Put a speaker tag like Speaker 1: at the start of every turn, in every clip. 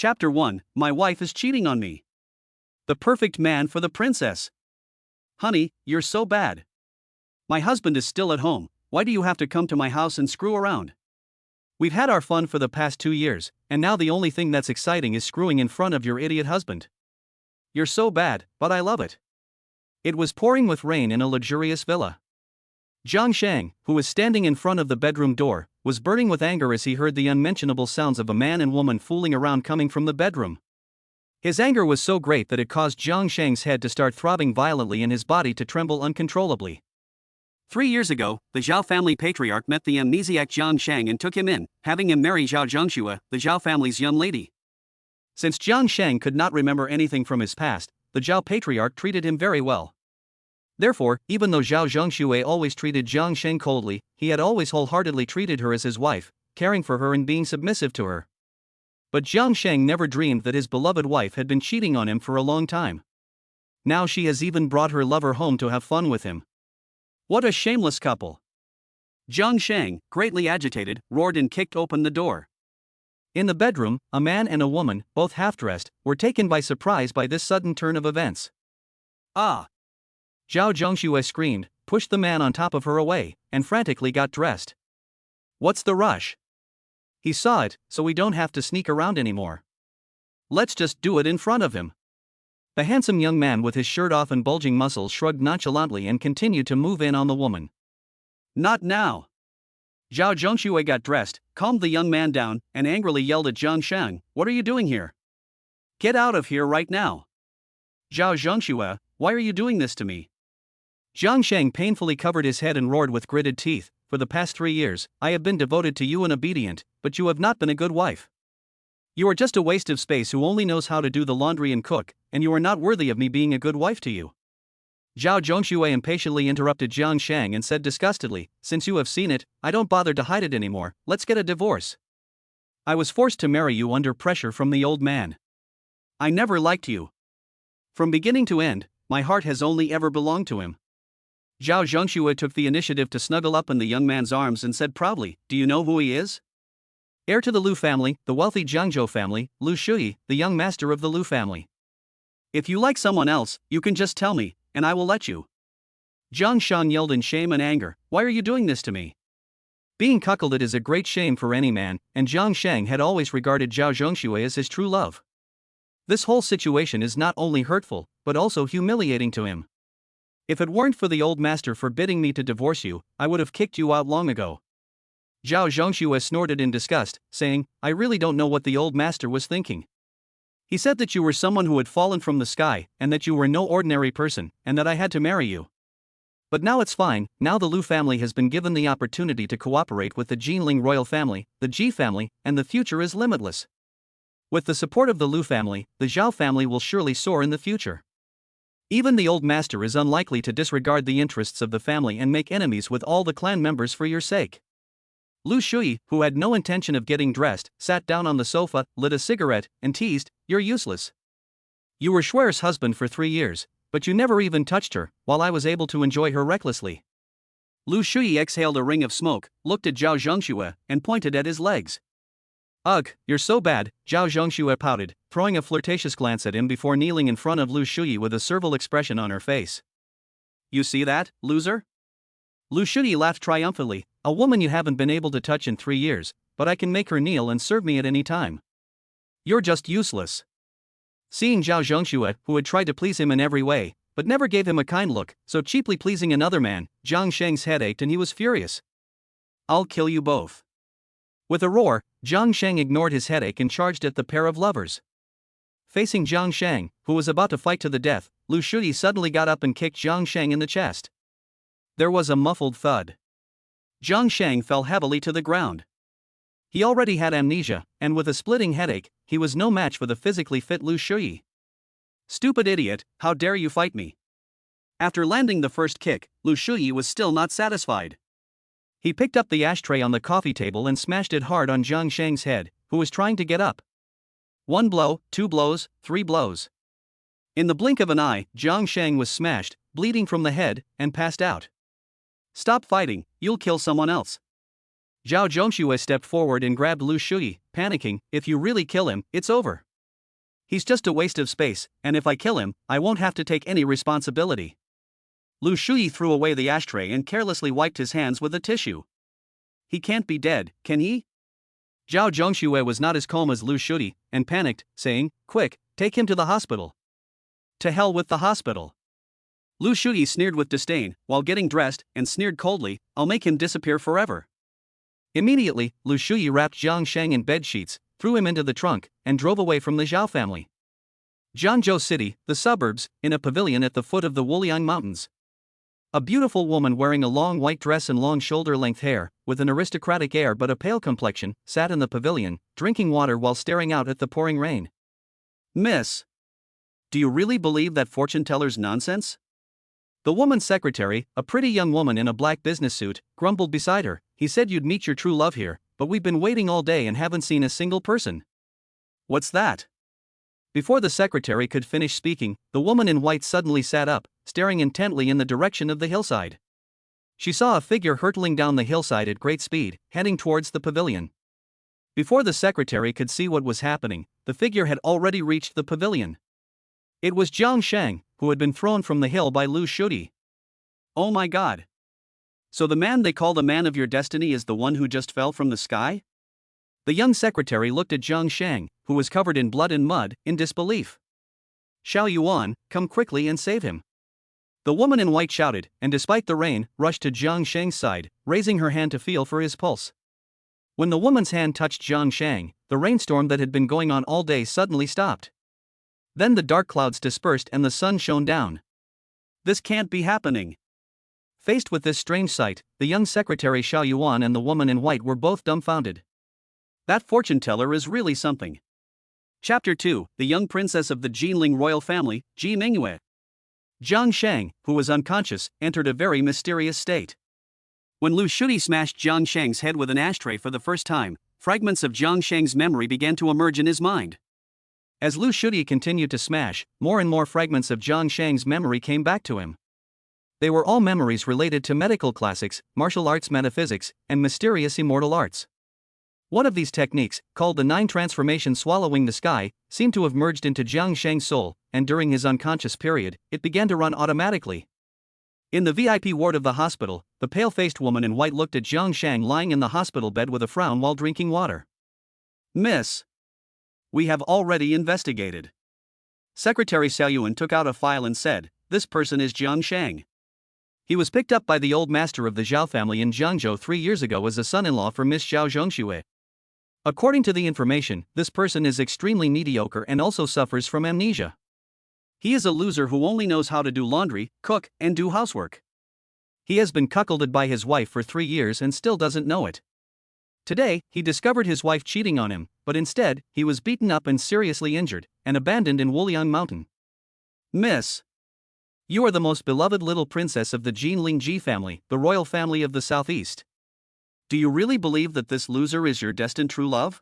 Speaker 1: Chapter 1, My wife is cheating on me. The perfect man for the princess. Honey, you're so bad. My husband is still at home, why do you have to come to my house and screw around? We've had our fun for the past 2 years, and now the only thing that's exciting is screwing in front of your idiot husband. You're so bad, but I love it. It was pouring with rain in a luxurious villa. Jiang Sheng, who was standing in front of the bedroom door, was burning with anger as he heard the unmentionable sounds of a man and woman fooling around coming from the bedroom. His anger was so great that it caused Jiang Sheng's head to start throbbing violently and his body to tremble uncontrollably. 3 years ago, the Zhao family patriarch met the amnesiac Jiang Sheng and took him in, having him marry Zhao Zhengxue, the Zhao family's young lady. Since Jiang Sheng could not remember anything from his past, the Zhao patriarch treated him very well. Therefore, even though Zhao Zhengxue always treated Jiang Sheng coldly, he had always wholeheartedly treated her as his wife, caring for her and being submissive to her. But Jiang Sheng never dreamed that his beloved wife had been cheating on him for a long time. Now she has even brought her lover home to have fun with him. What a shameless couple! Jiang Sheng, greatly agitated, roared and kicked open the door. In the bedroom, a man and a woman, both half-dressed, were taken by surprise by this sudden turn of events. Ah! Zhao Zhengxue screamed, pushed the man on top of her away, and frantically got dressed. What's the rush? He saw it, so we don't have to sneak around anymore. Let's just do it in front of him. The handsome young man with his shirt off and bulging muscles shrugged nonchalantly and continued to move in on the woman. Not now. Zhao Zhengxue got dressed, calmed the young man down, and angrily yelled at Jiang Sheng, "What are you doing here? Get out of here right now. Zhao Zhengxue, why are you doing this to me?" Jiang Sheng painfully covered his head and roared with gritted teeth, "For the past 3 years, I have been devoted to you and obedient, but you have not been a good wife. You are just a waste of space who only knows how to do the laundry and cook, and you are not worthy of me being a good wife to you." Zhao Zhengxue impatiently interrupted Jiang Sheng and said disgustedly, "Since you have seen it, I don't bother to hide it anymore, let's get a divorce. I was forced to marry you under pressure from the old man. I never liked you. From beginning to end, my heart has only ever belonged to him." Zhao Zhengxue took the initiative to snuggle up in the young man's arms and said proudly, "Do you know who he is? Heir to the Liu family, the wealthy Jiangzhou family, Liu Shuyi, the young master of the Liu family. If you like someone else, you can just tell me, and I will let you." Jiang Sheng yelled in shame and anger, "Why are you doing this to me?" Being cuckolded is a great shame for any man, and Jiang Sheng had always regarded Zhao Zhengxue as his true love. This whole situation is not only hurtful, but also humiliating to him. "If it weren't for the old master forbidding me to divorce you, I would have kicked you out long ago." Zhao Zhengxue snorted in disgust, saying, "I really don't know what the old master was thinking. He said that you were someone who had fallen from the sky, and that you were no ordinary person, and that I had to marry you. But now it's fine, now the Liu family has been given the opportunity to cooperate with the Jinling royal family, the Ji family, and the future is limitless. With the support of the Liu family, the Zhao family will surely soar in the future. Even the old master is unlikely to disregard the interests of the family and make enemies with all the clan members for your sake." Liu Shuyi, who had no intention of getting dressed, sat down on the sofa, lit a cigarette, and teased, "You're useless. You were Schwer's husband for 3 years, but you never even touched her, while I was able to enjoy her recklessly." Liu Shuyi exhaled a ring of smoke, looked at Zhao Zhengxue, and pointed at his legs. "Ugh, you're so bad," Zhao Zhengxue pouted, throwing a flirtatious glance at him before kneeling in front of Liu Shuyi with a servile expression on her face. "You see that, loser?" Liu Shuyi laughed triumphantly, "A woman you haven't been able to touch in 3 years, but I can make her kneel and serve me at any time. You're just useless." Seeing Zhao Zhengxue, who had tried to please him in every way, but never gave him a kind look, so cheaply pleasing another man, Jiang Sheng's head ached and he was furious. "I'll kill you both." With a roar, Jiang Sheng ignored his headache and charged at the pair of lovers. Facing Jiang Sheng, who was about to fight to the death, Liu Shuyi suddenly got up and kicked Jiang Sheng in the chest. There was a muffled thud. Jiang Sheng fell heavily to the ground. He already had amnesia, and with a splitting headache, he was no match for the physically fit Liu Shuyi. "Stupid idiot, how dare you fight me?" After landing the first kick, Liu Shuyi was still not satisfied. He picked up the ashtray on the coffee table and smashed it hard on Jiang Sheng's head, who was trying to get up. 1 blow, 2 blows, 3 blows. In the blink of an eye, Jiang Sheng was smashed, bleeding from the head, and passed out. "Stop fighting, you'll kill someone else." Zhao Zhengxue stepped forward and grabbed Liu Shuyi, panicking, "If you really kill him, it's over. He's just a waste of space, and if I kill him, I won't have to take any responsibility. Liu Shuyi threw away the ashtray and carelessly wiped his hands with a tissue. He can't be dead, can he? Zhao Zhongxue was not as calm as Liu Shuyi, and panicked, saying, "Quick, take him to the hospital." To hell with the hospital. Liu Shuyi sneered with disdain, while getting dressed, and sneered coldly, "I'll make him disappear forever." Immediately, Liu Shuyi wrapped Jiang Sheng in bed sheets, threw him into the trunk, and drove away from the Zhao family. Jiangzhou City, the suburbs, in a pavilion at the foot of the Wuliang Mountains. A beautiful woman wearing a long white dress and long shoulder-length hair, with an aristocratic air but a pale complexion, sat in the pavilion, drinking water while staring out at the pouring rain. "Miss, do you really believe that fortune-teller's nonsense?" The woman's secretary, a pretty young woman in a black business suit, grumbled beside her. "He said you'd meet your true love here, but we've been waiting all day and haven't seen a single person." "What's that?" Before the secretary could finish speaking, the woman in white suddenly sat up, staring intently in the direction of the hillside. She saw a figure hurtling down the hillside at great speed, heading towards the pavilion. Before the secretary could see what was happening, the figure had already reached the pavilion. It was Jiang Sheng, who had been thrown from the hill by Liu Shuyi. "Oh my god. So the man they call the man of your destiny is the one who just fell from the sky?" The young secretary looked at Jiang Sheng, who was covered in blood and mud, in disbelief. "Xiao Yuan, come quickly and save him." The woman in white shouted, and despite the rain, rushed to Jiang Sheng's side, raising her hand to feel for his pulse. When the woman's hand touched Jiang Sheng, the rainstorm that had been going on all day suddenly stopped. Then the dark clouds dispersed and the sun shone down. "This can't be happening." Faced with this strange sight, the young secretary Xiao Yuan and the woman in white were both dumbfounded. That fortune teller is really something. Chapter 2: The young princess of the Jinling royal family, Ji Mingyue. Jiang Sheng, who was unconscious, entered a very mysterious state. When Liu Shuyi smashed Jiang Sheng's head with an ashtray for the first time, fragments of Jiang Sheng's memory began to emerge in his mind. As Liu Shuyi continued to smash, more and more fragments of Jiang Sheng's memory came back to him. They were all memories related to medical classics, martial arts, metaphysics, and mysterious immortal arts. One of these techniques, called the 9 transformation swallowing the sky, seemed to have merged into Jiang Sheng's soul, and during his unconscious period, it began to run automatically. In the VIP ward of the hospital, the pale-faced woman in white looked at Jiang Sheng lying in the hospital bed with a frown while drinking water. "Miss, we have already investigated." Secretary Xiao Yuan took out a file and said, "This person is Jiang Sheng. He was picked up by the old master of the Zhao family in Jiangzhou 3 years ago as a son-in-law for Miss Zhao Zhongxue. According to the information, this person is extremely mediocre and also suffers from amnesia. He is a loser who only knows how to do laundry, cook, and do housework. He has been cuckolded by his wife for 3 years and still doesn't know it. Today, he discovered his wife cheating on him, but instead, he was beaten up and seriously injured, and abandoned in Wuliang Mountain. Miss, you are the most beloved little princess of the Jinling Ji family, the royal family of the southeast. Do you really believe that this loser is your destined true love?"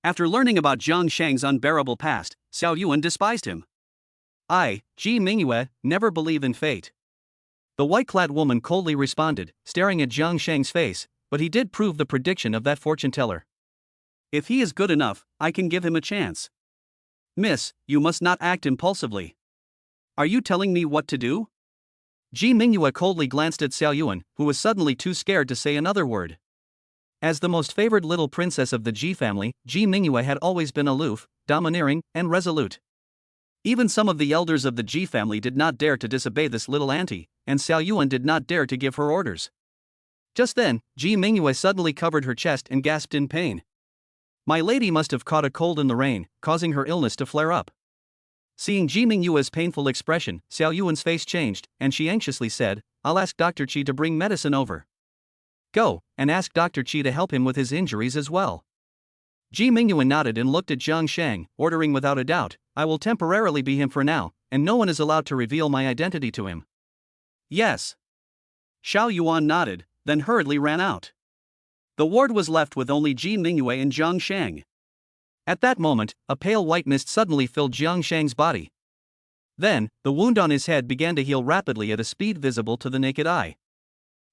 Speaker 1: After learning about Jiang Sheng's unbearable past, Xiao Yuan despised him. "I, Ji Mingyue, never believe in fate." The white-clad woman coldly responded, staring at Jiang Sheng's face, "But he did prove the prediction of that fortune-teller. If he is good enough, I can give him a chance." "Miss, you must not act impulsively. Are you telling me what to do?" Ji Mingyue coldly glanced at Xiao Yuan, who was suddenly too scared to say another word. As the most favored little princess of the Ji family, Ji Mingyue had always been aloof, domineering, and resolute. Even some of the elders of the Ji family did not dare to disobey this little auntie, and Xiao Yuan did not dare to give her orders. Just then, Ji Mingyue suddenly covered her chest and gasped in pain. My lady must have caught a cold in the rain, causing her illness to flare up. Seeing Ji Mingyue's painful expression, Xiao Yuan's face changed, and she anxiously said, "I'll ask Dr. Qi to bring medicine over." "Go, and ask Dr. Qi to help him with his injuries as well." Ji Mingyue nodded and looked at Jiang Sheng, ordering without a doubt, "I will temporarily be him for now, and no one is allowed to reveal my identity to him." "Yes." Xiao Yuan nodded, then hurriedly ran out. The ward was left with only Ji Mingyue and Jiang Sheng. At that moment, a pale white mist suddenly filled Jiang Sheng's body. Then, the wound on his head began to heal rapidly at a speed visible to the naked eye.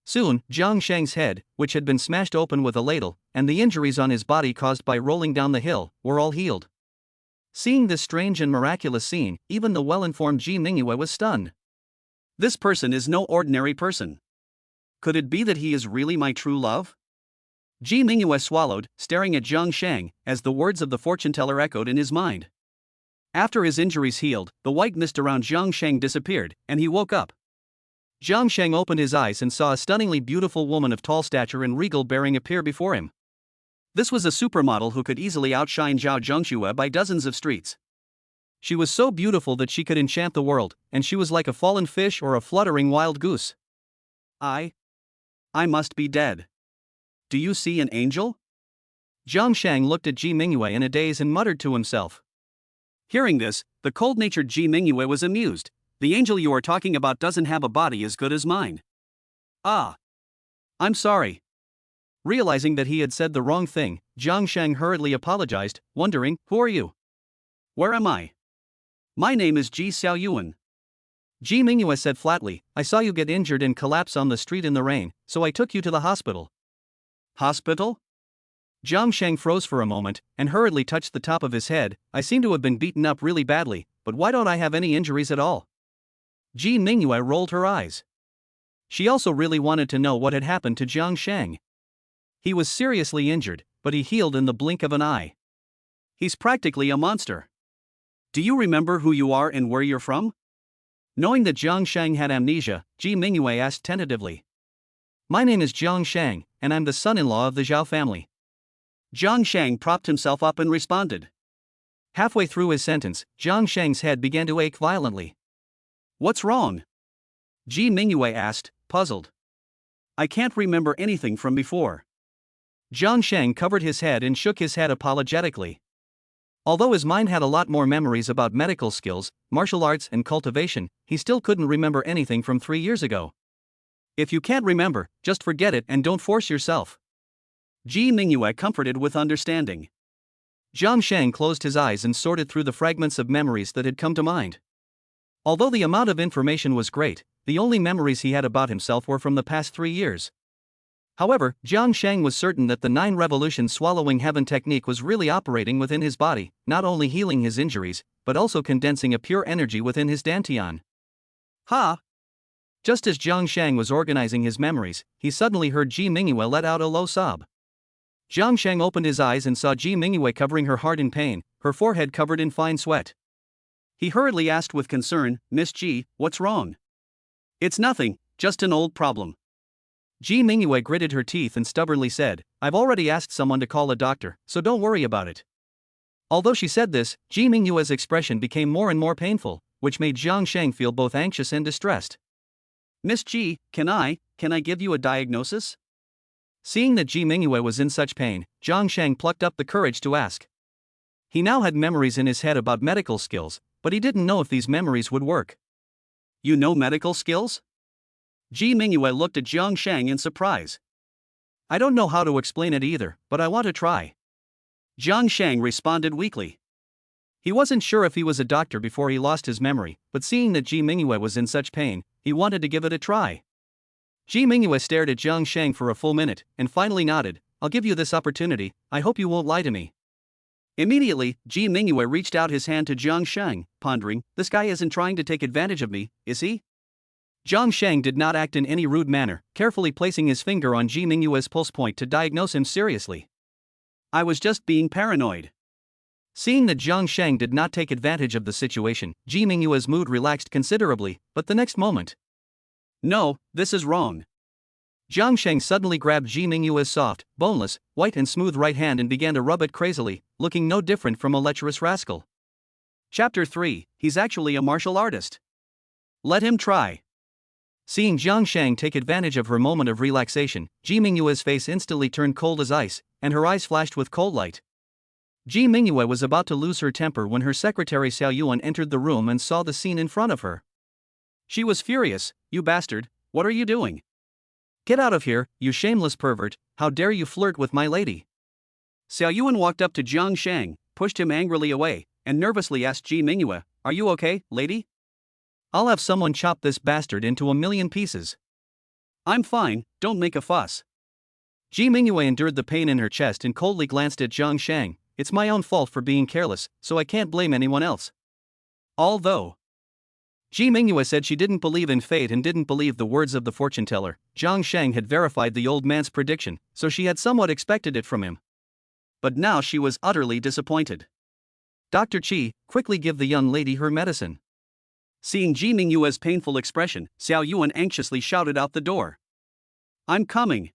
Speaker 1: Soon, Jiang Sheng's head, which had been smashed open with a ladle, and the injuries on his body caused by rolling down the hill, were all healed.
Speaker 2: Seeing this strange and miraculous scene, even the well-informed Ji Mingyue was stunned.
Speaker 1: This person is no ordinary person. Could it be that he is really my true love? Ji Mingyue swallowed, staring at Jiang Sheng, as the words of the fortune-teller echoed in his mind. After his injuries healed, the white mist around Jiang Sheng disappeared, and he woke up. Jiang Sheng opened his eyes and saw a stunningly beautiful woman of tall stature and regal bearing appear before him. This was a supermodel who could easily outshine Zhao Zhengxue by dozens of streets. She was so beautiful that she could enchant the world, and she was like a fallen fish or a fluttering wild goose. I must be dead. Do you see an angel?
Speaker 2: Jiang Sheng looked at Ji Mingyue in a daze and muttered to himself.
Speaker 1: Hearing this, the cold-natured Ji Mingyue was amused. The angel you are talking about doesn't have a body as good as mine. Ah. I'm sorry.
Speaker 2: Realizing that he had said the wrong thing, Jiang Sheng hurriedly apologized, wondering, who are you?
Speaker 1: Where am I? My name is Ji Xiaoyuan.
Speaker 2: Ji Mingyue said flatly, I saw you get injured and collapse on the street in the rain, so I took you to the hospital.
Speaker 1: Hospital?
Speaker 2: Jiang Sheng froze for a moment, and hurriedly touched the top of his head. I seem to have been beaten up really badly, but why don't I have any injuries at all? Ji Mingyue rolled her eyes. She also really wanted to know what had happened to Jiang Sheng. He was seriously injured, but he healed in the blink of an eye.
Speaker 1: He's practically a monster. Do you remember who you are and where you're from?
Speaker 2: Knowing that Jiang Sheng had amnesia, Ji Mingyue asked tentatively. My name is Jiang Sheng, and I'm the son-in-law of the Zhao family.
Speaker 1: Jiang Sheng propped himself up and responded.
Speaker 2: Halfway through his sentence, Jiang Sheng's head began to ache violently.
Speaker 1: What's wrong? Ji Mingyue asked, puzzled. I can't remember anything from before.
Speaker 2: Jiang Sheng covered his head and shook his head apologetically. Although his mind had a lot more memories about medical skills, martial arts and cultivation, he still couldn't remember anything from 3 years ago.
Speaker 1: If you can't remember, just forget it and don't force yourself. Ji Mingyue comforted with understanding.
Speaker 2: Jiang Sheng closed his eyes and sorted through the fragments of memories that had come to mind. Although the amount of information was great, the only memories he had about himself were from the past 3 years. However, Jiang Sheng was certain that the 9 revolution swallowing heaven technique was really operating within his body, not only healing his injuries, but also condensing a pure energy within his dantian.
Speaker 1: Ha!
Speaker 2: Just as Jiang Sheng was organizing his memories, he suddenly heard Ji Mingyue let out a low sob. Jiang Sheng opened his eyes and saw Ji Mingyue covering her heart in pain, her forehead covered in fine sweat.
Speaker 1: He hurriedly asked with concern, Miss Ji, what's wrong? It's nothing, just an old problem.
Speaker 2: Ji Mingyue gritted her teeth and stubbornly said, I've already asked someone to call a doctor, so don't worry about it. Although she said this, Ji Mingyue's expression became more and more painful, which made Jiang Sheng feel both anxious and distressed.
Speaker 1: Miss Ji, can I give you a diagnosis?
Speaker 2: Seeing that Ji Mingyue was in such pain, Jiang Sheng plucked up the courage to ask. He now had memories in his head about medical skills, but he didn't know if these memories would work.
Speaker 1: You know medical skills? Ji Mingyue looked at Jiang Sheng in surprise.
Speaker 2: I don't know how to explain it either, but I want to try.
Speaker 1: Jiang Sheng responded weakly.
Speaker 2: He wasn't sure if he was a doctor before he lost his memory, but seeing that Ji Mingyue was in such pain, he wanted to give it a try. Ji Mingyue stared at Jiang Sheng for a full minute, and finally nodded, I'll give you this opportunity, I hope you won't lie to me.
Speaker 1: Immediately, Ji Mingyue reached out his hand to Jiang Sheng, pondering, this guy isn't trying to take advantage of me, is he?
Speaker 2: Jiang Sheng did not act in any rude manner, carefully placing his finger on Ji Mingyue's pulse point to diagnose him seriously.
Speaker 1: I was just being paranoid.
Speaker 2: Seeing that Jiang Sheng did not take advantage of the situation, Ji Mingyue's mood relaxed considerably, but the next moment.
Speaker 1: No, this is wrong.
Speaker 2: Jiang Sheng suddenly grabbed Ji Mingyue's soft, boneless, white and smooth right hand and began to rub it crazily, looking no different from a lecherous rascal.
Speaker 1: Chapter 3, He's actually a martial artist. Let him try.
Speaker 2: Seeing Jiang Sheng take advantage of her moment of relaxation, Ji Mingyue's face instantly turned cold as ice, and her eyes flashed with cold light. Ji Mingyue was about to lose her temper when her secretary Xiaoyuan entered the room and saw the scene in front of her.
Speaker 1: She was furious. You bastard, what are you doing?
Speaker 2: Get out of here, you shameless pervert, how dare you flirt with my lady?
Speaker 1: Xiaoyuan walked up to Jiang Sheng, pushed him angrily away, and nervously asked Ji Mingyue, are you okay, lady?
Speaker 2: I'll have someone chop this bastard into a million pieces.
Speaker 1: I'm fine, don't make a fuss.
Speaker 2: Ji Mingyue endured the pain in her chest and coldly glanced at Jiang Sheng. it's my own fault for being careless, so I can't blame anyone else.
Speaker 1: Although
Speaker 2: Ji Mingyue said she didn't believe in fate and didn't believe the words of the fortune teller. Jiang Sheng had verified the old man's prediction, so she had somewhat expected it from him.
Speaker 1: but now she was utterly disappointed.
Speaker 2: Dr. Qi, quickly give the young lady her medicine.
Speaker 1: Seeing Ji Mingyue's painful expression, Xiao Yuan anxiously shouted out the door. I'm coming.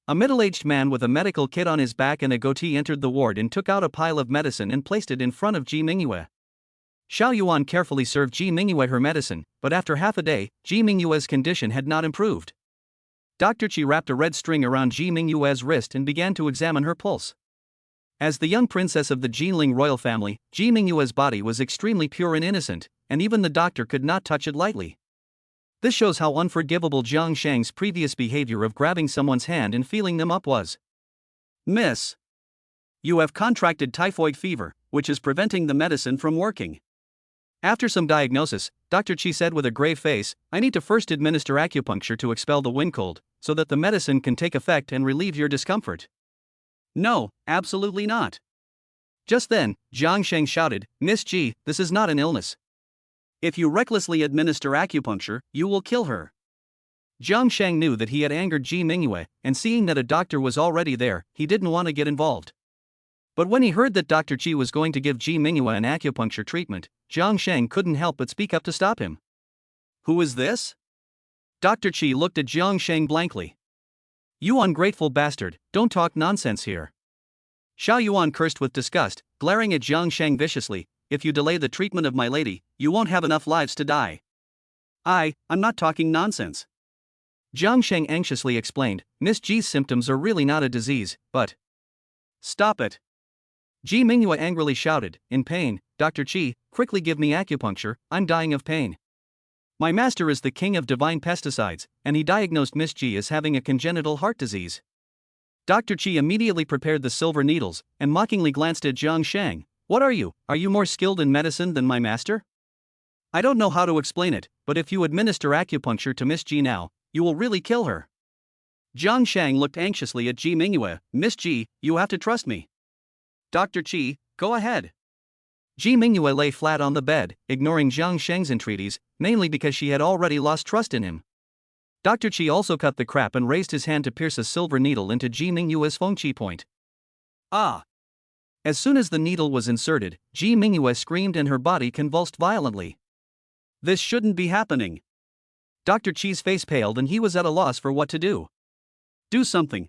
Speaker 2: A middle-aged man with a medical kit on his back and a goatee entered the ward and took out a pile of medicine and placed it in front of Ji Mingyue. Xiao Yuan carefully served Ji Mingyue her medicine, but after half a day, Ji Mingyue's condition had not improved. Dr. Qi wrapped a red string around Ji Mingyue's wrist and began to examine her pulse. As the young princess of the Jinling royal family, Ji Mingyue's body was extremely pure and innocent, and even the doctor could not touch it lightly. This shows how unforgivable Jiang Sheng's previous behavior of grabbing someone's hand and feeling them up was.
Speaker 1: Miss, you have contracted typhoid fever, which is preventing the medicine from working.
Speaker 2: After some diagnosis, Dr. Qi said with a grave face, I need to first administer acupuncture to expel the wind cold, so that the medicine can take effect and relieve your discomfort.
Speaker 1: No, absolutely not.
Speaker 2: Just then, Jiang Sheng shouted, Miss Ji, this is not an illness.
Speaker 1: If you recklessly administer acupuncture, you will kill her.
Speaker 2: Jiang Sheng knew that he had angered Ji Mingyue, and seeing that a doctor was already there, he didn't want to get involved. But when he heard that Dr. Qi was going to give Ji Mingyue an acupuncture treatment, Jiang Sheng couldn't help but speak up to stop him.
Speaker 1: Who is this?
Speaker 2: Dr. Qi looked at Jiang Sheng blankly. You ungrateful bastard, don't talk nonsense here. Xiao Yuan cursed with disgust, glaring at Jiang Sheng viciously, if you delay the treatment of my lady, you won't have enough lives to die.
Speaker 1: I'm not talking nonsense.
Speaker 2: Jiang Sheng anxiously explained, Miss Ji's symptoms are really not a disease, but...
Speaker 1: Stop it.
Speaker 2: Ji Mingyue angrily shouted, in pain, Dr. Qi, quickly give me acupuncture, I'm dying of pain. My master is the king of divine pesticides, and he diagnosed Miss Ji as having a congenital heart disease. Dr. Qi immediately prepared the silver needles, and mockingly glanced at Jiang Sheng. What are you? Are you more skilled in medicine than my master? I don't know how to explain it, but if you administer acupuncture to Miss Ji now, you will really kill her.
Speaker 1: Jiang Sheng looked anxiously at Ji Mingyue. Miss Ji, you have to trust me. Dr. Qi, go ahead.
Speaker 2: Ji Mingyue lay flat on the bed, ignoring Jiang Sheng's entreaties, mainly because she had already lost trust in him. Dr. Qi also cut the crap and raised his hand to pierce a silver needle into Ji Mingyue's fengqi point.
Speaker 1: Ah!
Speaker 2: As soon as the needle was inserted, Ji Mingyue screamed and her body convulsed violently.
Speaker 1: This shouldn't be happening.
Speaker 2: Dr. Qi's face paled and he was at a loss for what to do.
Speaker 1: Do something.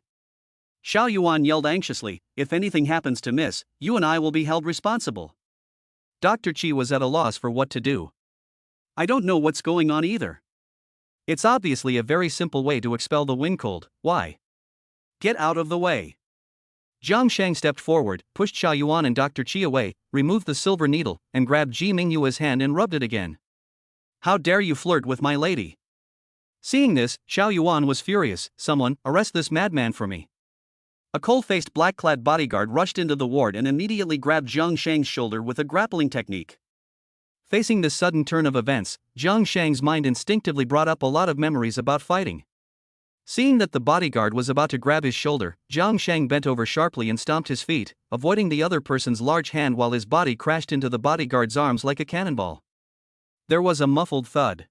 Speaker 1: Xiao Yuan yelled anxiously, if anything happens to Miss, you and I will be held responsible.
Speaker 2: Dr. Qi was at a loss for what to do.
Speaker 1: I don't know what's going on either.
Speaker 2: It's obviously a very simple way to expel the wind cold. Why?
Speaker 1: Get out of the way.
Speaker 2: Jiang Sheng stepped forward, pushed Xiao Yuan and Dr. Qi away, removed the silver needle, and grabbed Ji Mingyue's hand and rubbed it again.
Speaker 1: How dare you flirt with my lady?
Speaker 2: Seeing this, Xiao Yuan was furious. Someone, arrest this madman for me.
Speaker 1: A cold-faced black-clad bodyguard rushed into the ward and immediately grabbed Jiang Sheng's shoulder with a grappling technique.
Speaker 2: Facing this sudden turn of events, Jiang Sheng's mind instinctively brought up a lot of memories about fighting. Seeing that the bodyguard was about to grab his shoulder, Jiang Sheng bent over sharply and stomped his feet, avoiding the other person's large hand while his body crashed into the bodyguard's arms like a cannonball. There was a muffled thud.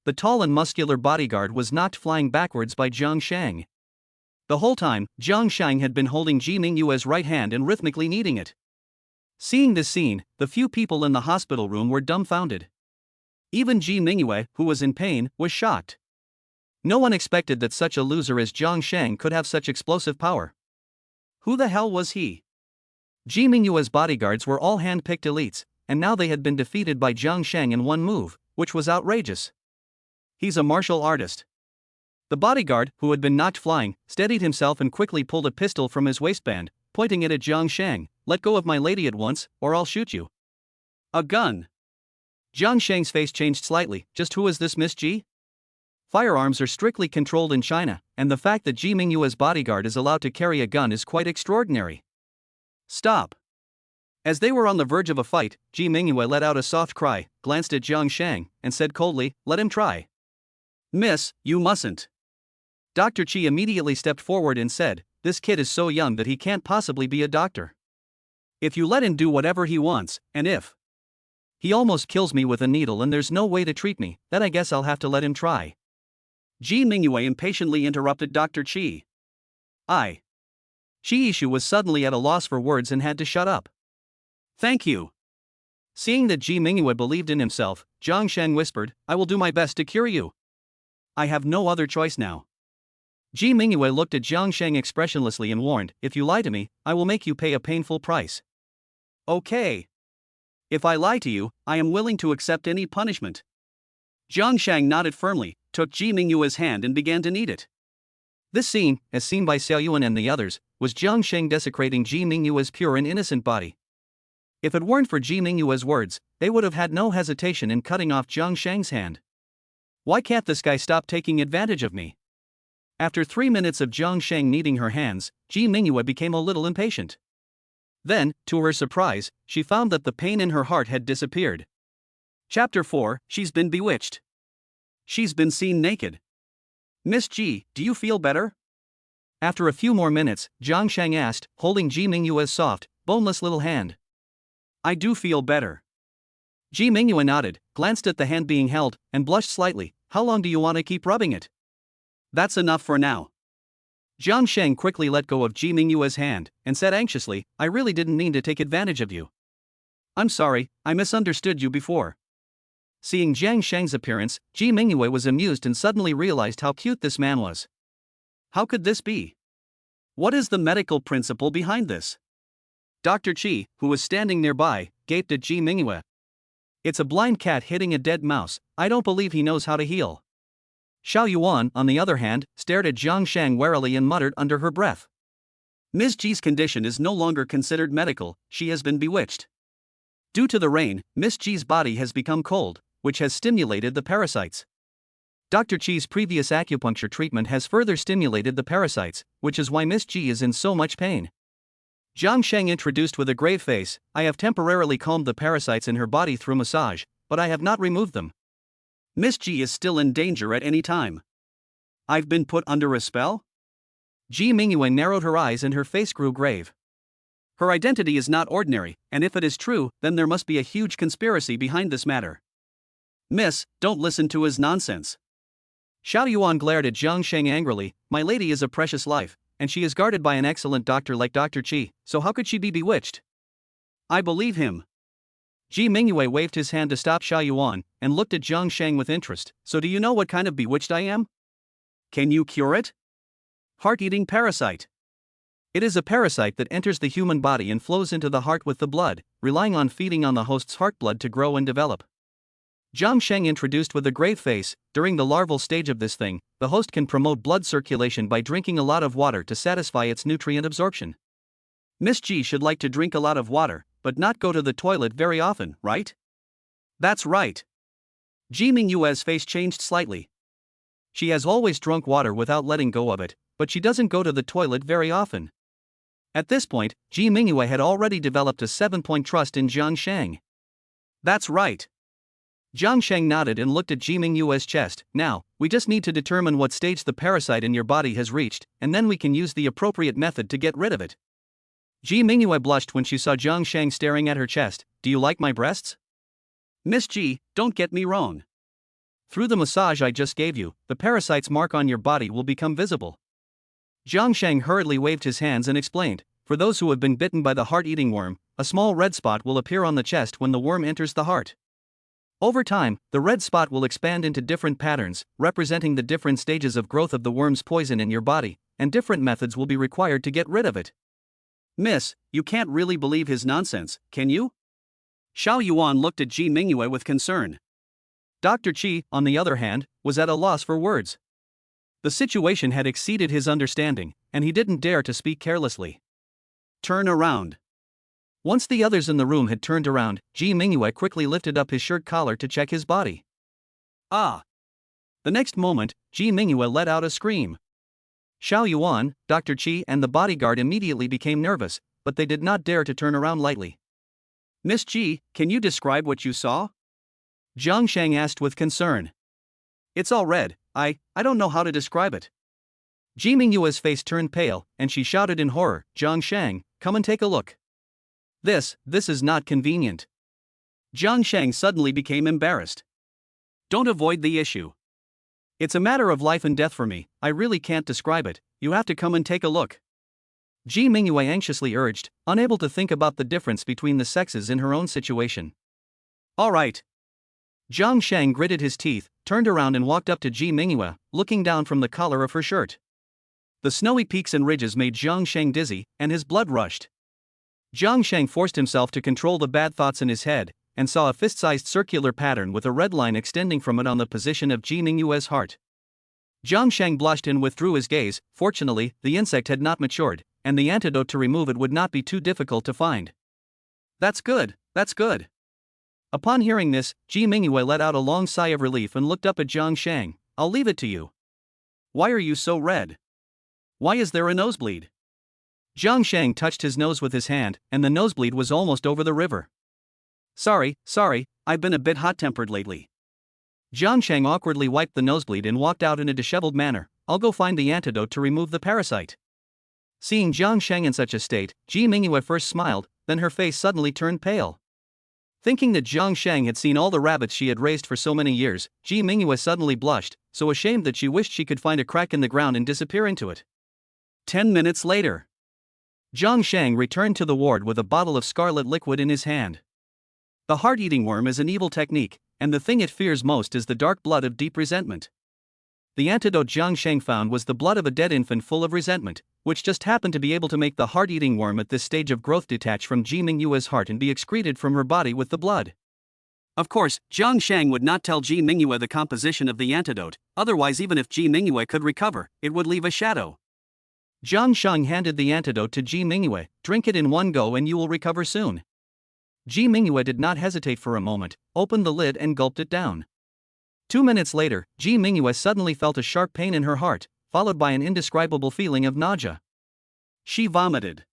Speaker 2: The tall and muscular bodyguard was knocked flying backwards by Jiang Sheng. The whole time, Jiang Sheng had been holding Ji Mingyue's right hand and rhythmically kneading it. Seeing this scene, the few people in the hospital room were dumbfounded. Even Ji Mingyue, who was in pain, was shocked. No one expected that such a loser as Jiang Sheng could have such explosive power.
Speaker 1: Who the hell was he?
Speaker 2: Ji Mingyue's bodyguards were all hand-picked elites, and now they had been defeated by Jiang Sheng in one move, which was outrageous.
Speaker 1: He's a martial artist.
Speaker 2: The bodyguard, who had been knocked flying, steadied himself and quickly pulled a pistol from his waistband, pointing it at Jiang Sheng. Let go of my lady at once, or I'll shoot you.
Speaker 1: A gun.
Speaker 2: Jiang Sheng's face changed slightly. Just who is this Miss Ji? Firearms are strictly controlled in China, and the fact that Ji Mingyue's bodyguard is allowed to carry a gun is quite extraordinary.
Speaker 1: Stop.
Speaker 2: As they were on the verge of a fight, Ji Mingyue let out a soft cry, glanced at Jiang Sheng, and said coldly, let him try.
Speaker 1: Miss, you mustn't.
Speaker 2: Dr. Qi immediately stepped forward and said, this kid is so young that he can't possibly be a doctor.
Speaker 1: If you let him do whatever he wants, and if
Speaker 2: he almost kills me with a needle and there's no way to treat me, then I guess I'll have to let him try.
Speaker 1: Ji Mingyue impatiently interrupted Dr. Qi.
Speaker 2: Shi Yishu was suddenly at a loss for words and had to shut up.
Speaker 1: Thank you.
Speaker 2: Seeing that Ji Mingyue believed in himself, Jiang Sheng whispered, I will do my best to cure you.
Speaker 1: I have no other choice now.
Speaker 2: Ji Mingyue looked at Jiang Sheng expressionlessly and warned, if you lie to me, I will make you pay a painful price.
Speaker 1: Okay. If I lie to you, I am willing to accept any punishment. Jiang Sheng nodded firmly, took Ji Mingyue's hand and began to knead it.
Speaker 2: This scene, as seen by Xiao Yuan and the others, was Jiang Sheng desecrating Ji Mingyue's pure and innocent body. If it weren't for Ji Mingyue's words, they would have had no hesitation in cutting off Jiang Sheng's hand. Why can't this guy stop taking advantage of me? After 3 minutes of Jiang Sheng kneading her hands, Ji Mingyue became a little impatient. Then, to her surprise, she found that the pain in her heart had disappeared.
Speaker 1: Chapter 4, She's been bewitched. She's been seen naked. Miss Ji, do you feel better?
Speaker 2: After a few more minutes, Jiang Sheng asked, holding Ji Mingyue's soft, boneless little hand.
Speaker 1: I do feel better.
Speaker 2: Ji Mingyue nodded, glanced at the hand being held, and blushed slightly. How long do you want to keep rubbing it?
Speaker 1: That's enough for now.
Speaker 2: Jiang Sheng quickly let go of Ji Mingyue's hand, and said anxiously, I really didn't mean to take advantage of you.
Speaker 1: I'm sorry, I misunderstood you before.
Speaker 2: Seeing Jiang Sheng's appearance, Ji Mingyue was amused and suddenly realized how cute this man was.
Speaker 1: How could this be? What is the medical principle behind this? Dr. Qi, who was standing nearby, gaped at Ji Mingyue.
Speaker 2: It's a blind cat hitting a dead mouse, I don't believe he knows how to heal. Xiao Yuan, on the other hand, stared at Jiang Sheng warily and muttered under her breath.
Speaker 1: Ms. Ji's condition is no longer considered medical, she has been bewitched. Due to the rain, Ms. Ji's body has become cold, which has stimulated the parasites.
Speaker 2: Dr. Qi's previous acupuncture treatment has further stimulated the parasites, which is why Ms. Ji is in so much pain. Jiang Sheng introduced with a grave face, I have temporarily calmed the parasites in her body through massage, but I have not removed them.
Speaker 1: Miss Ji is still in danger at any time. I've been put under a spell?
Speaker 2: Ji Mingyue narrowed her eyes and her face grew grave.
Speaker 1: Her identity is not ordinary, and if it is true, then there must be a huge conspiracy behind this matter. Miss, don't listen to his nonsense.
Speaker 2: Xiao Yuan glared at Jiang Sheng angrily, my lady is a precious life, and she is guarded by an excellent doctor like Dr. Qi, so how could she be bewitched?
Speaker 1: I believe him.
Speaker 2: Ji Mingyue waved his hand to stop Xiao Yuan, and looked at Jiang Sheng with interest.
Speaker 1: So do you know what kind of bewitched I am? Can you cure it? Heart-eating parasite.
Speaker 2: It is a parasite that enters the human body and flows into the heart with the blood, relying on feeding on the host's heart blood to grow and develop. Jiang Sheng introduced with a grave face, during the larval stage of this thing, the host can promote blood circulation by drinking a lot of water to satisfy its nutrient absorption.
Speaker 1: Miss Ji should like to drink a lot of water, but not go to the toilet very often, right? That's right. Ji Mingyue's face changed slightly.
Speaker 2: She has always drunk water without letting go of it, but she doesn't go to the toilet very often. At this point, Ji Mingyue had already developed a 7-point trust in Jiang Sheng.
Speaker 1: That's right.
Speaker 2: Jiang Sheng nodded and looked at Ji Mingyue's chest. Now, we just need to determine what stage the parasite in your body has reached, and then we can use the appropriate method to get rid of it. Ji Mingyue blushed when she saw Jiang Sheng staring at her chest. Do you like my breasts?
Speaker 1: Miss Ji, don't get me wrong.
Speaker 2: Through the massage I just gave you, the parasite's mark on your body will become visible. Jiang Sheng hurriedly waved his hands and explained, for those who have been bitten by the heart-eating worm, a small red spot will appear on the chest when the worm enters the heart. Over time, the red spot will expand into different patterns, representing the different stages of growth of the worm's poison in your body, and different methods will be required to get rid of it.
Speaker 1: Miss, you can't really believe his nonsense, can you? Xiao Yuan looked at Ji Mingyue with concern.
Speaker 2: Dr. Qi, on the other hand, was at a loss for words. The situation had exceeded his understanding, and he didn't dare to speak carelessly.
Speaker 1: Turn around.
Speaker 2: Once the others in the room had turned around, Ji Mingyue quickly lifted up his shirt collar to check his body.
Speaker 1: Ah!
Speaker 2: The next moment, Ji Mingyue let out a scream. Xiao Yuan, Dr. Qi and the bodyguard immediately became nervous, but they did not dare to turn around lightly.
Speaker 1: Miss Ji, can you describe what you saw?
Speaker 2: Jiang Sheng asked with concern.
Speaker 1: It's all red, I don't know how to describe it.
Speaker 2: Ji Mingyue's face turned pale, and she shouted in horror, Jiang Sheng, come and take a look. This is not convenient.
Speaker 1: Jiang Sheng suddenly became embarrassed. Don't avoid the issue. It's a matter of life and death for me, I really can't describe it, you have to come and take a look.
Speaker 2: Ji Mingyue anxiously urged, unable to think about the difference between the sexes in her own situation.
Speaker 1: All right.
Speaker 2: Jiang Sheng gritted his teeth, turned around and walked up to Ji Mingyue, looking down from the collar of her shirt. The snowy peaks and ridges made Jiang Sheng dizzy, and his blood rushed. Jiang Sheng forced himself to control the bad thoughts in his head, and saw a fist-sized circular pattern with a red line extending from it on the position of Ji Mingyue's heart. Jiang Sheng blushed and withdrew his gaze. Fortunately, the insect had not matured, and the antidote to remove it would not be too difficult to find.
Speaker 1: That's good, that's good.
Speaker 2: Upon hearing this, Ji Mingyue let out a long sigh of relief and looked up at Jiang Sheng. I'll leave it to you.
Speaker 1: Why are you so red? Why is there a nosebleed?
Speaker 2: Jiang Sheng touched his nose with his hand, and the nosebleed was almost over the river.
Speaker 1: Sorry, I've been a bit hot-tempered lately.
Speaker 2: Jiang Sheng awkwardly wiped the nosebleed and walked out in a disheveled manner. I'll go find the antidote to remove the parasite. Seeing Jiang Sheng in such a state, Ji Mingyue first smiled, then her face suddenly turned pale. Thinking that Jiang Sheng had seen all the rabbits she had raised for so many years, Ji Mingyue suddenly blushed, so ashamed that she wished she could find a crack in the ground and disappear into it.
Speaker 1: 10 minutes later.
Speaker 2: Jiang Sheng returned to the ward with a bottle of scarlet liquid in his hand.
Speaker 1: The heart-eating worm is an evil technique, and the thing it fears most is the dark blood of deep resentment.
Speaker 2: The antidote Jiang Sheng found was the blood of a dead infant full of resentment, which just happened to be able to make the heart-eating worm at this stage of growth detach from Ji Mingyue's heart and be excreted from her body with the blood.
Speaker 1: Of course, Jiang Sheng would not tell Ji Mingyue the composition of the antidote, otherwise even if Ji Mingyue could recover, it would leave a shadow.
Speaker 2: Jiang Sheng handed the antidote to Ji Mingyue. Drink it in one go and you will recover soon. Ji Mingyue did not hesitate for a moment, opened the lid and gulped it down. 2 minutes later, Ji Mingyue suddenly felt a sharp pain in her heart, followed by an indescribable feeling of nausea.
Speaker 1: She vomited.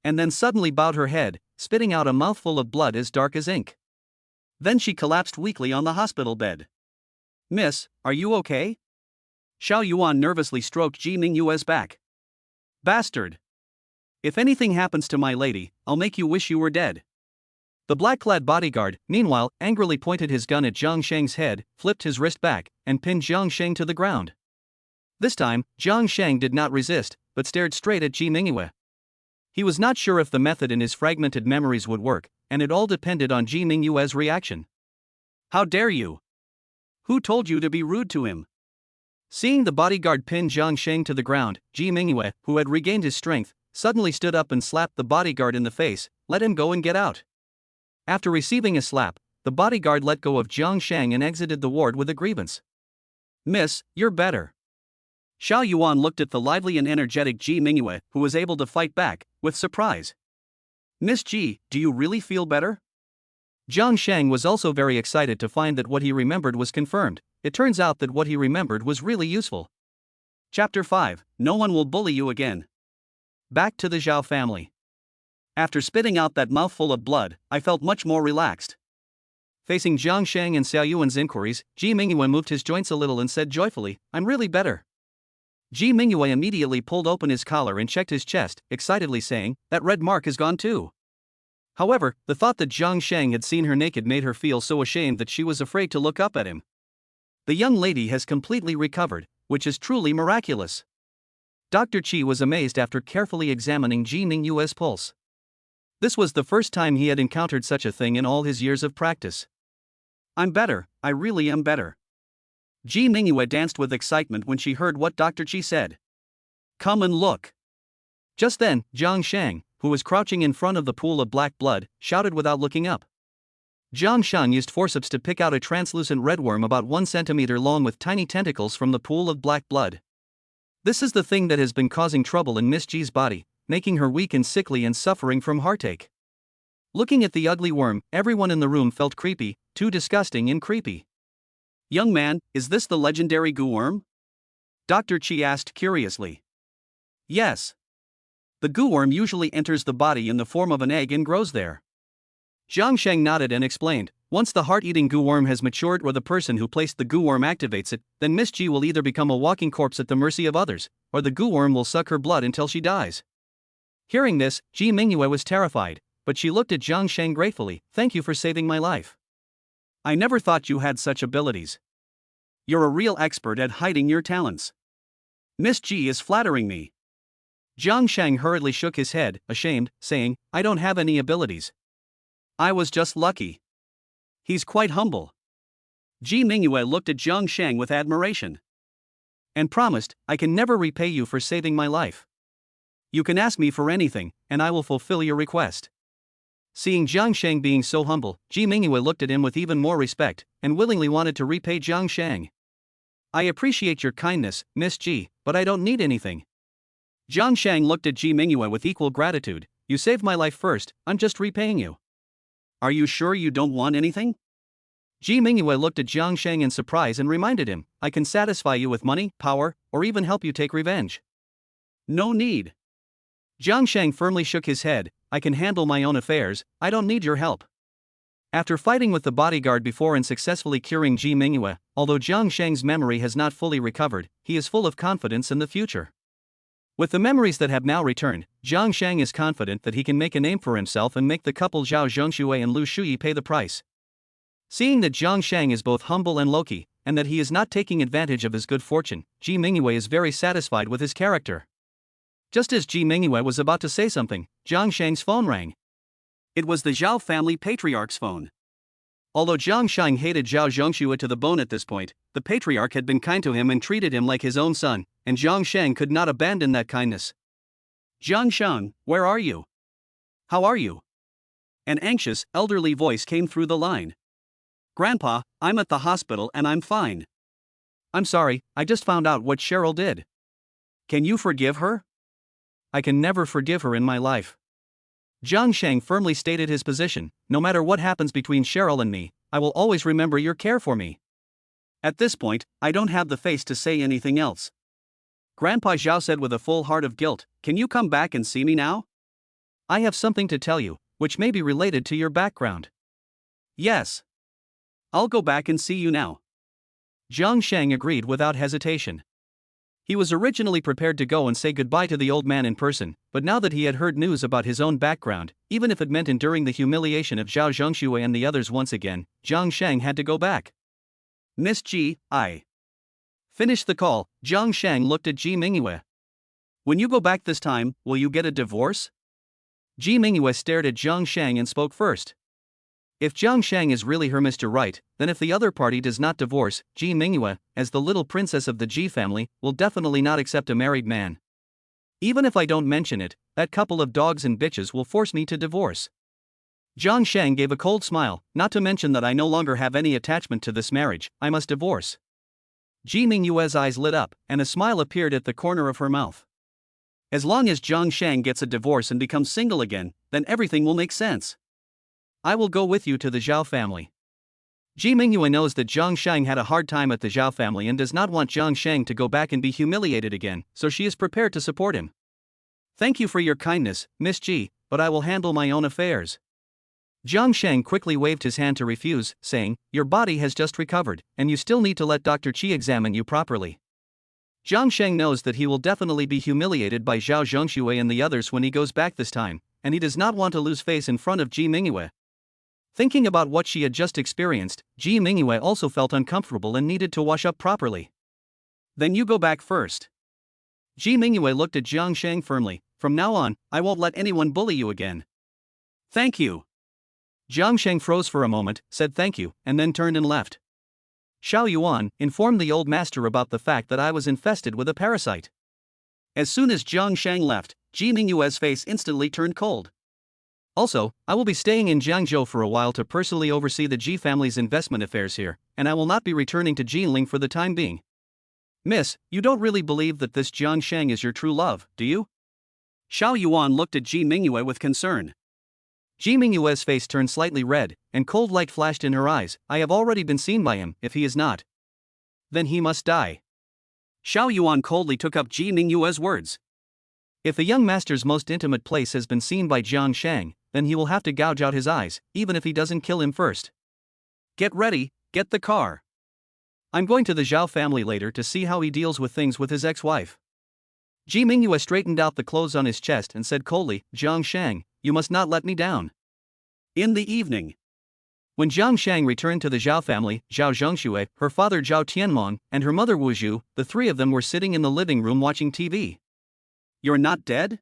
Speaker 1: And then suddenly bowed her head, spitting out a mouthful of blood as dark as ink. Then she collapsed weakly on the hospital bed. Miss, are you okay? Xiao Yuan nervously stroked Ji Mingyue's back. Bastard! If anything happens to my lady, I'll make you wish you were dead.
Speaker 2: The black-clad bodyguard, meanwhile, angrily pointed his gun at Jiang Sheng's head, flipped his wrist back, and pinned Jiang Sheng to the ground. This time, Jiang Sheng did not resist, but stared straight at Ji Mingyue. He was not sure if the method in his fragmented memories would work, and it all depended on Ji Mingyue's reaction.
Speaker 1: How dare you? Who told you to be rude to him?
Speaker 2: Seeing the bodyguard pin Jiang Sheng to the ground, Ji Mingyue, who had regained his strength, suddenly stood up and slapped the bodyguard in the face. Let him go and get out. After receiving a slap, the bodyguard let go of Jiang Sheng and exited the ward with a grievance.
Speaker 1: Miss, you're better. Xiao Yuan looked at the lively and energetic Ji Mingyue, who was able to fight back, with surprise. Miss Ji, do you really feel better?
Speaker 2: Jiang Sheng was also very excited to find that what he remembered was confirmed. It turns out that what he remembered was really useful.
Speaker 1: Chapter 5, No one will bully you again. Back to the Zhao family. After spitting out that mouthful of blood, I felt much more relaxed.
Speaker 2: Facing Jiang Sheng and Xiao Yuan's inquiries, Ji Mingyue moved his joints a little and said joyfully, I'm really better. Ji Mingyue immediately pulled open his collar and checked his chest, excitedly saying, that red mark is gone too. However, the thought that Jiang Sheng had seen her naked made her feel so ashamed that she was afraid to look up at him. The young lady has completely recovered, which is truly miraculous. Dr. Qi was amazed after carefully examining Ji Mingyue's pulse. This was the first time he had encountered such a thing in all his years of practice.
Speaker 1: I'm better, I really am better. Ji Mingyue danced with excitement when she heard what Dr. Qi said. Come and look.
Speaker 2: Just then, Jiang Sheng, who was crouching in front of the pool of black blood, shouted without looking up. Jiang Sheng used forceps to pick out a translucent red worm about 1 centimeter long with tiny tentacles from the pool of black blood. This is the thing that has been causing trouble in Miss Ji's body, making her weak and sickly and suffering from heartache. Looking at the ugly worm, everyone in the room felt creepy, too disgusting and creepy.
Speaker 1: Young man, is this the legendary goo worm? Dr. Qi asked curiously. Yes. The goo worm usually enters the body in the form of an egg and grows there.
Speaker 2: Jiang Sheng nodded and explained, once the heart-eating goo worm has matured or the person who placed the goo worm activates it, then Miss Ji will either become a walking corpse at the mercy of others, or the goo worm will suck her blood until she dies. Hearing this, Ji Mingyue was terrified. but she looked at Jiang Sheng gratefully. "Thank you for saving my life."
Speaker 1: I never thought you had such abilities. You're a real expert at hiding your talents. Miss Ji is flattering me.
Speaker 2: Jiang Sheng hurriedly shook his head, ashamed, saying, "I don't have any abilities.
Speaker 1: I was just lucky." He's quite humble. Ji Mingyue looked at Jiang Sheng with admiration.
Speaker 2: And promised, "I can never repay you for saving my life. You can ask me for anything, and I will fulfill your request." Seeing Jiang Sheng being so humble, Ji Mingyue looked at him with even more respect, and willingly wanted to repay Jiang Sheng. "I appreciate your kindness, Miss Ji, but I don't need anything."
Speaker 1: Jiang Sheng looked at Ji Mingyue with equal gratitude.
Speaker 2: "You saved my life first, I'm just repaying you."
Speaker 1: Are you sure you don't want anything?
Speaker 2: Ji Mingyue looked at Jiang Sheng in surprise and reminded him, "I can satisfy you with money, power, or even help you take revenge."
Speaker 1: No need.
Speaker 2: Jiang Sheng firmly shook his head. "I can handle my own affairs, I don't need your help." After fighting with the bodyguard before and successfully curing Ji Mingyue, although Jiang Sheng's memory has not fully recovered, he is full of confidence in the future. With the memories that have now returned, Jiang Sheng is confident that he can make a name for himself and make the couple Zhao Zhongshui and Liu Shuyi pay the price. Seeing that Jiang Sheng is both humble and low-key, and that he is not taking advantage of his good fortune, Ji Mingyue is very satisfied with his character. Just as Ji Mingyue was about to say something, Jiang Sheng's phone rang.
Speaker 1: It was the Zhao family patriarch's phone.
Speaker 2: Although Jiang Sheng hated Zhao Zhongshui to the bone at this point, the patriarch had been kind to him and treated him like his own son, and Jiang Sheng could not abandon that kindness.
Speaker 1: "Jiang Sheng, where are you? How are you?" An anxious, elderly voice came through the line. "Grandpa, I'm at the hospital and I'm fine."
Speaker 2: "I'm sorry, I just found out what Cheryl did."
Speaker 1: "Can you forgive her?"
Speaker 2: "I can never forgive her in my life." Jiang Sheng firmly stated his position. "No matter what happens between Cheryl and me, I will always remember your care for me."
Speaker 1: At this point, I don't have the face to say anything else. Grandpa Zhao said with a full heart of guilt, "Can you come back and see me now?"
Speaker 2: "I have something to tell you, which may be related to your background."
Speaker 1: "Yes. I'll go back and see you now."
Speaker 2: Jiang Sheng agreed without hesitation. He was originally prepared to go and say goodbye to the old man in person, but now that he had heard news about his own background, even if it meant enduring the humiliation of Zhao Zhongshui and the others once again, Jiang Sheng had to go back.
Speaker 1: "Miss Ji, I..."
Speaker 2: Finished the call, Jiang Sheng looked at Ji Mingyue.
Speaker 1: "When you go back this time, will you get a divorce?"
Speaker 2: Ji Mingyue stared at Jiang Sheng and spoke first. If Jiang Sheng is really her Mr. Right, then if the other party does not divorce, Ji Mingyue, as the little princess of the Ji family, will definitely not accept a married man. Even if I don't mention it, that couple of dogs and bitches will force me to divorce. Jiang Sheng gave a cold smile. "Not to mention that I no longer have any attachment to this marriage, I must divorce." Ji Mingyue's eyes lit up, and a smile appeared at the corner of her mouth. As long as Jiang Sheng gets a divorce and becomes single again, then everything will make sense. "I will go with you to the Zhao family." Ji Mingyue knows that Jiang Sheng had a hard time at the Zhao family and does not want Jiang Sheng to go back and be humiliated again, so she is prepared to support him. "Thank you for your kindness, Miss Ji, but I will handle my own affairs." Jiang Sheng quickly waved his hand to refuse, saying, "Your body has just recovered, and you still need to let Dr. Qi examine you properly." Jiang Sheng knows that he will definitely be humiliated by Zhao Zhongshui and the others when he goes back this time, and he does not want to lose face in front of Ji Mingyue. Thinking about what she had just experienced, Ji Mingyue also felt uncomfortable and needed to wash up properly.
Speaker 1: "Then you go back first."
Speaker 2: Ji Mingyue looked at Jiang Sheng firmly. "From now on, I won't let anyone bully you again."
Speaker 1: "Thank you."
Speaker 2: Jiang Sheng froze for a moment, said thank you, and then turned and left. Xiao Yuan informed the old master about the fact that I was infested with a parasite.
Speaker 1: As soon as Jiang Sheng left, Ji Mingyue's face instantly turned cold.
Speaker 2: "Also, I will be staying in Jiangzhou for a while to personally oversee the Ji family's investment affairs here, and I will not be returning to Jinling for the time being."
Speaker 1: "Miss, you don't really believe that this Jiang Sheng is your true love, do you?" Xiao Yuan looked at Ji Mingyue with concern.
Speaker 2: Ji Mingyue's face turned slightly red, and cold light flashed in her eyes. "I have already been seen by him. If he is not, then he must die."
Speaker 1: Xiao Yuan coldly took up Ji Mingyue's words.
Speaker 2: "If the young master's most intimate place has been seen by Jiang Sheng, then he will have to gouge out his eyes, even if he doesn't kill him first."
Speaker 1: "Get ready, get the car.
Speaker 2: I'm going to the Zhao family later to see how he deals with things with his ex-wife." Ji Mingyue straightened out the clothes on his chest and said coldly, "Jiang Sheng, you must not let me down.
Speaker 1: In the evening.
Speaker 2: When Jiang Sheng returned to the Zhao family, Zhao Zhongxue, her father Zhao Tianmong, and her mother Wu Zhu, the three of them were sitting in the living room watching TV.
Speaker 1: You're not dead?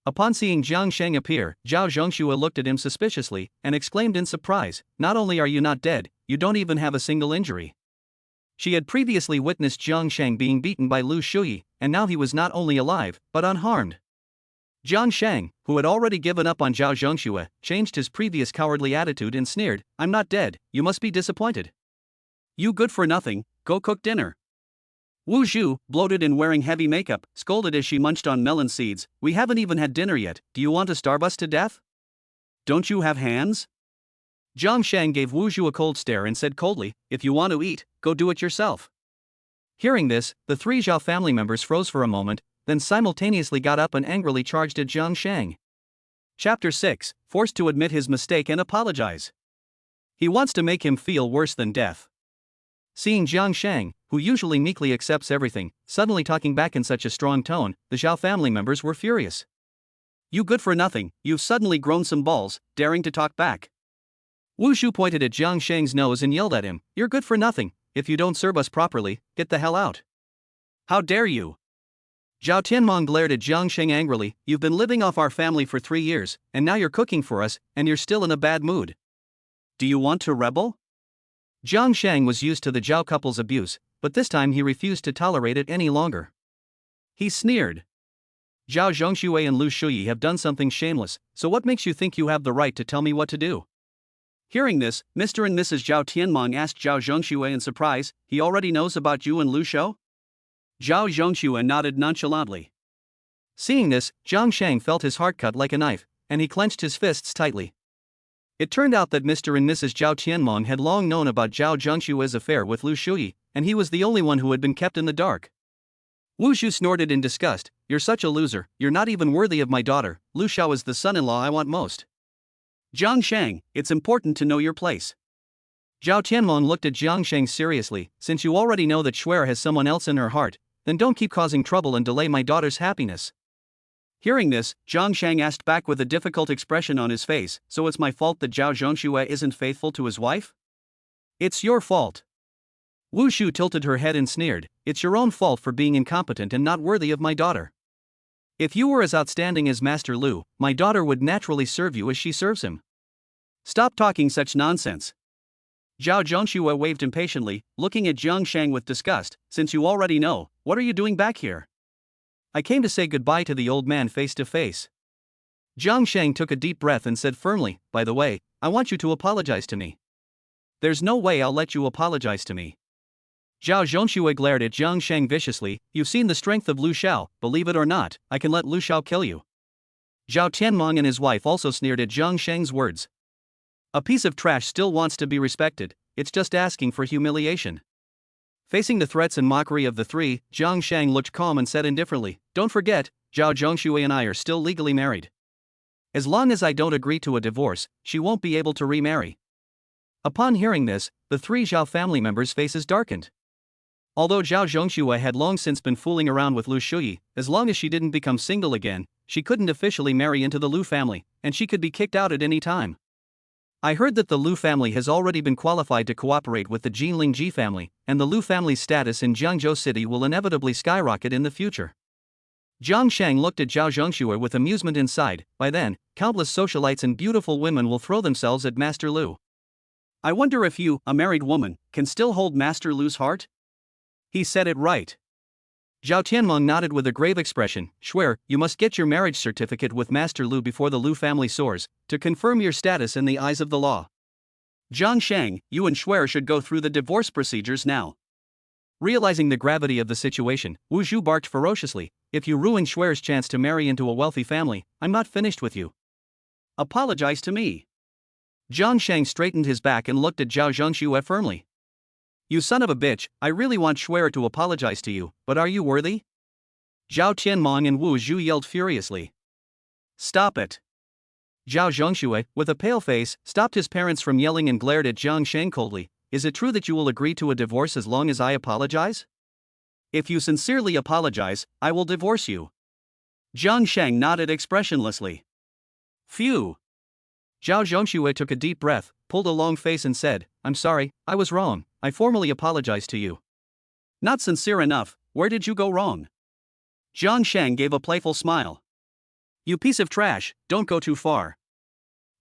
Speaker 2: Upon seeing Jiang Sheng appear, Zhao Zhongxue looked at him suspiciously and exclaimed in surprise, "Not only are you not dead, you don't even have a single injury." She had previously witnessed Jiang Sheng being beaten by Liu Shuyi, and now he was not only alive, but unharmed. Jiang Sheng, who had already given up on Zhao Zhongxue, changed his previous cowardly attitude and sneered, "I'm not dead, you must be disappointed.
Speaker 1: You good for nothing, go cook dinner." Wu Zhu, bloated and wearing heavy makeup, scolded as she munched on melon seeds, "We haven't even had dinner yet, do you want to starve us to death? Don't you have hands?"
Speaker 2: Jiang Sheng gave Wu Zhu a cold stare and said coldly, "If you want to eat, go do it yourself." Hearing this, the three Zhao family members froze for a moment, then simultaneously got up and angrily charged at Jiang Sheng.
Speaker 1: Chapter 6, forced to admit his mistake and apologize. He wants to make him feel worse than death.
Speaker 2: Seeing Jiang Sheng, who usually meekly accepts everything, suddenly talking back in such a strong tone, the Zhao family members were furious.
Speaker 1: You good for nothing, you've suddenly grown some balls, daring to talk back.
Speaker 2: Wu Zhu pointed at Jiang Sheng's nose and yelled at him, "You're good for nothing, if you don't serve us properly, get the hell out."
Speaker 1: How dare you?
Speaker 2: Zhao Tianmong glared at Jiang Sheng angrily, "You've been living off our family for 3 years, and now you're cooking for us, and you're still in a bad mood.
Speaker 1: Do you want to rebel?"
Speaker 2: Jiang Sheng was used to the Zhao couple's abuse, but this time he refused to tolerate it any longer.
Speaker 1: He sneered.
Speaker 2: Zhao Zhongxue and Liu Shuyi have done something shameless, so what makes you think you have the right to tell me what to do?
Speaker 1: Hearing this, Mr. and Mrs. Zhao Tianmong asked Zhao Zhongxue in surprise, "He already knows about you and Liu Shou?" Zhao Zhongxue nodded nonchalantly.
Speaker 2: Seeing this, Jiang Sheng felt his heart cut like a knife, and he clenched his fists tightly. It turned out that Mr. and Mrs. Zhao Tianmong had long known about Zhao Zhongxue's affair with Liu Shuyi, and he was the only one who had been kept in the dark. Wu Zhu snorted in disgust, "You're such a loser, you're not even worthy of my daughter. Liu Shao is the son-in-law I want most."
Speaker 1: Jiang Sheng, it's important to know your place.
Speaker 2: Zhao Tianmong looked at Jiang Sheng seriously, "Since you already know that Shuer has someone else in her heart, then don't keep causing trouble and delay my daughter's happiness."
Speaker 1: Hearing this, Jiang Sheng asked back with a difficult expression on his face, "So it's my fault that Zhao Zhongxue isn't faithful to his wife?"
Speaker 2: "It's your fault." Wu Shu tilted her head and sneered, "It's your own fault for being incompetent and not worthy of my daughter. If you were as outstanding as Master Liu, my daughter would naturally serve you as she serves him."
Speaker 1: Stop talking such nonsense. Zhao Zhongxue waved impatiently, looking at Jiang Sheng with disgust, "Since you already know, what are you doing back here?"
Speaker 2: "I came to say goodbye to the old man face to face." Jiang Sheng took a deep breath and said firmly, "By the way, I want you to apologize to me."
Speaker 1: "There's no way I'll let you apologize to me."
Speaker 2: Zhao Zhongxue glared at Jiang Sheng viciously, "You've seen the strength of Liu Shao, believe it or not, I can let Liu Shao kill you." Zhao Tianmong and his wife also sneered at Jiang Sheng's words. "A piece of trash still wants to be respected, it's just asking for humiliation." Facing the threats and mockery of the three, Jiang Sheng looked calm and said indifferently, "Don't forget, Zhao Zhongxue and I are still legally married. As long as I don't agree to a divorce, she won't be able to remarry." Upon hearing this, the three Zhao family members' faces darkened. Although Zhao Zhongxue had long since been fooling around with Liu Shuyi, as long as she didn't become single again, she couldn't officially marry into the Liu family, and she could be kicked out at any time. "I heard that the Liu family has already been qualified to cooperate with the Jinlingji family, and the Liu family's status in Jiangzhou City will inevitably skyrocket in the future." Jiang Sheng looked at Zhao Zhongxue with amusement inside. "By then, countless socialites and beautiful women will throw themselves at Master Liu.
Speaker 1: I wonder if you, a married woman, can still hold Master Liu's heart?" He said it right.
Speaker 2: Zhao Tianmong nodded with a grave expression, "Shuer, you must get your marriage certificate with Master Liu before the Liu family soars, to confirm your status in the eyes of the law."
Speaker 1: Jiang Sheng, you and Shuer should go through the divorce procedures now.
Speaker 2: Realizing the gravity of the situation, Wu Zhu barked ferociously, "If you ruin Shuer's chance to marry into a wealthy family, I'm not finished with you."
Speaker 1: Apologize to me.
Speaker 2: Jiang Sheng straightened his back and looked at Zhao Zhongxue firmly. "You son of a bitch, I really want Shuer to apologize to you, but are you worthy?" Zhao Tianmong and Wu Zhu yelled furiously.
Speaker 1: "Stop it."
Speaker 2: Zhao Zhongxue, with a pale face, stopped his parents from yelling and glared at Jiang Sheng coldly, "Is it true that you will agree to a divorce as long as I apologize?"
Speaker 1: "If you sincerely apologize, I will divorce you." Jiang Sheng nodded expressionlessly. Phew.
Speaker 2: Zhao Zhongxue took a deep breath, pulled a long face and said, I'm sorry, I was wrong, I formally apologize to you.
Speaker 1: Not sincere enough, where did you go wrong? Jiang Sheng gave a playful smile. You piece of trash, don't go too far.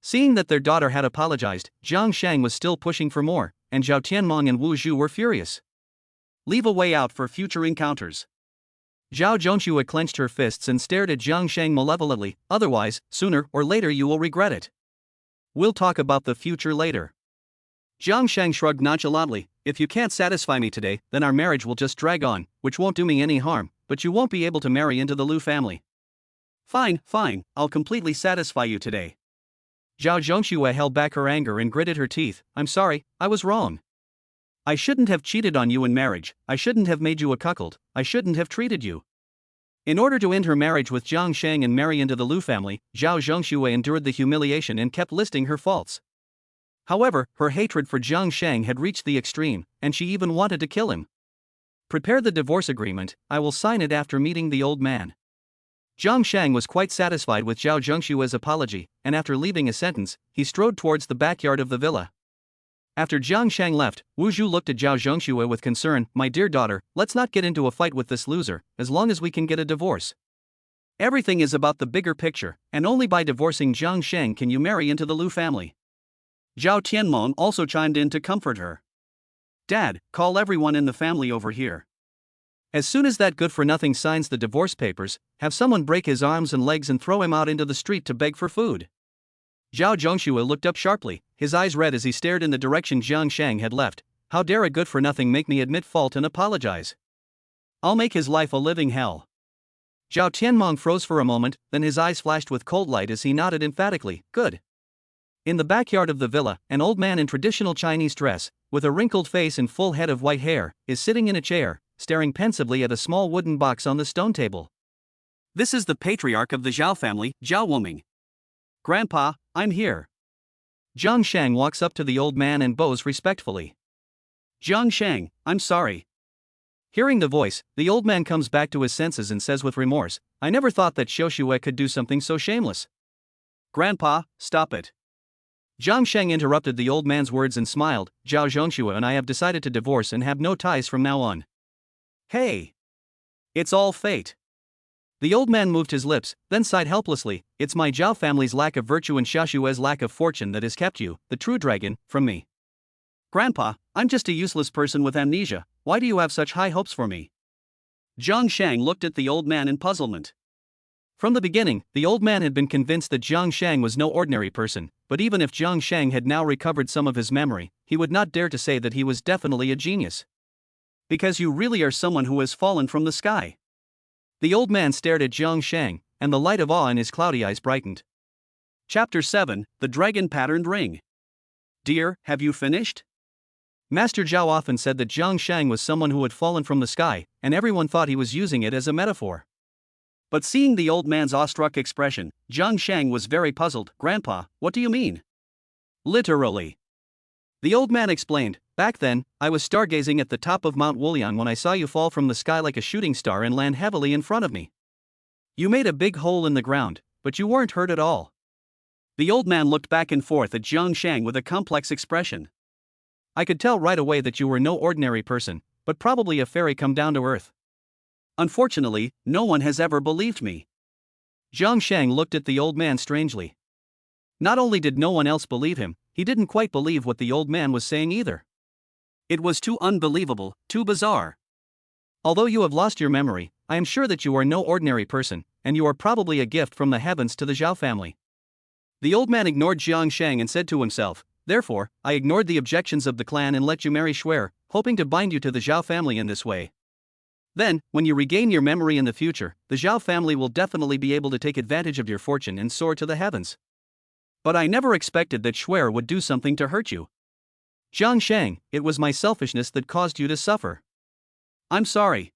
Speaker 2: Seeing that their daughter had apologized, Jiang Sheng was still pushing for more, and Zhao Tianmong and Wu Zhu were furious.
Speaker 1: Leave a way out for future encounters.
Speaker 2: Zhao Zhongxue clenched her fists and stared at Jiang Sheng malevolently, otherwise, sooner or later you will regret it. We'll talk about the future later.
Speaker 1: Jiang Sheng shrugged nonchalantly, if you can't satisfy me today, then our marriage will just drag on, which won't do me any harm, but you won't be able to marry into the Liu family. Fine, I'll completely satisfy you today.
Speaker 2: Zhao Zhongxue held back her anger and gritted her teeth, I'm sorry, I was wrong.
Speaker 1: I shouldn't have cheated on you in marriage, I shouldn't have made you a cuckold, I shouldn't have treated you. In order to end her marriage with Jiang Sheng and marry into the Liu family, Zhao Zhongxue endured the humiliation and kept listing her faults. However, her hatred for Jiang Sheng had reached the extreme, and she even wanted to kill him. Prepare the divorce agreement, I will sign it after meeting the old man. Jiang Sheng was quite satisfied with Zhao Zhongshue's apology, and after leaving a sentence, he strode towards the backyard of the villa. After Jiang Sheng left, Wu Zhu looked at Zhao Zhongxue with concern, my dear daughter, let's not get into a fight with this loser, as long as we can get a divorce. Everything is about the bigger picture, and only by divorcing Jiang Sheng can you marry into the Liu family. Zhao Tianmong also chimed in to comfort her. Dad, call everyone in the family over here.
Speaker 2: As soon as that good-for-nothing signs the divorce papers, have someone break his arms and legs and throw him out into the street to beg for food. Zhao Zhongxue looked up sharply, his eyes red as he stared in the direction Jiang Sheng had left. How dare a good-for-nothing make me admit fault and apologize? I'll make his life a living hell. Zhao Tianmong froze for a moment, then his eyes flashed with cold light as he nodded emphatically, good. In the backyard of the villa, an old man in traditional Chinese dress, with a wrinkled face and full head of white hair, is sitting in a chair, staring pensively at a small wooden box on the stone table.
Speaker 1: This is the patriarch of the Zhao family, Zhao Woming. Grandpa, I'm here.
Speaker 2: Jiang Sheng walks up to the old man and bows respectfully.
Speaker 1: Jiang Sheng, I'm sorry.
Speaker 2: Hearing the voice, the old man comes back to his senses and says with remorse, I never thought that Xiaoxue could do something so shameless.
Speaker 1: Grandpa, stop it.
Speaker 2: Jiang Sheng interrupted the old man's words and smiled, Zhao Zhongxue and I have decided to divorce and have no ties from now on.
Speaker 1: Hey! It's all fate.
Speaker 2: The old man moved his lips, then sighed helplessly, it's my Zhao family's lack of virtue and Xiaoxue's lack of fortune that has kept you, the true dragon, from me.
Speaker 1: Grandpa, I'm just a useless person with amnesia, why do you have such high hopes for me? Jiang Sheng looked at the old man in puzzlement.
Speaker 2: From the beginning, the old man had been convinced that Jiang Sheng was no ordinary person, but even if Jiang Sheng had now recovered some of his memory, he would not dare to say that he was definitely a genius.
Speaker 1: Because you really are someone who has fallen from the sky.
Speaker 2: The old man stared at Jiang Sheng, and the light of awe in his cloudy eyes brightened.
Speaker 1: Chapter 7, The Dragon-Patterned Ring. Dear, have you finished?
Speaker 2: Master Zhao often said that Jiang Sheng was someone who had fallen from the sky, and everyone thought he was using it as a metaphor.
Speaker 1: But seeing the old man's awestruck expression, Jiang Sheng was very puzzled. Grandpa, what do you mean?
Speaker 2: Literally. The old man explained, back then, I was stargazing at the top of Mount Wuliang when I saw you fall from the sky like a shooting star and land heavily in front of me. You made a big hole in the ground, but you weren't hurt at all.
Speaker 1: The old man looked back and forth at Jiang Sheng with a complex expression.
Speaker 2: I could tell right away that you were no ordinary person, but probably a fairy come down to earth.
Speaker 1: Unfortunately, no one has ever believed me.
Speaker 2: Jiang Sheng looked at the old man strangely. Not only did no one else believe him, he didn't quite believe what the old man was saying either.
Speaker 1: It was too unbelievable, too bizarre.
Speaker 2: Although you have lost your memory, I am sure that you are no ordinary person, and you are probably a gift from the heavens to the Zhao family. The old man ignored Jiang Sheng and said to himself, therefore, I ignored the objections of the clan and let you marry Shuer, hoping to bind you to the Zhao family in this way. Then, when you regain your memory in the future, the Zhao family will definitely be able to take advantage of your fortune and soar to the heavens. But I never expected that Shuer would do something to hurt you. Jiang Sheng, it was my selfishness that caused you to suffer.
Speaker 1: I'm sorry.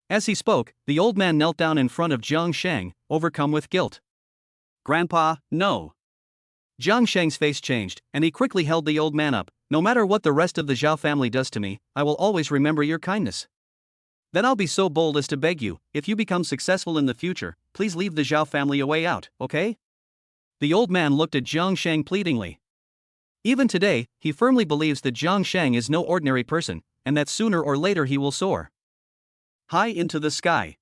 Speaker 2: As he spoke, the old man knelt down in front of Jiang Sheng, overcome with guilt.
Speaker 1: Grandpa, no.
Speaker 2: Jiang Sheng's face changed, and he quickly held the old man up. No matter what the rest of the Zhao family does to me, I will always remember your kindness. Then I'll be so bold as to beg you, if you become successful in the future, please leave the Zhao family a way out, okay? The old man looked at Jiang Sheng pleadingly. Even today, he firmly believes that Jiang Sheng is no ordinary person, and that sooner or later he will soar
Speaker 1: high into the sky.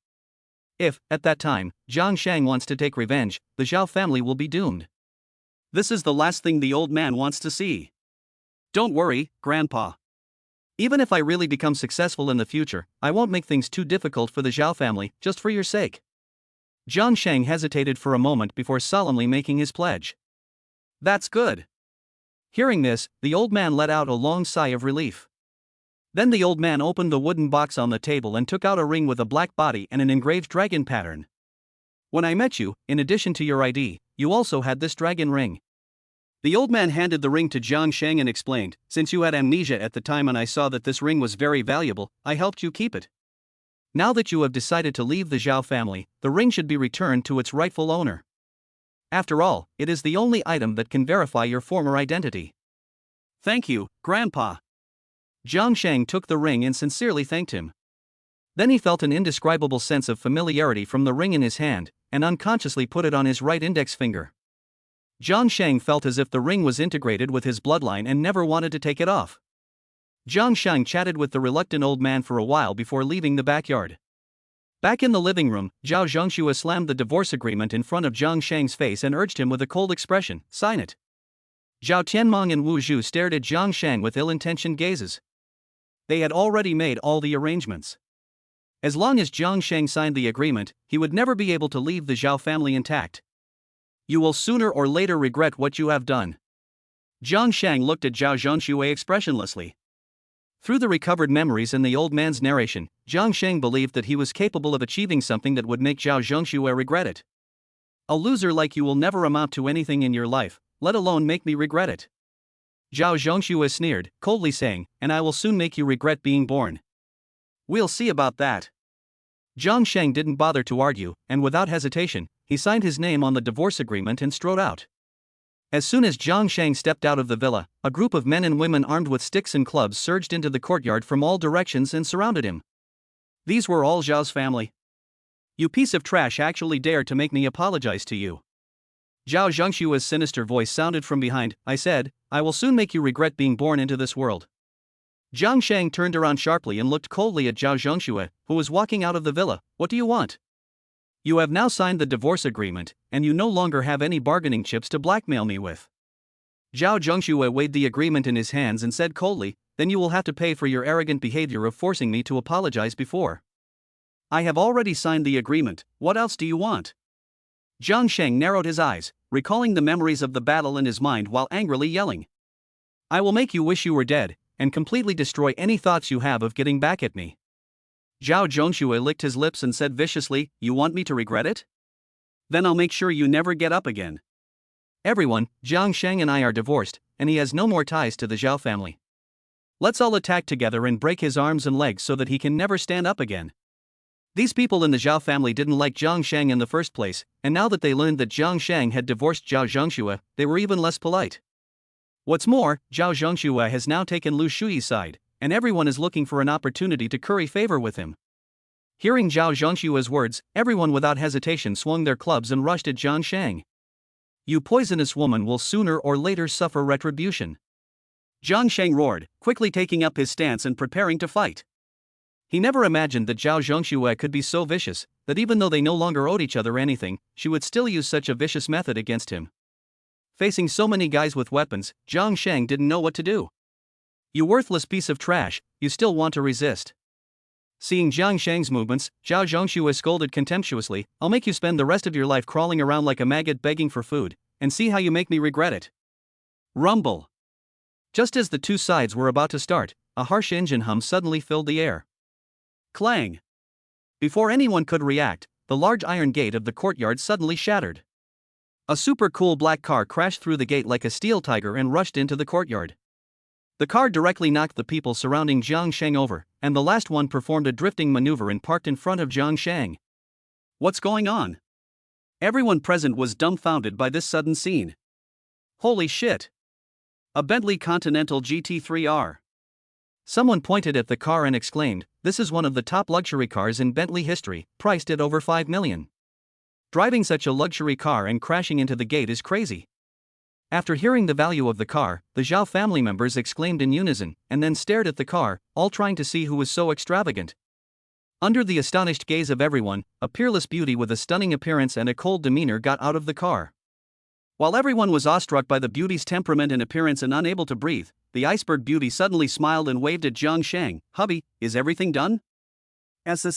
Speaker 2: If, at that time, Jiang Sheng wants to take revenge, the Zhao family will be doomed.
Speaker 1: This is the last thing the old man wants to see. Don't worry, Grandpa.
Speaker 2: Even if I really become successful in the future, I won't make things too difficult for the Zhao family, just for your sake. Jiang Sheng hesitated for a moment before solemnly making his pledge.
Speaker 1: That's good.
Speaker 2: Hearing this, the old man let out a long sigh of relief. Then the old man opened the wooden box on the table and took out a ring with a black body and an engraved dragon pattern. When I met you, in addition to your ID, you also had this dragon ring.
Speaker 1: The old man handed the ring to Jiang Sheng and explained, since you had amnesia at the time and I saw that this ring was very valuable, I helped you keep it.
Speaker 2: Now that you have decided to leave the Zhao family, the ring should be returned to its rightful owner. After all, it is the only item that can verify your former identity.
Speaker 1: Thank you, Grandpa.
Speaker 2: Jiang Sheng took the ring and sincerely thanked him. Then he felt an indescribable sense of familiarity from the ring in his hand, and unconsciously put it on his right index finger. Jiang Sheng felt as if the ring was integrated with his bloodline and never wanted to take it off. Jiang Sheng chatted with the reluctant old man for a while before leaving the backyard. Back in the living room, Zhao Zhongxue slammed the divorce agreement in front of Jiang Sheng's face and urged him with a cold expression, "Sign it." Zhao Tianmong and Wu Zhu stared at Jiang Sheng with ill-intentioned gazes. They had already made all the arrangements. As long as Jiang Sheng signed the agreement, he would never be able to leave the Zhao family intact. You will sooner or later regret what you have done.
Speaker 1: Jiang Sheng looked at Zhao Zhongxue expressionlessly.
Speaker 2: Through the recovered memories and the old man's narration, Jiang Sheng believed that he was capable of achieving something that would make Zhao Zhongxue regret it. A loser like you will never amount to anything in your life, let alone make me regret it. Zhao Zhongxue sneered, coldly saying, and I will soon make you regret being born.
Speaker 1: We'll see about that.
Speaker 2: Jiang Sheng didn't bother to argue, and without hesitation, he signed his name on the divorce agreement and strode out. As soon as Jiang Sheng stepped out of the villa, a group of men and women armed with sticks and clubs surged into the courtyard from all directions and surrounded him.
Speaker 1: These were all Zhao's family. You piece of trash actually dared to make me apologize to you.
Speaker 2: Zhao Zhongshua's sinister voice sounded from behind. I said, I will soon make you regret being born into this world. Jiang Sheng turned around sharply and looked coldly at Zhao Zhongxue, who was walking out of the villa. What do you want? You have now signed the divorce agreement, and you no longer have any bargaining chips to blackmail me with. Zhao Zhongxue weighed the agreement in his hands and said coldly, then you will have to pay for your arrogant behavior of forcing me to apologize before.
Speaker 1: I have already signed the agreement, what else do you want? Jiang Sheng narrowed his eyes, recalling the memories of the battle in his mind while angrily yelling. I will make you wish you were dead, and completely destroy any thoughts you have of getting back at me. Zhao Zhongxue licked his lips and said viciously, you want me to regret it? Then I'll make sure you never get up again.
Speaker 2: Everyone, Jiang Sheng and I are divorced, and he has no more ties to the Zhao family. Let's all attack together and break his arms and legs so that he can never stand up again. These people in the Zhao family didn't like Jiang Sheng in the first place, and now that they learned that Jiang Sheng had divorced Zhao Zhongxue, they were even less polite. What's more, Zhao Zhongxue has now taken Liu Shuyi's side, and everyone is looking for an opportunity to curry favor with him. Hearing Zhao Zhongxue's words, everyone without hesitation swung their clubs and rushed at Jiang Sheng. You poisonous woman will sooner or later suffer retribution.
Speaker 1: Jiang Sheng roared, quickly taking up his stance and preparing to fight.
Speaker 2: He never imagined that Zhao Zhongxue could be so vicious, that even though they no longer owed each other anything, she would still use such a vicious method against him. Facing so many guys with weapons, Jiang Sheng didn't know what to do. You worthless piece of trash, you still want to resist. Seeing Jiang Sheng's movements, Zhao Zhongxue scolded contemptuously, I'll make you spend the rest of your life crawling around like a maggot begging for food, and see how you make me regret it.
Speaker 1: Rumble.
Speaker 2: Just as the two sides were about to start, a harsh engine hum suddenly filled the air.
Speaker 1: Clang.
Speaker 2: Before anyone could react, the large iron gate of the courtyard suddenly shattered.
Speaker 1: A super cool black car crashed through the gate like a steel tiger and rushed into the courtyard.
Speaker 2: The car directly knocked the people surrounding Jiang Sheng over, and the last one performed a drifting maneuver and parked in front of Jiang Sheng.
Speaker 1: What's going on? Everyone present was dumbfounded by this sudden scene. Holy shit! A Bentley Continental GT3R.
Speaker 2: Someone pointed at the car and exclaimed, this is one of the top luxury cars in Bentley history, priced at over $5 million. Driving such a luxury car and crashing into the gate is crazy. After hearing the value of the car, the Zhao family members exclaimed in unison, and then stared at the car, all trying to see who was so extravagant. Under the astonished gaze of everyone, a peerless beauty with a stunning appearance and a cold demeanor got out of the car. While everyone was awestruck by the beauty's temperament and appearance and unable to breathe, the iceberg beauty suddenly smiled and waved at Jiang Sheng. "Hubby, is everything done?" She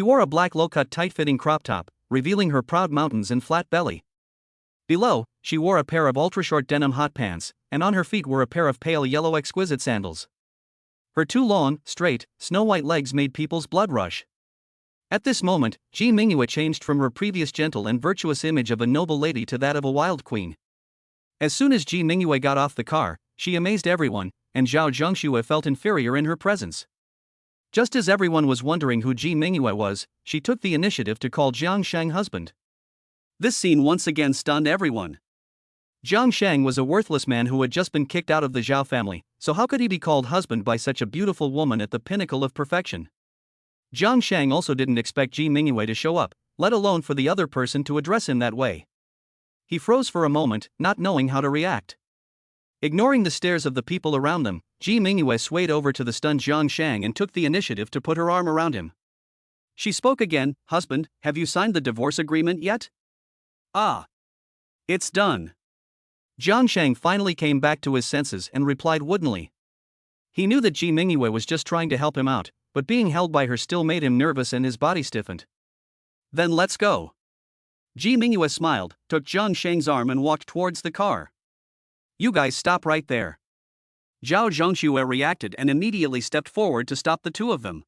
Speaker 2: wore a black low-cut tight-fitting crop top, revealing her proud mountains and flat belly. Below, she wore a pair of ultra-short denim hot pants, and on her feet were a pair of pale yellow exquisite sandals. Her two long, straight, snow-white legs made people's blood rush. At this moment, Ji Mingyue changed from her previous gentle and virtuous image of a noble lady to that of a wild queen. As soon as Ji Mingyue got off the car, she amazed everyone, and Zhao Zhengxue felt inferior in her presence. Just as everyone was wondering who Ji Mingyue was, she took the initiative to call Jiang Sheng husband. This scene once again stunned everyone. Jiang Sheng was a worthless man who had just been kicked out of the Zhao family, so how could he be called husband by such a beautiful woman at the pinnacle of perfection? Jiang Sheng also didn't expect Ji Mingyue to show up, let alone for the other person to address him that way. He froze for a moment, not knowing how to react. Ignoring the stares of the people around them, Ji Mingyue swayed over to the stunned Jiang Sheng and took the initiative to put her arm around him. She spoke again. "Husband, have you signed the divorce agreement yet?" "Ah. It's done." Jiang Sheng finally came back to his senses and replied woodenly. He knew that Ji Mingyue was just trying to help him out, but being held by her still made him nervous and his body stiffened. "Then let's go." Ji Mingyue smiled, took Jiang Sheng's arm and walked towards the car. "You guys stop right there." Zhao Zhengxue reacted and immediately stepped forward to stop the two of them.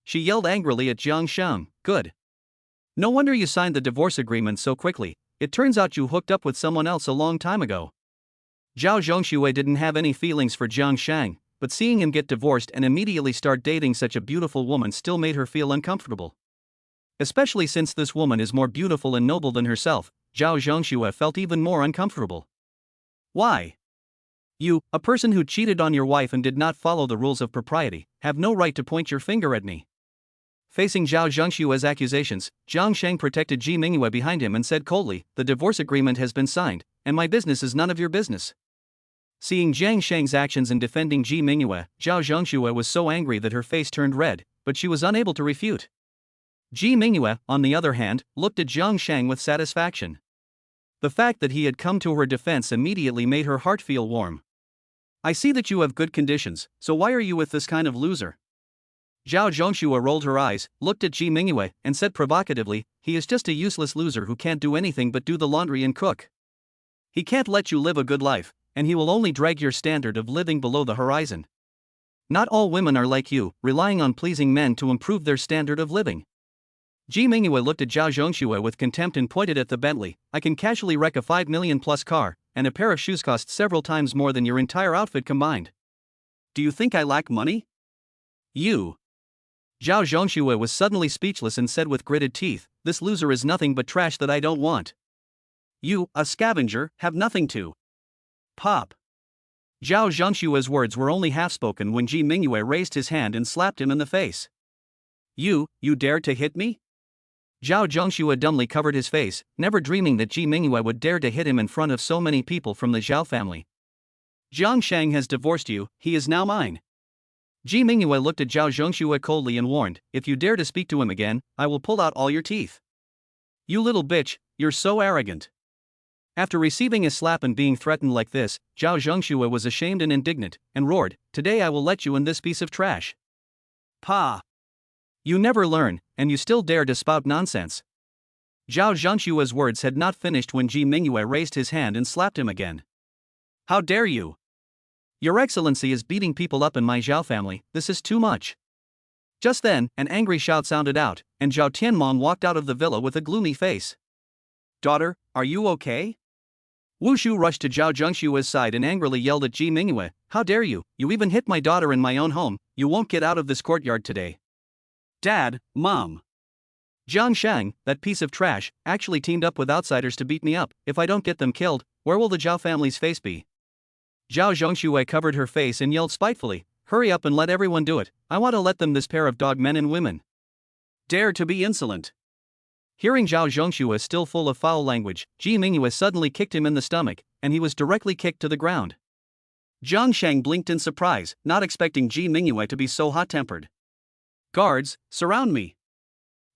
Speaker 2: She yelled angrily at Jiang Sheng, "Good. No wonder you signed the divorce agreement so quickly, it turns out you hooked up with someone else a long time ago." Zhao Zhengxue didn't have any feelings for Jiang Sheng, but seeing him get divorced and immediately start dating such a beautiful woman still made her feel uncomfortable. Especially since this woman is more beautiful and noble than herself, Zhao Zhengxue felt even more uncomfortable. "Why? You, a person who cheated on your wife and did not follow the rules of propriety, have no right to point your finger at me." Facing Zhao Zhengxue's accusations, Jiang Sheng protected Ji Mingyue behind him and said coldly, "The divorce agreement has been signed, and my business is none of your business." Seeing Jiang Sheng's actions in defending Ji Mingyue, Zhao Zhengxue was so angry that her face turned red, but she was unable to refute. Ji Mingyue, on the other hand, looked at Jiang Sheng with satisfaction. The fact that he had come to her defense immediately made her heart feel warm. "I see that you have good conditions, so why are you with this kind of loser?" Zhao Zhengxue rolled her eyes, looked at Ji Mingyue, and said provocatively, "He is just a useless loser who can't do anything but do the laundry and cook. He can't let you live a good life, and he will only drag your standard of living below the horizon. Not all women are like you, relying on pleasing men to improve their standard of living." Ji Mingyue looked at Zhao Zhengxue with contempt and pointed at the Bentley. "I can casually wreck a 5 million plus car, and a pair of shoes cost several times more than your entire outfit combined. Do you think I lack money? You." Zhao Zhengxue was suddenly speechless and said with gritted teeth, "This loser is nothing but trash that I don't want. You, a scavenger, have nothing to pop." Zhao Zhengxue's words were only half spoken when Ji Mingyue raised his hand and slapped him in the face. You dared to hit me?" Zhao Zhengxue dumbly covered his face, never dreaming that Ji Mingyue would dare to hit him in front of so many people from the Zhao family. "Jiang Sheng has divorced you, he is now mine." Ji Mingyue looked at Zhao Zhengxue coldly and warned, "If you dare to speak to him again, I will pull out all your teeth. You little bitch, you're so arrogant." After receiving a slap and being threatened like this, Zhao Zhengxue was ashamed and indignant, and roared, "Today I will let you in this piece of trash." "Pa! You never learn, and you still dare to spout nonsense." Zhao Zhengxue's words had not finished when Ji Mingyue raised his hand and slapped him again. "How dare you! Your Excellency is beating people up in my Zhao family, this is too much." Just then, an angry shout sounded out, and Zhao Tianmong walked out of the villa with a gloomy face. "Daughter, are you okay?" Wu Shu rushed to Zhao Zhengxue's side and angrily yelled at Ji Mingyue, "How dare you, you even hit my daughter in my own home, you won't get out of this courtyard today." "Dad, Mom." Jiang Sheng, that piece of trash, actually teamed up with outsiders to beat me up. If I don't get them killed, where will the Zhao family's face be? Zhao Zhongxue covered her face and yelled spitefully, hurry up and let everyone do it. I want to let them, this pair of dog men and women.
Speaker 1: Dare to be insolent.
Speaker 2: Hearing Zhao Zhongxue still full of foul language, Ji Mingyue suddenly kicked him in the stomach, and he was directly kicked to the ground.
Speaker 1: Jiang Sheng blinked in surprise, not expecting Ji Mingyue to be so hot-tempered. Guards, surround me.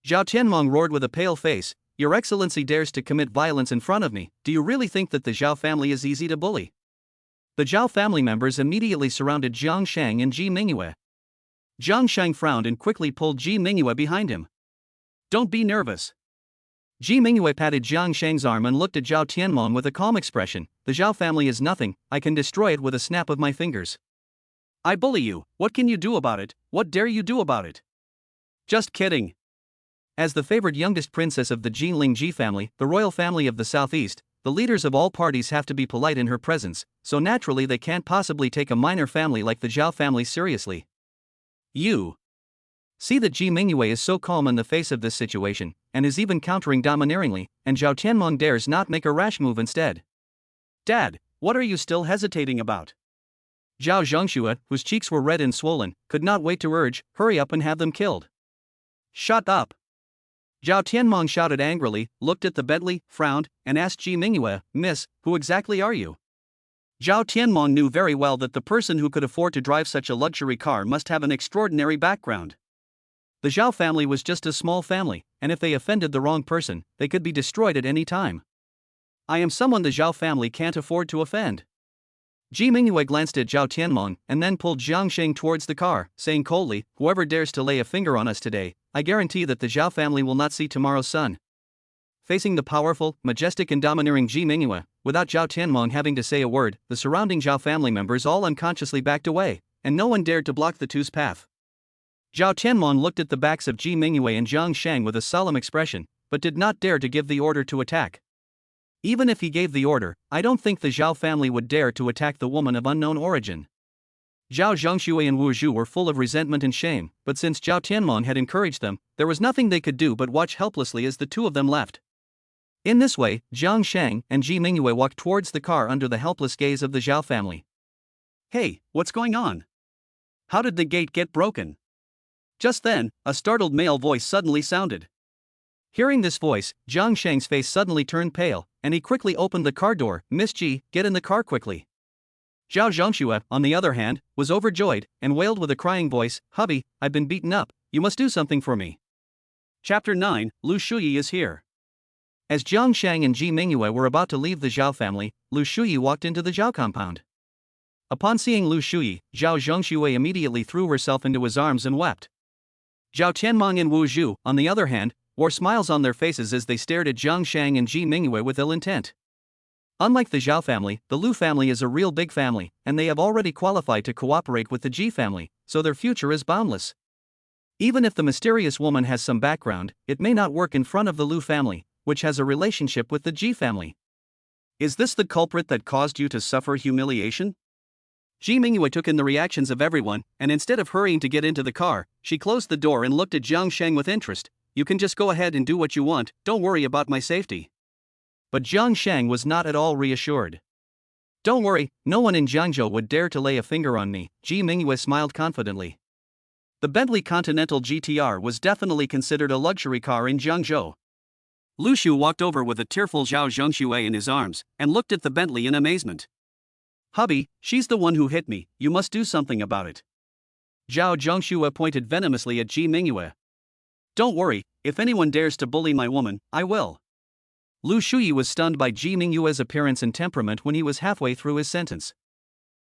Speaker 2: Zhao Tianmong roared with a pale face, Your Excellency dares to commit violence in front of me. Do you really think that the Zhao family is easy to bully? The Zhao family members immediately surrounded Jiang Sheng and Ji Mingyue. Jiang Sheng frowned and quickly pulled Ji Mingyue behind him.
Speaker 1: Don't be nervous.
Speaker 2: Ji Mingyue patted Jiang Sheng's arm and looked at Zhao Tianmong with a calm expression. The Zhao family is nothing, I can destroy it with a snap of my fingers.
Speaker 1: I bully you, what can you do about it? What dare you do about it? Just kidding.
Speaker 2: As the favored youngest princess of the Jinling Ji family, the royal family of the southeast, the leaders of all parties have to be polite in her presence, so naturally they can't possibly take a minor family like the Zhao family seriously.
Speaker 1: You.
Speaker 2: See that Ji Mingyue is so calm in the face of this situation, and is even countering domineeringly, and Zhao Tianmong dares not make a rash move instead.
Speaker 1: Dad, what are you still hesitating about?
Speaker 2: Zhao Zhongxue, whose cheeks were red and swollen, could not wait to urge, hurry up and have them killed.
Speaker 1: Shut up.
Speaker 2: Zhao Tianmong shouted angrily, looked at the Bentley, frowned, and asked Ji Mingyue, Miss, who exactly are you?
Speaker 1: Zhao Tianmong knew very well that the person who could afford to drive such a luxury car must have an extraordinary background.
Speaker 2: The Zhao family was just a small family, and if they offended the wrong person, they could be destroyed at any time. I am someone the Zhao family can't afford to offend. Ji Mingyue glanced at Zhao Tianmong and then pulled Jiang Sheng towards the car, saying coldly, whoever dares to lay a finger on us today, I guarantee that the Zhao family will not see tomorrow's sun. Facing the powerful, majestic and domineering Ji Mingyue, without Zhao Tianmong having to say a word, the surrounding Zhao family members all unconsciously backed away, and no one dared to block the two's path. Zhao Tianmong looked at the backs of Ji Mingyue and Jiang Sheng with a solemn expression, but did not dare to give the order to attack. Even if he gave the order, I don't think the Zhao family would dare to attack the woman of unknown origin. Zhao Zhongxue and Wu Zhu were full of resentment and shame, but since Zhao Tianmong had encouraged them, there was nothing they could do but watch helplessly as the two of them left. In this way, Jiang Sheng and Ji Mingyue walked towards the car under the helpless gaze of the Zhao family.
Speaker 1: Hey, what's going on? How did the gate get broken? Just then, a startled male voice suddenly sounded.
Speaker 2: Hearing this voice, Jiang Sheng's face suddenly turned pale, and he quickly opened the car door. Miss Ji, get in the car quickly. Zhao Zhongxue, on the other hand, was overjoyed, and wailed with a crying voice, hubby, I've been beaten up, you must do something for me.
Speaker 1: Chapter 9, Liu Shuyi is here.
Speaker 2: As Jiang Sheng and Ji Mingyue were about to leave the Zhao family, Liu Shuyi walked into the Zhao compound. Upon seeing Liu Shuyi, Zhao Zhongxue immediately threw herself into his arms and wept. Zhao Tianmong and Wu Zhu, on the other hand, wore smiles on their faces as they stared at Jiang Sheng and Ji Mingyue with ill intent. Unlike the Zhao family, the Liu family is a real big family, and they have already qualified to cooperate with the Ji family, so their future is boundless. Even if the mysterious woman has some background, it may not work in front of the Liu family, which has a relationship with the Ji family.
Speaker 1: Is this the culprit that caused you to suffer humiliation? Ji Mingyue took in the reactions of everyone, and instead of hurrying to get into the car, she closed the door and looked at Jiang Sheng with interest. You can just go ahead and do what you want, don't worry about my safety.
Speaker 2: But Jiang Sheng was not at all reassured. Don't worry, no one in Jiangzhou would dare to lay a finger on me, Ji Mingyue smiled confidently.
Speaker 1: The Bentley Continental GTR was definitely considered a luxury car in Jiangzhou. Lu Shu walked over with a tearful Zhao Zhongxue in his arms, and looked at the Bentley in amazement. Hubby, she's the one who hit me, you must do something about it.
Speaker 2: Zhao Zhongxue pointed venomously at Ji Mingyue.
Speaker 1: Don't worry, if anyone dares to bully my woman, I will.
Speaker 2: Liu Shuyi was stunned by Ji Mingyue's appearance and temperament when he was halfway through his sentence.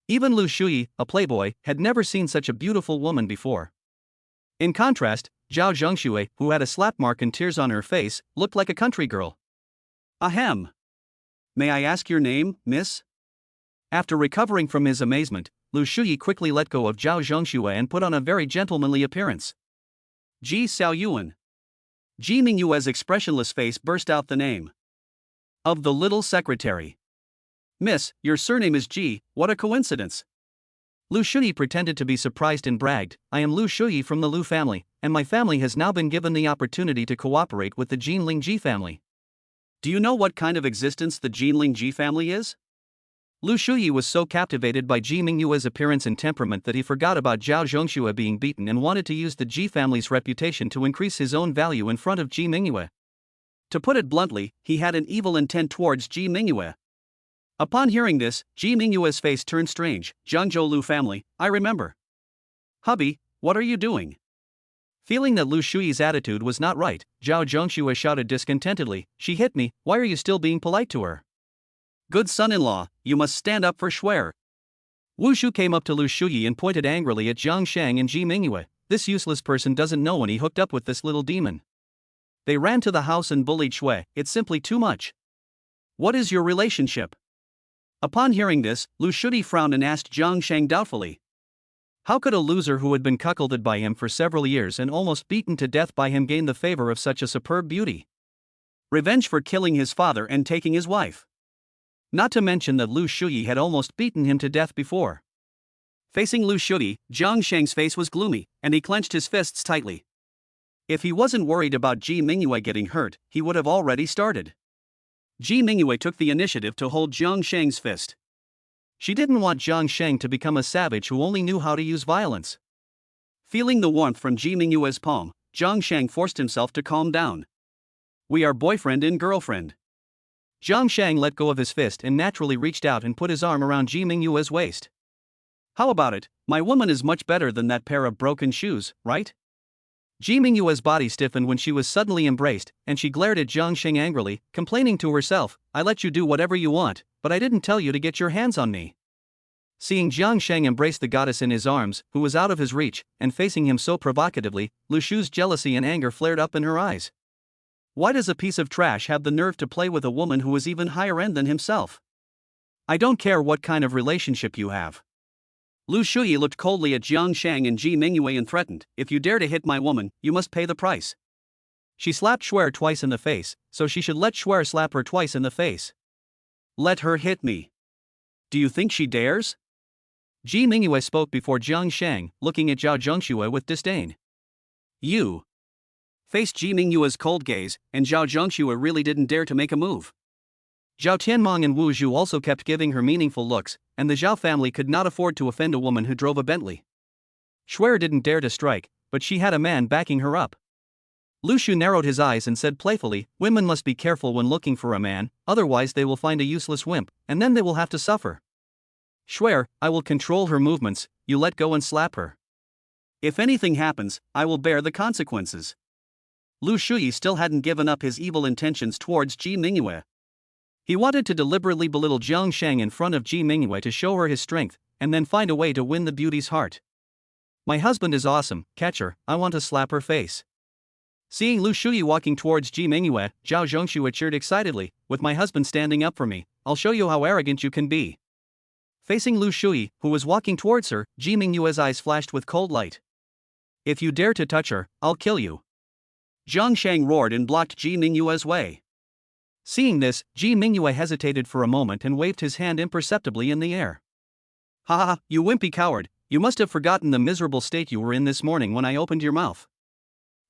Speaker 2: Even Liu Shuyi, a playboy, had never seen such a beautiful woman before. In contrast, Zhao Zhongxue, who had a slap mark and tears on her face, looked like a country girl.
Speaker 1: Ahem. May I ask your name, miss?
Speaker 2: After recovering from his amazement, Liu Shuyi quickly let go of Zhao Zhongxue and put on a very gentlemanly appearance.
Speaker 1: Ji Xiaoyuan. Ji Mingyue's expressionless face burst out the name of the little secretary. Miss, your surname is Ji, what a coincidence.
Speaker 2: Liu Shuyi pretended to be surprised and bragged, "I am Liu Shuyi from the Liu family, and my family has now been given the opportunity to cooperate with the Ji family."
Speaker 1: Do you know what kind of existence the Ji family is?
Speaker 2: Liu Shuyi was so captivated by Ji Mingyue's appearance and temperament that he forgot about Zhao Zhongxue being beaten and wanted to use the Ji family's reputation to increase his own value in front of Ji Mingyue.
Speaker 1: To put it bluntly, he had an evil intent towards Ji Mingyue. Upon hearing this, Ji Mingyue's face turned strange. "Jiangzhou Liu family, I remember. Hubby, what are you doing?"
Speaker 2: Feeling that Liu Shuyi's attitude was not right, Zhao Zhongxue shouted discontentedly, "She hit me, why are you still being polite to her?"
Speaker 1: "Good son-in-law, you must stand up for Shuer."
Speaker 2: Wu Shu came up to Liu Shuyi and pointed angrily at Jiang Sheng and Ji Mingyue. "This useless person doesn't know when he hooked up with this little demon." They ran to the house and bullied Shui. "It's simply too much."
Speaker 1: "What is your relationship?" Upon hearing this, Liu Shuyi frowned and asked Jiang Sheng doubtfully.
Speaker 2: How could a loser who had been cuckolded by him for several years and almost beaten to death by him gain the favor of such a superb beauty?
Speaker 1: Revenge for killing his father and taking his wife.
Speaker 2: Not to mention that Liu Shuyi had almost beaten him to death before.
Speaker 1: Facing Liu Shuyi, Jiang Sheng's face was gloomy, and he clenched his fists tightly. If he wasn't worried about Ji Mingyue getting hurt, he would have already started. Ji Mingyue took the initiative to hold Jiang Sheng's fist.
Speaker 2: She didn't want Jiang Sheng to become a savage who only knew how to use violence.
Speaker 1: Feeling the warmth from Ji Mingyue's palm, Jiang Sheng forced himself to calm down. "We are boyfriend and girlfriend."
Speaker 2: Jiang Sheng let go of his fist and naturally reached out and put his arm around Ji Mingyue's waist.
Speaker 1: "How about it? My woman is much better than that pair of broken shoes, right?"
Speaker 2: Ji Mingyue's body stiffened when she was suddenly embraced, and she glared at Jiang Sheng angrily, complaining to herself, "I let you do whatever you want, but I didn't tell you to get your hands on me." Seeing Jiang Sheng embrace the goddess in his arms, who was out of his reach, and facing him so provocatively, Liu Shu's jealousy and anger flared up in her eyes.
Speaker 1: Why does a piece of trash have the nerve to play with a woman who is even higher end than himself? I don't care what kind of relationship you have. Liu Shuyi looked coldly at Jiang Sheng and Ji Mingyue and threatened, "If you dare to hit my woman, you must pay the price."
Speaker 2: She slapped Shuer twice in the face, so she should let Shuer slap her twice in the face.
Speaker 1: "Let her hit me. Do you think she dares?"
Speaker 2: Ji Mingyue spoke before Jiang Sheng, looking at Zhao Zhongxue with disdain.
Speaker 1: "You." Faced Ji Mingyue's cold gaze, and Zhao Zhongxue really didn't dare to make a move.
Speaker 2: Zhao Tianmong and Wu Zhu also kept giving her meaningful looks, and the Zhao family could not afford to offend a woman who drove a Bentley. Shuer didn't dare to strike, but she had a man backing her up. Liu Shu narrowed his eyes and said playfully, "Women must be careful when looking for a man, otherwise they will find a useless wimp, and then they will have to suffer. Shuer, I will control her movements, you let go and slap her.
Speaker 1: If anything happens, I will bear the consequences." Liu Shuyi still hadn't given up his evil intentions towards Ji Mingyue. He wanted to deliberately belittle Jiang Sheng in front of Ji Mingyue to show her his strength, and then find a way to win the beauty's heart. "My husband is awesome, catch her, I want to slap her face." Seeing Liu Shuyi walking towards Ji Mingyue, Zhao Zhongxue cheered excitedly, "With my husband standing up for me, I'll show you how arrogant you can be." Facing Liu Shuyi, who was walking towards her, Ji Mingyue's eyes flashed with cold light. "If you dare to touch her, I'll kill you." Jiang Sheng roared and blocked Ji Mingyue's way.
Speaker 2: Seeing this, Ji Mingyue hesitated for a moment and waved his hand imperceptibly in the air.
Speaker 1: "Ha ha, you wimpy coward, you must have forgotten the miserable state you were in this morning when I opened your mouth."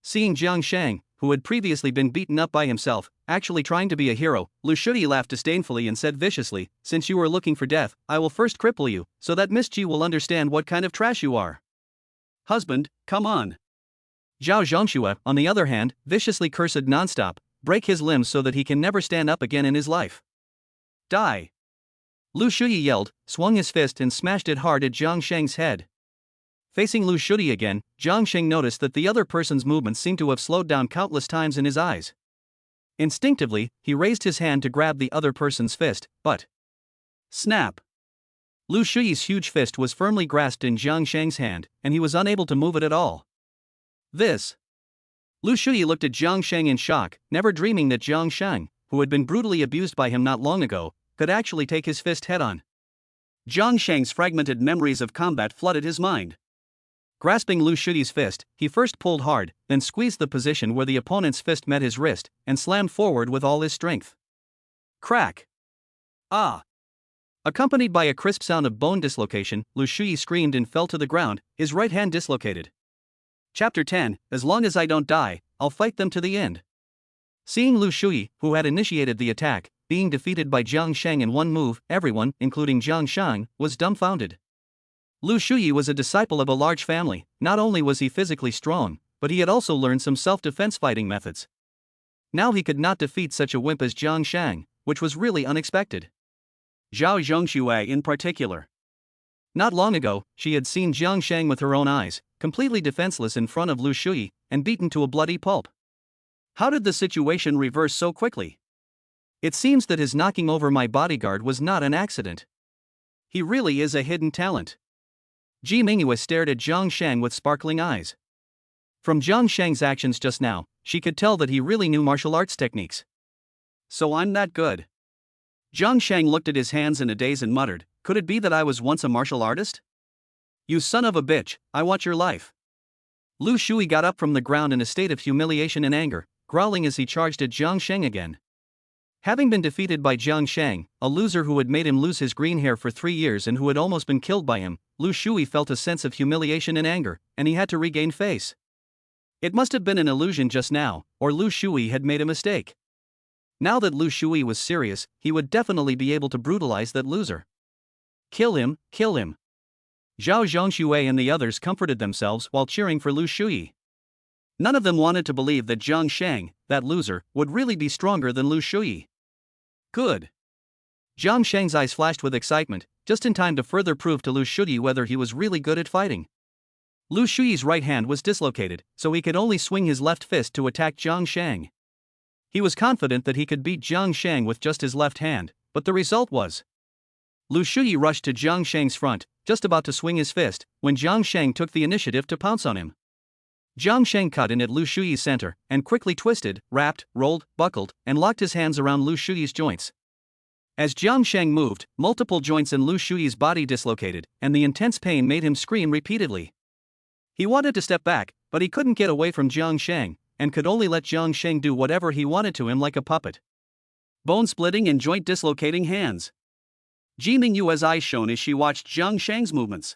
Speaker 2: Seeing Jiang Sheng, who had previously been beaten up by himself, actually trying to be a hero, Liu Shuyi laughed disdainfully and said viciously, "Since you are looking for death, I will first cripple you, so that Miss Ji will understand what kind of trash you are."
Speaker 1: "Husband, come on."
Speaker 2: Zhao Zhongxue, on the other hand, viciously cursed nonstop, "Break his limbs so that he can never stand up again in his life."
Speaker 1: "Die."
Speaker 2: Liu Shuyi yelled, swung his fist and smashed it hard at Jiang Sheng's head. Facing Liu Shuyi again, Jiang Sheng noticed that the other person's movements seemed to have slowed down countless times in his eyes. Instinctively, he raised his hand to grab the other person's fist, but
Speaker 1: snap!
Speaker 2: Liu Shuyi's huge fist was firmly grasped in Jiang Sheng's hand, and he was unable to move it at all.
Speaker 1: This.
Speaker 2: Liu Shuyi looked at Jiang Sheng in shock, never dreaming that Jiang Sheng, who had been brutally abused by him not long ago, could actually take his fist head-on.
Speaker 1: Jiang Sheng's fragmented memories of combat flooded his mind.
Speaker 2: Grasping Liu Shuyi's fist, he first pulled hard, then squeezed the position where the opponent's fist met his wrist, and slammed forward with all his strength.
Speaker 1: Crack! Ah!
Speaker 2: Accompanied by a crisp sound of bone dislocation, Liu Shuyi screamed and fell to the ground, his right hand dislocated. Chapter 10, As long as I don't die, I'll fight them to the end. Seeing Liu Shuyi, who had initiated the attack, being defeated by Jiang Sheng in one move, everyone, including Jiang Sheng, was dumbfounded. Liu Shuyi was a disciple of a large family. Not only was he physically strong, but he had also learned some self-defense fighting methods. Now he could not defeat such a wimp as Jiang Sheng, which was really unexpected.
Speaker 1: Zhao Zhongxue in particular.
Speaker 2: Not long ago, she had seen Jiang Sheng with her own eyes, completely defenseless in front of Liu Shuyi, and beaten to a bloody pulp.
Speaker 1: How did the situation reverse so quickly?
Speaker 2: It seems that his knocking over my bodyguard was not an accident.
Speaker 1: He really is a hidden talent.
Speaker 2: Ji Mingyue stared at Jiang Sheng with sparkling eyes. From Jiang Sheng's actions just now, she could tell that he really knew martial arts techniques.
Speaker 1: So I'm that good. Jiang Sheng looked at his hands in a daze and muttered, "Could it be that I was once a martial artist? You son of a bitch, I want your life."
Speaker 2: Liu Shuyi got up from the ground in a state of humiliation and anger, growling as he charged at Jiang Sheng again. Having been defeated by Jiang Sheng, a loser who had made him lose his green hair for 3 years and who had almost been killed by him, Liu Shuyi felt a sense of humiliation and anger, and he had to regain face. It must have been an illusion just now, or Liu Shuyi had made a mistake. Now that Liu Shuyi was serious, he would definitely be able to brutalize that loser.
Speaker 1: Kill him, kill him.
Speaker 2: Zhao Zhongxue and the others comforted themselves while cheering for Liu Shuyi.
Speaker 1: None of them wanted to believe that Jiang Sheng, that loser, would really be stronger than Liu Shuyi.
Speaker 2: Good. Jiang Sheng's eyes flashed with excitement, just in time to further prove to Liu Shuyi whether he was really good at fighting. Liu Shuyi's right hand was dislocated, so he could only swing his left fist to attack Jiang Sheng. He was confident that he could beat Jiang Sheng with just his left hand, but the result was Liu Shuyi rushed to Jiang Sheng's front, just about to swing his fist, when Jiang Sheng took the initiative to pounce on him. Jiang Sheng cut in at Liu Shuyi's center, and quickly twisted, wrapped, rolled, buckled, and locked his hands around Liu Shuyi's joints. As Jiang Sheng moved, multiple joints in Liu Shuyi's body dislocated, and the intense pain made him scream repeatedly. He wanted to step back, but he couldn't get away from Jiang Sheng, and could only let Jiang Sheng do whatever he wanted to him like a puppet.
Speaker 1: Bone-splitting and joint-dislocating hands. Ji Mingyue's eyes shone as she watched Jiang Sheng's movements.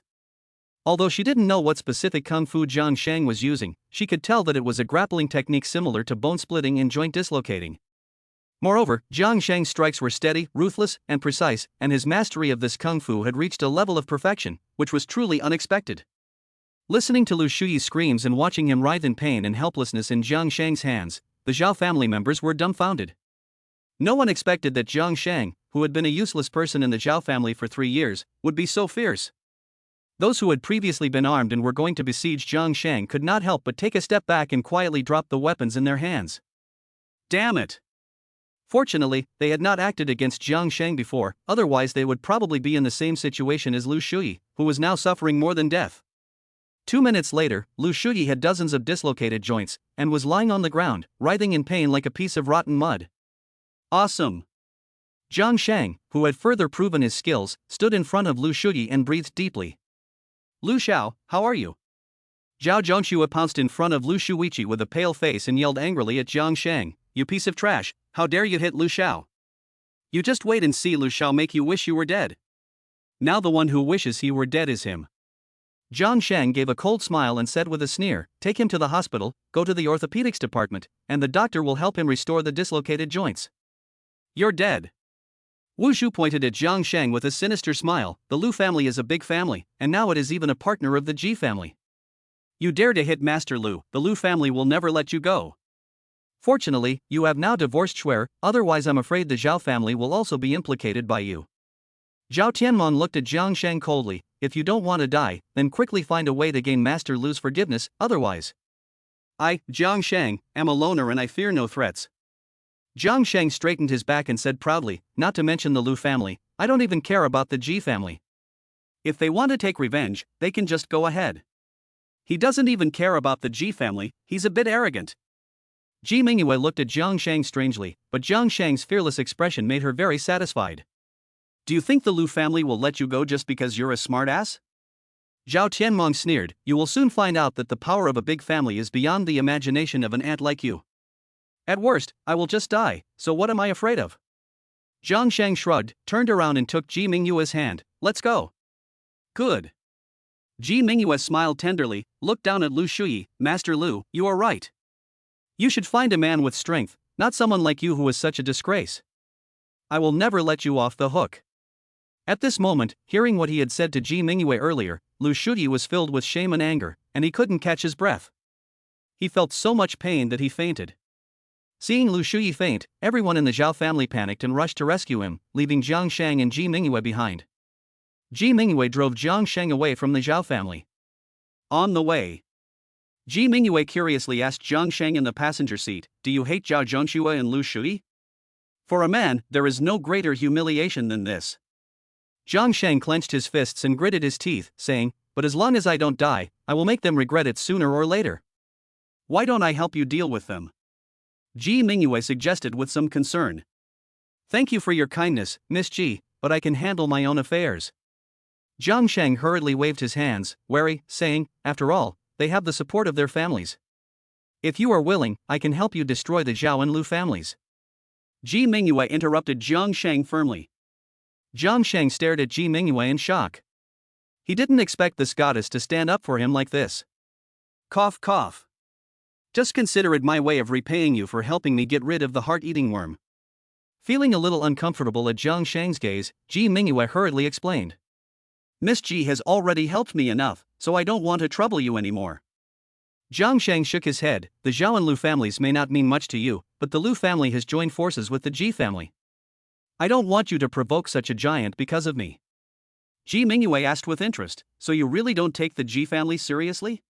Speaker 2: Although she didn't know what specific kung fu Jiang Sheng was using, she could tell that it was a grappling technique similar to bone-splitting and joint dislocating. Moreover, Jiang Sheng's strikes were steady, ruthless, and precise, and his mastery of this kung fu had reached a level of perfection, which was truly unexpected. Listening to Liu Shuyi's screams and watching him writhe in pain and helplessness in Jiang Sheng's hands, the Zhao family members were dumbfounded. No one expected that Jiang Sheng, who had been a useless person in the Zhao family for 3 years, would be so fierce. Those who had previously been armed and were going to besiege Jiang Sheng could not help but take a step back and quietly drop the weapons in their hands.
Speaker 1: Damn it!
Speaker 2: Fortunately, they had not acted against Jiang Sheng before, otherwise they would probably be in the same situation as Liu Shuyi, who was now suffering more than death. 2 minutes later, Liu Shuyi had dozens of dislocated joints, and was lying on the ground, writhing in pain like a piece of rotten mud.
Speaker 1: Awesome!
Speaker 2: Jiang Sheng, who had further proven his skills, stood in front of Liu Shuyi and breathed deeply.
Speaker 1: Liu Xiao, how are you?
Speaker 2: Zhao Zhongxue pounced in front of Liu Shuyi with a pale face and yelled angrily at Jiang Sheng, "You piece of trash, how dare you hit Liu Xiao?
Speaker 1: You just wait and see Liu Xiao make you wish you were dead. Now the one who wishes he were dead is him."
Speaker 2: Jiang Sheng gave a cold smile and said with a sneer, "Take him to the hospital, go to the orthopedics department, and the doctor will help him restore the dislocated joints."
Speaker 1: You're dead.
Speaker 2: Wu Shu pointed at Jiang Sheng with a sinister smile. "The Liu family is a big family, and now it is even a partner of the Ji family.
Speaker 1: You dare to hit Master Liu, the Liu family will never let you go."
Speaker 2: "Fortunately, you have now divorced Shuer, otherwise I'm afraid the Zhao family will also be implicated by you." Zhao Tianmong looked at Jiang Sheng coldly. "If you don't want to die, then quickly find a way to gain Master Liu's forgiveness, otherwise."
Speaker 1: "I, Jiang Sheng, am a loner and I fear no threats."
Speaker 2: Jiang Sheng straightened his back and said proudly, "Not to mention the Liu family, I don't even care about the Ji family.
Speaker 1: If they want to take revenge, they can just go ahead. He doesn't even care about the Ji family, he's a bit arrogant."
Speaker 2: Ji Mingyue looked at Jiang Sheng strangely, but Jiang Sheng's fearless expression made her very satisfied.
Speaker 1: "Do you think the Liu family will let you go just because you're a smartass?"
Speaker 2: Zhao Tianmong sneered, "You will soon find out that the power of a big family is beyond the imagination of an ant like you.
Speaker 1: At worst, I will just die, so what am I afraid of?"
Speaker 2: Jiang Sheng shrugged, turned around and took Ji Mingyue's hand. Let's go.
Speaker 1: Good. Ji Mingyue smiled tenderly, looked down at Liu Shuyi. Master Liu, you are right.
Speaker 2: You should find a man with strength, not someone like you who is such a disgrace. I will never let you off the hook. At this moment, hearing what he had said to Ji Mingyue earlier, Liu Shuyi was filled with shame and anger, and he couldn't catch his breath. He felt so much pain that he fainted. Seeing Liu Shuyi faint, everyone in the Zhao family panicked and rushed to rescue him, leaving Jiang Sheng and Ji Mingyue behind. Ji Mingyue drove Jiang Sheng away from the Zhao family.
Speaker 1: On the way, Ji Mingyue curiously asked Jiang Sheng in the passenger seat, "Do you hate Zhao Zhongxue and Liu Shuyi? For a man, there is no greater humiliation than this."
Speaker 2: Jiang Sheng clenched his fists and gritted his teeth, saying, "But as long as I don't die, I will make them regret it sooner or later."
Speaker 1: "Why don't I help you deal with them?" Ji Mingyue suggested with some concern.
Speaker 2: "Thank you for your kindness, Miss Ji, but I can handle my own affairs." Jiang Sheng hurriedly waved his hands, wary, saying, "After all, they have the support of their families. If you are willing, I can help you destroy the Zhao and Liu families."
Speaker 1: Ji Mingyue interrupted Jiang Sheng firmly.
Speaker 2: Jiang Sheng stared at Ji Mingyue in shock. He didn't expect this goddess to stand up for him like this.
Speaker 1: Cough cough. Just consider it my way of repaying you for helping me get rid of the heart-eating worm.
Speaker 2: Feeling a little uncomfortable at Jiang Sheng's gaze, Ji Mingyue hurriedly explained.
Speaker 1: Miss Ji has already helped me enough, so I don't want to trouble you anymore.
Speaker 2: Jiang Sheng shook his head. The Zhao and Liu families may not mean much to you, but the Liu family has joined forces with the Ji family. I don't want you to provoke such a giant because of me.
Speaker 1: Ji Mingyue asked with interest, "So you really don't take the Ji family seriously?"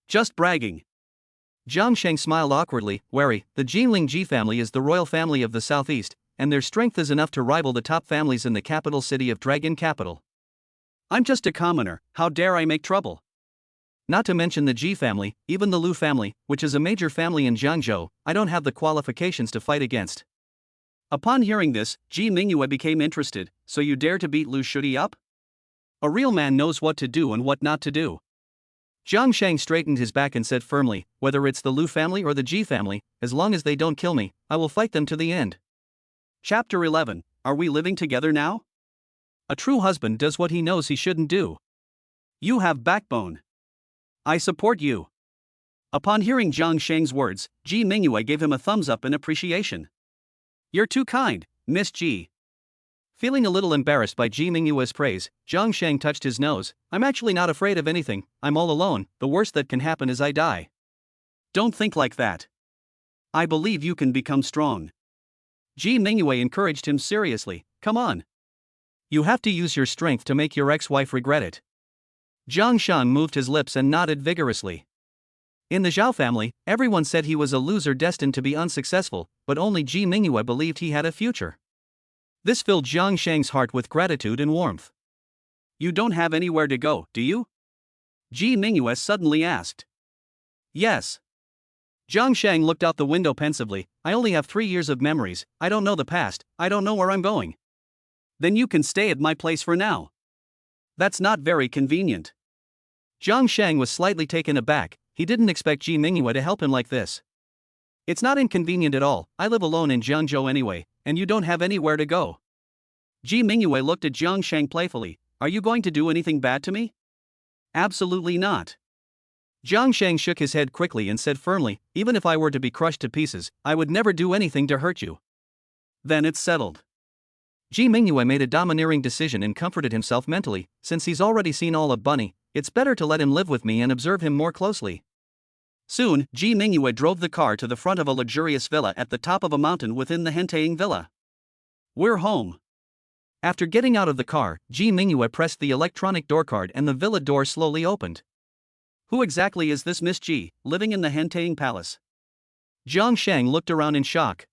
Speaker 1: "Just bragging."
Speaker 2: Jiang Sheng smiled awkwardly, wary. The Jinling Ji family is the royal family of the southeast, and their strength is enough to rival the top families in the capital city of Dragon Capital.
Speaker 1: I'm just a commoner, how dare I make trouble?
Speaker 2: Not to mention the Ji family, even the Liu family, which is a major family in Jiangzhou, I don't have the qualifications to fight against.
Speaker 1: Upon hearing this, Ji Mingyue became interested. "So you dare to beat Liu Shuyi up? A real man knows what to do and what not to do."
Speaker 2: Jiang Sheng straightened his back and said firmly, "Whether it's the Liu family or the Ji family, as long as they don't kill me, I will fight them to the end."
Speaker 1: Chapter 11. Are we living together now?
Speaker 2: A true husband does what he knows he shouldn't do.
Speaker 1: You have backbone. I support you. Upon hearing Jiang Sheng's words, Ji Mingyue gave him a thumbs up in appreciation. "You're too kind, Miss Ji."
Speaker 2: Feeling a little embarrassed by Ji Mingyue's praise, Jiang Sheng touched his nose. "I'm actually not afraid of anything, I'm all alone, the worst that can happen is I die."
Speaker 1: "Don't think like that. I believe you can become strong." Ji Mingyue encouraged him seriously. "Come on.
Speaker 2: You have to use your strength to make your ex-wife regret it." Jiang Shan moved his lips and nodded vigorously. In the Zhao family, everyone said he was a loser destined to be unsuccessful, but only Ji Mingyue believed he had a future. This filled Jiang Sheng's heart with gratitude and warmth.
Speaker 1: "You don't have anywhere to go, do you?" Ji Mingyue suddenly asked. "Yes."
Speaker 2: Jiang Sheng looked out the window pensively. "I only have 3 years of memories, I don't know the past, I don't know where I'm going."
Speaker 1: "Then you can stay at my place for now." "That's not very convenient."
Speaker 2: Jiang Sheng was slightly taken aback. He didn't expect Ji Mingyue to help him like this. "It's not inconvenient at all, I live alone in Jiangzhou anyway, and you don't have anywhere to go."
Speaker 1: Ji Mingyue looked at Jiang Sheng playfully. "Are you going to do anything bad to me?" "Absolutely not."
Speaker 2: Jiang Sheng shook his head quickly and said firmly, "Even if I were to be crushed to pieces, I would never do anything to hurt you."
Speaker 1: "Then it's settled."
Speaker 2: Ji Mingyue made a domineering decision and comforted himself mentally. Since he's already seen all of Bunny, it's better to let him live with me and observe him more closely.
Speaker 1: Soon, Ji Mingyue drove the car to the front of a luxurious villa at the top of a mountain within the Hentaying Villa. "We're home."
Speaker 2: After getting out of the car, Ji Mingyue pressed the electronic door card and the villa door slowly opened.
Speaker 1: "Who exactly is this Miss Ji, living in the Hentaying Palace?"
Speaker 2: Jiang Sheng looked around in shock.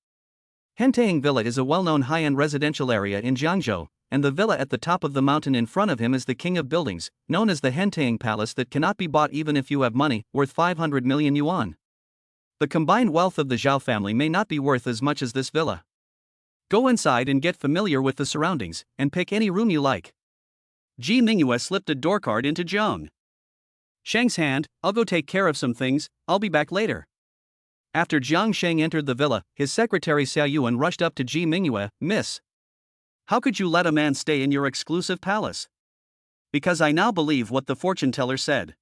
Speaker 2: Hentaying Villa is a well-known high-end residential area in Jiangzhou, and the villa at the top of the mountain in front of him is the king of buildings, known as the Hentaying Palace that cannot be bought even if you have money, worth 500 million yuan. The combined wealth of the Zhao family may not be worth as much as this villa.
Speaker 1: Go inside and get familiar with the surroundings, and pick any room you like. Ji Mingyue slipped a door card into Jiang Sheng's hand. "I'll go take care of some things, I'll be back later."
Speaker 2: After Jiang Sheng entered the villa, his secretary Xiao Yuan rushed up to Ji Mingyue. "Miss
Speaker 1: How could you let a man stay in your exclusive palace? Because I now believe what the fortune teller said.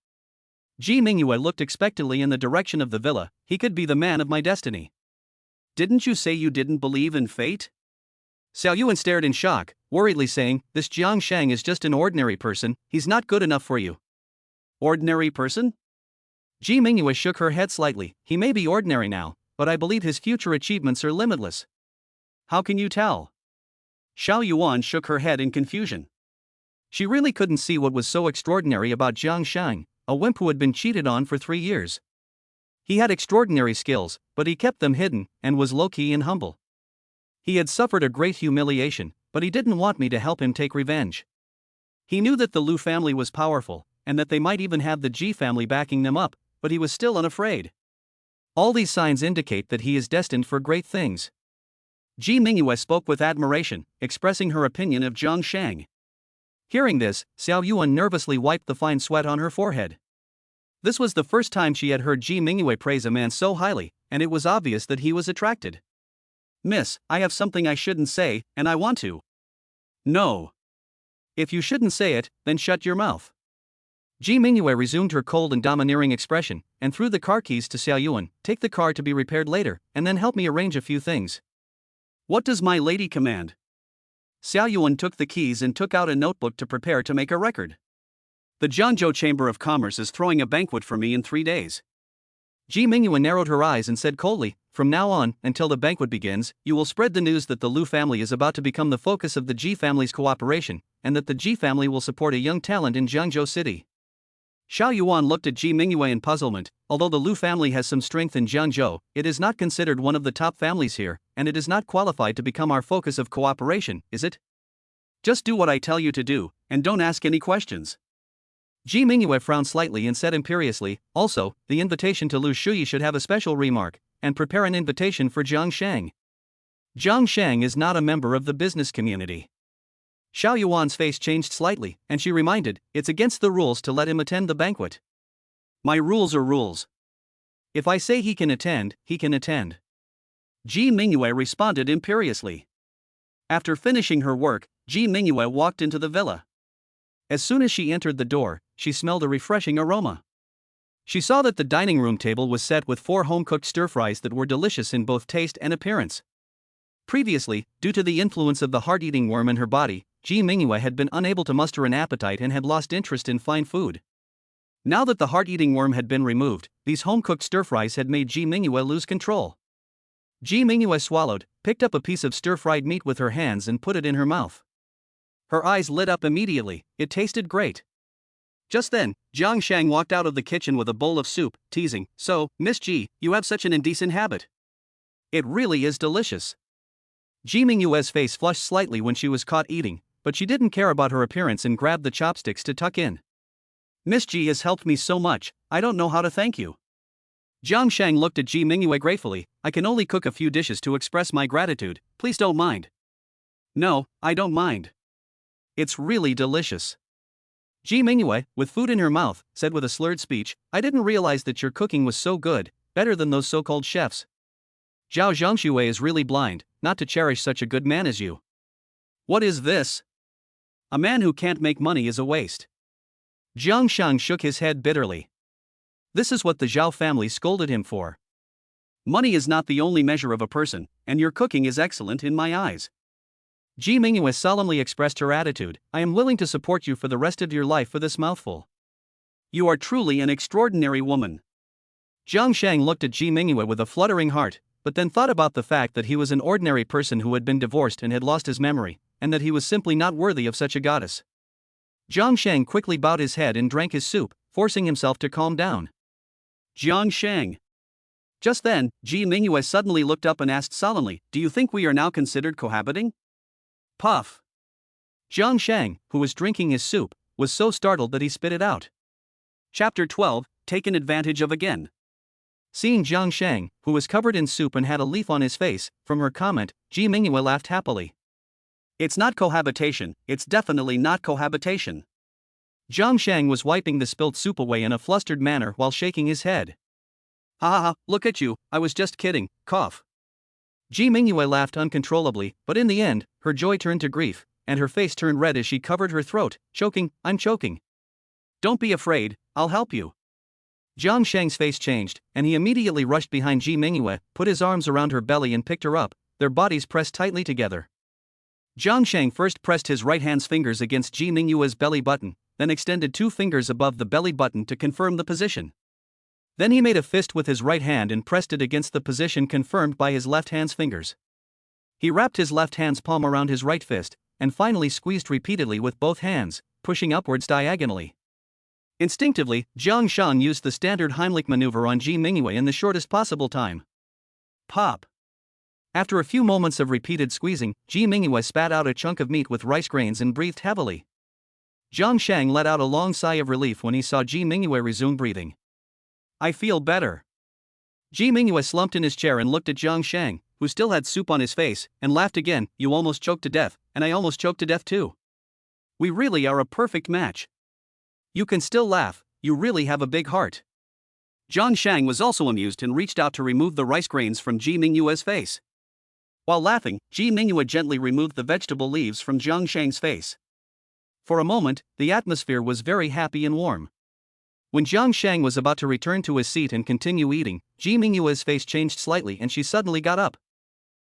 Speaker 2: Ji Mingyue looked expectantly in the direction of the villa. He could be the man of my destiny.
Speaker 1: Didn't you say you didn't believe in fate?
Speaker 2: Xiao Yuan stared in shock, worriedly saying, this Jiang Sheng is just an ordinary person, he's not good enough for you.
Speaker 1: Ordinary person?
Speaker 2: Ji Mingyue shook her head slightly. He may be ordinary now, but I believe his future achievements are limitless.
Speaker 1: How can you tell? Xiao Yuan shook her head in confusion.
Speaker 2: She really couldn't see what was so extraordinary about Jiang Sheng, a wimp who had been cheated on for 3 years. He had extraordinary skills, but he kept them hidden, and was low-key and humble. He had suffered a great humiliation, but he didn't want me to help him take revenge. He knew that the Liu family was powerful, and that they might even have the Ji family backing them up, but he was still unafraid. All these signs indicate that he is destined for great things.
Speaker 1: Ji Mingyue spoke with admiration, expressing her opinion of Jiang Sheng.
Speaker 2: Hearing this, Xiao Yuan nervously wiped the fine sweat on her forehead. This was the first time she had heard Ji Mingyue praise a man so highly, and it was obvious that he was attracted.
Speaker 1: Miss, I have something I shouldn't say, and I want to. No.
Speaker 2: If you shouldn't say it, then shut your mouth. Ji Mingyue resumed her cold and domineering expression, and threw the car keys to Xiao Yuan. Take the car to be repaired later, and then help me arrange a few things.
Speaker 1: What does my lady command? Xiao Yuan took the keys and took out a notebook to prepare to make a record. The Zhangzhou Chamber of Commerce is throwing a banquet for me in 3 days.
Speaker 2: Ji Mingyue narrowed her eyes and said coldly, from now on, until the banquet begins, you will spread the news that the Liu family is about to become the focus of the Ji family's cooperation, and that the Ji family will support a young talent in Jiangzhou City.
Speaker 1: Xiao Yuan looked at Ji Mingyue in puzzlement. Although the Liu family has some strength in Jiangzhou, it is not considered one of the top families here, and it is not qualified to become our focus of cooperation, is it? Just do what I tell you to do, and don't ask any questions.
Speaker 2: Ji Mingyue frowned slightly and said imperiously, also, the invitation to Liu Shuyi should have a special remark, and prepare an invitation for Jiang Sheng. Jiang Sheng is not a member of the business community. Xiao Yuan's face changed slightly, and she reminded, it's against the rules to let him attend the banquet.
Speaker 1: My rules are rules.
Speaker 2: If I say he can attend, he can attend.
Speaker 1: Ji Mingyue responded imperiously. After finishing her work, Ji Mingyue walked into the villa.
Speaker 2: As soon as she entered the door, she smelled a refreshing aroma. She saw that the dining room table was set with 4 home-cooked stir-fries that were delicious in both taste and appearance. Previously, due to the influence of the heart-eating worm in her body, Ji Mingyue had been unable to muster an appetite and had lost interest in fine food. Now that the heart-eating worm had been removed, these home-cooked stir-fries had made Ji Mingyue lose control. Ji Mingyue swallowed, picked up a piece of stir-fried meat with her hands and put it in her mouth. Her eyes lit up immediately. It tasted great. Just then, Jiang Sheng walked out of the kitchen with a bowl of soup, teasing, so, Miss Ji, you have such an indecent habit. It really is delicious. Ji Mingyue's face flushed slightly when she was caught eating, but she didn't care about her appearance and grabbed the chopsticks to tuck in.
Speaker 1: Miss Ji has helped me so much, I don't know how to thank you.
Speaker 2: Jiang Sheng looked at Ji Mingyue gratefully. I can only cook a few dishes to express my gratitude, please don't mind.
Speaker 1: No, I don't mind.
Speaker 2: It's really delicious. Ji Mingyue, with food in her mouth, said with a slurred speech, I didn't realize that your cooking was so good, better than those so-called chefs. Zhao Zhangxue is really blind, not to cherish such a good man as you.
Speaker 1: What is this? A man who can't make money is a waste.
Speaker 2: Jiang Sheng shook his head bitterly. This is what the Zhao family scolded him for.
Speaker 1: Money is not the only measure of a person, and your cooking is excellent in my eyes.
Speaker 2: Ji Mingyue solemnly expressed her attitude, I am willing to support you for the rest of your life for this mouthful.
Speaker 1: You are truly an extraordinary woman.
Speaker 2: Jiang Sheng looked at Ji Mingyue with a fluttering heart, but then thought about the fact that he was an ordinary person who had been divorced and had lost his memory, and that he was simply not worthy of such a goddess. Jiang Sheng quickly bowed his head and drank his soup, forcing himself to calm down.
Speaker 1: Jiang Sheng. Just then, Ji Mingyue suddenly looked up and asked solemnly, do you think we are now considered cohabiting? Puff.
Speaker 2: Jiang Sheng, who was drinking his soup, was so startled that he spit it out.
Speaker 1: Chapter 12, Taken Advantage of Again.
Speaker 2: Seeing Jiang Sheng, who was covered in soup and had a leaf on his face, from her comment, Ji Mingyue laughed happily.
Speaker 1: It's not cohabitation, it's definitely not cohabitation.
Speaker 2: Jiang Sheng was wiping the spilt soup away in a flustered manner while shaking his head.
Speaker 1: Ha ha ha, look at you, I was just kidding, cough.
Speaker 2: Ji Mingyue laughed uncontrollably, but in the end, her joy turned to grief, and her face turned red as she covered her throat, choking, "I'm choking."
Speaker 1: Don't be afraid, I'll help you.
Speaker 2: Jiang Sheng's face changed, and he immediately rushed behind Ji Mingyue, put his arms around her belly and picked her up, their bodies pressed tightly together.
Speaker 1: Jiang Sheng first pressed his right hand's fingers against Ji Mingyue's belly button, then extended 2 fingers above the belly button to confirm the position. Then he made a fist with his right hand and pressed it against the position confirmed by his left hand's fingers. He wrapped his left hand's palm around his right fist, and finally squeezed repeatedly with both hands, pushing upwards diagonally. Instinctively, Jiang Sheng used the standard Heimlich maneuver on Ji Mingyue in the shortest possible time. Pop. After a few moments of repeated squeezing, Ji Mingyue spat out a chunk of meat with rice grains and breathed heavily. Jiang Sheng let out a long sigh of relief when he saw Ji Mingyue resume breathing. I feel better. Ji Mingyue slumped in his chair and looked at Jiang Sheng, who still had soup on his face, and laughed again. You almost choked to death, and I almost choked to death too. We really are a perfect match. You can still laugh, you really have a big heart. Jiang Sheng was also amused and reached out to remove the rice grains from Ji Mingyue's face. While laughing, Ji Mingyue gently removed the vegetable leaves from Jiang Sheng's face. For a moment, the atmosphere was very happy and warm. When Jiang Sheng was about to return to his seat and continue eating, Ji Mingyue's face changed slightly and she suddenly got up.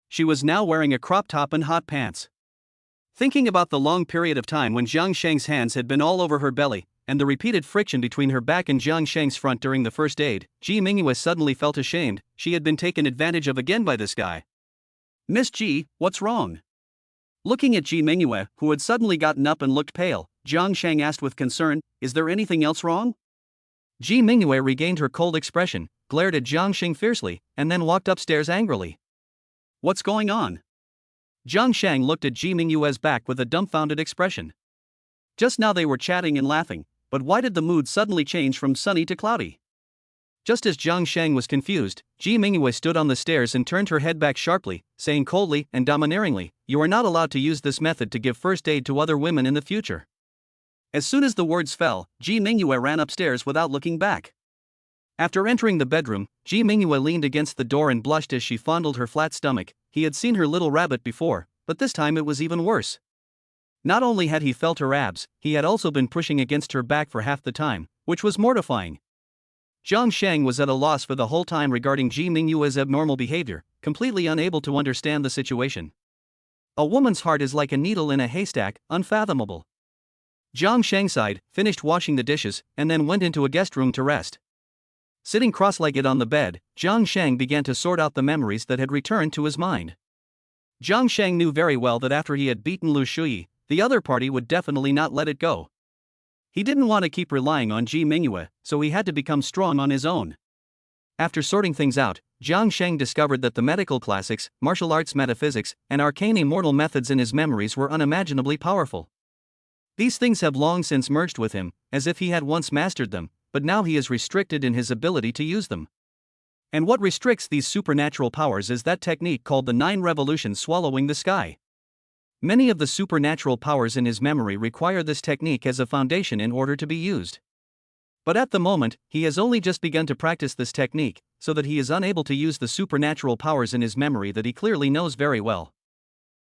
Speaker 1: She was now wearing a crop top and hot pants. Thinking about the long period of time when Jiang Sheng's hands had been all over her belly, and the repeated friction between her back and Jiang Sheng's front during the first aid, Ji Mingyue suddenly felt ashamed. She had been taken advantage of again by this guy. Miss Ji, what's wrong? Looking at Ji Mingyue, who had suddenly gotten up and looked pale, Jiang Sheng asked with concern, is there anything else wrong? Ji Mingyue regained her cold expression, glared at Jiang Sheng fiercely, and then walked upstairs angrily. What's going on? Jiang Sheng looked at Ji Mingyue's back with a dumbfounded expression. Just now they were chatting and laughing, but why did the mood suddenly change from sunny to cloudy? Just as Jiang Sheng was confused, Ji Mingyue stood on the stairs and turned her head back sharply, saying coldly and domineeringly, you are not allowed to use this method to give first aid to other women in the future. As soon as the words fell, Ji Mingyue ran upstairs without looking back. After entering the bedroom, Ji Mingyue leaned against the door and blushed as she fondled her flat stomach. He had seen her little rabbit before, but this time it was even worse. Not only had he felt her abs, he had also been pushing against her back for half the time, which was mortifying. Jiang Sheng was at a loss for the whole time regarding Ji Mingyue's abnormal behavior, completely unable to understand the situation. A woman's heart is like a needle in a haystack, unfathomable. Jiang Sheng sighed, finished washing the dishes, and then went into a guest room to rest. Sitting cross-legged on the bed, Jiang Sheng began to sort out the memories that had returned to his mind. Jiang Sheng knew very well that after he had beaten Liu Shuyi, the other party would definitely not let it go. He didn't want to keep relying on Ji Mingyue, so he had to become strong on his own. After sorting things out, Jiang Sheng discovered that the medical classics, martial arts metaphysics, and arcane immortal methods in his memories were unimaginably powerful. These things have long since merged with him, as if he had once mastered them, but now he is restricted in his ability to use them. And what restricts these supernatural powers is that technique called the 9 revolutions swallowing the sky. Many of the supernatural powers in his memory require this technique as a foundation in order to be used. But at the moment, he has only just begun to practice this technique, so that he is unable to use the supernatural powers in his memory that he clearly knows very well.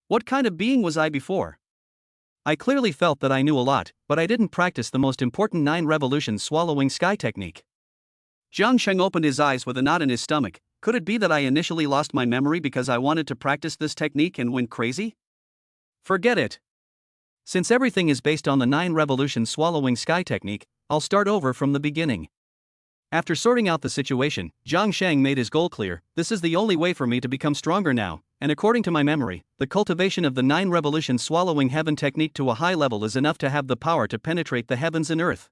Speaker 1: What kind of being was I before? I clearly felt that I knew a lot, but I didn't practice the most important 9 revolutions swallowing sky technique. Jiang Sheng opened his eyes with a knot in his stomach. Could it be that I initially lost my memory because I wanted to practice this technique and went crazy? Forget it. Since everything is based on the 9 revolutions swallowing sky technique, I'll start over from the beginning. After sorting out the situation, Jiang Sheng made his goal clear. This is the only way for me to become stronger now, and according to my memory, the cultivation of the 9 revolutions swallowing heaven technique to a high level is enough to have the power to penetrate the heavens and earth.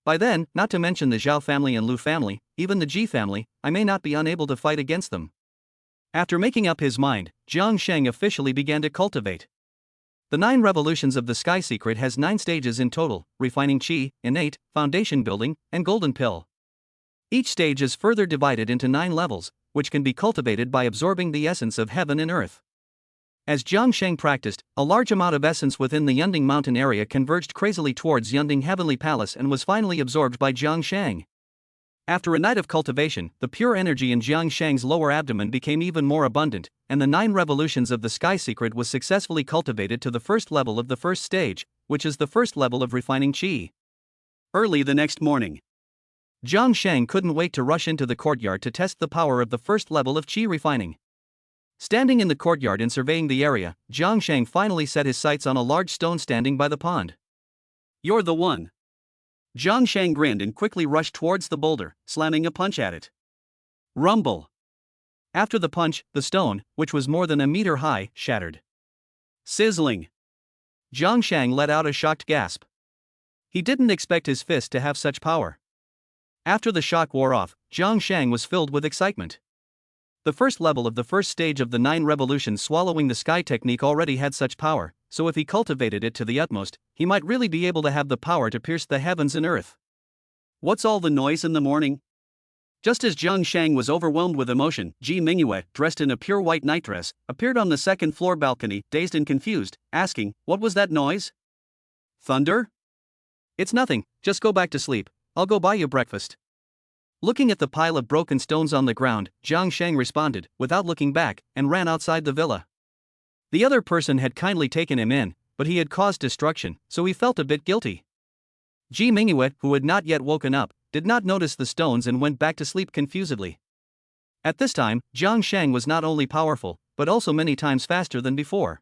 Speaker 1: By then, not to mention the Zhao family and Liu family, even the Ji family, I may not be unable to fight against them. After making up his mind, Jiang Sheng officially began to cultivate. The 9 revolutions of the sky secret has 9 stages in total: refining chi, innate, foundation building, and golden pill. Each stage is further divided into 9 levels, which can be cultivated by absorbing the essence of heaven and earth. As Jiang Sheng practiced, a large amount of essence within the Yunding mountain area converged crazily towards Yunding Heavenly Palace and was finally absorbed by Jiang Sheng.
Speaker 2: After a night of cultivation, the pure energy in Jiang Sheng's lower abdomen became even more abundant, and the 9 revolutions of the sky secret was successfully cultivated to the first level of the first stage, which is the first level of refining qi.
Speaker 1: Early the next morning,
Speaker 2: Jiang Sheng couldn't wait to rush into the courtyard to test the power of the first level of qi refining. Standing in the courtyard and surveying the area, Jiang Sheng finally set his sights on a large stone standing by the pond.
Speaker 1: "You're the one." Jiang Sheng grinned and quickly rushed towards the boulder, slamming a punch at it. Rumble.
Speaker 2: After the punch, the stone, which was more than a meter high, shattered.
Speaker 1: Sizzling.
Speaker 2: Jiang Sheng let out a shocked gasp. He didn't expect his fist to have such power. After the shock wore off, Jiang Sheng was filled with excitement. The first level of the first stage of the 9 revolutions swallowing the sky technique already had such power, so if he cultivated it to the utmost, he might really be able to have the power to pierce the heavens and earth.
Speaker 1: What's all the noise in the morning? Just as Jiang Sheng was overwhelmed with emotion, Ji Mingyue, dressed in a pure white nightdress, appeared on the second-floor balcony, dazed and confused, asking, "What was that noise? Thunder?"
Speaker 2: "It's nothing, just go back to sleep, I'll go buy you breakfast." Looking at the pile of broken stones on the ground, Jiang Sheng responded, without looking back, and ran outside the villa. The other person had kindly taken him in, but he had caused destruction, so he felt a bit guilty. Ji Mingyue, who had not yet woken up, did not notice the stones and went back to sleep confusedly. At this time, Jiang Sheng was not only powerful, but also many times faster than before.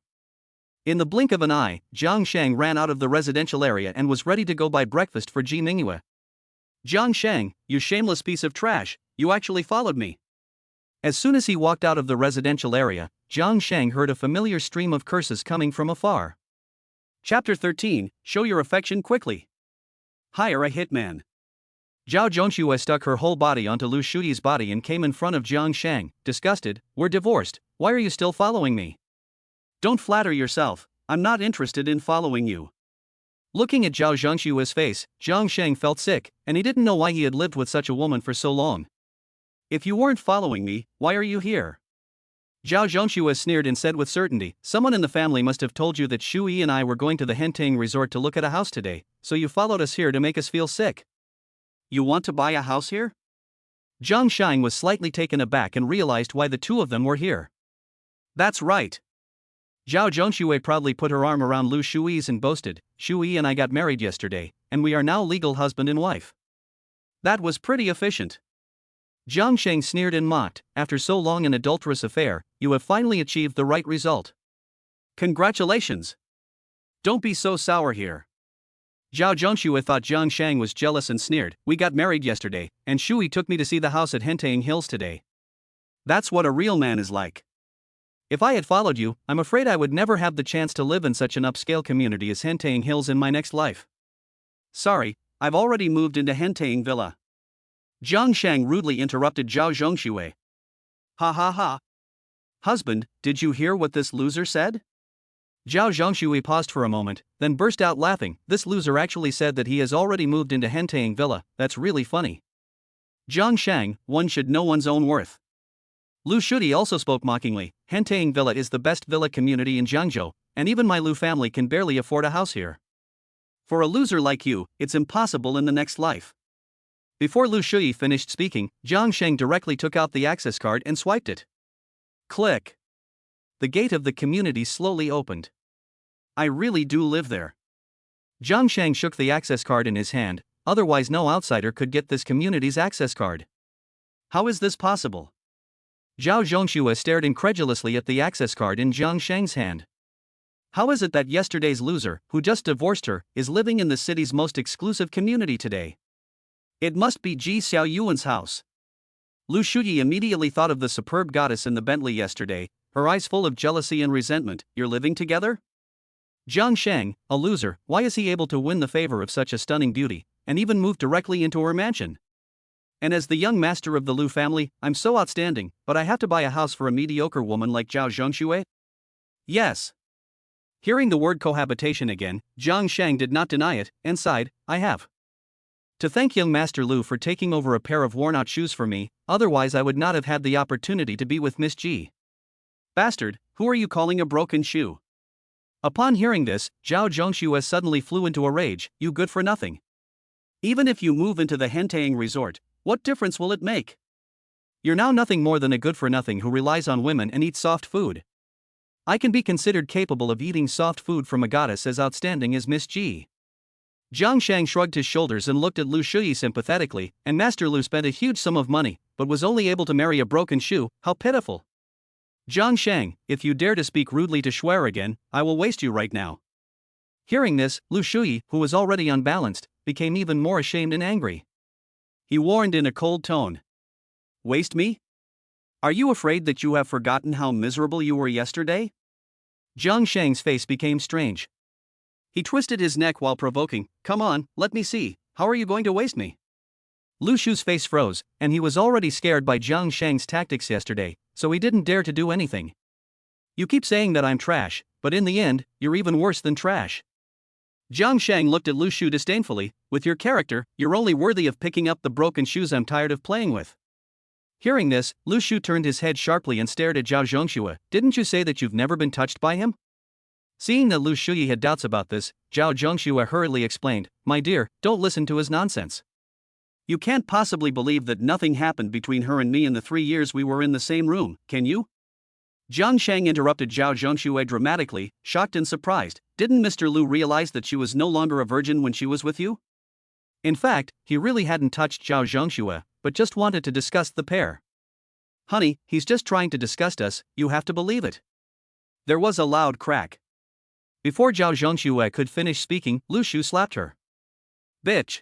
Speaker 2: In the blink of an eye, Jiang Sheng ran out of the residential area and was ready to go buy breakfast for Ji Mingyue.
Speaker 1: "Jiang Sheng, you shameless piece of trash, you actually followed me."
Speaker 2: As soon as he walked out of the residential area, Jiang Sheng heard a familiar stream of curses coming from afar.
Speaker 1: Chapter 13, Show Your Affection Quickly. Hire a hitman.
Speaker 2: Zhao Zhongxue stuck her whole body onto Liu Shuyi's body and came in front of Jiang Sheng, disgusted. "We're divorced, why are you still following me?"
Speaker 1: "Don't flatter yourself, I'm not interested in following you."
Speaker 2: Looking at Zhao Zhongshue's face, Jiang Sheng felt sick, and he didn't know why he had lived with such a woman for so long.
Speaker 1: "If you weren't following me, why are you here?"
Speaker 2: Zhao Zhongxue sneered and said with certainty, "Someone in the family must have told you that Shuyi and I were going to the Hentang resort to look at a house today, so you followed us here to make us feel sick."
Speaker 1: "You want to buy a house here?"
Speaker 2: Jiang Sheng was slightly taken aback and realized why the two of them were here.
Speaker 1: "That's right."
Speaker 2: Zhao Zhongxue proudly put her arm around Liu Shuyi's and boasted, "Shuyi and I got married yesterday, and we are now legal husband and wife."
Speaker 1: "That was pretty efficient."
Speaker 2: Jiang Sheng sneered and mocked, "After so long an adulterous affair, you have finally achieved the right result."
Speaker 1: "Congratulations. Don't be so sour here."
Speaker 2: Zhao Zhongxue thought Jiang Sheng was jealous and sneered, "We got married yesterday, and Shuyi took me to see the house at Hentang Hills today."
Speaker 1: "That's what a real man is like."
Speaker 2: "If I had followed you, I'm afraid I would never have the chance to live in such an upscale community as Hentang Hills in my next life."
Speaker 1: "Sorry, I've already moved into Hentang Villa." Jiang Sheng rudely interrupted Zhao Zhongxue. "Ha ha ha. Husband, did you hear what this loser said?"
Speaker 2: Zhao Zhongxue paused for a moment, then burst out laughing. "This loser actually said that he has already moved into Hentang Villa, that's really funny."
Speaker 1: "Jiang Sheng, one should know one's own worth."
Speaker 2: Liu Shuyi also spoke mockingly, "Hentang Villa is the best villa community in Jiangzhou, and even my Liu family can barely afford a house here."
Speaker 1: "For a loser like you, it's impossible in the next life."
Speaker 2: Before Liu Shuyi finished speaking, Jiang Sheng directly took out the access card and swiped it.
Speaker 1: Click.
Speaker 2: The gate of the community slowly opened.
Speaker 1: "I really do live there."
Speaker 2: Jiang Sheng shook the access card in his hand, otherwise no outsider could get this community's access card.
Speaker 1: "How is this possible?"
Speaker 2: Zhao Zhongxue stared incredulously at the access card in Jiang Sheng's hand.
Speaker 1: "How is it that yesterday's loser, who just divorced her, is living in the city's most exclusive community today? It must be Ji Xiaoyuan's house." Liu Shuyi immediately thought of the superb goddess in the Bentley yesterday, her eyes full of jealousy and resentment. "You're living together?"
Speaker 2: Jiang Sheng, a loser, why is he able to win the favor of such a stunning beauty, and even move directly into her mansion?
Speaker 1: And as the young master of the Liu family, I'm so outstanding, but I have to buy a house for a mediocre woman like Zhao Zhongxue? Yes.
Speaker 2: Hearing the word cohabitation again, Jiang Sheng did not deny it, and sighed, "I have to thank young Master Liu for taking over a pair of worn-out shoes for me, otherwise I would not have had the opportunity to be with Miss Ji."
Speaker 1: "Bastard, who are you calling a broken shoe?"
Speaker 2: Upon hearing this, Zhao Zhongxue suddenly flew into a rage. "You good for nothing.
Speaker 1: Even if you move into the Hentang resort, What difference will it make?
Speaker 2: You're now nothing more than a good-for-nothing who relies on women and eats soft food. I can be considered capable of eating soft food from a goddess as outstanding as Miss Ji. Jiang Sheng shrugged his shoulders and looked at Liu Shuyi sympathetically, and Master Liu spent a huge sum of money, but was only able to marry a broken shoe. How pitiful. Jiang Sheng, if you dare to speak rudely to Shuai again, I will waste you right now. Hearing this, Liu Shuyi, who was already unbalanced, became even more ashamed and angry.
Speaker 1: He warned in a cold tone. Waste me? Are you afraid that you have forgotten how miserable you were yesterday?
Speaker 2: Jiang Sheng's face became strange.
Speaker 1: He twisted his neck while provoking. Come on, let me see, how are you going to waste me?
Speaker 2: Lu Shu's face froze, and he was already scared by Jiang Sheng's tactics yesterday, so he didn't dare to do anything. You keep saying that I'm trash, but in the end, you're even worse than trash.
Speaker 1: Jiang Sheng looked at Lu Shu disdainfully. With your character, you're only worthy of picking up the broken shoes I'm tired of playing with.
Speaker 2: Hearing this, Lu Shu turned his head sharply and stared at Zhao Zhongxue. Didn't you say that you've never been touched by him? Seeing that Lu Shuyi had doubts about this, Zhao Zhongxue hurriedly explained, My dear, don't listen to his nonsense.
Speaker 1: You can't possibly believe that nothing happened between her and me in the 3 years we were in the same room, can you? Jiang Sheng interrupted Zhao Zhongxue dramatically, shocked and surprised. Didn't Mr. Lu realize that she was no longer a virgin when she was with you?
Speaker 2: In fact, he really hadn't touched Zhao Zhongxue, but just wanted to disgust the pair.
Speaker 1: Honey, he's just trying to disgust us, you have to believe it. There was a loud crack.
Speaker 2: Before Zhao Zhongxue could finish speaking, Lu Shu slapped her.
Speaker 1: Bitch!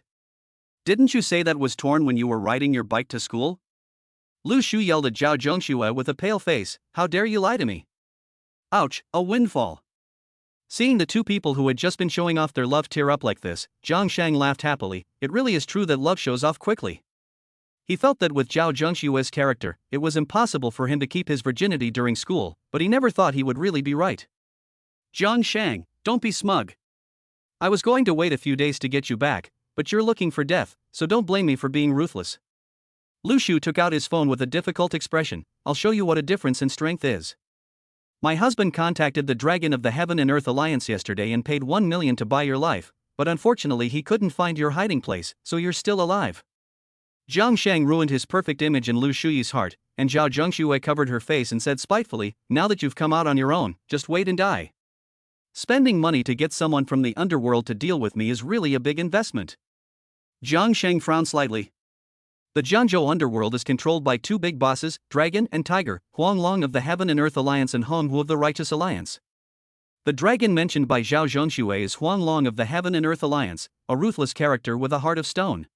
Speaker 1: Didn't you say that was torn when you were riding your bike to school?
Speaker 2: Lu Shu yelled at Zhao Zhongxue with a pale face, How dare you lie to me?
Speaker 1: Ouch, a windfall.
Speaker 2: Seeing the two people who had just been showing off their love tear up like this, Jiang Sheng laughed happily. It really is true that love shows off quickly. He felt that with Zhao Zhongxue's character, it was impossible for him to keep his virginity during school, but he never thought he would really be right.
Speaker 1: Jiang Sheng, don't be smug.
Speaker 2: I was going to wait a few days to get you back, but you're looking for death, so don't blame me for being ruthless. Lu Shu took out his phone with a difficult expression. I'll show you what a difference in strength is. My husband contacted the Dragon of the Heaven and Earth Alliance yesterday and paid 1 million to buy your life, but unfortunately he couldn't find your hiding place, so you're still alive. Jiang Sheng ruined his perfect image in Lu Shuyi's heart, and Zhao Zhongxue covered her face and said spitefully, Now that you've come out on your own, just wait and die. Spending money to get someone from the underworld to deal with me is really a big investment.
Speaker 1: Jiang Sheng frowned slightly.
Speaker 2: The Jiangzhou underworld is controlled by two big bosses, Dragon and Tiger, Huang Long of the Heaven and Earth Alliance and Hong Hu of the Righteous Alliance. The dragon mentioned by Zhao Zhongxue is Huang Long of the Heaven and Earth Alliance, a ruthless character with a heart of stone.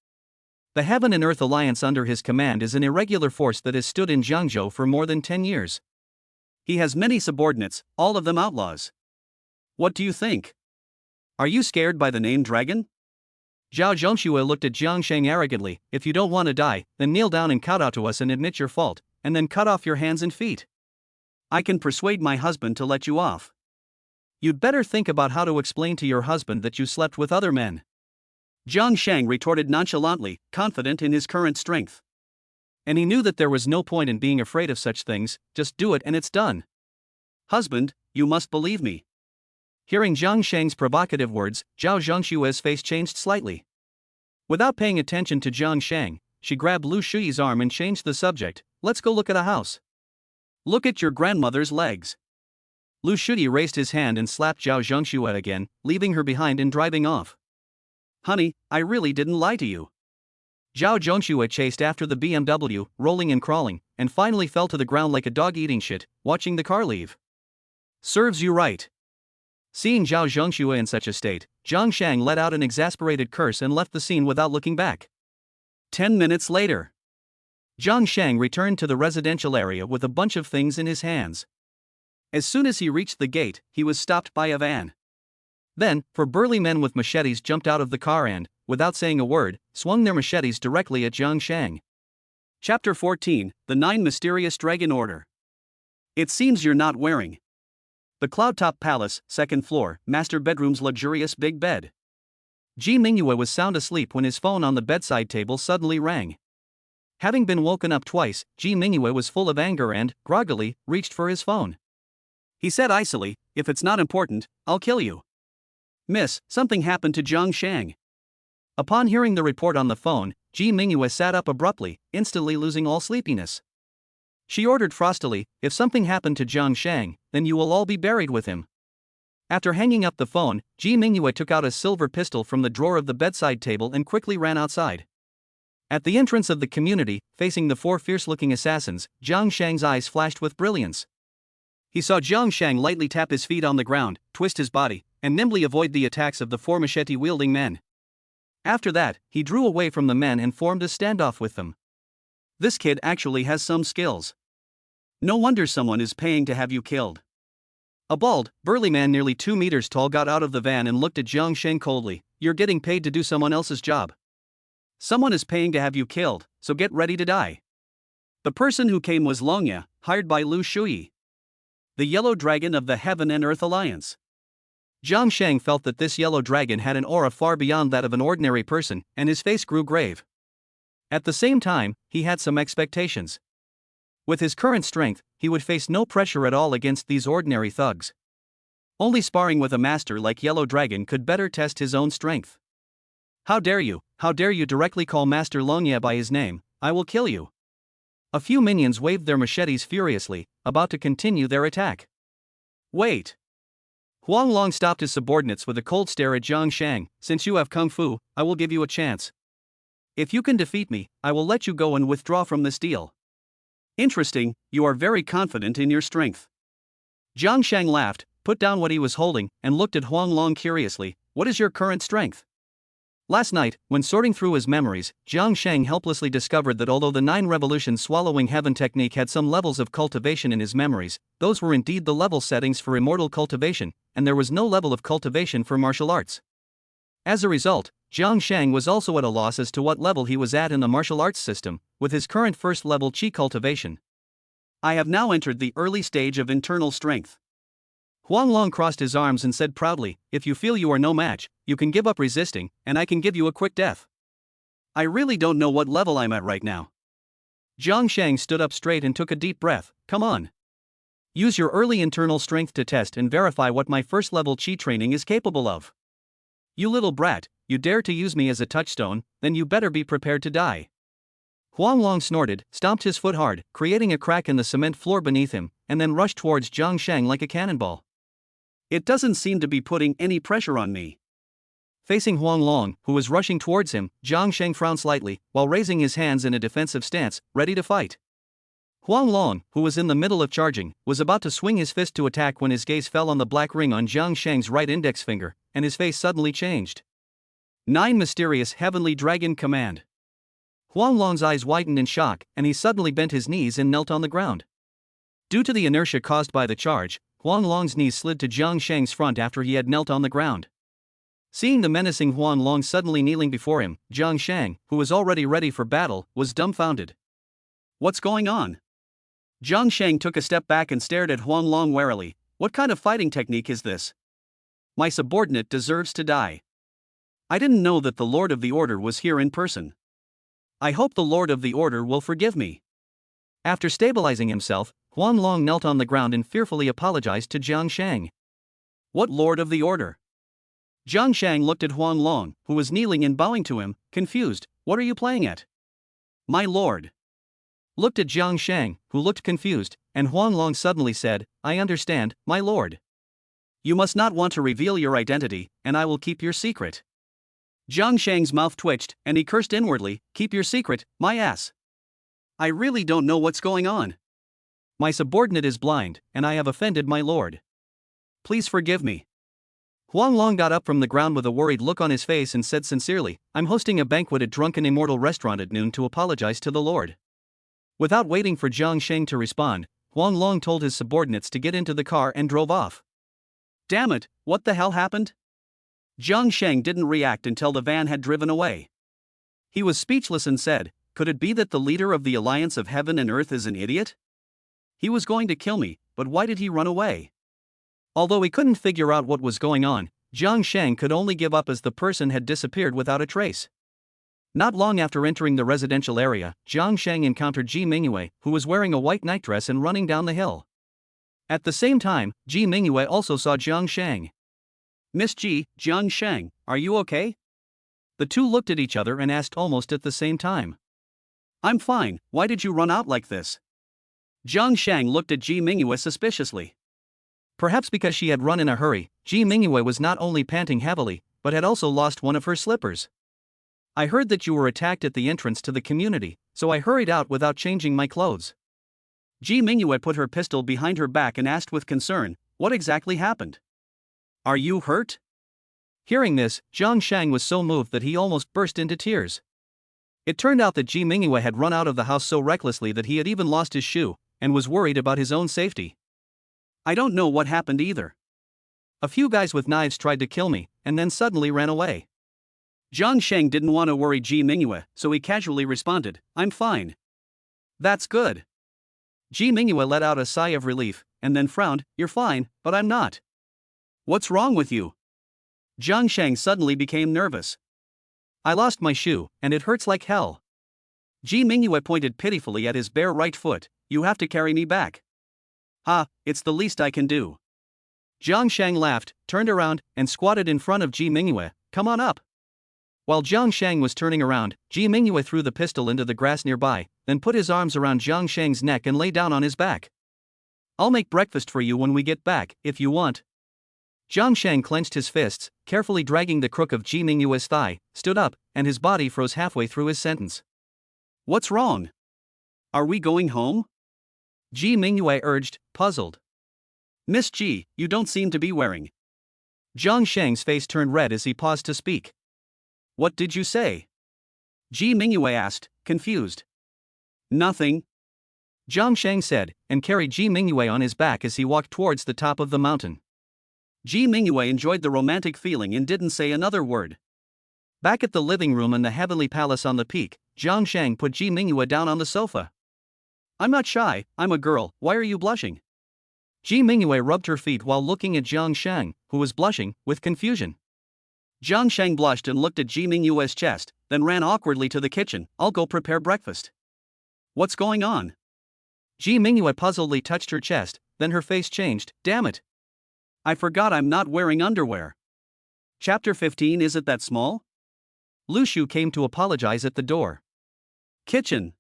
Speaker 2: The Heaven and Earth Alliance under his command is an irregular force that has stood in Jiangzhou for more than 10 years.
Speaker 1: He has many subordinates, all of them outlaws. What do you think? Are you scared by the name Dragon?
Speaker 2: Zhao Zhongxue looked at Jiang Sheng arrogantly. If you don't want to die, then kneel down and kowtow to us and admit your fault, and then cut off your hands and feet.
Speaker 1: I can persuade my husband to let you off.
Speaker 2: You'd better think about how to explain to your husband that you slept with other men.
Speaker 1: Jiang Sheng retorted nonchalantly, confident in his current strength.
Speaker 2: And he knew that there was no point in being afraid of such things, just do it and it's done.
Speaker 1: Husband, you must believe me.
Speaker 2: Hearing Jiang Sheng's provocative words, Zhao Zhongshue's face changed slightly. Without paying attention to Jiang Sheng, she grabbed Lu Shuyi's arm and changed the subject. Let's go look at a house.
Speaker 1: Look at your grandmother's legs.
Speaker 2: Lu Shuyi raised his hand and slapped Zhao Zhongxue again, leaving her behind and driving off.
Speaker 1: Honey, I really didn't lie to you.
Speaker 2: Zhao Zhongxue chased after the BMW, rolling and crawling, and finally fell to the ground like a dog eating shit, watching the car leave.
Speaker 1: Serves you right.
Speaker 2: Seeing Zhao Zhongxue in such a state, Jiang Sheng let out an exasperated curse and left the scene without looking back.
Speaker 1: 10 minutes later,
Speaker 2: Jiang Sheng returned to the residential area with a bunch of things in his hands.
Speaker 1: As soon as he reached the gate, he was stopped by a van.
Speaker 2: Then, 4 burly men with machetes jumped out of the car and, without saying a word, swung their machetes directly at Jiang Sheng.
Speaker 1: Chapter 14, The 9 Mysterious Dragon Order. It seems you're not wearing. The Cloudtop Palace, 2nd floor, master bedroom's luxurious big bed.
Speaker 2: Ji Mingyue was sound asleep when his phone on the bedside table suddenly rang. Having been woken up twice, Ji Mingyue was full of anger and, groggily, reached for his phone.
Speaker 1: He said icily, if it's not important, I'll kill you. Miss, something happened to Jiang Sheng.
Speaker 2: Upon hearing the report on the phone, Ji Mingyue sat up abruptly, instantly losing all sleepiness. She ordered frostily, "If something happened to Jiang Sheng, then you will all be buried with him." After hanging up the phone, Ji Mingyue took out a silver pistol from the drawer of the bedside table and quickly ran outside. At the entrance of the community, facing the four fierce-looking assassins, Jiang Sheng's eyes flashed with brilliance. He saw Jiang Sheng lightly tap his feet on the ground, twist his body, and nimbly avoid the attacks of the four machete-wielding men. After that, he drew away from the men and formed a standoff with them.
Speaker 1: This kid actually has some skills. No wonder someone is paying to have you killed.
Speaker 2: A bald, burly man nearly 2 meters tall got out of the van and looked at Jiang Sheng coldly. "You're getting paid to do someone else's job.
Speaker 1: Someone is paying to have you killed, so get ready to die." The person who came was Longya, hired by Liu Shuyi, the yellow dragon of the Heaven and Earth Alliance.
Speaker 2: Jiang Sheng felt that this yellow dragon had an aura far beyond that of an ordinary person, and his face grew grave. At the same time, he had some expectations. With his current strength, he would face no pressure at all against these ordinary thugs. Only sparring with a master like Yellow Dragon could better test his own strength. How dare you directly call Master Longya by his name? I will kill you." A few minions waved their machetes furiously, about to continue their attack.
Speaker 1: "Wait."
Speaker 2: Huang Long stopped his subordinates with a cold stare at Jiang Sheng. "Since you have kung fu, I will give you a chance. If you can defeat me, I will let you go and withdraw from this deal."
Speaker 1: "Interesting, you are very confident in your strength."
Speaker 2: Jiang Sheng laughed, put down what he was holding, and looked at Huang Long curiously. "What is your current strength?" Last night, when sorting through his memories, Jiang Sheng helplessly discovered that although the 9 revolutions swallowing heaven technique had some levels of cultivation in his memories, those were indeed the level settings for immortal cultivation, and there was no level of cultivation for martial arts. As a result, Jiang Sheng was also at a loss as to what level he was at in the martial arts system, with his current first-level Qi cultivation.
Speaker 1: "I have now entered the early stage of internal strength."
Speaker 2: Huang Long crossed his arms and said proudly, "If you feel you are no match, you can give up resisting, and I can give you a quick death."
Speaker 1: "I really don't know what level I'm at right now."
Speaker 2: Jiang Sheng stood up straight and took a deep breath. "Come on. Use your early internal strength to test and verify what my first-level Qi training is capable of. You little brat, you dare to use me as a touchstone, then you better be prepared to die." Huang Long snorted, stomped his foot hard, creating a crack in the cement floor beneath him, and then rushed towards Jiang Sheng like a cannonball.
Speaker 1: "It doesn't seem to be putting any pressure on me."
Speaker 2: Facing Huang Long, who was rushing towards him, Jiang Sheng frowned slightly, while raising his hands in a defensive stance, ready to fight. Huang Long, who was in the middle of charging, was about to swing his fist to attack when his gaze fell on the black ring on Jiang Sheng's right index finger, and his face suddenly changed.
Speaker 1: 9 Mysterious Heavenly Dragon Command.
Speaker 2: Huang Long's eyes widened in shock, and he suddenly bent his knees and knelt on the ground. Due to the inertia caused by the charge, Huang Long's knees slid to Jiang Sheng's front after he had knelt on the ground. Seeing the menacing Huang Long suddenly kneeling before him, Jiang Sheng, who was already ready for battle, was dumbfounded.
Speaker 1: "What's going on?" Jiang Sheng took a step back and stared at Huang Long warily. "What kind of fighting technique is this? My subordinate deserves to die. I didn't know that the Lord of the Order was here in person. I hope the Lord of the Order will forgive me."
Speaker 2: After stabilizing himself, Huang Long knelt on the ground and fearfully apologized to Jiang Sheng.
Speaker 1: "What Lord of the Order?" Jiang Sheng looked at Huang Long, who was kneeling and bowing to him, confused. "What are you playing at?" "My lord."
Speaker 2: Looked at Jiang Sheng, who looked confused, and Huang Long suddenly said, "I understand, my lord.
Speaker 1: You must not want to reveal your identity, and I will keep your secret." Jiang Sheng's mouth twitched, and he cursed inwardly. "Keep your secret, my ass. I really don't know what's going on.
Speaker 2: My subordinate is blind, and I have offended my lord.
Speaker 1: Please forgive me."
Speaker 2: Huang Long got up from the ground with a worried look on his face and said sincerely, "I'm hosting a banquet at Drunken Immortal Restaurant at noon to apologize to the Lord." Without waiting for Jiang Sheng to respond, Huang Long told his subordinates to get into the car and drove off.
Speaker 1: "Damn it, what the hell happened?" Jiang Sheng didn't react until the van had driven away. He was speechless and said, "Could it be that the leader of the Alliance of Heaven and Earth is an idiot? He was going to kill me, but why did he run away?" Although he couldn't figure out what was going on, Jiang Sheng could only give up as the person had disappeared without a trace. Not long after entering the residential area, Jiang Sheng encountered Ji Mingyue, who was wearing a white nightdress and running down the hill. At the same time, Ji Mingyue also saw Jiang Sheng. "Miss Ji, Jiang Sheng, are you okay?"
Speaker 2: The two looked at each other and asked almost at the same time.
Speaker 1: I'm fine, why did you run out like this? Jiang Sheng looked at Ji Mingyue suspiciously.
Speaker 2: Perhaps because she had run in a hurry, Ji Mingyue was not only panting heavily, but had also lost one of her slippers. I heard that you were attacked at the entrance to the community, so I hurried out without changing my clothes.
Speaker 1: Ji Mingyue put her pistol behind her back and asked with concern, what exactly happened? Are you hurt?
Speaker 2: Hearing this, Jiang Sheng was so moved that he almost burst into tears. It turned out that Ji Mingyue had run out of the house so recklessly that he had even lost his shoe, and was worried about his own safety.
Speaker 1: I don't know what happened either.
Speaker 2: A few guys with knives tried to kill me, and then suddenly ran away.
Speaker 1: Jiang Sheng didn't want to worry Ji Mingyue, so he casually responded, I'm fine. That's good.
Speaker 2: Ji Mingyue let out a sigh of relief, and then frowned, you're fine, but I'm not.
Speaker 1: What's wrong with you? Jiang Sheng suddenly became nervous.
Speaker 2: I lost my shoe, and it hurts like hell.
Speaker 1: Ji Mingyue pointed pitifully at his bare right foot, you have to carry me back. It's the least I can do.
Speaker 2: Jiang Sheng laughed, turned around, and squatted in front of Ji Mingyue, come on up. While Jiang Sheng was turning around, Ji Mingyue threw the pistol into the grass nearby, then put his arms around Jiang Sheng's neck and lay down on his back. I'll make breakfast for you when we get back, if you want. Jiang Sheng clenched his fists, carefully dragging the crook of Ji Mingyue's thigh, stood up, and his body froze halfway through his sentence.
Speaker 1: What's wrong? Are we going home?
Speaker 2: Ji Mingyue urged, puzzled.
Speaker 1: Miss Ji, you don't seem to be wearing.
Speaker 2: Jiang Sheng's face turned red as he paused to speak.
Speaker 1: What did you say? Ji Mingyue asked, confused. Nothing.
Speaker 2: Jiang Sheng said, and carried Ji Mingyue on his back as he walked towards the top of the mountain.
Speaker 1: Ji Mingyue enjoyed the romantic feeling and didn't say another word.
Speaker 2: Back at the living room in the heavenly palace on the peak, Jiang Sheng put Ji Mingyue down on the sofa.
Speaker 1: I'm not shy, I'm a girl, why are you blushing?
Speaker 2: Ji Mingyue rubbed her feet while looking at Jiang Sheng, who was blushing, with confusion.
Speaker 1: Jiang Sheng blushed and looked at Ji Mingyue's chest, then ran awkwardly to the kitchen, I'll go prepare breakfast. What's going on?
Speaker 2: Ji Mingyue puzzledly touched her chest, then her face changed, damn it.
Speaker 1: I forgot I'm not wearing underwear. Chapter 15 Is it that small?
Speaker 2: Liu Shuyi came to apologize at the door.
Speaker 1: Kitchen.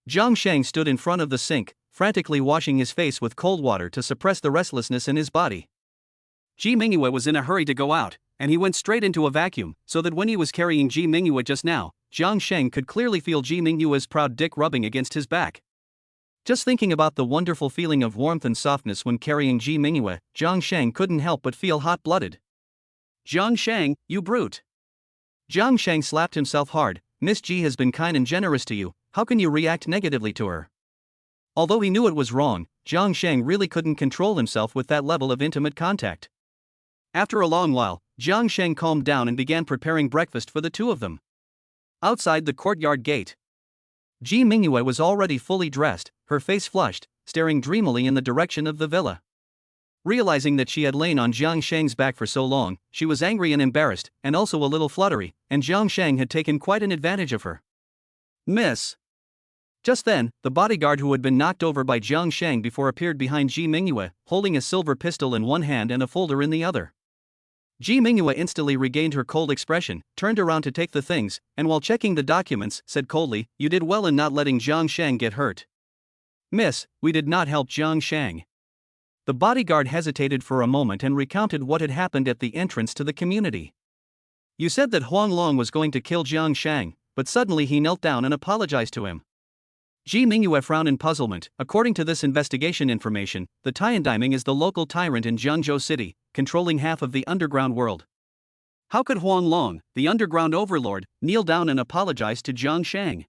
Speaker 2: Jiang Sheng stood in front of the sink, frantically washing his face with cold water to suppress the restlessness in his body.
Speaker 1: Ji Mingyue was in a hurry to go out, and he went straight into a vacuum, so that when he was carrying Ji Mingyue just now, Jiang Sheng could clearly feel Ji Mingyue's proud dick rubbing against his back. Just thinking about the wonderful feeling of warmth and softness when carrying Ji Mingyue, Jiang Sheng couldn't help but feel hot-blooded. Jiang Sheng, you brute.
Speaker 2: Jiang Sheng slapped himself hard, Miss Ji has been kind and generous to you, how can you react negatively to her? Although he knew it was wrong, Jiang Sheng really couldn't control himself with that level of intimate contact. After a long while, Jiang Sheng calmed down and began preparing breakfast for the two of them. Outside the courtyard gate, Ji Mingyue was already fully dressed, her face flushed, staring dreamily in the direction of the villa. Realizing that she had lain on Jiang Sheng's back for so long, she was angry and embarrassed, and also a little fluttery, and Jiang Sheng had taken quite an advantage of her.
Speaker 1: Miss.
Speaker 2: Just then, the bodyguard who had been knocked over by Jiang Sheng before appeared behind Ji Mingyue, holding a silver pistol in one hand and a folder in the other. Ji Mingyue instantly regained her cold expression, turned around to take the things, and while checking the documents, said coldly, you did well in not letting Jiang Sheng get hurt. Miss, we did not help Jiang Sheng. The bodyguard hesitated for a moment and recounted what had happened at the entrance to the community. You said that Huang Long was going to kill Jiang Sheng, but suddenly he knelt down and apologized to him. Ji Mingyue frowned in puzzlement. According to this investigation information, the Tiandaiming is the local tyrant in Jiangzhou City, controlling half of the underground world. How could Huang Long, the underground overlord, kneel down and apologize to Jiang Sheng?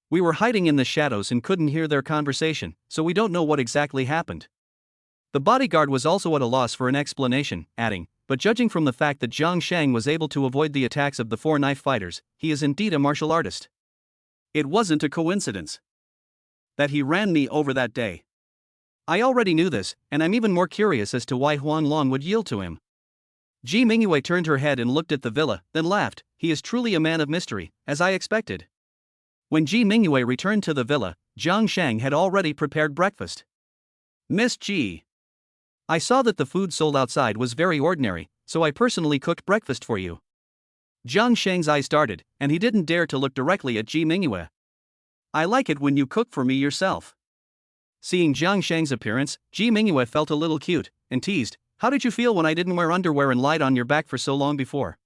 Speaker 2: We were hiding in the shadows and couldn't hear their conversation, so we don't know what exactly happened. The bodyguard was also at a loss for an explanation, adding, but judging from the fact that Jiang Sheng was able to avoid the attacks of the four knife fighters, he is indeed a martial artist. It wasn't a coincidence that he ran me over that day. I already knew this, and I'm even more curious as to why Huang Long would yield to him. Ji Mingyue turned her head and looked at the villa, then laughed. He is truly a man of mystery, as I expected. When Ji Mingyue returned to the villa, Jiang Sheng had already prepared breakfast. Miss Ji, I saw that the food sold outside was very ordinary, so I personally cooked breakfast for you. Jiang Sheng's eyes darted, and he didn't dare to look directly at Ji Mingyue.
Speaker 1: I like it when you cook for me yourself.
Speaker 2: Seeing Jiang Sheng's appearance, Ji Mingyue felt a little cute, and teased, "How did you feel when I didn't wear underwear and lied on your back for so long before?"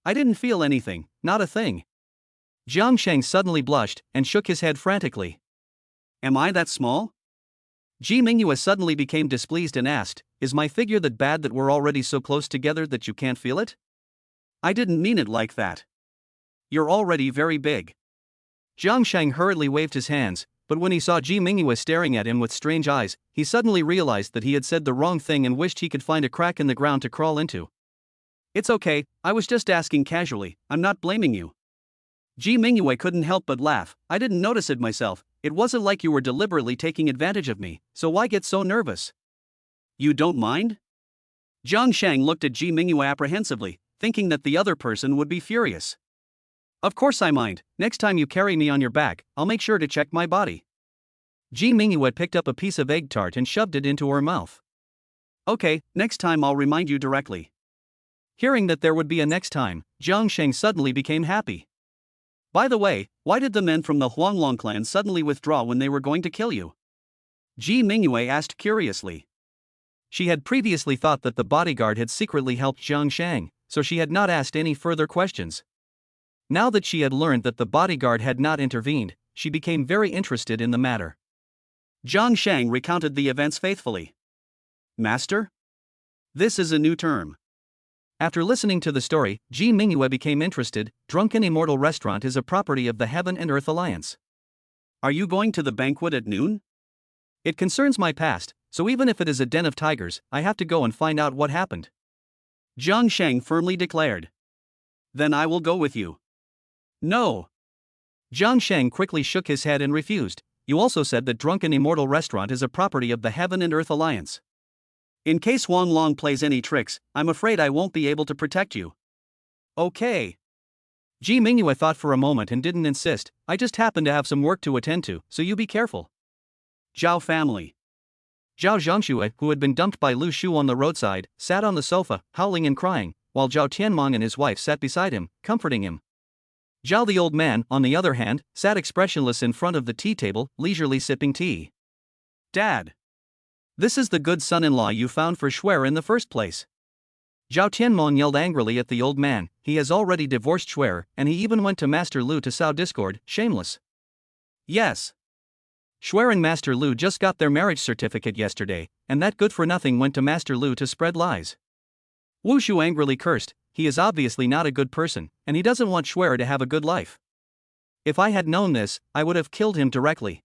Speaker 1: I didn't feel anything, not a thing.
Speaker 2: Jiang Sheng suddenly blushed, and shook his head frantically.
Speaker 1: Am I that small?
Speaker 2: Ji Mingyue suddenly became displeased and asked, "Is my figure that bad that we're already so close together that you can't feel it?"
Speaker 1: I didn't mean it like that. You're already very big.
Speaker 2: Jiang Sheng hurriedly waved his hands, but when he saw Ji Mingyue staring at him with strange eyes, he suddenly realized that he had said the wrong thing and wished he could find a crack in the ground to crawl into.
Speaker 1: It's okay, I was just asking casually, I'm not blaming you. Ji Mingyue couldn't help but laugh. I didn't notice it myself, it wasn't like you were deliberately taking advantage of me, so why get so nervous? You don't mind? Jiang Sheng looked at Ji Mingyue apprehensively, thinking that the other person would be furious. Of course I mind, next time you carry me on your back, I'll make sure to check my body.
Speaker 2: Ji Mingyue picked up a piece of egg tart and shoved it into her mouth.
Speaker 1: Okay, next time I'll remind you directly.
Speaker 2: Hearing that there would be a next time, Jiang Sheng suddenly became happy.
Speaker 1: By the way, why did the men from the Huanglong clan suddenly withdraw when they were going to kill you? Ji Mingyue asked curiously.
Speaker 2: She had previously thought that the bodyguard had secretly helped Jiang Sheng, so she had not asked any further questions. Now that she had learned that the bodyguard had not intervened, she became very interested in the matter.
Speaker 1: Jiang Sheng recounted the events faithfully. Master? This is a new term.
Speaker 2: After listening to the story, Ji Mingyue became interested. Drunken Immortal Restaurant is a property of the Heaven and Earth Alliance.
Speaker 1: Are you going to the banquet at noon?
Speaker 2: It concerns my past, so even if it is a den of tigers, I have to go and find out what happened.
Speaker 1: Jiang Sheng firmly declared. Then I will go with you. No.
Speaker 2: Jiang Sheng quickly shook his head and refused. You also said that Drunken Immortal Restaurant is a property of the Heaven and Earth Alliance.
Speaker 1: In case Huanglong plays any tricks, I'm afraid I won't be able to protect you. Okay.
Speaker 2: Ji Mingyue thought for a moment and didn't insist. I just happen to have some work to attend to, so you be careful.
Speaker 1: Zhao family.
Speaker 2: Zhao Zhangxue, who had been dumped by Liu Shu on the roadside, sat on the sofa, howling and crying, while Zhao Tianmong and his wife sat beside him, comforting him. Zhao the old man, on the other hand, sat expressionless in front of the tea table, leisurely sipping tea.
Speaker 1: Dad.
Speaker 2: This is the good son-in-law you found for Shuer in the first place. Zhao Tianmong yelled angrily at the old man. He has already divorced Shuer, and he even went to Master Lu to sow discord. Shameless.
Speaker 1: Yes.
Speaker 2: Shuer and Master Lu just got their marriage certificate yesterday, and that good-for-nothing went to Master Lu to spread lies. Wu Shu angrily cursed. He is obviously not a good person, and he doesn't want Shuer to have a good life. If I had known this, I would have killed him directly.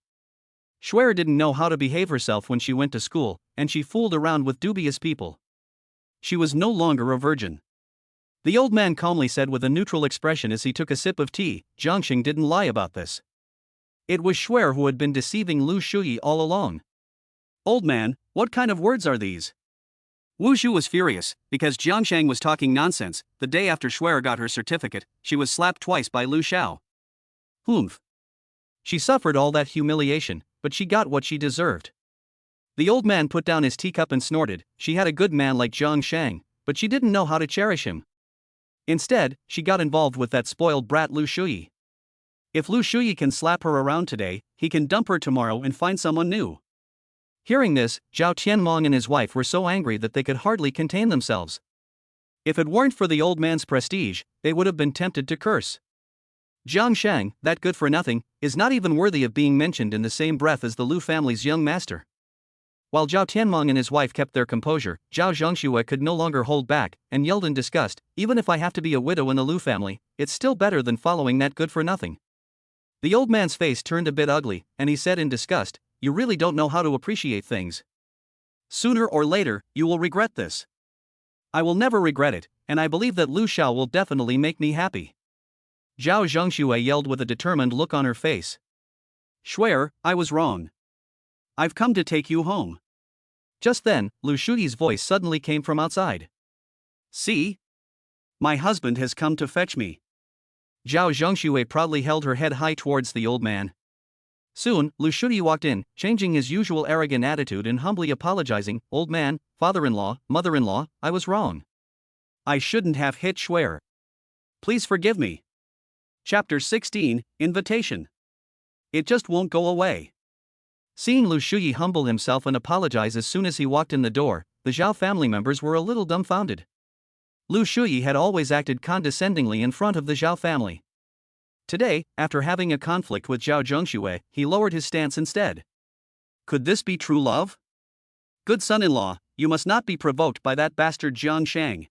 Speaker 2: Shuer didn't know how to behave herself when she went to school, and she fooled around with dubious people.
Speaker 1: She was no longer a virgin.
Speaker 2: The old man calmly said with a neutral expression as he took a sip of tea. Jiang Sheng didn't lie about this. It was Shuer who had been deceiving Liu Shuyi all along.
Speaker 1: Old man, what kind of words are these? Wu Shu was furious, because Jiang Sheng was talking nonsense. The day after Shuer got her certificate, she was slapped twice by Liu Xiao.
Speaker 2: Humph. She suffered all that humiliation, but she got what she deserved. The old man put down his teacup and snorted. She had a good man like Jiang Sheng, but she didn't know how to cherish him. Instead, she got involved with that spoiled brat Liu Shuyi.
Speaker 1: If Liu Shuyi can slap her around today, he can dump her tomorrow and find someone new.
Speaker 2: Hearing this, Zhao Tianmong and his wife were so angry that they could hardly contain themselves. If it weren't for the old man's prestige, they would have been tempted to curse. Jiang Sheng, that good-for-nothing, is not even worthy of being mentioned in the same breath as the Liu family's young master. While Zhao Tianmong and his wife kept their composure, Zhao Zhangxue could no longer hold back, and yelled in disgust, even if I have to be a widow in the Liu family, it's still better than following that good-for-nothing. The old man's face turned a bit ugly, and he said in disgust, you really don't know how to appreciate things.
Speaker 1: Sooner or later, you will regret this.
Speaker 2: I will never regret it, and I believe that Liu Xiao will definitely make me happy. Zhao Zhangxue yelled with a determined look on her face.
Speaker 1: Shuer, I was wrong. I've come to take you home.
Speaker 2: Just then, Liu Shuyi's voice suddenly came from outside.
Speaker 1: See? My husband has come to fetch me.
Speaker 2: Zhao Zhangxue proudly held her head high towards the old man. Soon, Liu Shuyi walked in, changing his usual arrogant attitude and humbly apologizing. Old man, father-in-law, mother-in-law, I was wrong.
Speaker 1: I shouldn't have hit Shuer. Please forgive me. Chapter 16, Invitation. It just won't go away.
Speaker 2: Seeing Liu Shuyi humble himself and apologize as soon as he walked in the door, the Zhao family members were a little dumbfounded. Liu Shuyi had always acted condescendingly in front of the Zhao family. Today, after having a conflict with Zhao Zhengxue, he lowered his stance instead. Could this be true love? Good son-in-law, you must not be provoked by that bastard Jiang Sheng.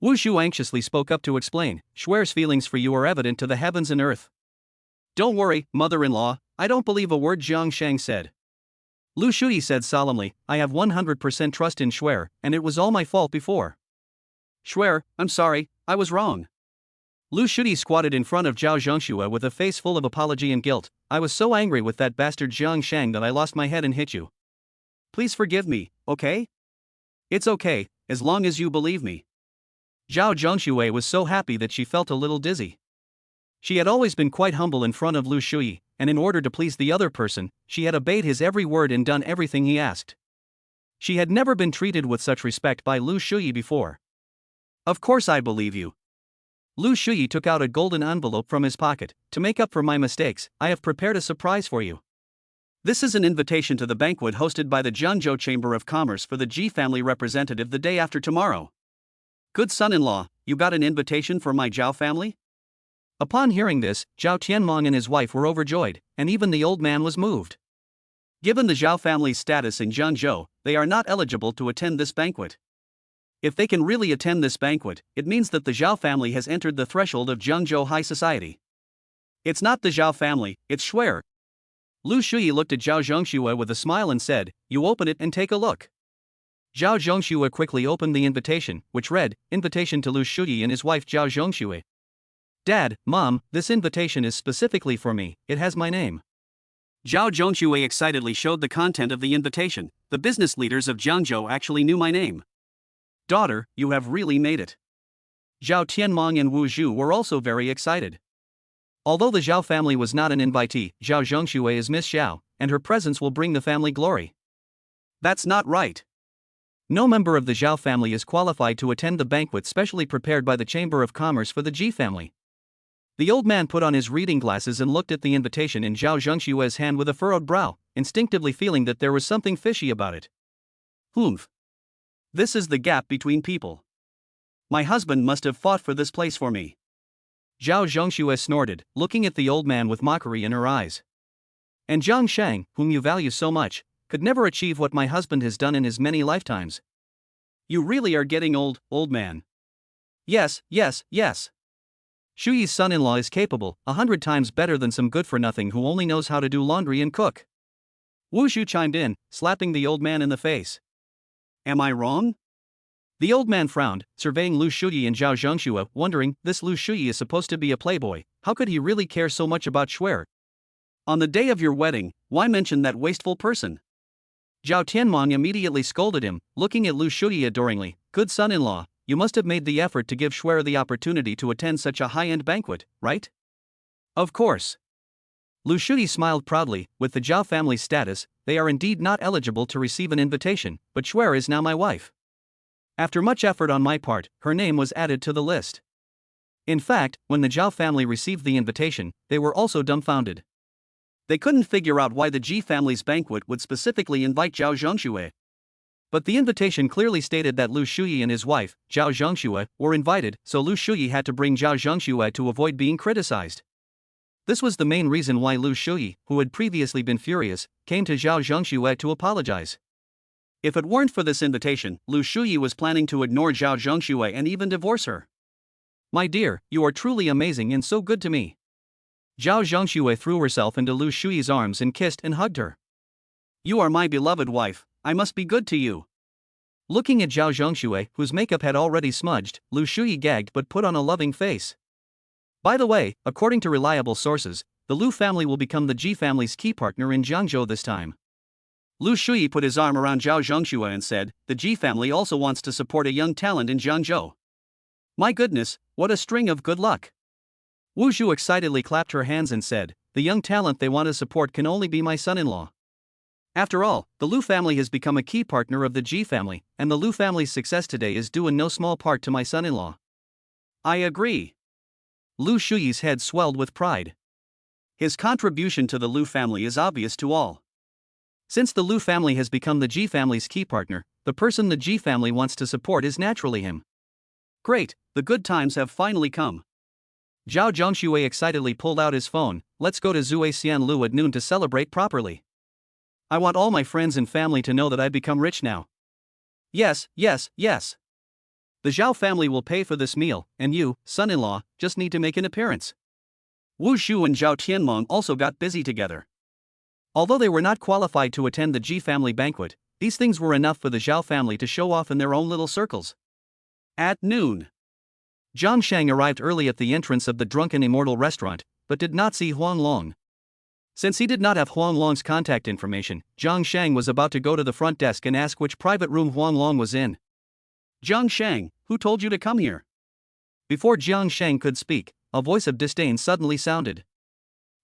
Speaker 2: Wu Shu anxiously spoke up to explain, Shui's feelings for you are evident to the heavens and earth. Don't worry, mother-in-law, I don't believe a word Jiang Sheng said. Liu Shuyi said solemnly, I have 100% trust in Shui, and it was all my fault before. Shui, I'm sorry, I was wrong. Liu Shuyi squatted in front of Zhao Zhengxue with a face full of apology and guilt. I was so angry with that bastard Jiang Sheng that I lost my head and hit you. Please forgive me, okay? It's okay, as long as you believe me. Zhao Zhengxue was so happy that she felt a little dizzy. She had always been quite humble in front of Liu Shuyi, and in order to please the other person, she had obeyed his every word and done everything he asked. She had never been treated with such respect by Liu Shuyi before. Of course I believe you. Liu Shuyi took out a golden envelope from his pocket. To make up for my mistakes, I have prepared a surprise for you. This is an invitation to the banquet hosted by the Jiangzhou Chamber of Commerce for the Ji family representative the day after tomorrow. Good son-in-law, you got an invitation for my Zhao family? Upon hearing this, Zhao Tianmong and his wife were overjoyed, and even the old man was moved. Given the Zhao family's status in Jiangzhou, they are not eligible to attend this banquet. If they can really attend this banquet, it means that the Zhao family has entered the threshold of Jiangzhou high society. It's not the Zhao family, it's Shui. Liu Shuyi looked at Zhao Zhengxue with a smile and said, You open it and take a look. Zhao Zhengxue quickly opened the invitation, which read, Invitation to Liu Shuyi and his wife Zhao Zhengxue. Dad, Mom, this invitation is specifically for me, it has my name. Zhao Zhengxue excitedly showed the content of the invitation. The business leaders of Jiangzhou actually knew my name. Daughter, you have really made it. Zhao Tianmong and Wu Zhu were also very excited. Although the Zhao family was not an invitee, Zhao Zhengxue is Miss Zhao, and her presence will bring the family glory. That's not right. No member of the Zhao family is qualified to attend the banquet specially prepared by the Chamber of Commerce for the Ji family. The old man put on his reading glasses and looked at the invitation in Zhao Zhengxue's hand with a furrowed brow, instinctively feeling that there was something fishy about it. Humph. This is the gap between people. My husband must have fought for this place for me. Zhao Zhengxue snorted, looking at the old man with mockery in her eyes. And Jiang Sheng, whom you value so much, could never achieve what my husband has done in his many lifetimes. You really are getting old, old man. Yes, yes, yes. Shuyi's son-in-law is capable, 100 times better than some good-for-nothing who only knows how to do laundry and cook. Wu Shu chimed in, slapping the old man in the face. Am I wrong? The old man frowned, surveying Liu Shuyi and Zhao Zhengxue, wondering, this Liu Shuyi is supposed to be a playboy, how could he really care so much about Shui? On the day of your wedding, why mention that wasteful person? Zhao Tianmong immediately scolded him, looking at Liu Shuyi adoringly, good son-in-law, you must have made the effort to give Shui the opportunity to attend such a high-end banquet, right? Of course. Liu Shuyi smiled proudly, with the Zhao family's status, they are indeed not eligible to receive an invitation, but Shui is now my wife. After much effort on my part, her name was added to the list. In fact, when the Zhao family received the invitation, they were also dumbfounded. They couldn't figure out why the Ji family's banquet would specifically invite Zhao Zhengxue. But the invitation clearly stated that Liu Shuyi and his wife, Zhao Zhengxue, were invited, so Liu Shuyi had to bring Zhao Zhengxue to avoid being criticized. This was the main reason why Liu Shuyi, who had previously been furious, came to Zhao Zhengxue to apologize. If it weren't for this invitation, Liu Shuyi was planning to ignore Zhao Zhengxue and even divorce her. My dear, you are truly amazing and so good to me. Zhao Zhengxue threw herself into Liu Shuyi's arms and kissed and hugged her. You are my beloved wife, I must be good to you. Looking at Zhao Zhengxue, whose makeup had already smudged, Liu Shuyi gagged but put on a loving face. By the way, according to reliable sources, the Liu family will become the Ji family's key partner in Jiangzhou this time. Liu Shuyi put his arm around Zhao Zhengxue and said, the Ji family also wants to support a young talent in Jiangzhou. My goodness, what a string of good luck. Wu Zhu excitedly clapped her hands and said, the young talent they want to support can only be my son-in-law. After all, the Liu family has become a key partner of the Ji family, and the Liu family's success today is due in no small part to my son-in-law. I agree. Liu Shuyi's head swelled with pride.
Speaker 1: His contribution to the Liu family is obvious to all.
Speaker 2: Since the Liu family has become the Ji family's key partner, the person the Ji family wants to support is naturally him.
Speaker 1: Great, the good times have finally come.
Speaker 2: Zhao Zhongxue excitedly pulled out his phone. Let's go to Zuixian Lu at noon to celebrate properly. I want all my friends and family to know that I've become rich now.
Speaker 1: Yes, yes, yes.
Speaker 2: The Zhao family will pay for this meal, and you, son-in-law, just need to make an appearance.
Speaker 1: Wu Shu and Zhao Tianmeng also got busy together.
Speaker 2: Although they were not qualified to attend the Ji family banquet, these things were enough for the Zhao family to show off in their own little circles.
Speaker 1: At noon,
Speaker 2: Jiang Sheng arrived early at the entrance of the Drunken Immortal restaurant, but did not see Huang Long. Since he did not have Huang Long's contact information, Jiang Sheng was about to go to the front desk and ask which private room Huang Long was in.
Speaker 1: Jiang Sheng, who told you to come here?
Speaker 2: Before Jiang Sheng could speak, a voice of disdain suddenly sounded.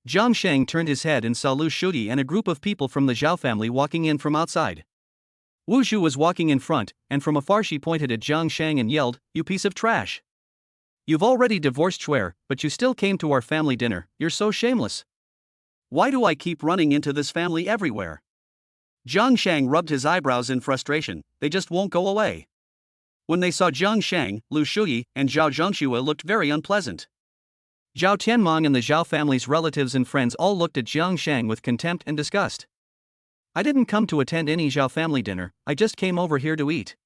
Speaker 2: Jiang Sheng turned his head and saw Liu Shuyi and a group of people from the Zhao family walking in from outside. Wu Zhu was walking in front, and from afar she pointed at Jiang Sheng and yelled, "You piece of trash! You've already divorced Shuer, but you still came to our family dinner, you're so shameless.
Speaker 1: Why do I keep running into this family everywhere?" Jiang Sheng rubbed his eyebrows in frustration, they just won't go away. When they saw Jiang Sheng, Liu Shuyi, and Zhao Zhongxue looked very unpleasant.
Speaker 2: Zhao Tianmeng and the Zhao family's relatives and friends all looked at Jiang Sheng with contempt and disgust. I didn't come to attend any Zhao family dinner, I just came over here to eat.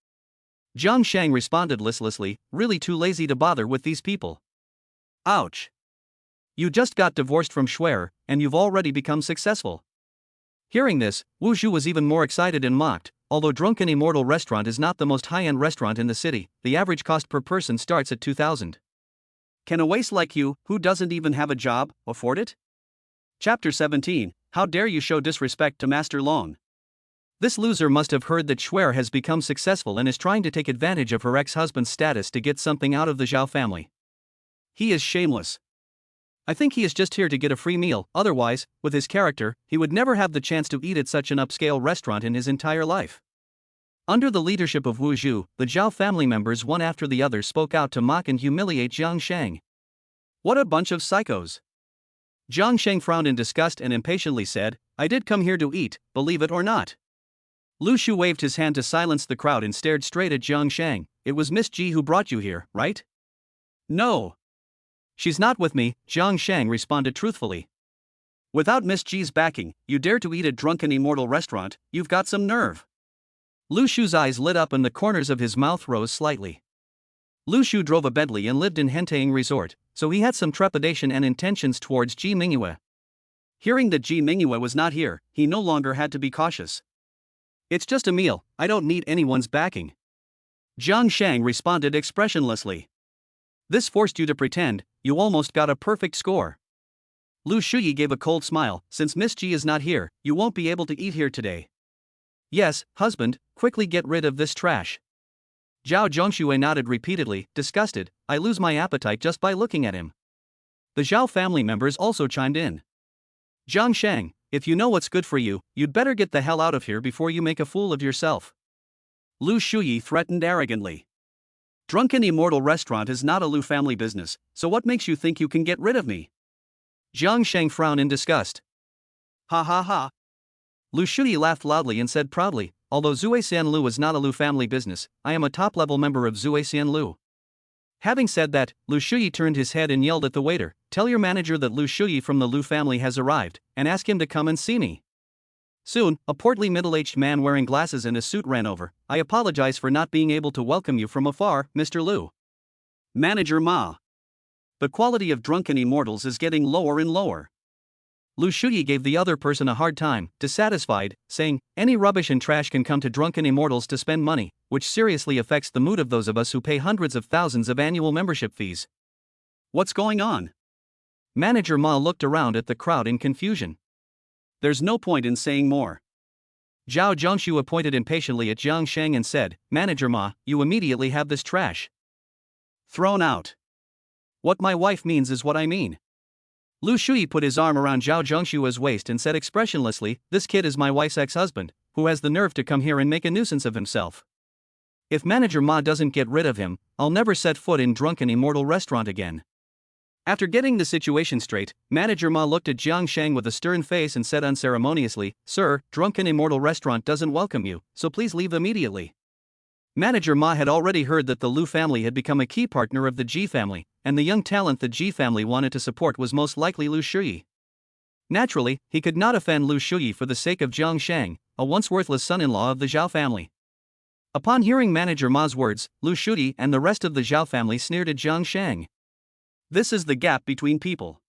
Speaker 2: Jiang Sheng responded listlessly, really too lazy to bother with these people.
Speaker 1: Ouch.
Speaker 2: You just got divorced from Shuer, and you've already become successful. Hearing this, Wu Zhu was even more excited and mocked. Although Drunken Immortal restaurant is not the most high-end restaurant in the city, the average cost per person starts at 2,000.
Speaker 1: Can a waste like you, who doesn't even have a job, afford it? Chapter 17, How dare you show disrespect to Master Long?
Speaker 2: This loser must have heard that Shuer has become successful and is trying to take advantage of her ex-husband's status to get something out of the Zhao family.
Speaker 1: He is shameless.
Speaker 2: I think he is just here to get a free meal, otherwise, with his character, he would never have the chance to eat at such an upscale restaurant in his entire life. Under the leadership of Wu Zhu, the Zhao family members one after the other spoke out to mock and humiliate Jiang Sheng.
Speaker 1: What a bunch of psychos.
Speaker 2: Jiang Sheng frowned in disgust and impatiently said, I did come here to eat, believe it or not. Liu Shu waved his hand to silence the crowd and stared straight at Jiang Sheng. It was Miss Ji who brought you here, right?
Speaker 1: No.
Speaker 2: She's not with me, Jiang Sheng responded truthfully.
Speaker 1: Without Miss Ji's backing, you dare to eat at Drunken Immortal restaurant, you've got some nerve.
Speaker 2: Liu Shu's eyes lit up and the corners of his mouth rose slightly. Liu Shu drove a Bentley and lived in Henteing Resort, so he had some trepidation and intentions towards Ji Mingyue.
Speaker 1: Hearing that Ji Mingyue was not here, he no longer had to be cautious.
Speaker 2: It's just a meal, I don't need anyone's backing.
Speaker 1: Jiang Sheng responded expressionlessly.
Speaker 2: This forced you to pretend, you almost got a perfect score.
Speaker 1: Liu Shuyi gave a cold smile, since Miss Ji is not here, you won't be able to eat here today.
Speaker 2: Yes, husband, quickly get rid of this trash. Zhao Zhongxue nodded repeatedly, disgusted, I lose my appetite just by looking at him. The Zhao family members also chimed in. Jiang Sheng, if you know what's good for you, you'd better get the hell out of here before you make a fool of yourself.
Speaker 1: Liu Shuyi threatened arrogantly. Drunken Immortal restaurant is not a Liu family business, so what makes you think you can get rid of me?
Speaker 2: Jiang Sheng frowned in disgust.
Speaker 1: Ha ha ha.
Speaker 2: Liu Shuyi laughed loudly and said proudly, although Zuixian Lu is not a Liu family business, I am a top-level member of Zuixian Lu. Having said that, Liu Shuyi turned his head and yelled at the waiter, tell your manager that Liu Shuyi from the Liu family has arrived, and ask him to come and see me. Soon, a portly middle-aged man wearing glasses and a suit ran over. I apologize for not being able to welcome you from afar, Mr. Liu.
Speaker 1: Manager Ma. The quality of Drunken Immortals is getting lower and lower.
Speaker 2: Liu Shuyi gave the other person a hard time, dissatisfied, saying, any rubbish and trash can come to Drunken Immortals to spend money, which seriously affects the mood of those of us who pay hundreds of thousands of annual membership fees.
Speaker 1: What's going on?
Speaker 2: Manager Ma looked around at the crowd in confusion.
Speaker 1: There's no point in saying more.
Speaker 2: Zhao Zhongxue pointed impatiently at Jiang Sheng and said, Manager Ma, you immediately have this trash
Speaker 1: thrown out.
Speaker 2: What my wife means is what I mean. Liu Shuyi put his arm around Zhao Zhongshue's waist and said expressionlessly, this kid is my wife's ex-husband, who has the nerve to come here and make a nuisance of himself. If Manager Ma doesn't get rid of him, I'll never set foot in Drunken Immortal restaurant again. After getting the situation straight, Manager Ma looked at Jiang Sheng with a stern face and said unceremoniously, "Sir, Drunken Immortal Restaurant doesn't welcome you, so please leave immediately." Manager Ma had already heard that the Liu family had become a key partner of the Ji family, and the young talent the Ji family wanted to support was most likely Liu Shuyi. Naturally, he could not offend Liu Shuyi for the sake of Jiang Sheng, a once worthless son-in-law of the Zhao family. Upon hearing Manager Ma's words, Liu Shuyi and the rest of the Zhao family sneered at Jiang Sheng.
Speaker 1: This is the gap between people.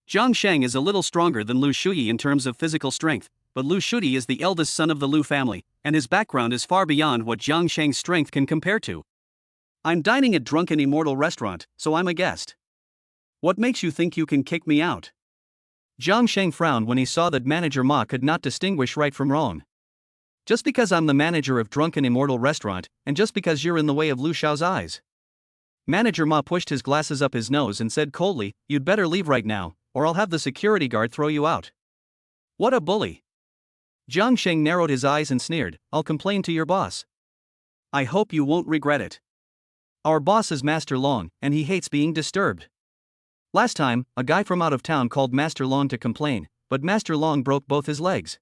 Speaker 1: Jiang Sheng is a little stronger than Liu Shuyi in terms of physical strength, but Liu Shuyi is the eldest son of the Liu family, and his background is far beyond what Jiang Sheng's strength can compare to. I'm dining at Drunken Immortal Restaurant, so I'm a guest. What makes you think you can kick me out?
Speaker 2: Jiang Sheng frowned when he saw that Manager Ma could not distinguish right from wrong. Just because I'm the manager of Drunken Immortal Restaurant, and just because you're in the way of Liu Shao's eyes. Manager Ma pushed his glasses up his nose and said coldly, "You'd better leave right now, or I'll have the security guard throw you out."
Speaker 1: What a bully.
Speaker 2: Jiang Sheng narrowed his eyes and sneered, "I'll complain to your boss."
Speaker 1: I hope you won't regret it.
Speaker 2: Our boss is Master Long, and he hates being disturbed. Last time, a guy from out of town called Master Long to complain, but Master Long broke both his legs.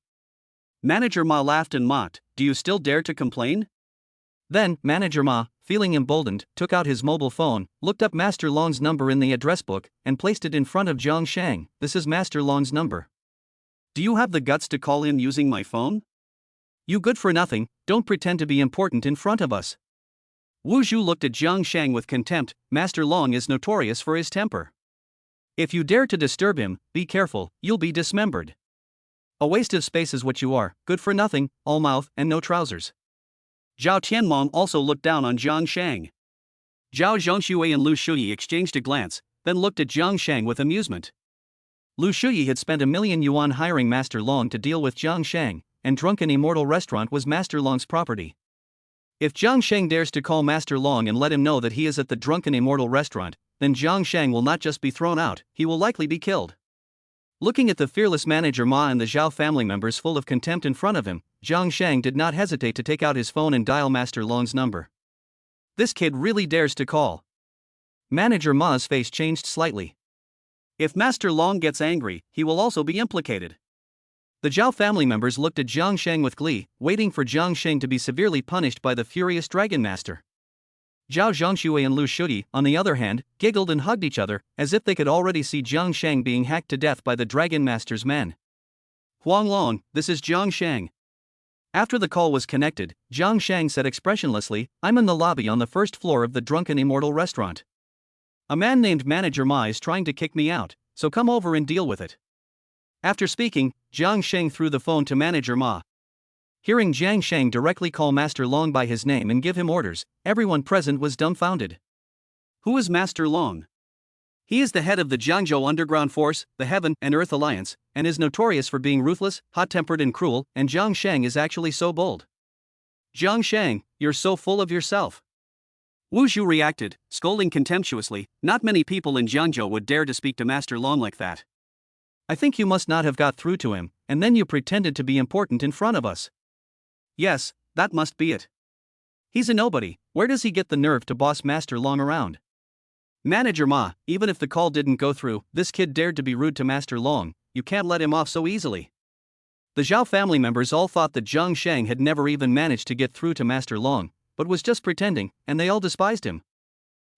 Speaker 1: Manager Ma laughed and mocked, "Do you still dare to complain?"
Speaker 2: Then, Manager Ma, feeling emboldened, took out his mobile phone, looked up Master Long's number in the address book, and placed it in front of Jiang Sheng. "This is Master Long's number.
Speaker 1: Do you have the guts to call in using my phone?
Speaker 2: You good for nothing, don't pretend to be important in front of us."
Speaker 1: Wu Zhu looked at Jiang Sheng with contempt. Master Long is notorious for his temper.
Speaker 2: If you dare to disturb him, be careful, you'll be dismembered. A waste of space is what you are, good for nothing, all mouth and no trousers.
Speaker 1: Zhao Tianmong also looked down on Jiang Sheng. Zhao Zhongxue and Liu Shuyi exchanged a glance, then looked at Jiang Sheng with amusement.
Speaker 2: Liu Shuyi had spent 1,000,000 yuan hiring Master Long to deal with Jiang Sheng, and Drunken Immortal Restaurant was Master Long's property. If Jiang Sheng dares to call Master Long and let him know that he is at the Drunken Immortal Restaurant, then Jiang Sheng will not just be thrown out, he will likely be killed. Looking at the fearless Manager Ma and the Zhao family members full of contempt in front of him, Jiang Sheng did not hesitate to take out his phone and dial Master Long's number. This kid really dares to call. Manager Ma's face changed slightly.
Speaker 1: If Master Long gets angry, he will also be implicated.
Speaker 2: The Zhao family members looked at Jiang Sheng with glee, waiting for Jiang Sheng to be severely punished by the furious Dragon Master. Zhao Zhongxue and Liu Shuyi, on the other hand, giggled and hugged each other, as if they could already see Jiang Sheng being hacked to death by the Dragon Master's men.
Speaker 1: "Huang Long, this is Jiang Sheng."
Speaker 2: After the call was connected, Jiang Sheng said expressionlessly, "I'm in the lobby on the first floor of the Drunken Immortal Restaurant. A man named Manager Ma is trying to kick me out, so come over and deal with it." After speaking, Jiang Sheng threw the phone to Manager Ma. Hearing Jiang Sheng directly call Master Long by his name and give him orders, everyone present was dumbfounded.
Speaker 1: Who is Master Long? He is the head of the Jiangzhou Underground Force, the Heaven and Earth Alliance, and is notorious for being ruthless, hot-tempered and cruel, and Jiang Sheng is actually so bold. Jiang Sheng, you're so full of yourself. Wu Zhu reacted, scolding contemptuously. Not many people in Jiangzhou would dare to speak to Master Long like that.
Speaker 2: I think you must not have got through to him, and then you pretended to be important in front of us.
Speaker 1: Yes, that must be it. He's a nobody. Where does he get the nerve to boss Master Long around? Manager Ma, even if the call didn't go through, this kid dared to be rude to Master Long. You can't let him off so easily. The Zhao family members all thought that Jiang Sheng had never even managed to get through to Master Long, but was just pretending, and they all despised him.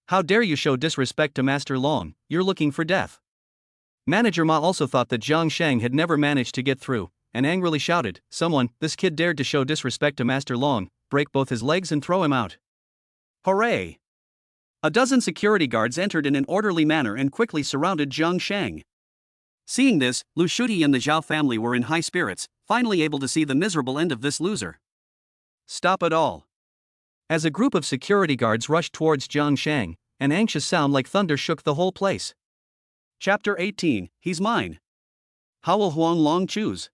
Speaker 1: How dare you show disrespect to Master Long, you're looking for death. Manager Ma also thought that Jiang Sheng had never managed to get through, and angrily shouted, "Someone, this kid dared to show disrespect to Master Long, break both his legs and throw him out." Hooray! A dozen security guards entered in an orderly manner and quickly surrounded Jiang Sheng. Seeing this, Liu Shuyi and the Zhao family were in high spirits, finally able to see the miserable end of this loser. Stop it all. As a group of security guards rushed towards Jiang Sheng, an anxious sound like thunder shook the whole place. Chapter 18, He's Mine. How will Huang Long choose?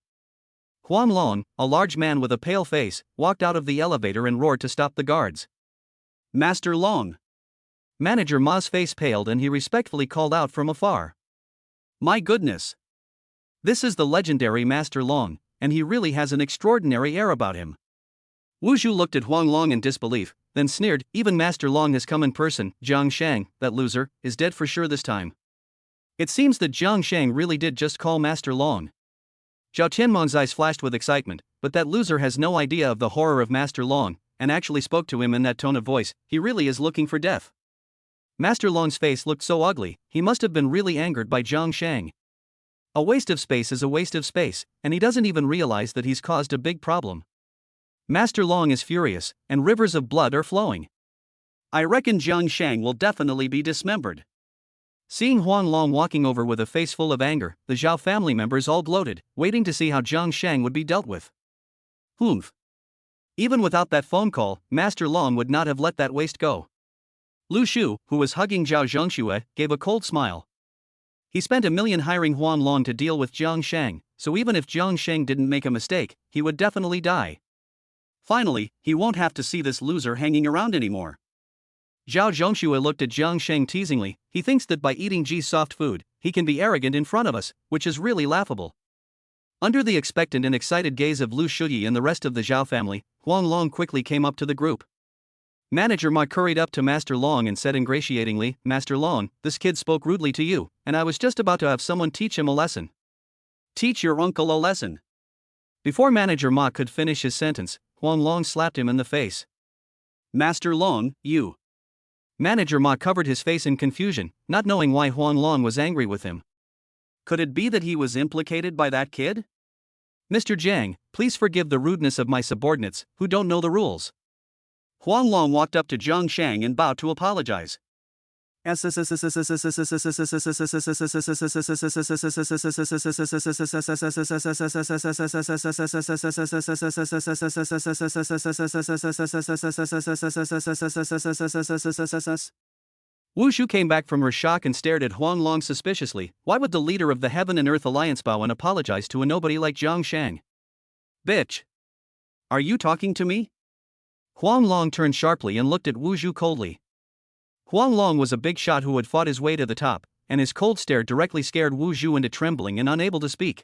Speaker 1: Huang Long, a large man with a pale face, walked out of the elevator and roared to stop the guards. Master Long. Manager Ma's face paled and he respectfully called out from afar. My goodness. This is the legendary Master Long, and he really has an extraordinary air about him. Wu Zhu looked at Huang Long in disbelief, then sneered, even Master Long has come in person. Jiang Sheng, that loser, is dead for sure this time.
Speaker 2: It seems that Jiang Sheng really did just call Master Long. Zhao Tianmeng's eyes flashed with excitement, but that loser has no idea of the horror of Master Long, and actually spoke to him in that tone of voice. He really is looking for death. Master Long's face looked so ugly, he must have been really angered by Jiang Sheng. A waste of space is a waste of space, and he doesn't even realize that he's caused a big problem. Master Long is furious, and rivers of blood are flowing.
Speaker 1: I reckon Jiang Sheng will definitely be dismembered.
Speaker 2: Seeing Huang Long walking over with a face full of anger, the Zhao family members all gloated, waiting to see how Jiang Sheng would be dealt with.
Speaker 1: Humph.
Speaker 2: Even without that phone call, Master Long would not have let that waste go. Lu Shu, who was hugging Zhao Zhengxue, gave a cold smile. He spent $1 million hiring Huang Long to deal with Jiang Sheng, so even if Jiang Sheng didn't make a mistake, he would definitely die.
Speaker 1: Finally, he won't have to see this loser hanging around anymore.
Speaker 2: Zhao Zhengxue looked at Jiang Sheng teasingly. He thinks that by eating Ji's soft food, he can be arrogant in front of us, which is really laughable. Under the expectant and excited gaze of Liu Shuyi and the rest of the Zhao family, Huang Long quickly came up to the group. Manager Ma hurried up to Master Long and said ingratiatingly, "Master Long, this kid spoke rudely to you, and I was just about to have someone teach him a lesson."
Speaker 1: Teach your uncle a lesson.
Speaker 2: Before Manager Ma could finish his sentence, Huang Long slapped him in the face.
Speaker 1: Master Long, you.
Speaker 2: Manager Ma covered his face in confusion, not knowing why Huang Long was angry with him.
Speaker 1: Could it be that he was implicated by that kid?
Speaker 2: Mr. Jiang, please forgive the rudeness of my subordinates, who don't know the rules.
Speaker 1: Huang Long walked up to Jiang Sheng and bowed to apologize.
Speaker 2: Wu Shu came back from her shock and stared at Huang Long suspiciously. Why would the leader of the Heaven and Earth Alliance bow and apologize to a nobody like Jiang Sheng?
Speaker 1: Bitch. Are you talking to me?
Speaker 2: Huang Long turned sharply and looked at Wu Shu coldly. Huang Long was a big shot who had fought his way to the top, and his cold stare directly scared Wu Shu into trembling and unable to speak.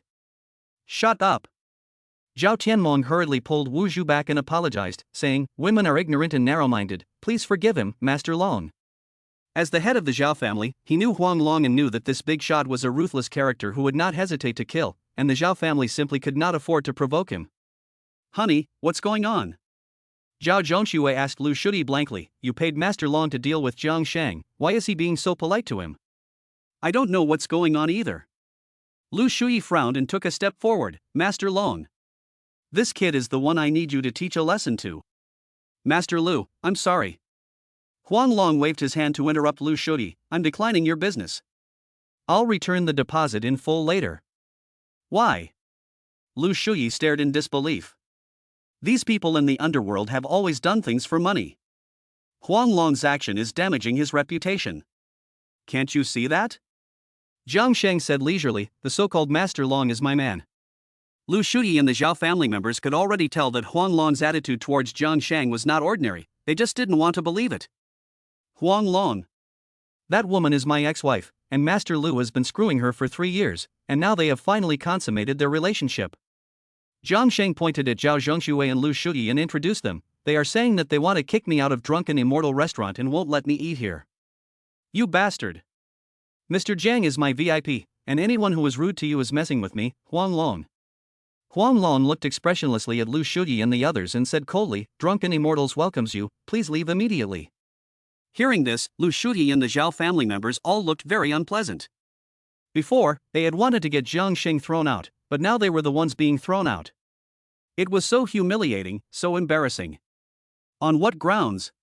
Speaker 1: Shut up.
Speaker 2: Zhao Tianmeng hurriedly pulled Wu Shu back and apologized, saying, "Women are ignorant and narrow-minded, please forgive him, Master Long." As the head of the Zhao family, he knew Huang Long and knew that this big shot was a ruthless character who would not hesitate to kill, and the Zhao family simply could not afford to provoke him.
Speaker 1: Honey, what's going on?
Speaker 2: Zhao Zhengxue asked Liu Shuyi blankly, "You paid Master Long to deal with Jiang Sheng, why is he being so polite to him?"
Speaker 1: I don't know what's going on either. Liu Shuyi frowned and took a step forward. Master Long. This kid is the one I need you to teach a lesson to. Master Liu, I'm sorry. Huang Long waved his hand to interrupt Liu Shuyi. I'm declining your business.
Speaker 2: I'll return the deposit in full later.
Speaker 1: Why? Liu Shuyi stared in disbelief. These people in the underworld have always done things for money. Huang Long's action is damaging his reputation. Can't you see that?
Speaker 2: Jiang Sheng said leisurely, "The so-called Master Long is my man."
Speaker 1: Liu Shuyi and the Zhao family members could already tell that Huang Long's attitude towards Jiang Sheng was not ordinary, they just didn't want to believe it. Huang Long.
Speaker 2: That woman is my ex-wife, and Master Liu has been screwing her for 3 years, and now they have finally consummated their relationship. Jiang Sheng pointed at Zhao Zhengxue and Liu Shuyi and introduced them. They are saying that they want to kick me out of Drunken Immortal Restaurant and won't let me eat here.
Speaker 1: You bastard.
Speaker 2: Mr. Jiang is my VIP, and anyone who is rude to you is messing with me, Huang Long. Huang Long looked expressionlessly at Liu Shuyi and the others and said coldly, "Drunken Immortals welcomes you, please leave immediately."
Speaker 1: Hearing this, Liu Shuyi and the Zhao family members all looked very unpleasant.
Speaker 2: Before, they had wanted to get Jiang Sheng thrown out, but now they were the ones being thrown out.
Speaker 1: It was so humiliating, so embarrassing. On what grounds?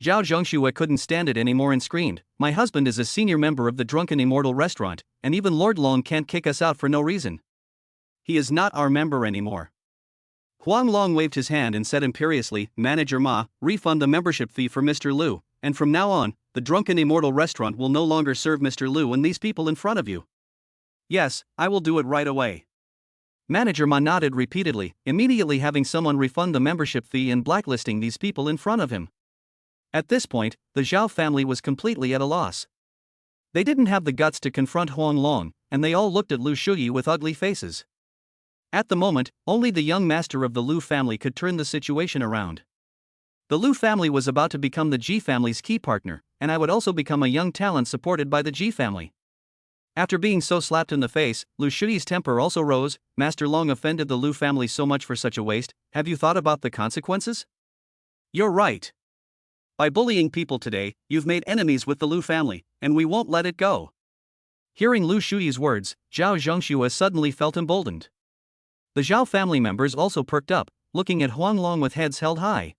Speaker 2: Zhao Zhengxue couldn't stand it anymore and screamed, "My husband is a senior member of the Drunken Immortal Restaurant, and even Lord Long can't kick us out for no reason.
Speaker 1: He is not our member anymore."
Speaker 2: Huang Long waved his hand and said imperiously, "Manager Ma, refund the membership fee for Mr. Liu, and from now on, the Drunken Immortal Restaurant will no longer serve Mr. Liu and these people in front of you."
Speaker 1: Yes, I will do it right away.
Speaker 2: Manager Ma nodded repeatedly, immediately having someone refund the membership fee and blacklisting these people in front of him. At this point, the Zhao family was completely at a loss. They didn't have the guts to confront Huang Long, and they all looked at Liu Shuyi with ugly faces. At the moment, only the young master of the Liu family could turn the situation around. The Liu family was about to become the Ji family's key partner, and I would also become a young talent supported by the Ji family. After being so slapped in the face, Liu Shuyi's temper also rose. Master Long offended the Liu family so much for such a waste. Have you thought about the consequences?
Speaker 1: You're right. By bullying people today, you've made enemies with the Liu family, and we won't let it go.
Speaker 2: Hearing Liu Shuyi's words, Zhao Zhengxue suddenly felt emboldened. The Zhao family members also perked up, looking at Huanglong with heads held high.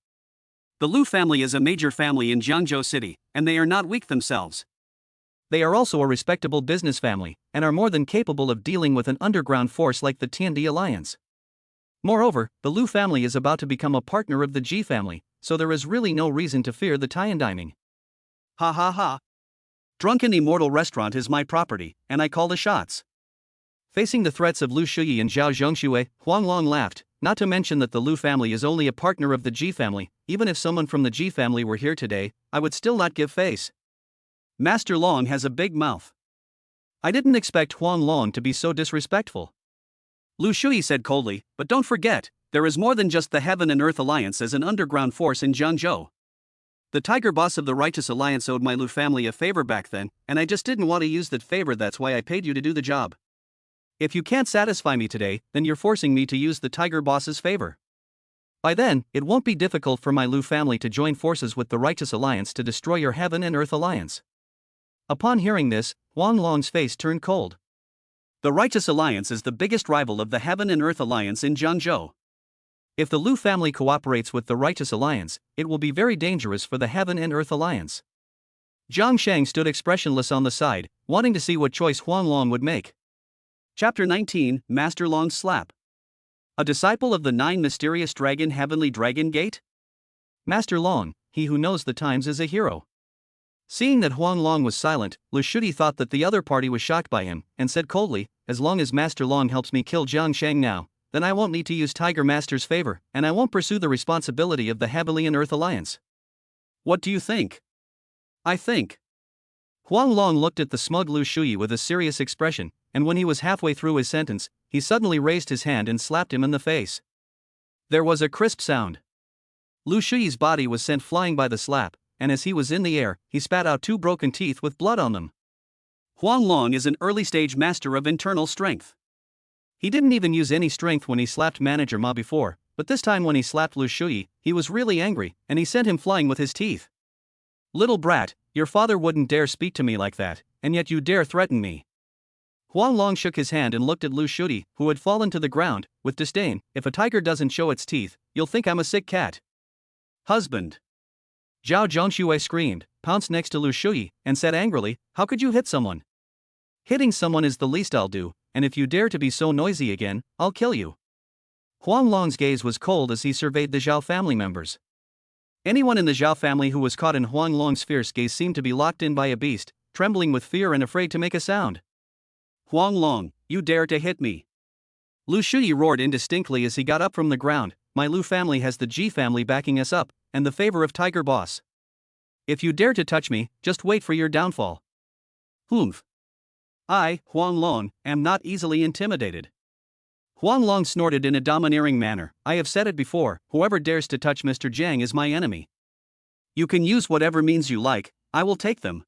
Speaker 1: The Liu family is a major family in Jiangzhou City, and they are not weak themselves.
Speaker 2: They are also a respectable business family, and are more than capable of dealing with an underground force like the Tiandi Alliance. Moreover, the Liu family is about to become a partner of the Ji family, so there is really no reason to fear the Tiandiming.
Speaker 1: Ha ha ha. Drunken Immortal Restaurant is my property, and I call the shots.
Speaker 2: Facing the threats of Liu Shuyi and Zhao Zhengxue, Huanglong laughed, not to mention that the Liu family is only a partner of the Ji family. Even if someone from the Ji family were here today, I would still not give face.
Speaker 1: Master Long has a big mouth.
Speaker 2: I didn't expect Huanglong to be so disrespectful.
Speaker 1: Liu Shuyi said coldly, but don't forget, there is more than just the Heaven and Earth Alliance as an underground force in Jiangzhou. The tiger boss of the Righteous Alliance owed my Liu family a favor back then, and I just didn't want to use that favor. That's why I paid you to do the job.
Speaker 2: If you can't satisfy me today, then you're forcing me to use the tiger boss's favor. By then, it won't be difficult for my Liu family to join forces with the Righteous Alliance to destroy your Heaven and Earth Alliance. Upon hearing this, Huanglong's face turned cold.
Speaker 1: The Righteous Alliance is the biggest rival of the Heaven and Earth Alliance in Jiangzhou.
Speaker 2: If the Liu family cooperates with the Righteous Alliance, it will be very dangerous for the Heaven and Earth Alliance. Jiang Sheng stood expressionless on the side, wanting to see what choice Huanglong would make.
Speaker 1: Chapter 19, Master Long's Slap. A disciple of the 9 mysterious dragon Heavenly Dragon Gate?
Speaker 2: Master Long, he who knows the times, is a hero. Seeing that Huanglong was silent, Liu Shuyi thought that the other party was shocked by him, and said coldly, as long as Master Long helps me kill Jiang Sheng now, then I won't need to use Tiger Master's favor, and I won't pursue the responsibility of the Heavenly and Earth Alliance.
Speaker 1: What do you think? I think.
Speaker 2: Huanglong looked at the smug Liu Shuyi with a serious expression, and when he was halfway through his sentence, he suddenly raised his hand and slapped him in the face. There was a crisp sound. Liu Shuyi's body was sent flying by the slap, and as he was in the air, he spat out 2 broken teeth with blood on them.
Speaker 1: Huanglong is an early-stage master of internal strength.
Speaker 2: He didn't even use any strength when he slapped Manager Ma before, but this time when he slapped Liu Shuyi, he was really angry, and he sent him flying with his teeth. Little brat, your father wouldn't dare speak to me like that, and yet you dare threaten me. Huanglong shook his hand and looked at Liu Shuyi, who had fallen to the ground, with disdain. If a tiger doesn't show its teeth, you'll think I'm a sick cat.
Speaker 1: Husband.
Speaker 2: Zhao Zhengxue screamed, pounced next to Liu Shuyi, and said angrily, how could you hit someone? Hitting someone is the least I'll do, and if you dare to be so noisy again, I'll kill you. Huanglong's gaze was cold as he surveyed the Zhao family members. Anyone in the Zhao family who was caught in Huanglong's fierce gaze seemed to be locked in by a beast, trembling with fear and afraid to make a sound.
Speaker 1: Huanglong, you dare to hit me?
Speaker 2: Liu Shuyi roared indistinctly as he got up from the ground. My Liu family has the Ji family backing us up, and the favor of Tiger Boss. If you dare to touch me, just wait for your downfall.
Speaker 1: Humph. I, Huanglong, am not easily intimidated.
Speaker 2: Huanglong snorted in a domineering manner. I have said it before, whoever dares to touch Mr. Jiang is my enemy.
Speaker 1: You can use whatever means you like, I will take them.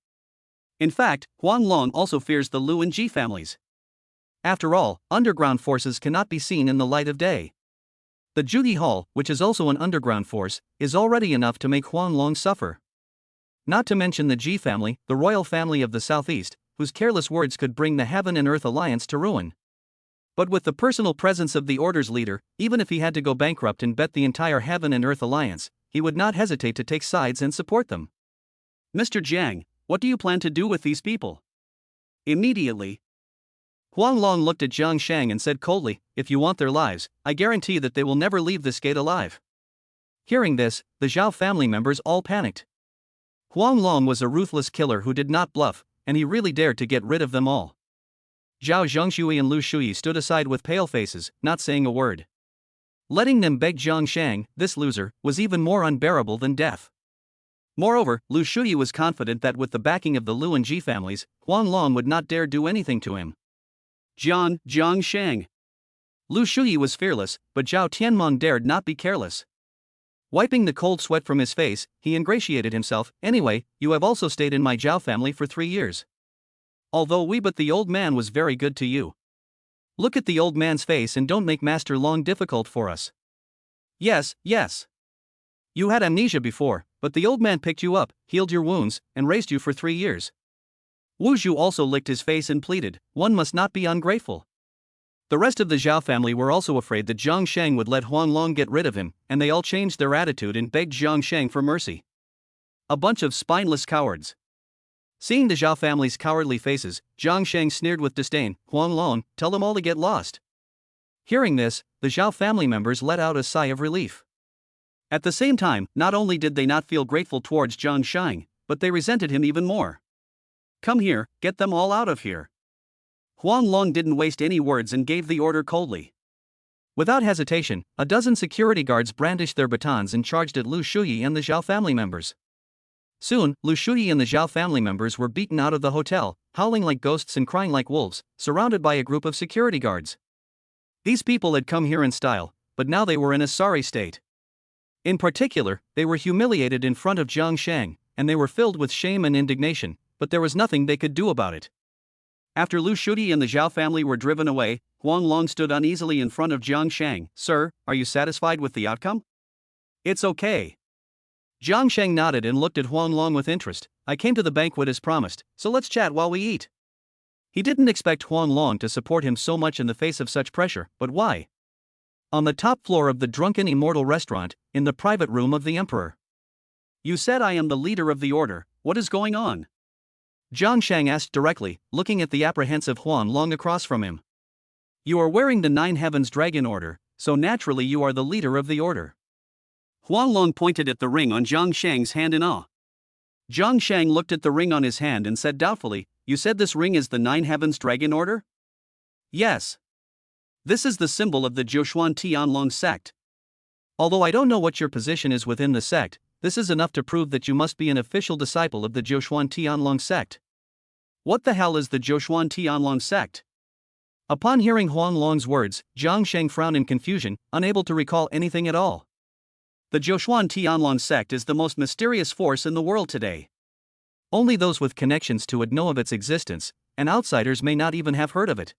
Speaker 1: In fact, Huanglong also fears the Liu and Ji families.
Speaker 2: After all, underground forces cannot be seen in the light of day. The Juyi Hall, which is also an underground force, is already enough to make Huanglong suffer. Not to mention the Ji family, the royal family of the southeast, whose careless words could bring the Heaven and Earth Alliance to ruin. But with the personal presence of the Order's leader, even if he had to go bankrupt and bet the entire Heaven and Earth Alliance, he would not hesitate to take sides and support them.
Speaker 1: Mr. Jiang, what do you plan to do with these people? Immediately.
Speaker 2: Huanglong looked at Jiang Sheng and said coldly, if you want their lives, I guarantee that they will never leave this gate alive. Hearing this, the Zhao family members all panicked. Huanglong was a ruthless killer who did not bluff, and he really dared to get rid of them all. Zhao Zhengxue and Liu Shuyi stood aside with pale faces, not saying a word. Letting them beg Jiang Sheng, this loser, was even more unbearable than death. Moreover, Liu Shuyi was confident that with the backing of the Liu and Ji families, Huanglong would not dare do anything to him.
Speaker 1: Jiang Sheng.
Speaker 2: Liu Shuyi was fearless, but Zhao Tianmong dared not be careless. Wiping the cold sweat from his face, he ingratiated himself. Anyway, you have also stayed in my Zhao family for 3 years. But the old man was very good to you. Look at the old man's face and don't make Master Long difficult for us.
Speaker 1: Yes, yes.
Speaker 2: You had amnesia before, but the old man picked you up, healed your wounds, and raised you for 3 years.
Speaker 1: Wu Zhu also licked his face and pleaded, one must not be ungrateful.
Speaker 2: The rest of the Zhao family were also afraid that Jiang Sheng would let Huanglong get rid of him, and they all changed their attitude and begged Jiang Sheng for mercy.
Speaker 1: A bunch of spineless cowards.
Speaker 2: Seeing the Zhao family's cowardly faces, Jiang Sheng sneered with disdain, Huanglong, tell them all to get lost. Hearing this, the Zhao family members let out a sigh of relief.
Speaker 1: At the same time, not only did they not feel grateful towards Jiang Sheng, but they resented him even more. Come here, get them all out of here. Huanglong didn't waste any words and gave the order coldly.
Speaker 2: Without hesitation, a dozen security guards brandished their batons and charged at Liu Shuyi and the Zhao family members. Soon, Liu Shuyi and the Zhao family members were beaten out of the hotel, howling like ghosts and crying like wolves, surrounded by a group of security guards. These people had come here in style, but now they were in a sorry state. In particular, they were humiliated in front of Jiang Sheng, and they were filled with shame and indignation, but there was nothing they could do about it.
Speaker 1: After Liu Shuyi and the Zhao family were driven away, Huanglong stood uneasily in front of Jiang Sheng. Sir, are you satisfied with the outcome?
Speaker 2: It's okay. Jiang Sheng nodded and looked at Huanglong with interest. I came to the banquet as promised, so let's chat while we eat. He didn't expect Huanglong to support him so much in the face of such pressure, but why? On the top floor of the drunken immortal restaurant, in the private room of the emperor.
Speaker 1: You said I am the leader of the order, what is going on?
Speaker 2: Jiang Sheng asked directly, looking at the apprehensive Huanglong across from him.
Speaker 1: You are wearing the 9 Heavens Dragon Order, so naturally you are the leader of the order. Huanglong pointed at the ring on Jiang Sheng's hand in awe. Jiang Sheng looked at the ring on his hand and said doubtfully, you said this ring is the 9 Heavens Dragon Order?
Speaker 2: Yes.
Speaker 1: This is the symbol of the Jiushuan Tianlong sect.
Speaker 2: Although I don't know what your position is within the sect, this is enough to prove that you must be an official disciple of the Jiushuan Tianlong sect.
Speaker 1: What the hell is the Jiushuan Tianlong sect?
Speaker 2: Upon hearing Huanglong's words, Jiang Sheng frowned in confusion, unable to recall anything at all.
Speaker 1: The Jiushuan Tianlong sect is the most mysterious force in the world today.
Speaker 2: Only those with connections to it know of its existence, and outsiders may not even have heard of it.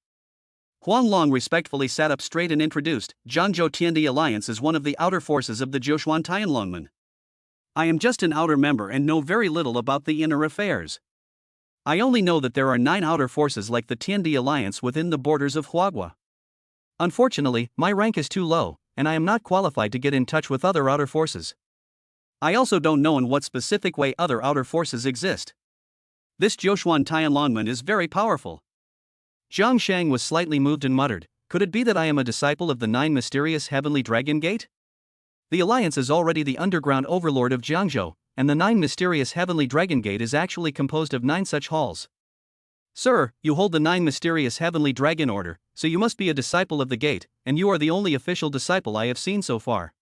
Speaker 1: Huanglong respectfully sat up straight and introduced, Zhangzhou Tiandi Alliance is one of the outer forces of the Jiushuan Tianlongmen. I am just an outer member and know very little about the inner affairs. I only know that there are 9 outer forces like the Tiandi Alliance within the borders of Huagua.
Speaker 2: Unfortunately, my rank is too low, and I am not qualified to get in touch with other outer forces.
Speaker 1: I also don't know in what specific way other outer forces exist. This Jiushuan Tianlongmen is very powerful.
Speaker 2: Jiang Sheng was slightly moved and muttered, could it be that I am a disciple of the 9 mysterious heavenly dragon gate? The Alliance is already the underground overlord of Jiangzhou, and the 9 mysterious heavenly dragon gate is actually composed of 9 such halls.
Speaker 1: Sir, you hold the 9 mysterious heavenly dragon order, so you must be a disciple of the gate, and you are the only official disciple I have seen so far.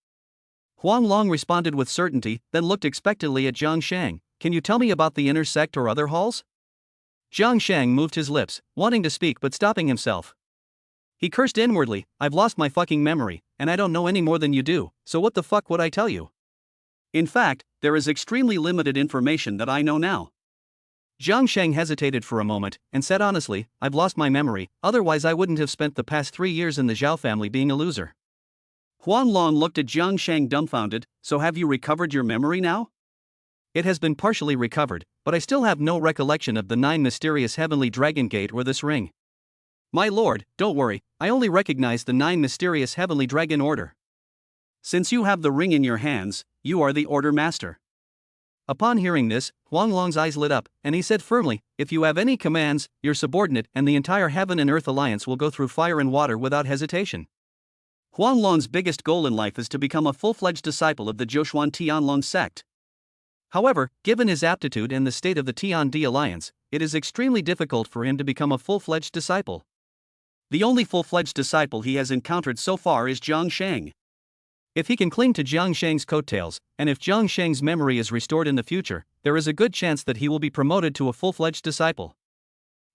Speaker 2: Huanglong responded with certainty, then looked expectantly at Jiang Sheng. Can you tell me about the inner sect or other halls? Jiang Sheng moved his lips, wanting to speak but stopping himself. He cursed inwardly, I've lost my fucking memory, and I don't know any more than you do, so what the fuck would I tell you?
Speaker 1: In fact, there is extremely limited information that I know now.
Speaker 2: Jiang Sheng hesitated for a moment, and said honestly, I've lost my memory, otherwise I wouldn't have spent the past 3 years in the Zhao family being a loser.
Speaker 1: Huanglong looked at Jiang Sheng dumbfounded, so have you recovered your memory now?
Speaker 2: It has been partially recovered, but I still have no recollection of the 9 mysterious heavenly dragon gate or this ring.
Speaker 1: My lord, don't worry, I only recognize the 9 mysterious heavenly dragon order. Since you have the ring in your hands, you are the order master.
Speaker 2: Upon hearing this, Huanglong's eyes lit up, and he said firmly, if you have any commands, your subordinate and the entire Heaven and Earth Alliance will go through fire and water without hesitation.
Speaker 1: Huanglong's biggest goal in life is to become a full-fledged disciple of the Jiushuan Tianlong sect.
Speaker 2: However, given his aptitude and the state of the Tiandi Alliance, it is extremely difficult for him to become a full-fledged disciple.
Speaker 1: The only full-fledged disciple he has encountered so far is Jiang Sheng.
Speaker 2: If he can cling to Jiang Sheng's coattails, and if Jiang Sheng's memory is restored in the future, there is a good chance that he will be promoted to a full-fledged disciple.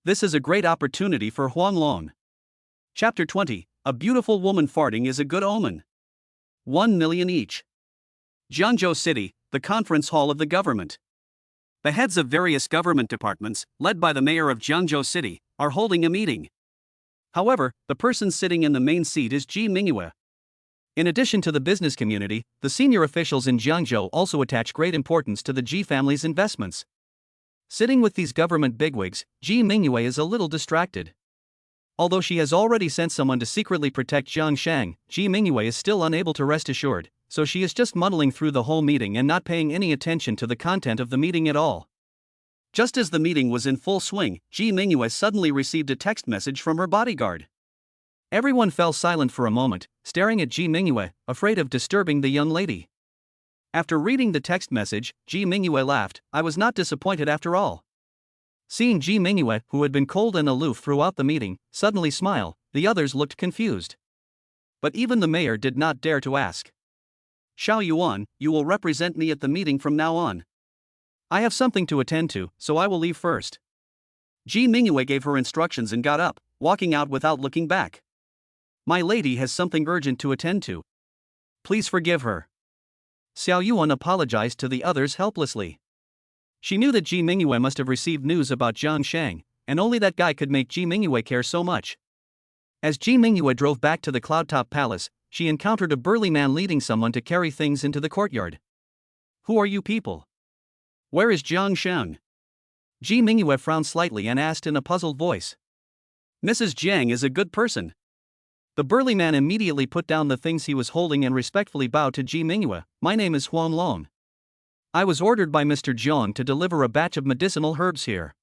Speaker 1: This is a great opportunity for Huanglong. Chapter 20, A beautiful woman farting is a good omen. 1 million each. Jiangzhou City, the conference hall of the government. The heads of various government departments, led by the mayor of Jiangzhou City, are holding a meeting. However, the person sitting in the main seat is Ji Mingyue. In addition to the business community, the senior officials in Jiangzhou also attach great importance to the Ji family's investments. Sitting with these government bigwigs, Ji Mingyue is a little distracted. Although she has already sent someone to secretly protect Jiang Sheng, Ji Mingyue is still unable to rest assured, so she is just muddling through the whole meeting and not paying any attention to the content of the meeting at all. Just as the meeting was in full swing, Ji Mingyue suddenly received a text message from her bodyguard. Everyone fell silent for a moment, staring at Ji Mingyue, afraid of disturbing the young lady. After reading the text message, Ji Mingyue laughed. I was not disappointed after all. Seeing Ji Mingyue, who had been cold and aloof throughout the meeting, suddenly smile, the others looked confused. But even the mayor did not dare to ask. Zhao Yuan, you will represent me at the meeting from now on. I have something to attend to, so I will leave first. Ji Mingyue gave her instructions and got up, walking out without looking back. My lady has something urgent to attend to. Please forgive her. Xiao Yuan apologized to the others helplessly. She knew that Ji Mingyue must have received news about Jiang Sheng, and only that guy could make Ji Mingyue care so much. As Ji Mingyue drove back to the Cloudtop Palace, she encountered a burly man leading someone to carry things into the courtyard. Who are you people? Where is Jiang Sheng? Ji Mingyue frowned slightly and asked in a puzzled voice. Mrs. Jiang is a good person. The burly man immediately put down the things he was holding and respectfully bowed to Ji Mingyue. My name is Huang Long. I was ordered by Mr. Zhang to deliver a batch of medicinal herbs here.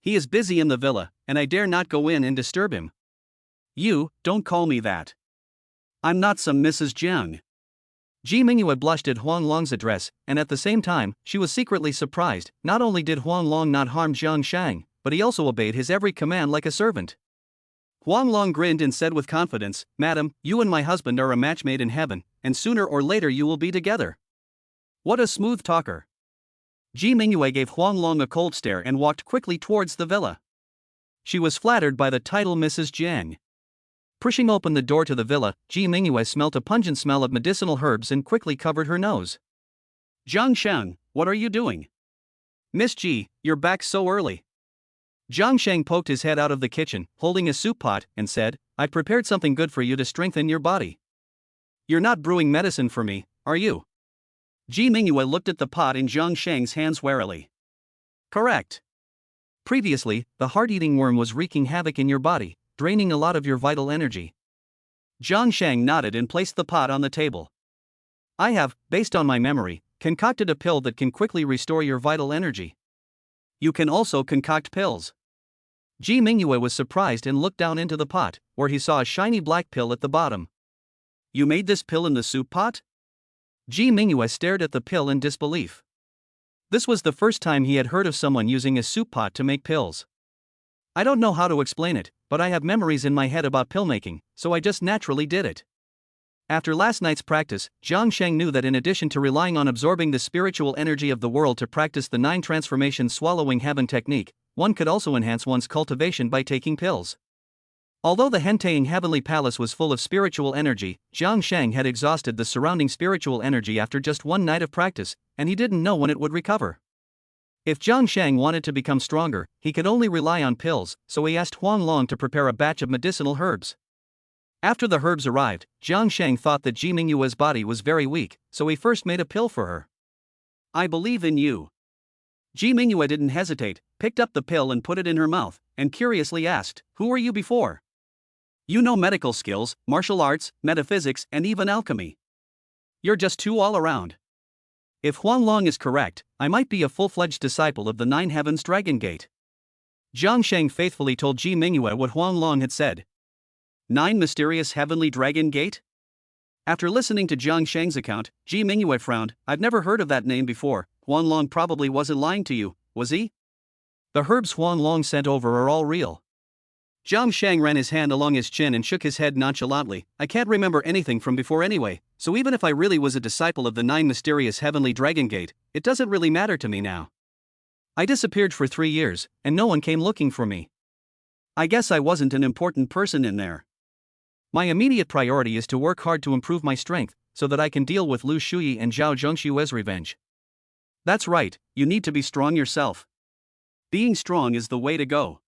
Speaker 1: He is busy in the villa, and I dare not go in and disturb him. You, don't call me that. I'm not some Mrs. Jiang. Ji Mingyue blushed at Huang Long's address, and at the same time, she was secretly surprised. Not only did Huang Long not harm Jiang Sheng, but he also obeyed his every command like a servant. Huang Long grinned and said with confidence, Madam, you and my husband are a match made in heaven, and sooner or later you will be together. What a smooth talker. Ji Mingyue gave Huang Long a cold stare and walked quickly towards the villa. She was flattered by the title Mrs. Jiang. Pushing open the door to the villa, Ji Mingyue smelt a pungent smell of medicinal herbs and quickly covered her nose. Jiang Sheng, what are you doing? Miss Ji, you're back so early. Jiang Sheng poked his head out of the kitchen, holding a soup pot, and said, I prepared something good for you to strengthen your body. You're not brewing medicine for me, are you? Ji Mingyue looked at the pot in Jiang Sheng's hands warily. Correct. Previously, the heart-eating worm was wreaking havoc in your body, draining a lot of your vital energy. Jiang Sheng nodded and placed the pot on the table. I have, based on my memory, concocted a pill that can quickly restore your vital energy. You can also concoct pills. Ji Mingyue was surprised and looked down into the pot, where he saw a shiny black pill at the bottom. You made this pill in the soup pot? Ji Mingyue stared at the pill in disbelief. This was the first time he had heard of someone using a soup pot to make pills. I don't know how to explain it, but I have memories in my head about pill making, so I just naturally did it. After last night's practice, Jiang Sheng knew that in addition to relying on absorbing the spiritual energy of the world to practice the 9 transformation swallowing heaven technique, one could also enhance one's cultivation by taking pills. Although the Hentaying Heavenly Palace was full of spiritual energy, Jiang Sheng had exhausted the surrounding spiritual energy after just one night of practice, and he didn't know when it would recover. If Jiang Sheng wanted to become stronger, he could only rely on pills, so he asked Huang Long to prepare a batch of medicinal herbs. After the herbs arrived, Jiang Sheng thought that Ji Mingyue's body was very weak, so he first made a pill for her. I believe in you. Ji Mingyue didn't hesitate, picked up the pill and put it in her mouth, and curiously asked, Who were you before? You know medical skills, martial arts, metaphysics, and even alchemy. You're just too all around. If Huang Long is correct, I might be a full-fledged disciple of the 9 Heavens Dragon Gate. Jiang Sheng faithfully told Ji Mingyue what Huang Long had said. 9 mysterious heavenly dragon gate? After listening to Jiang Sheng's account, Ji Mingyue frowned. I've never heard of that name before. Huang Long probably wasn't lying to you, was he? The herbs Huang Long sent over are all real. Jiang Sheng ran his hand along his chin and shook his head nonchalantly. I can't remember anything from before anyway, so even if I really was a disciple of the 9 mysterious heavenly dragon gate, it doesn't really matter to me now. I disappeared for 3 years, and no one came looking for me. I guess I wasn't an important person in there. My immediate priority is to work hard to improve my strength, so that I can deal with Liu Shuyi and Zhao Zhongshue's revenge. That's right, you need to be strong yourself. Being strong is the way to go.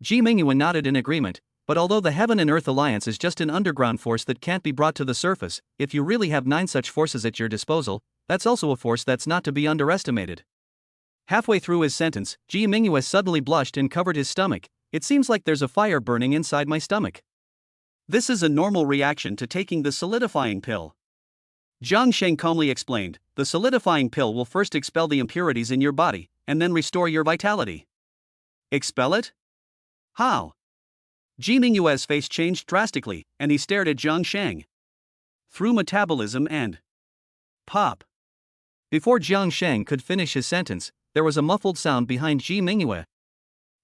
Speaker 2: Ji Mingyue nodded in agreement, but although the Heaven and Earth Alliance is just an underground force that can't be brought to the surface, if you really have 9 such forces at your disposal, that's also a force that's not to be underestimated. Halfway through his sentence, Ji Mingyue suddenly blushed and covered his stomach. It seems like there's a fire burning inside my stomach.
Speaker 1: This is a normal reaction to taking the solidifying pill. Jiang Sheng calmly explained, the solidifying pill will first expel the impurities in your body, and then restore your vitality. Expel it? How? Ji Mingyue's face changed drastically, and he stared at Jiang Sheng. Through metabolism and pop.
Speaker 2: Before Jiang Sheng could finish his sentence, there was a muffled sound behind Ji Mingyue.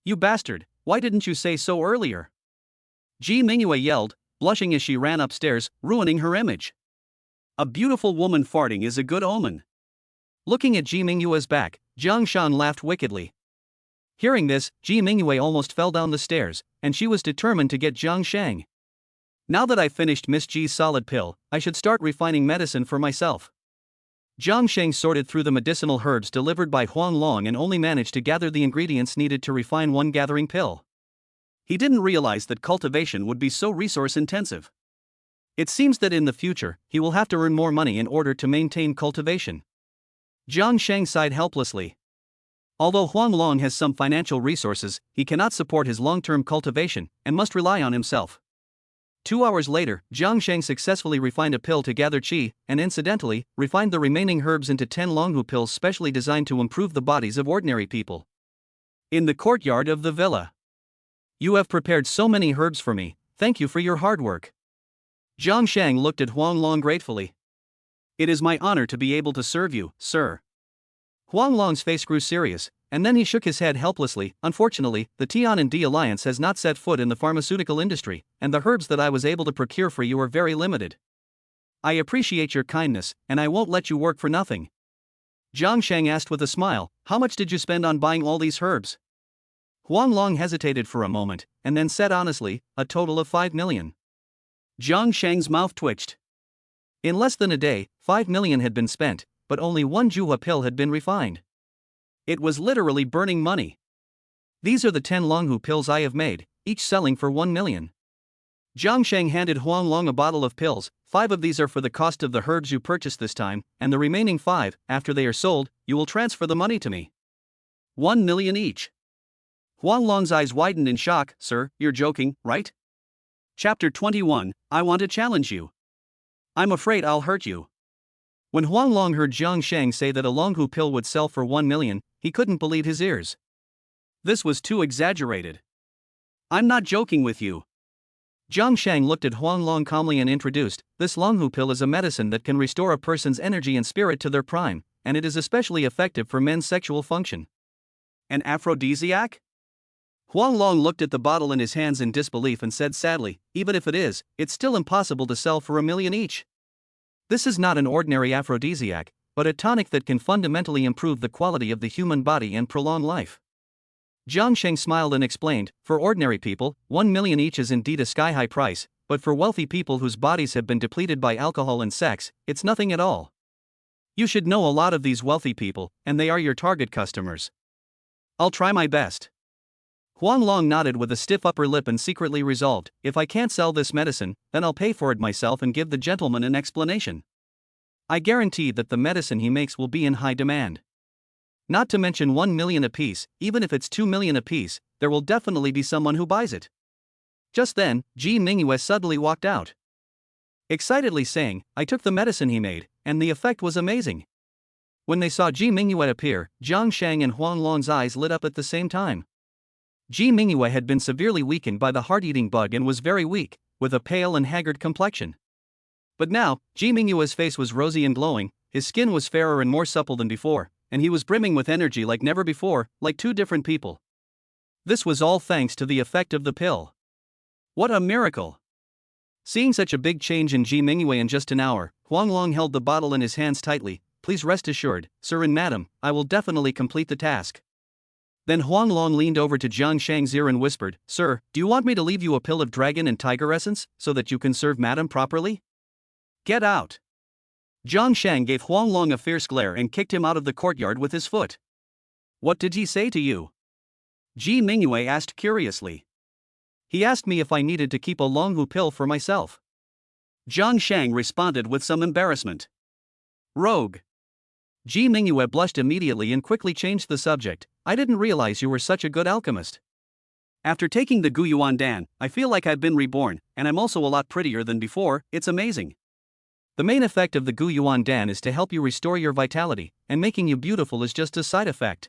Speaker 1: You bastard, why didn't you say so earlier? Ji Mingyue yelled, blushing as she ran upstairs, ruining her image. A beautiful woman farting is a good omen.
Speaker 2: Looking at Ji Mingyue's back, Jiang Sheng laughed wickedly. Hearing this, Ji Mingyue almost fell down the stairs, and she was determined to get Jiang Sheng. Now that I've finished Miss Ji's solid pill, I should start refining medicine for myself. Jiang Sheng sorted through the medicinal herbs delivered by Huang Long and only managed to gather the ingredients needed to refine one gathering pill.
Speaker 1: He didn't realize that cultivation would be so resource-intensive.
Speaker 2: It seems that in the future, he will have to earn more money in order to maintain cultivation. Jiang Sheng sighed helplessly. Although Huang Long has some financial resources, he cannot support his long-term cultivation and must rely on himself. 2 hours later, Jiang Sheng successfully refined a pill to gather qi, and incidentally, refined the remaining herbs into 10 Longhu pills specially designed to improve the bodies of ordinary people.
Speaker 1: In the courtyard of the villa.
Speaker 2: You have prepared so many herbs for me, thank you for your hard work. Jiang Sheng looked at Huang Long gratefully.
Speaker 1: It is my honor to be able to serve you, sir.
Speaker 2: Huang Long's face grew serious, and then he shook his head helplessly. Unfortunately, the Tian&D Alliance has not set foot in the pharmaceutical industry, and the herbs that I was able to procure for you are very limited.
Speaker 1: I appreciate your kindness, and I won't let you work for nothing.
Speaker 2: Jiang Sheng asked with a smile, how much did you spend on buying all these herbs? Huang Long hesitated for a moment, and then said honestly, a total of 5 million.
Speaker 1: Jiang Sheng's mouth twitched.
Speaker 2: In less than a day, 5 million had been spent, but only one Juhua pill had been refined.
Speaker 1: It was literally burning money.
Speaker 2: These are the 10 Longhu pills I have made, each selling for 1 million. Jiang Sheng handed Huang Long a bottle of pills. 5 of these are for the cost of the herbs you purchased this time, and the remaining 5, after they are sold, you will transfer the money to me.
Speaker 1: 1 million each. Huang Long's eyes widened in shock. Sir, you're joking, right? Chapter 21, I want to challenge you. I'm afraid I'll hurt you.
Speaker 2: When Huang Long heard Jiang Sheng say that a Longhu pill would sell for 1 million, he couldn't believe his ears.
Speaker 1: This was too exaggerated. I'm not joking with you.
Speaker 2: Jiang Sheng looked at Huang Long calmly and introduced, this Longhu pill is a medicine that can restore a person's energy and spirit to their prime, and it is especially effective for men's sexual function.
Speaker 1: An aphrodisiac? Huang Long looked at the bottle in his hands in disbelief and said sadly, even if it is, it's still impossible to sell for 1 million each.
Speaker 2: This is not an ordinary aphrodisiac, but a tonic that can fundamentally improve the quality of the human body and prolong life. Jiang Sheng smiled and explained, for ordinary people, 1 million each is indeed a sky-high price, but for wealthy people whose bodies have been depleted by alcohol and sex, it's nothing at all. You should know a lot of these wealthy people, and they are your target customers.
Speaker 1: I'll try my best.
Speaker 2: Huang Long nodded with a stiff upper lip and secretly resolved, if I can't sell this medicine, then I'll pay for it myself and give the gentleman an explanation. I guarantee that the medicine he makes will be in high demand. Not to mention 1 million apiece, even if it's 2 million apiece, there will definitely be someone who buys it. Just then, Ji Mingyue suddenly walked out, excitedly saying, I took the medicine he made, and the effect was amazing. When they saw Ji Mingyue appear, Jiang Sheng and Huang Long's eyes lit up at the same time. Ji Mingyue had been severely weakened by the heart-eating bug and was very weak, with a pale and haggard complexion. But now, Ji Mingyue's face was rosy and glowing, his skin was fairer and more supple than before, and he was brimming with energy like never before, like 2 different people. This was all thanks to the effect of the pill.
Speaker 1: What a miracle!
Speaker 2: Seeing such a big change in Ji Mingyue in just an hour, Huang Long held the bottle in his hands tightly. Please rest assured, sir and madam, I will definitely complete the task. Then Huang Long leaned over to Jiang Sheng's ear and whispered, Sir, do you want me to leave you a pill of dragon and tiger essence, so that you can serve madam properly?
Speaker 1: Get out! Jiang Sheng gave Huanglong a fierce glare and kicked him out of the courtyard with his foot. What did he say to you? Ji Mingyue asked curiously.
Speaker 2: He asked me if I needed to keep a Longhu pill for myself.
Speaker 1: Jiang Sheng responded with some embarrassment. Rogue.
Speaker 2: Ji Mingyue blushed immediately and quickly changed the subject. I didn't realize you were such a good alchemist.
Speaker 1: After taking the Guyuan Dan, I feel like I've been reborn, and I'm also a lot prettier than before. It's amazing.
Speaker 2: The main effect of the Guyuan Dan is to help you restore your vitality, and making you beautiful is just a side effect.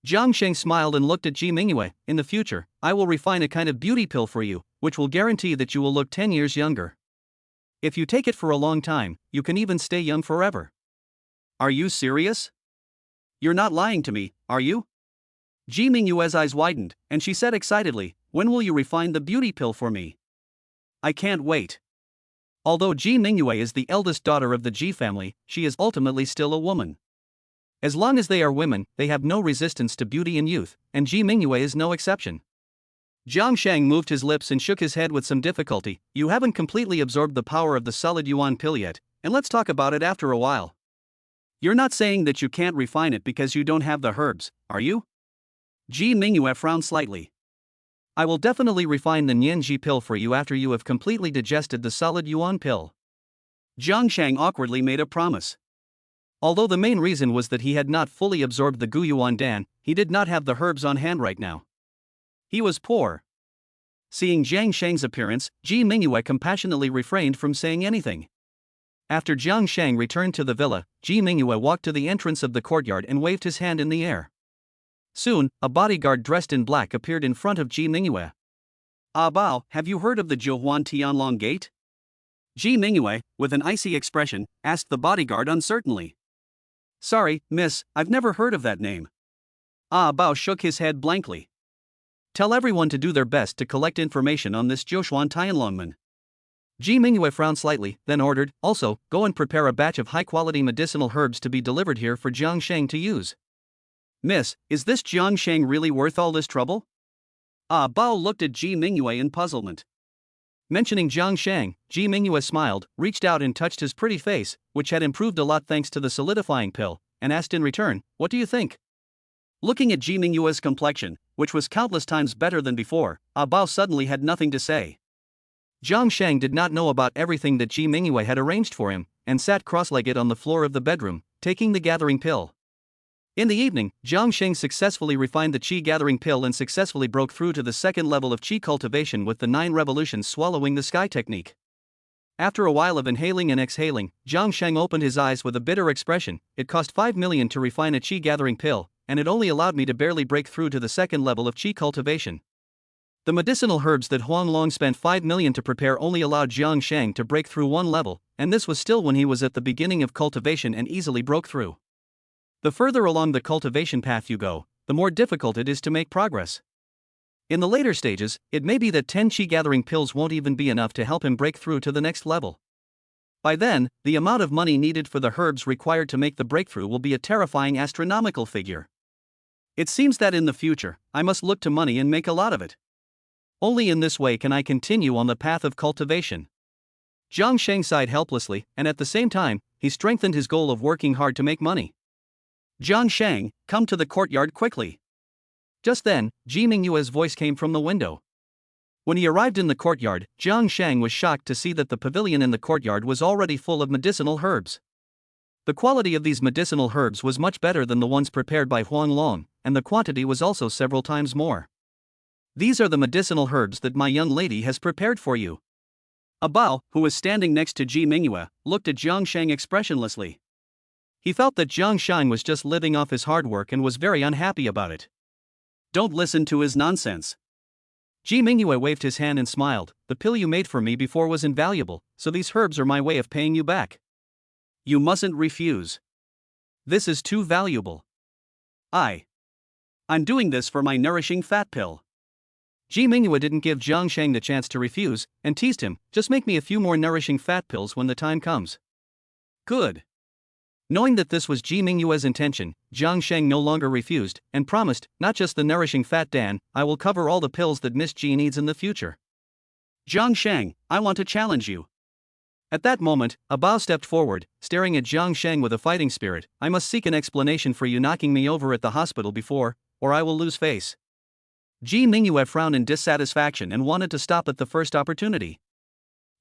Speaker 2: Jiang Sheng smiled and looked at Ji Mingyue. In the future, I will refine a kind of beauty pill for you, which will guarantee that you will look 10 years younger. If you take it for a long time, you can even stay young forever.
Speaker 1: Are you serious? You're not lying to me, are you? Ji Mingyue's eyes widened, and she said excitedly, when will you refine the beauty pill for me? I can't wait. Although Ji Mingyue is the eldest daughter of the Ji family, she is ultimately still a woman. As long as they are women, they have no resistance to beauty and youth, and Ji Mingyue is no exception. Jiang Sheng moved his lips and shook his head with some difficulty. You haven't completely absorbed the power of the solid yuan pill yet, and let's talk about it after a while. You're not saying that you can't refine it because you don't have the herbs, are you? Ji Mingyue frowned slightly. I will definitely refine the Nianji pill for you after you have completely digested the solid yuan pill. Jiang Sheng awkwardly made a promise. Although the main reason was that he had not fully absorbed the Guyuan Dan, he did not have the herbs on hand right now. He was poor. Seeing Jiang Sheng's appearance, Ji Mingyue compassionately refrained from saying anything. After Jiang Sheng returned to the villa, Ji Mingyue walked to the entrance of the courtyard and waved his hand in the air. Soon, a bodyguard dressed in black appeared in front of Ji Mingyue. Ah Bao, have you heard of the Zhohuan Tianlong Gate? Ji Mingyue, with an icy expression, asked the bodyguard uncertainly. Sorry, miss, I've never heard of that name. Ah Bao shook his head blankly. Tell everyone to do their best to collect information on this Zhohuan Tianlongman. Ji Mingyue frowned slightly, then ordered, also, go and prepare a batch of high-quality medicinal herbs to be delivered here for Jiang Sheng to use. Miss, is this Jiang Sheng really worth all this trouble? Ah Bao looked at Ji Mingyue in puzzlement. Mentioning Jiang Sheng, Ji Mingyue smiled, reached out and touched his pretty face, which had improved a lot thanks to the solidifying pill, and asked in return, what do you think? Looking at Ji Mingyue's complexion, which was countless times better than before, Ah Bao suddenly had nothing to say. Jiang Sheng did not know about everything that Ji Mingyue had arranged for him, and sat cross-legged on the floor of the bedroom, taking the gathering pill. In the evening, Jiang Sheng successfully refined the Qi gathering pill and successfully broke through to the second level of Qi cultivation with the 9 revolutions swallowing the sky technique. After a while of inhaling and exhaling, Jiang Sheng opened his eyes with a bitter expression. It cost 5 million to refine a Qi gathering pill, and it only allowed me to barely break through to the second level of Qi cultivation. The medicinal herbs that Huanglong spent 5 million to prepare only allowed Jiang Sheng to break through one level, and this was still when he was at the beginning of cultivation and easily broke through. The further along the cultivation path you go, the more difficult it is to make progress. In the later stages, it may be that 10 Qi gathering pills won't even be enough to help him break through to the next level. By then, the amount of money needed for the herbs required to make the breakthrough will be a terrifying astronomical figure. It seems that in the future, I must look to money and make a lot of it. Only in this way can I continue on the path of cultivation. Jiang Sheng sighed helplessly, and at the same time, he strengthened his goal of working hard to make money. Jiang Sheng, come to the courtyard quickly. Just then, Ji Mingyue's voice came from the window. When he arrived in the courtyard, Jiang Sheng was shocked to see that the pavilion in the courtyard was already full of medicinal herbs. The quality of these medicinal herbs was much better than the ones prepared by Huanglong, and the quantity was also several times more. These are the medicinal herbs that my young lady has prepared for you. A Bao, who was standing next to Ji Mingyue, looked at Jiang Sheng expressionlessly. He felt that Jiang Sheng was just living off his hard work and was very unhappy about it. Don't listen to his nonsense. Ji Mingyue waved his hand and smiled. The pill you made for me before was invaluable, so these herbs are my way of paying you back. You mustn't refuse. This is too valuable. I'm doing this for my nourishing fat pill. Ji Mingyue didn't give Jiang Sheng the chance to refuse, and teased him, just make me a few more nourishing fat pills when the time comes. Good. Knowing that this was Ji Mingyue's intention, Jiang Sheng no longer refused, and promised, not just the nourishing fat Dan, I will cover all the pills that Miss Ji needs in the future. Jiang Sheng, I want to challenge you.
Speaker 2: At that moment, a Bao stepped forward, staring at Jiang Sheng with a fighting spirit. I must seek an explanation for you knocking me over at the hospital before, or I will lose face. Ji Mingyue frowned in dissatisfaction and wanted to stop at the first opportunity.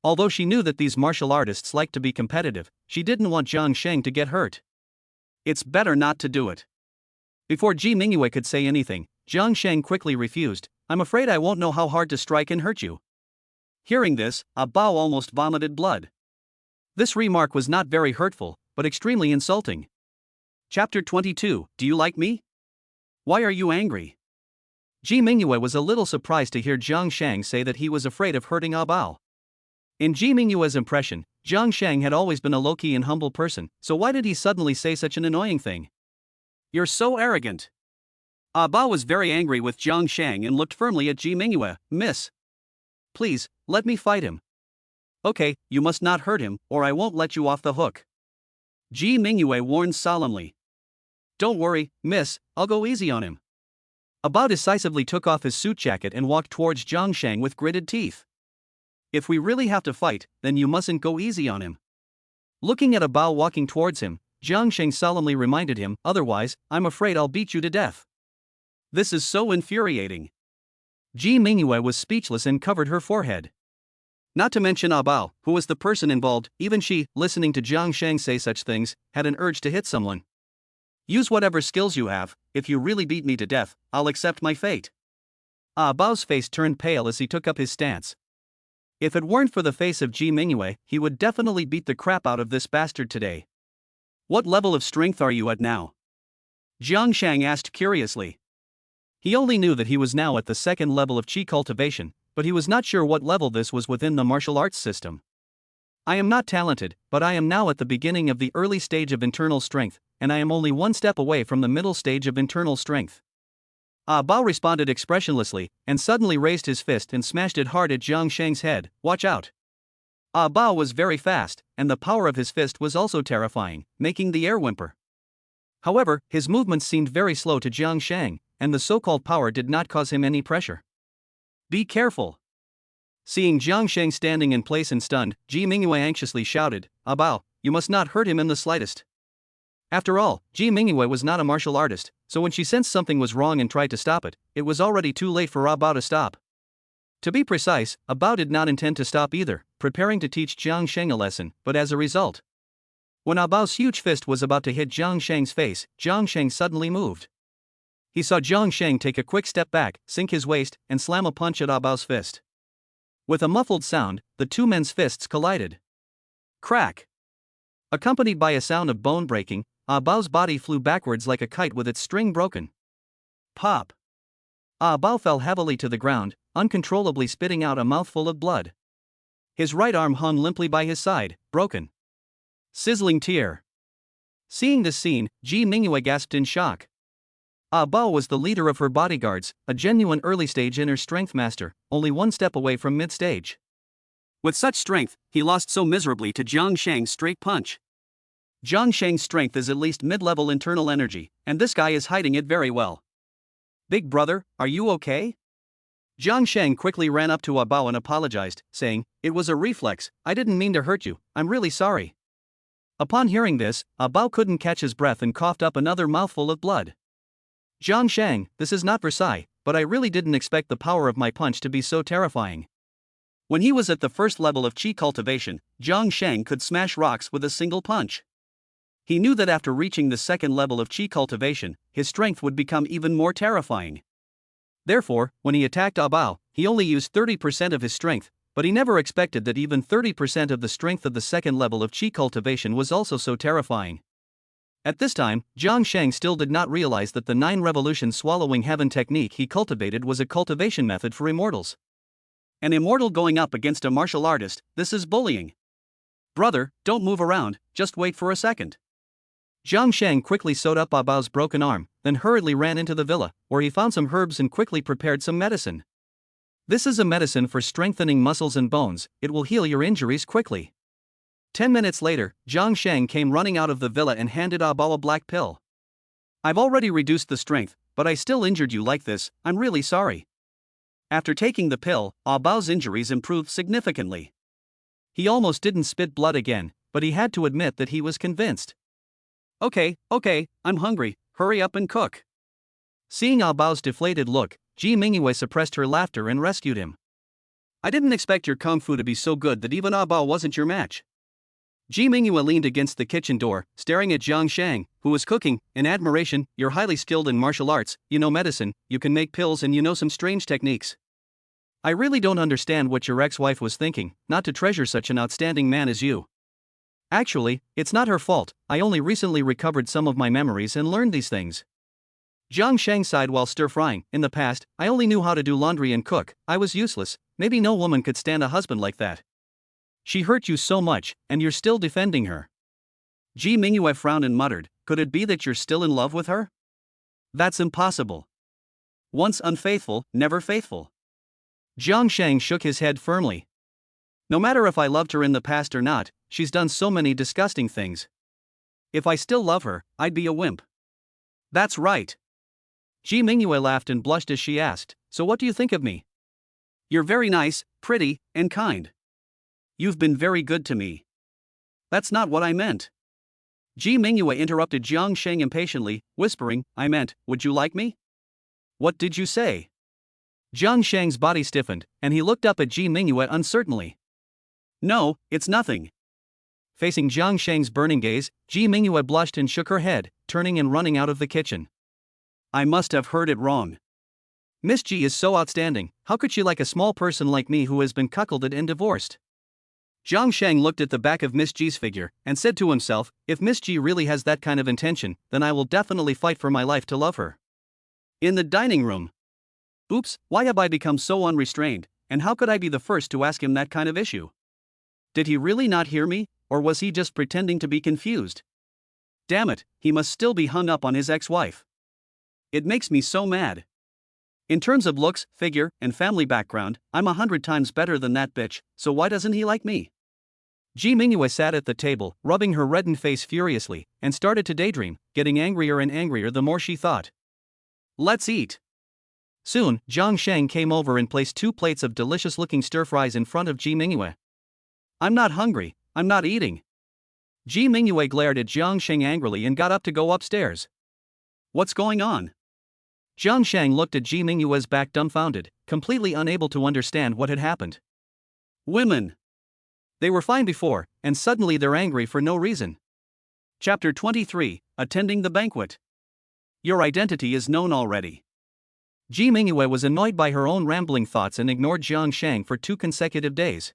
Speaker 2: Although she knew that these martial artists liked to be competitive, she didn't want Jiang Sheng to get hurt.
Speaker 1: It's better not to do it.
Speaker 2: Before Ji Mingyue could say anything, Jiang Sheng quickly refused. I'm afraid I won't know how hard to strike and hurt you.
Speaker 1: Hearing this, a Bao almost vomited blood.
Speaker 2: This remark was not very hurtful, but extremely insulting.
Speaker 1: Chapter 22. Do you like me? Why are you angry?
Speaker 2: Ji Mingyue was a little surprised to hear Jiang Sheng say that he was afraid of hurting A Bao. In Ji Mingyue's impression, Jiang Sheng had always been a low-key and humble person, so why did he suddenly say such an annoying thing?
Speaker 1: You're so arrogant. A Bao was very angry with Jiang Sheng and looked firmly at Ji Mingyue. Miss, please, let me fight him.
Speaker 2: Okay, you must not hurt him, or I won't let you off the hook.
Speaker 1: Ji Mingyue warned solemnly.
Speaker 2: Don't worry, miss, I'll go easy on him. A Bao decisively took off his suit jacket and walked towards Jiang Sheng with gritted teeth. If we really have to fight, then you mustn't go easy on him. Looking at A Bao walking towards him, Jiang Sheng solemnly reminded him, otherwise, I'm afraid I'll beat you to death.
Speaker 1: This is so infuriating.
Speaker 2: Ji Mingyue was speechless and covered her forehead. Not to mention A Bao, who was the person involved, even she, listening to Jiang Sheng say such things, had an urge to hit someone.
Speaker 1: Use whatever skills you have. If you really beat me to death, I'll accept my fate.
Speaker 2: A Bao's face turned pale as he took up his stance. If it weren't for the face of Ji Mingyue, he would definitely beat the crap out of this bastard today.
Speaker 1: What level of strength are you at now?
Speaker 2: Jiang Sheng asked curiously. He only knew that he was now at the second level of Qi cultivation, but he was not sure what level this was within the martial arts system. I am not talented, but I am now at the beginning of the early stage of internal strength, and I am only one step away from the middle stage of internal strength. A Bao responded expressionlessly, and suddenly raised his fist and smashed it hard at Jiang Sheng's head. Watch out! A Bao was very fast, and the power of his fist was also terrifying, making the air whimper. However, his movements seemed very slow to Jiang Sheng, and the so-called power did not cause him any pressure. Be careful! Seeing Jiang Sheng standing in place and stunned, Ji Mingyue anxiously shouted, A Bao, you must not hurt him in the slightest. After all, Ji Mingyue was not a martial artist, so when she sensed something was wrong and tried to stop it, it was already too late for A Bao to stop. To be precise, A Bao did not intend to stop either, preparing to teach Jiang Sheng a lesson, but as a result. When A Bao's huge fist was about to hit Jiang Sheng's face, Jiang Sheng suddenly moved. He saw Jiang Sheng take a quick step back, sink his waist, and slam a punch at A Bao's fist. With a muffled sound, the two men's fists collided. Crack! Accompanied by a sound of bone breaking, A Bao's body flew backwards like a kite with its string broken. Pop! A Bao fell heavily to the ground, uncontrollably spitting out a mouthful of blood. His right arm hung limply by his side, broken. Sizzling tear. Seeing this scene, Ji Mingyue gasped in shock. A Bao was the leader of her bodyguards, a genuine early-stage inner strength master, only one step away from mid-stage.
Speaker 1: With such strength, he lost so miserably to Jiang Sheng's straight punch. Jiang Sheng's strength is at least mid-level internal energy, and this guy is hiding it very well.
Speaker 2: Big brother, are you okay? Jiang Sheng quickly ran up to A Bao and apologized, saying, It was a reflex, I didn't mean to hurt you, I'm really sorry. Upon hearing this, A Bao couldn't catch his breath and coughed up another mouthful of blood. Jiang Sheng, this is not Versailles, but I really didn't expect the power of my punch to be so terrifying.
Speaker 1: When he was at the first level of Qi cultivation, Jiang Sheng could smash rocks with a single punch. He knew that after reaching the second level of Qi cultivation, his strength would become even more terrifying. Therefore, when he attacked A Bao, he only used 30% of his strength, but he never expected that even 30% of the strength of the second level of Qi cultivation was also so terrifying. At this time, Jiang Sheng still did not realize that the 9 revolution swallowing heaven technique he cultivated was a cultivation method for immortals.
Speaker 2: An immortal going up against a martial artist, this is bullying.
Speaker 1: Brother, don't move around, just wait for a second.
Speaker 2: Jiang Sheng quickly sewed up A Bao's broken arm, then hurriedly ran into the villa, where he found some herbs and quickly prepared some medicine. This is a medicine for strengthening muscles and bones, it will heal your injuries quickly. 10 minutes later, Jiang Sheng came running out of the villa and handed A Bao a black pill. I've already reduced the strength, but I still injured you like this, I'm really sorry.
Speaker 1: After taking the pill, A Bao's injuries improved significantly.
Speaker 2: He almost didn't spit blood again, but he had to admit that he was convinced.
Speaker 1: Okay, I'm hungry, hurry up and cook.
Speaker 2: Seeing Ah Bao's deflated look, Ji Mingyue suppressed her laughter and rescued him.
Speaker 1: I didn't expect your kung fu to be so good that even Ah Bao wasn't your match. Ji Mingyue leaned against the kitchen door, staring at Jiang Sheng, who was cooking, in admiration. You're highly skilled in martial arts, you know medicine, you can make pills, and you know some strange techniques.
Speaker 2: I really don't understand what your ex-wife was thinking, not to treasure such an outstanding man as you. Actually, it's not her fault, I only recently recovered some of my memories and learned these things. Jiang Sheng sighed while stir-frying. In the past, I only knew how to do laundry and cook, I was useless, maybe no woman could stand a husband like that. She hurt you so much, and you're still defending her.
Speaker 1: Ji Mingyue frowned and muttered, could it be that you're still in love with her? That's impossible. Once unfaithful, never faithful.
Speaker 2: Jiang Sheng shook his head firmly.
Speaker 1: No matter if I loved her in the past or not, she's done so many disgusting things. If I still love her, I'd be a wimp. That's right.
Speaker 2: Ji Mingyue laughed and blushed as she asked, so what do you think of me?
Speaker 1: You're very nice, pretty, and kind. You've been very good to me. That's not what I meant. Ji Mingyue interrupted Jiang Sheng impatiently, whispering, I meant, would you like me? What did you say?
Speaker 2: Jiang Sheng's body stiffened, and he looked up at Ji Mingyue uncertainly.
Speaker 1: No, it's nothing.
Speaker 2: Facing Jiang Sheng's burning gaze, Ji Mingyue blushed and shook her head, turning and running out of the kitchen.
Speaker 1: I must have heard it wrong.
Speaker 2: Miss Ji is so outstanding, how could she like a small person like me who has been cuckolded and divorced?
Speaker 1: Jiang Sheng looked at the back of Miss Ji's figure, and said to himself, if Miss Ji really has that kind of intention, then I will definitely fight for my life to love her. In the dining room. Oops, why have I become so unrestrained, and how could I be the first to ask him that kind of issue? Did he really not hear me, or was he just pretending to be confused? Damn it, he must still be hung up on his ex-wife. It makes me so mad. In terms of looks, figure, and family background, I'm 100 times better than that bitch, so why doesn't he like me?
Speaker 2: Ji Mingyue sat at the table, rubbing her reddened face furiously, and started to daydream, getting angrier and angrier the more she thought.
Speaker 1: Let's eat.
Speaker 2: Soon, Jiang Sheng came over and placed 2 plates of delicious-looking stir-fries in front of Ji Mingyue.
Speaker 1: I'm not hungry, I'm not eating.
Speaker 2: Ji Mingyue glared at Jiang Sheng angrily and got up to go upstairs.
Speaker 1: What's going on?
Speaker 2: Jiang Sheng looked at Ji Mingyue's back dumbfounded, completely unable to understand what had happened.
Speaker 1: Women.
Speaker 2: They were fine before, and suddenly they're angry for no reason.
Speaker 1: Chapter 23, Attending the Banquet. Your identity is known already.
Speaker 2: Ji Mingyue was annoyed by her own rambling thoughts and ignored Jiang Sheng for 2 consecutive days.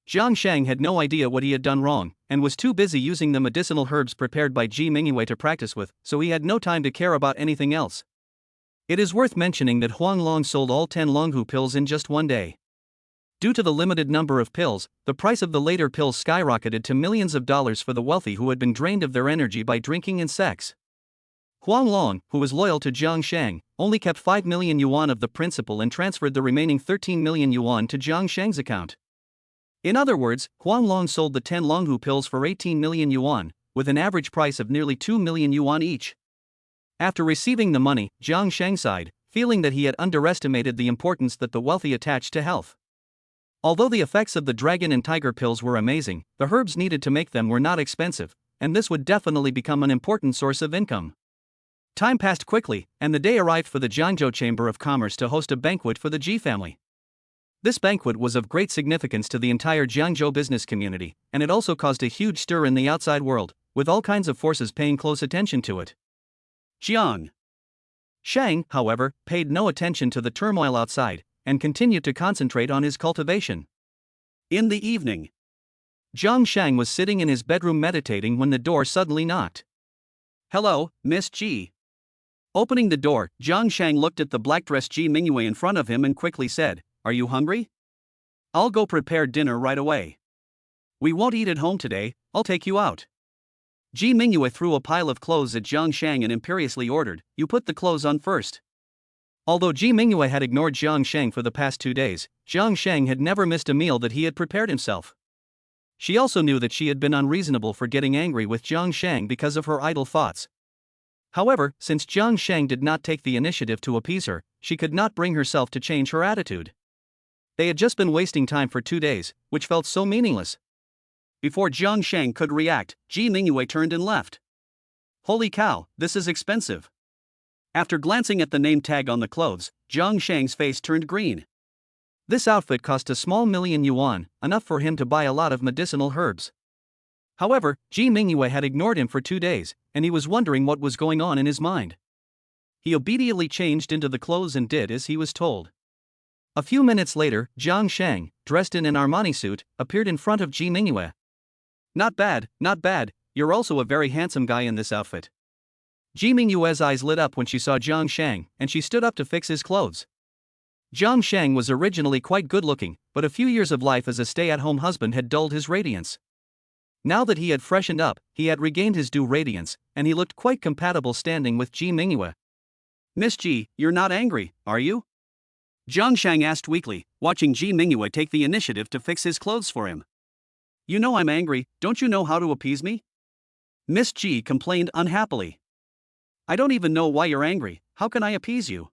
Speaker 2: Jiang Sheng had no idea what he had done wrong, and was too busy using the medicinal herbs prepared by Ji Mingyue to practice with, so he had no time to care about anything else. It is worth mentioning that Huang Long sold all 10 Longhu pills in just one day. Due to the limited number of pills, the price of the later pills skyrocketed to millions of dollars for the wealthy who had been drained of their energy by drinking and sex. Huang Long, who was loyal to Jiang Sheng, only kept 5 million yuan of the principal and transferred the remaining 13 million yuan to Jiang Sheng's account. In other words, Huang Long sold the 10 Longhu pills for 18 million yuan, with an average price of nearly 2 million yuan each. After receiving the money, Jiang Sheng sighed, feeling that he had underestimated the importance that the wealthy attached to health. Although the effects of the dragon and tiger pills were amazing, the herbs needed to make them were not expensive, and this would definitely become an important source of income. Time passed quickly, and the day arrived for the Jiangzhou Chamber of Commerce to host a banquet for the Ji family. This banquet was of great significance to the entire Jiangzhou business community, and it also caused a huge stir in the outside world, with all kinds of forces paying close attention to it.
Speaker 1: Jiang
Speaker 2: Sheng, however, paid no attention to the turmoil outside, and continued to concentrate on his cultivation.
Speaker 1: In the evening,
Speaker 2: Jiang Sheng was sitting in his bedroom meditating when the door suddenly knocked.
Speaker 1: Hello, Miss Ji. Opening the door, Jiang Sheng looked at the black-dressed Ji Mingyue in front of him and quickly said, Are you hungry? I'll go prepare dinner right away. We won't eat at home today, I'll take you out. Ji Mingyue threw a pile of clothes at Jiang Sheng and imperiously ordered, You put the clothes on first.
Speaker 2: Although Ji Mingyue had ignored Jiang Sheng for the past 2 days, Jiang Sheng had never missed a meal that he had prepared himself. She also knew that she had been unreasonable for getting angry with Jiang Sheng because of her idle thoughts. However, since Jiang Sheng did not take the initiative to appease her, she could not bring herself to change her attitude. They had just been wasting time for 2 days, which felt so meaningless.
Speaker 1: Before Jiang Sheng could react, Ji Mingyue turned and left. Holy cow, this is expensive. After glancing at the name tag on the clothes, Jiang Sheng's face turned green.
Speaker 2: This outfit cost a small million yuan, enough for him to buy a lot of medicinal herbs. However, Ji Mingyue had ignored him for 2 days, and he was wondering what was going on in his mind. He obediently changed into the clothes and did as he was told. A few minutes later, Jiang Sheng, dressed in an Armani suit, appeared in front of Ji Mingyue.
Speaker 1: Not bad, not bad, you're also a very handsome guy in this outfit.
Speaker 2: Ji Mingyue's eyes lit up when she saw Jiang Sheng, and she stood up to fix his clothes. Jiang Sheng was originally quite good-looking, but a few years of life as a stay-at-home husband had dulled his radiance. Now that he had freshened up, he had regained his due radiance, and he looked quite compatible standing with Ji Mingyue.
Speaker 1: Miss Ji, you're not angry, are you? Jiang Sheng asked weakly, watching Ji Mingyue take the initiative to fix his clothes for him. You know I'm angry, don't you know how to appease me? Miss Ji complained unhappily. I don't even know why you're angry, how can I appease you?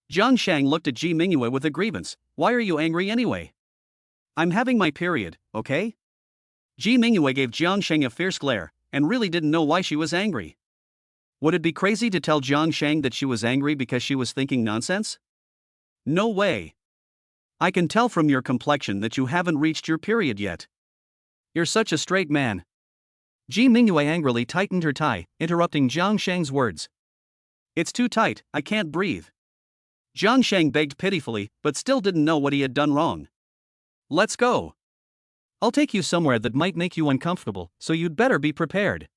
Speaker 1: Jiang Sheng looked at Ji Mingyue with a grievance, why are you angry anyway? I'm having my period, okay? Ji Mingyue gave Jiang Sheng a fierce glare, and really didn't know why she was angry. Would it be crazy to tell Jiang Sheng that she was angry because she was thinking nonsense? No way. I can tell from your complexion that you haven't reached your period yet. You're such a straight man.
Speaker 2: Ji Mingyue angrily tightened her tie, interrupting Jiang Sheng's words.
Speaker 1: It's too tight, I can't breathe. Jiang Sheng begged pitifully, but still didn't know what he had done wrong. Let's go.
Speaker 2: I'll take you somewhere that might make you uncomfortable, so you'd better be prepared.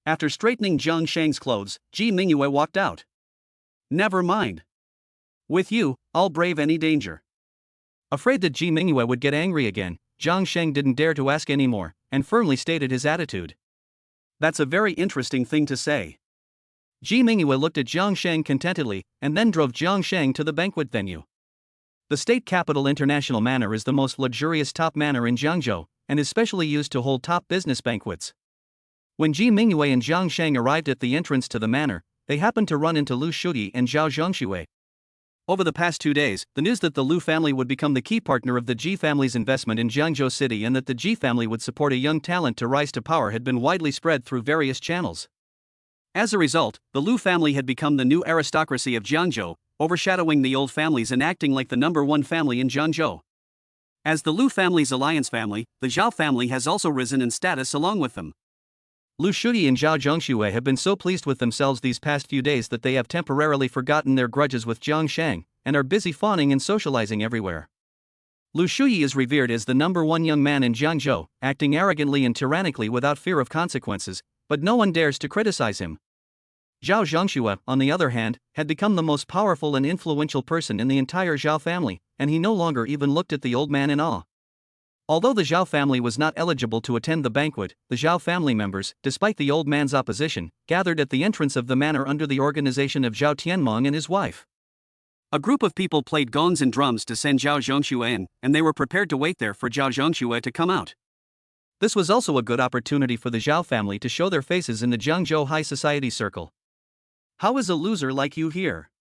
Speaker 1: After straightening Jiang Sheng's clothes, Ji Mingyue walked out. Never mind. With you, I'll brave any danger.
Speaker 2: Afraid that Ji Mingyue would get angry again, Jiang Sheng didn't dare to ask any more, and firmly stated his attitude.
Speaker 1: That's a very interesting thing to say.
Speaker 2: Ji Mingyue looked at Jiang Sheng contentedly, and then drove Jiang Sheng to the banquet venue. The state capital International Manor is the most luxurious top manor in Jiangzhou, and is specially used to hold top business banquets. When Ji Mingyue and Jiang Sheng arrived at the entrance to the manor, they happened to run into Liu Shuyi and Zhao Zhongshui. Over the past 2 days, the news that the Liu family would become the key partner of the Ji family's investment in Jiangzhou City and that the Ji family would support a young talent to rise to power had been widely spread through various channels. As a result, the Liu family had become the new aristocracy of Jiangzhou, overshadowing the old families and acting like the #1 family in Jiangzhou. As the Liu family's alliance family, the Zhao family has also risen in status along with them. Liu Shuyi and Zhao Zhongshui have been so pleased with themselves these past few days that they have temporarily forgotten their grudges with Jiang Sheng, and are busy fawning and socializing everywhere. Liu Shuyi is revered as the #1 young man in Jiangzhou, acting arrogantly and tyrannically without fear of consequences, but no one dares to criticize him. Zhao Zhongshui, on the other hand, had become the most powerful and influential person in the entire Zhao family, and he no longer even looked at the old man in awe. Although the Zhao family was not eligible to attend the banquet, the Zhao family members, despite the old man's opposition, gathered at the entrance of the manor under the organization of Zhao Tianmeng and his wife. A group of people played gongs and drums to send Zhao Zhongshui in, and they were prepared to wait there for Zhao Zhongshui to come out. This was also a good opportunity for the Zhao family to show their faces in the Jiangzhou high society circle. How is a loser like you here?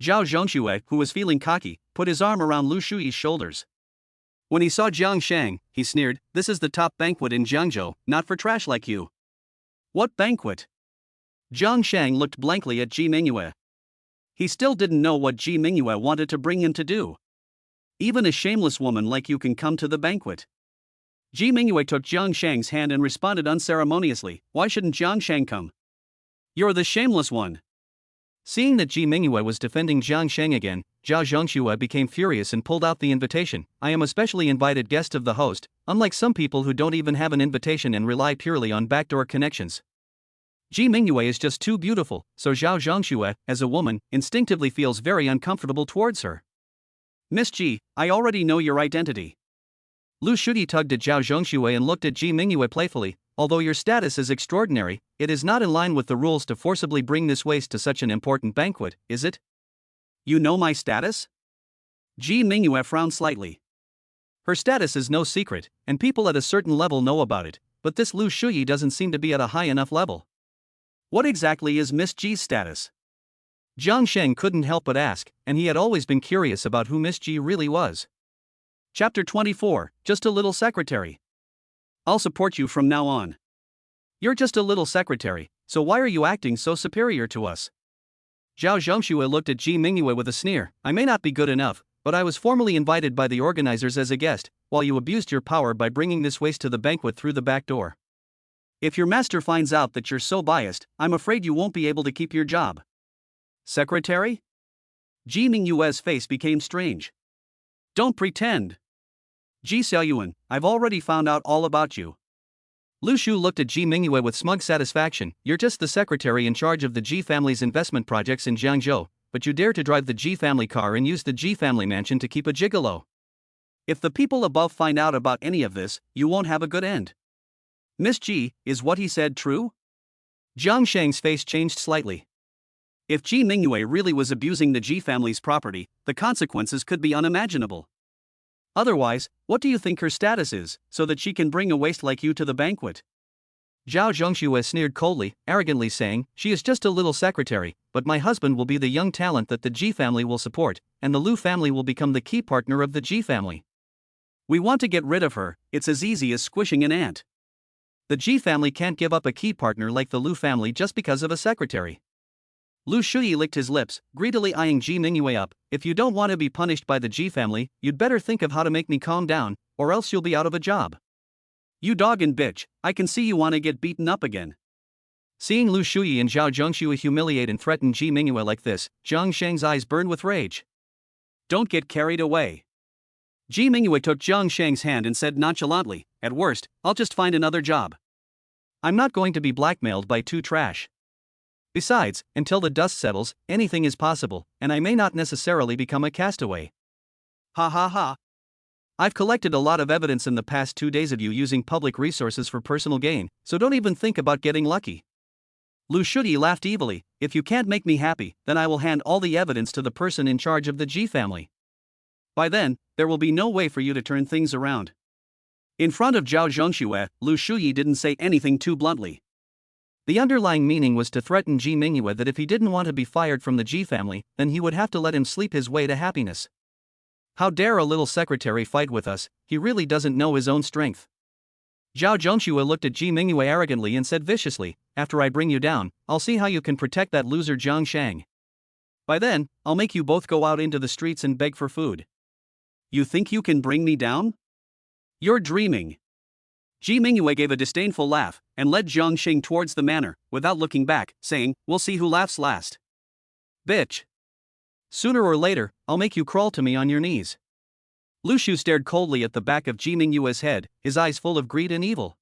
Speaker 2: Zhao Zhongshui, who was feeling cocky, put his arm around Liu Shuyi's shoulders. When he saw Jiang Sheng, he sneered, "This is the top banquet in Jiangzhou, not for trash like you." What banquet? Jiang Sheng looked blankly at Ji Mingyue. He still didn't know what Ji Mingyue wanted to bring him to do. Even a shameless woman like you can come to the banquet. Ji Mingyue took Jiang Sheng's hand and responded unceremoniously, "Why shouldn't Jiang Sheng come? You're the shameless one." Seeing that Ji Mingyue was defending Jiang Sheng again, Zhao Zhongshui became furious and pulled out the invitation. "I am a specially invited guest of the host, unlike some people who don't even have an invitation and rely purely on backdoor connections. Ji Mingyue is just too beautiful, so Zhao Zhongshui, as a woman, instinctively feels very uncomfortable towards her." "Miss Ji, I already know your identity." Liu Shuyi tugged at Zhao Zhongshui and looked at Ji Mingyue playfully. "Although your status is extraordinary, it is not in line with the rules to forcibly bring this waste to such an important banquet, is it?" "You know my status?" Ji Mingyue frowned slightly. Her status is no secret, and people at a certain level know about it, but this Liu Shuyi doesn't seem to be at a high enough level. "What exactly is Miss Ji's status?" Jiang Sheng couldn't help but ask, and he had always been curious about who Miss Ji really was.
Speaker 1: Chapter 24, Just a Little Secretary. I'll support you from now on. You're just a little secretary, so why are you acting so superior to us? Zhao Zhongxue looked at Ji Mingyue with a sneer. I may not be good enough, but I was formally invited by the organizers as a guest, while you abused your power by bringing this waste to the banquet through the back door. If your master finds out that you're so biased, I'm afraid you won't be able to keep your job. Secretary? Ji Mingyue's face became strange. Don't pretend. Ji Xiaoyuan, I've already found out all about you. Lu Shu looked at Ji Mingyue with smug satisfaction. You're just the secretary in charge of the Ji family's investment projects in Jiangzhou, but you dare to drive the Ji family car and use the Ji family mansion to keep a gigolo. If the people above find out about any of this, you won't have a good end. Miss Ji, is what he said true? Jiang Sheng's face changed slightly. If Ji Mingyue really was abusing the Ji family's property, the consequences could be unimaginable. Otherwise, what do you think her status is, so that she can bring a waste like you to the banquet? Zhao Zhongxue sneered coldly, arrogantly saying, she is just a little secretary, but my husband will be the young talent that the Ji family will support, and the Lu family will become the key partner of the Ji family. We want to get rid of her, it's as easy as squishing an ant. The Ji family can't give up a key partner like the Lu family just because of a secretary. Liu Shuyi licked his lips, greedily eyeing Ji Mingyue up. If you don't want to be punished by the Ji family, you'd better think of how to make me calm down, or else you'll be out of a job. You dog and bitch, I can see you want to get beaten up again. Seeing Liu Shuyi and Zhao Zhongxue humiliate and threaten Ji Mingyue like this, Jiang Sheng's eyes burned with rage. Don't get carried away. Ji Mingyue took Jiang Sheng's hand and said nonchalantly, at worst, I'll just find another job. I'm not going to be blackmailed by two trash. Besides, until the dust settles, anything is possible, and I may not necessarily become a castaway. Ha ha ha. I've collected a lot of evidence in the past 2 days of you using public resources for personal gain, so don't even think about getting lucky. Liu Shuyi laughed evilly. If you can't make me happy, then I will hand all the evidence to the person in charge of the Ji family. By then, there will be no way for you to turn things around. In front of Zhao Zhongxue, Liu Shuyi didn't say anything too bluntly. The underlying meaning was to threaten Ji Mingyue that if he didn't want to be fired from the Ji family, then he would have to let him sleep his way to happiness. How dare a little secretary fight with us, he really doesn't know his own strength. Zhao Zhongxue looked at Ji Mingyue arrogantly and said viciously, after I bring you down, I'll see how you can protect that loser Jiang Sheng. By then, I'll make you both go out into the streets and beg for food. You think you can bring me down? You're dreaming. Ji Mingyue gave a disdainful laugh, and led Jiang Sheng towards the manor, without looking back, saying, we'll see who laughs last. Bitch. Sooner or later, I'll make you crawl to me on your knees. Lu Shu stared coldly at the back of Ji Mingyue's head, his eyes full of greed and evil.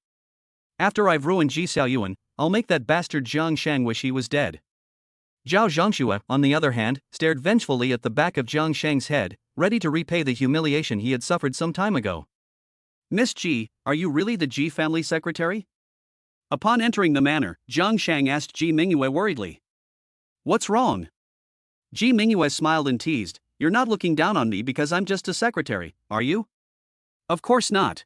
Speaker 1: After I've ruined Ji Xiaoyuan, I'll make that bastard Jiang Sheng wish he was dead. Zhao Zhongxue, on the other hand, stared vengefully at the back of Jiang Sheng's head, ready to repay the humiliation he had suffered some time ago. Miss Ji, are you really the Ji family secretary? Upon entering the manor, Jiang Sheng asked Ji Mingyue worriedly. What's wrong? Ji Mingyue smiled and teased, you're not looking down on me because I'm just a secretary, are you? Of course not.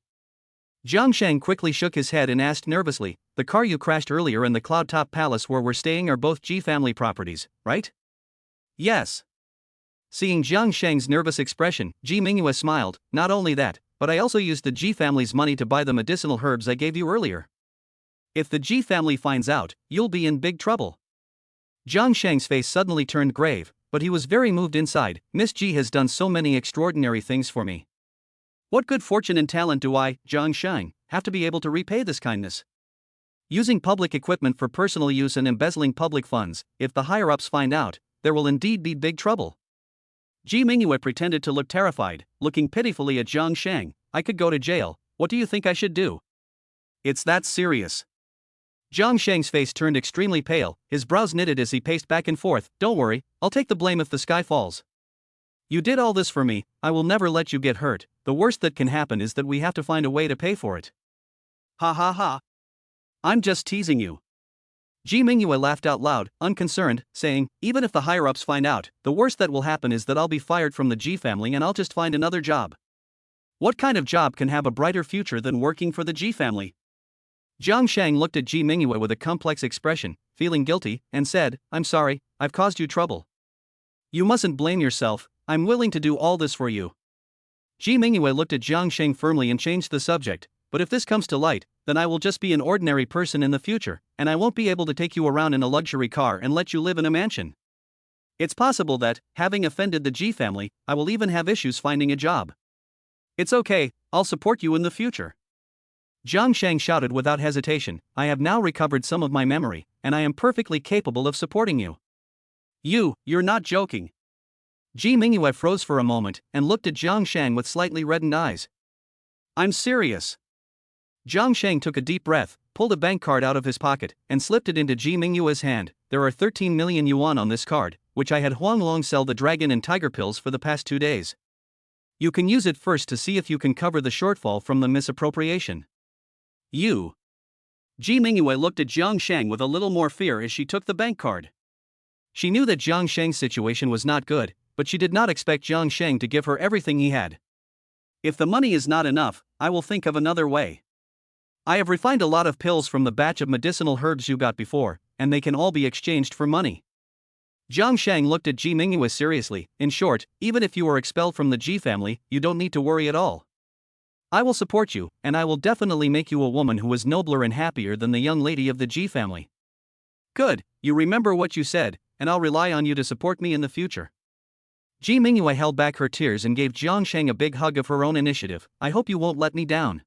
Speaker 1: Jiang Sheng quickly shook his head and asked nervously, the car you crashed earlier and the Cloud Top Palace where we're staying are both Ji family properties, right? Yes. Seeing Jiang Sheng's nervous expression, Ji Mingyue smiled, not only that, but I also used the Ji family's money to buy the medicinal herbs I gave you earlier. If the Ji family finds out, you'll be in big trouble. Jiang Sheng's face suddenly turned grave, but he was very moved inside. Miss Ji has done so many extraordinary things for me. What good fortune and talent do I, Jiang Sheng, have to be able to repay this kindness? Using public equipment for personal use and embezzling public funds, if the higher-ups find out, there will indeed be big trouble. Ji Mingyue pretended to look terrified, looking pitifully at Jiang Sheng. I could go to jail, what do you think I should do? It's that serious. Jiang Sheng's face turned extremely pale, his brows knitted as he paced back and forth. Don't worry, I'll take the blame if the sky falls. You did all this for me, I will never let you get hurt, the worst that can happen is that we have to find a way to pay for it. Ha ha ha. I'm just teasing you. Ji Mingyue laughed out loud, unconcerned, saying, even if the higher-ups find out, the worst that will happen is that I'll be fired from the Ji family and I'll just find another job. What kind of job can have a brighter future than working for the Ji family? Jiang Sheng looked at Ji Mingyue with a complex expression, feeling guilty, and said, I'm sorry, I've caused you trouble. You mustn't blame yourself, I'm willing to do all this for you.
Speaker 2: Ji Mingyue looked at Jiang Sheng firmly and changed the subject. But if this comes to light, then I will just be an ordinary person in the future, and I won't be able to take you around in a luxury car and let you live in a mansion. It's possible that, having offended the Ji family, I will even have issues finding a job. It's okay, I'll support you in the future. Jiang Sheng shouted without hesitation, I have now recovered some of my memory, and I am perfectly capable of supporting you.
Speaker 1: You're not joking.
Speaker 2: Ji Mingyue froze for a moment and looked at Jiang Sheng with slightly reddened eyes.
Speaker 1: I'm serious.
Speaker 2: Jiang Sheng took a deep breath, pulled a bank card out of his pocket, and slipped it into Ji Mingyue's hand. There are 13 million yuan on this card, which I had Huanglong sell the dragon and tiger pills for the past 2 days. You can use it first to see if you can cover the shortfall from the misappropriation.
Speaker 1: Ji Mingyue looked at Jiang Sheng with a little more fear as she took the bank card.
Speaker 2: She knew that Jiang Sheng's situation was not good, but she did not expect Jiang Sheng to give her everything he had.
Speaker 1: If the money is not enough, I will think of another way. I have refined a lot of pills from the batch of medicinal herbs you got before, and they can all be exchanged for money.
Speaker 2: Jiang Sheng looked at Ji Mingyue seriously. In short, even if you are expelled from the Ji family, you don't need to worry at all. I will support you, and I will definitely make you a woman who is nobler and happier than the young lady of the Ji family.
Speaker 1: Good, you remember what you said, and I'll rely on you to support me in the future.
Speaker 2: Ji Mingyue held back her tears and gave Jiang Sheng a big hug of her own initiative. I hope you won't let me down.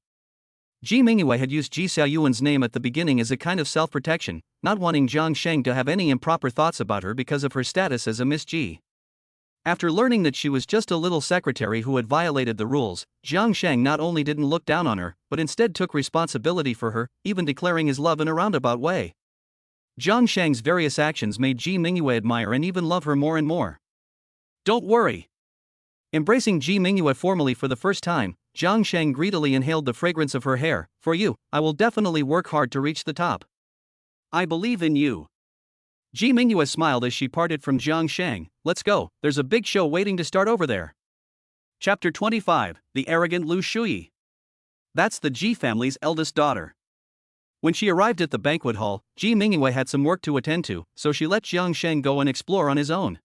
Speaker 2: Ji Mingyue had used Ji Xiaoyuan's name at the beginning as a kind of self-protection, not wanting Jiang Sheng to have any improper thoughts about her because of her status as a Miss Ji. After learning that she was just a little secretary who had violated the rules, Jiang Sheng not only didn't look down on her, but instead took responsibility for her, even declaring his love in a roundabout way. Jiang Sheng's various actions made Ji Mingyue admire and even love her more and more.
Speaker 1: Don't worry.
Speaker 2: Embracing Ji Mingyue formally for the first time, Jiang Sheng greedily inhaled the fragrance of her hair. For you, I will definitely work hard to reach the top.
Speaker 1: I believe in you.
Speaker 2: Ji Mingyue smiled as she parted from Jiang Sheng. Let's go, there's a big show waiting to start over there.
Speaker 1: Chapter 25, The Arrogant Liu Shuyi. That's the Ji family's eldest daughter.
Speaker 2: When she arrived at the banquet hall, Ji Mingyue had some work to attend to, so she let Jiang Sheng go and explore on his own.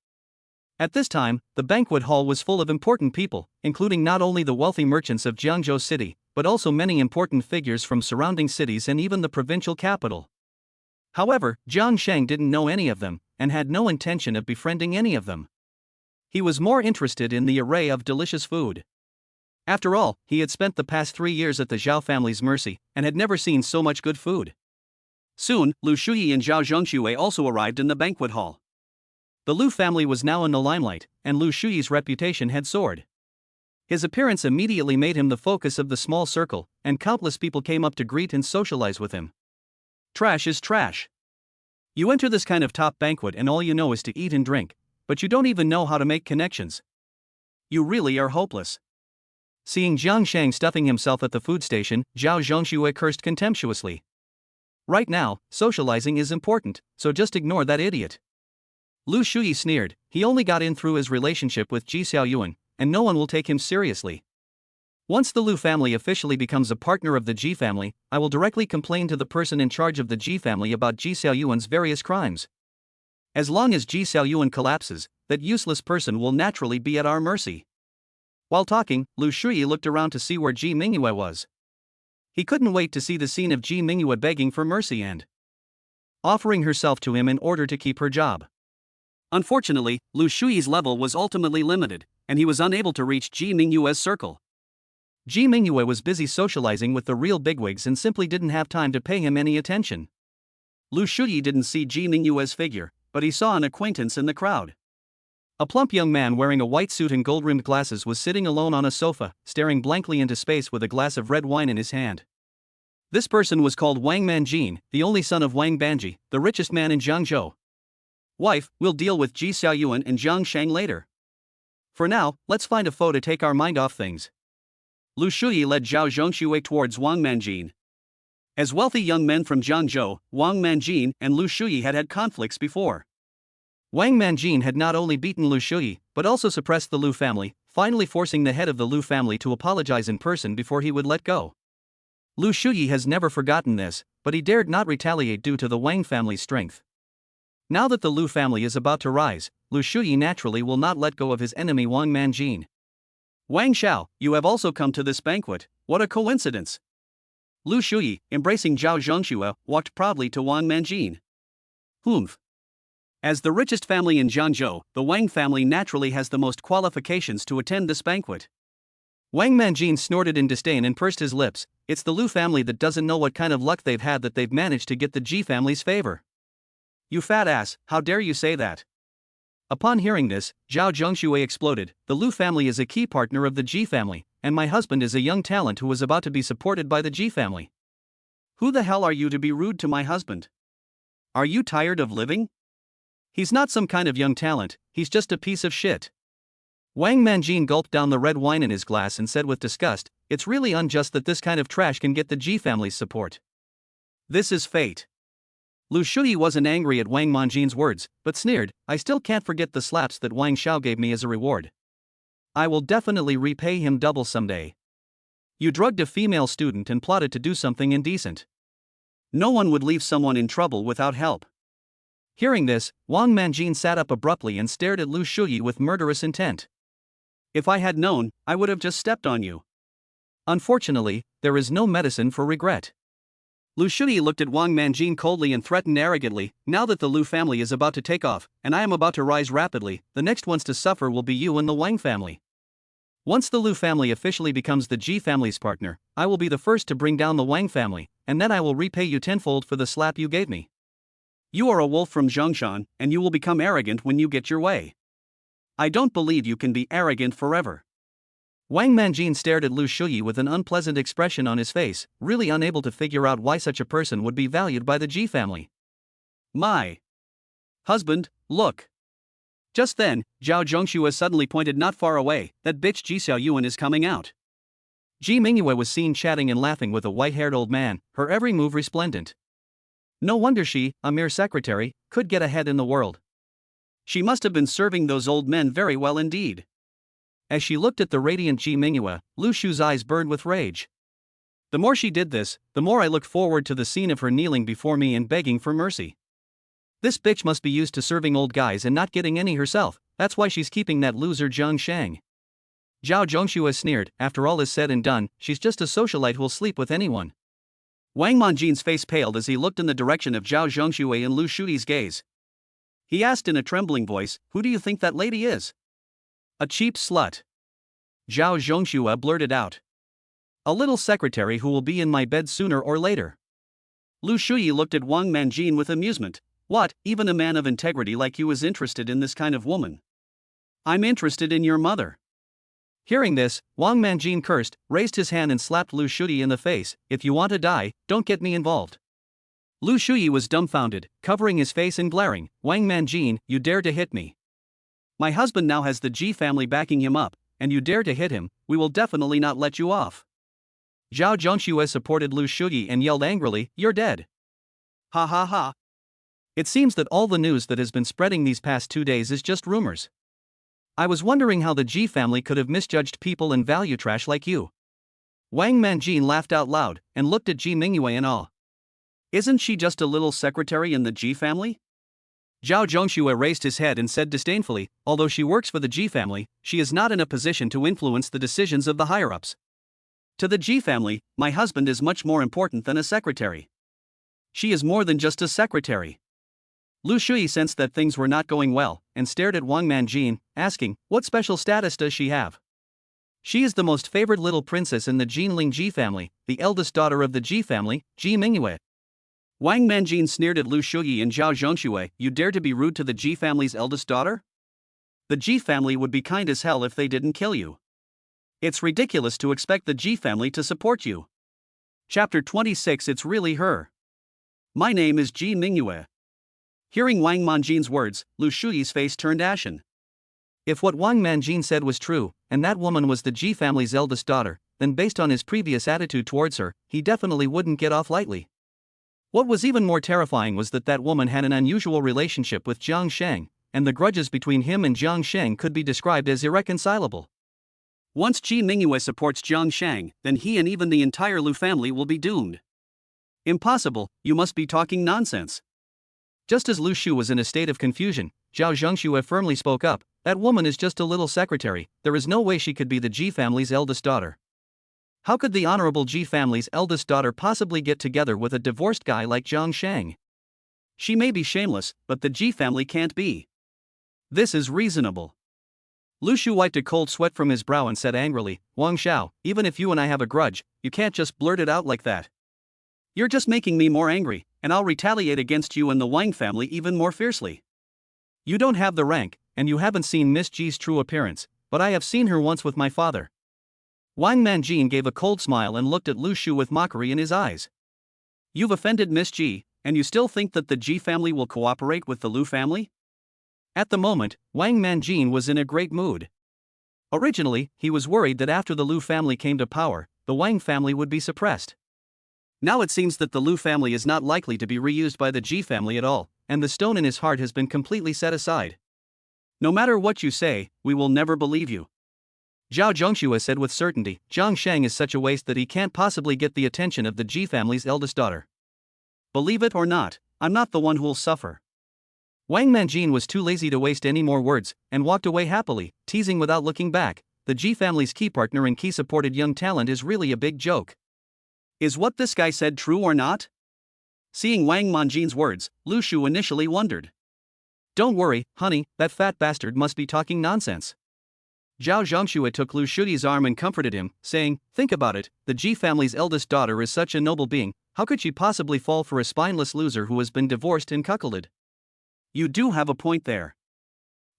Speaker 2: At this time, the banquet hall was full of important people, including not only the wealthy merchants of Jiangzhou City, but also many important figures from surrounding cities and even the provincial capital. However, Jiang Sheng didn't know any of them, and had no intention of befriending any of them. He was more interested in the array of delicious food. After all, he had spent the past 3 years at the Zhao family's mercy, and had never seen so much good food.
Speaker 1: Soon, Liu Shuyi and Zhao Zhengxue also arrived in the banquet hall.
Speaker 2: The Liu family was now in the limelight, and Liu Shuyi's reputation had soared. His appearance immediately made him the focus of the small circle, and countless people came up to greet and socialize with him.
Speaker 1: Trash is trash.
Speaker 2: You enter this kind of top banquet and all you know is to eat and drink, but you don't even know how to make connections.
Speaker 1: You really are hopeless.
Speaker 2: Seeing Jiang Sheng stuffing himself at the food station, Zhao Zhengxue cursed contemptuously. Right now, socializing is important, so just ignore that idiot. Liu Shuyi sneered. He only got in through his relationship with Ji Xiaoyuan, and no one will take him seriously. Once the Liu family officially becomes a partner of the Ji family, I will directly complain to the person in charge of the Ji family about Ji Xiaoyuan's various crimes. As long as Ji Xiaoyuan collapses, that useless person will naturally be at our mercy. While talking, Liu Shuyi looked around to see where Ji Mingyue was. He couldn't wait to see the scene of Ji Mingyue begging for mercy and offering herself to him in order to keep her job.
Speaker 1: Unfortunately, Liu Shuyi's level was ultimately limited, and he was unable to reach Ji Mingyue's circle.
Speaker 2: Ji Mingyue was busy socializing with the real bigwigs and simply didn't have time to pay him any attention.
Speaker 1: Liu Shuyi didn't see Ji Mingyue's figure, but he saw an acquaintance in the crowd.
Speaker 2: A plump young man wearing a white suit and gold-rimmed glasses was sitting alone on a sofa, staring blankly into space with a glass of red wine in his hand. This person was called Wang Manjin, the only son of Wang Banji, the richest man in Jiangzhou.
Speaker 1: Wife, we'll deal with Ji Xiaoyuan and Jiang Sheng later.
Speaker 2: For now, let's find a foe to take our mind off things.
Speaker 1: Liu Shuyi led Zhao Zhengxue towards Wang Manjin. As wealthy young men from Jiangzhou, Wang Manjin and Liu Shuyi had had conflicts before.
Speaker 2: Wang Manjin had not only beaten Liu Shuyi, but also suppressed the Liu family, finally forcing the head of the Liu family to apologize in person before he would let go. Liu Shuyi has never forgotten this, but he dared not retaliate due to the Wang family's strength. Now that the Liu family is about to rise, Liu Shuyi naturally will not let go of his enemy Wang Manjin.
Speaker 1: Wang Xiao, you have also come to this banquet, what a coincidence. Liu Shuyi, embracing Zhao Zhengxue, walked proudly to Wang Manjin. Humph. As the richest family in Jiangzhou, the Wang family naturally has the most qualifications to attend this banquet.
Speaker 2: Wang Manjin snorted in disdain and pursed his lips. It's the Liu family that doesn't know what kind of luck they've had that they've managed to get the Ji family's favor.
Speaker 1: You fat ass, how dare you say that?
Speaker 2: Upon hearing this, Zhao Zhengxue exploded. The Liu family is a key partner of the Ji family, and my husband is a young talent who is about to be supported by the Ji family.
Speaker 1: Who the hell are you to be rude to my husband? Are you tired of living?
Speaker 2: He's not some kind of young talent, he's just a piece of shit. Wang Manjin gulped down the red wine in his glass and said with disgust, it's really unjust that this kind of trash can get the Ji family's support.
Speaker 1: This is fate.
Speaker 2: Liu Shuyi wasn't angry at Wang Manjin's words, but sneered, I still can't forget the slaps that Wang Xiao gave me as a reward. I will definitely repay him double someday. You drugged a female student and plotted to do something indecent.
Speaker 1: No one would leave someone in trouble without help.
Speaker 2: Hearing this, Wang Manjin sat up abruptly and stared at Liu Shuyi with murderous intent.
Speaker 1: If I had known, I would have just stepped on you.
Speaker 2: Unfortunately, there is no medicine for regret.
Speaker 1: Liu Shuyi looked at Wang Manjin coldly and threatened arrogantly, now that the Liu family is about to take off, and I am about to rise rapidly, the next ones to suffer will be you and the Wang family. Once the Liu family officially becomes the Ji family's partner, I will be the first to bring down the Wang family, and then I will repay you tenfold for the slap you gave me. You are a wolf from Zhongshan, and you will become arrogant when you get your way. I don't believe you can be arrogant forever.
Speaker 2: Wang Manjin stared at Liu Shuyi with an unpleasant expression on his face, really unable to figure out why such a person would be valued by the Ji family.
Speaker 1: My husband, look. Just then, Zhao Zhengxue suddenly pointed not far away, that bitch Ji Xiaoyuan is coming out.
Speaker 2: Ji Mingyue was seen chatting and laughing with a white-haired old man, her every move resplendent. No wonder she, a mere secretary, could get ahead in the world.
Speaker 1: She must have been serving those old men very well indeed.
Speaker 2: As she looked at the radiant Ji Mingyue, Liu Shu's eyes burned with rage. The more she did this, the more I looked forward to the scene of her kneeling before me and begging for mercy. This bitch must be used to serving old guys and not getting any herself, that's why she's keeping that loser Jiang Sheng. Zhao Zhengxue sneered, after all is said and done, she's just a socialite who'll sleep with anyone.
Speaker 1: Wang Manjin's face paled as he looked in the direction of Zhao Zhengxue and Liu Shuyi's gaze. He asked in a trembling voice, who do you think that lady is? A cheap slut. Zhao Zhengxue blurted out. A little secretary who will be in my bed sooner or later. Liu Shuyi looked at Wang Manjin with amusement. What, even a man of integrity like you is interested in this kind of woman? I'm interested in your mother.
Speaker 2: Hearing this, Wang Manjin cursed, raised his hand and slapped Liu Shuyi in the face. If you want to die, don't get me involved. Liu Shuyi was dumbfounded, covering his face and glaring. Wang Manjin, you dare to hit me.
Speaker 1: My husband now has the Ji family backing him up, and you dare to hit him, we will definitely not let you off.
Speaker 2: Zhao Zhengxue supported Liu Shuyi and yelled angrily, you're dead.
Speaker 1: Ha ha ha.
Speaker 2: It seems that all the news that has been spreading these past 2 days is just rumors. I was wondering how the Ji family could have misjudged people and value trash like you. Wang Manjin laughed out loud, and looked at Ji Mingyue in awe.
Speaker 1: Isn't she just a little secretary in the Ji family?
Speaker 2: Zhao Zhengxue raised his head and said disdainfully, although she works for the Ji family, she is not in a position to influence the decisions of the higher-ups.
Speaker 1: To the Ji family, my husband is much more important than a secretary. She is more than just a secretary.
Speaker 2: Liu Shuyi sensed that things were not going well, and stared at Wang Manjin, asking, what special status does she have? She is the most favored little princess in the Jinling Ji family, the eldest daughter of the Ji family, Ji Mingyue.
Speaker 1: Wang Manjin sneered at Liu Shuyi and Zhao Zhengxue, you dare to be rude to the Ji family's eldest daughter? The Ji family would be kind as hell if they didn't kill you. It's ridiculous to expect the Ji family to support you. Chapter 26 It's really her. My name is Ji Mingyue. Hearing Wang Manjin's words, Liu Shuyi's face turned ashen.
Speaker 2: If what Wang Manjin said was true, and that woman was the Ji family's eldest daughter, then based on his previous attitude towards her, he definitely wouldn't get off lightly. What was even more terrifying was that woman had an unusual relationship with Jiang Sheng, and the grudges between him and Jiang Sheng could be described as irreconcilable.
Speaker 1: Once Ji Mingyue supports Jiang Sheng, then he and even the entire Liu family will be doomed. Impossible, you must be talking nonsense.
Speaker 2: Just as Liu Shu was in a state of confusion, Zhao Zhengxue firmly spoke up, That woman is just a little secretary, there is no way she could be the Ji family's eldest daughter. How could the honorable Ji family's eldest daughter possibly get together with a divorced guy like Jiang Sheng?
Speaker 1: She may be shameless, but the Ji family can't be. This is reasonable.
Speaker 2: Liu Shu wiped a cold sweat from his brow and said angrily, Wang Xiao, even if you and I have a grudge, you can't just blurt it out like that.
Speaker 1: You're just making me more angry, and I'll retaliate against you and the Wang family even more fiercely.
Speaker 2: You don't have the rank, and you haven't seen Miss Ji's true appearance, but I have seen her once with my father. Wang Manjin gave a cold smile and looked at Liu Shu with mockery in his eyes.
Speaker 1: You've offended Miss Ji, and you still think that the Ji family will cooperate with the Liu family?
Speaker 2: At the moment, Wang Manjin was in a great mood. Originally, he was worried that after the Liu family came to power, the Wang family would be suppressed.
Speaker 1: Now it seems that the Liu family is not likely to be reused by the Ji family at all, and the stone in his heart has been completely set aside. No matter what you say, we will never believe you.
Speaker 2: Zhao Zhongxue said with certainty, Jiang Sheng is such a waste that he can't possibly get the attention of the Ji family's eldest daughter.
Speaker 1: Believe it or not, I'm not the one who'll suffer.
Speaker 2: Wang Manjin was too lazy to waste any more words, and walked away happily, teasing without looking back. The Ji family's key partner and key supported young talent is really a big joke.
Speaker 1: Is what this guy said true or not? Seeing Wang Manjin's words, Liu Shu initially wondered.
Speaker 2: Don't worry, honey, that fat bastard must be talking nonsense. Zhao Zhongxue took Liu Shuyi's arm and comforted him, saying, think about it, the Ji family's eldest daughter is such a noble being, how could she possibly fall for a spineless loser who has been divorced and cuckolded?
Speaker 1: You do have a point there.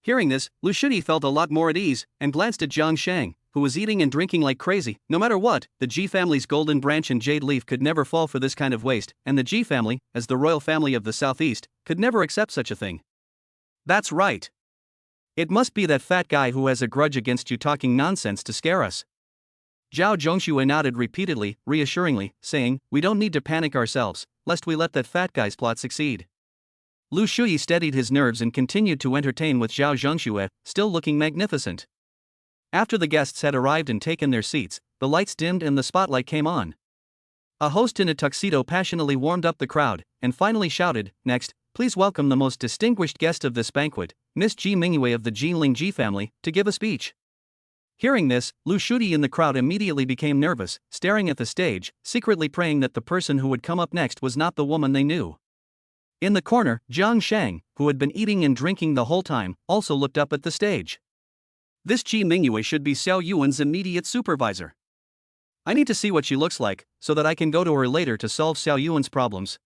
Speaker 1: Hearing this, Liu Shuyi felt a lot more at ease, and glanced at Jiang Sheng, who was eating and drinking like crazy. No matter what, the Ji family's golden branch and jade leaf could never fall for this kind of waste, and the Ji family, as the royal family of the southeast, could never accept such a thing.
Speaker 2: That's right. It must be that fat guy who has a grudge against you talking nonsense to scare us. Zhao Zhongxue nodded repeatedly, reassuringly, saying, we don't need to panic ourselves, lest we let that fat guy's plot succeed. Liu Shuyi steadied his nerves and continued to entertain with Zhao Zhongxue, still looking magnificent. After the guests had arrived and taken their seats, the lights dimmed and the spotlight came on. A host in a tuxedo passionately warmed up the crowd, and finally shouted, next, please welcome the most distinguished guest of this banquet, Miss Ji Mingyue of the Jinling Ji family, to give a speech. Hearing this, Liu Shuyi in the crowd immediately became nervous, staring at the stage, secretly praying that the person who would come up next was not the woman they knew. In the corner, Jiang Sheng, who had been eating and drinking the whole time, also looked up at the stage.
Speaker 1: This Ji Mingyue should be Xiao Yuan's immediate supervisor. I need to see what she looks like, so that I can go to her later to solve Xiao Yuan's problems.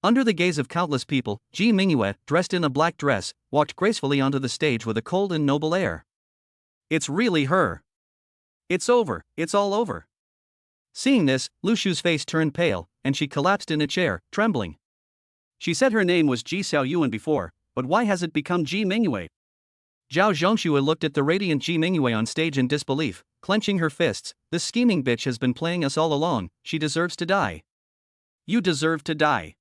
Speaker 1: Under the gaze of countless people, Ji Mingyue, dressed in a black dress, walked gracefully onto the stage with a cold and noble air. It's really her. It's over, it's all over. Seeing this, Liu Shu's face turned pale, and she collapsed in a chair, trembling. She said her name was Ji Xiao Yuan before, but why has it become Ji Mingyue? Zhao Zhongxue looked at the radiant Ji Mingyue on stage in disbelief, clenching her fists. This scheming bitch has been playing us all along, she deserves to die. You deserve to die.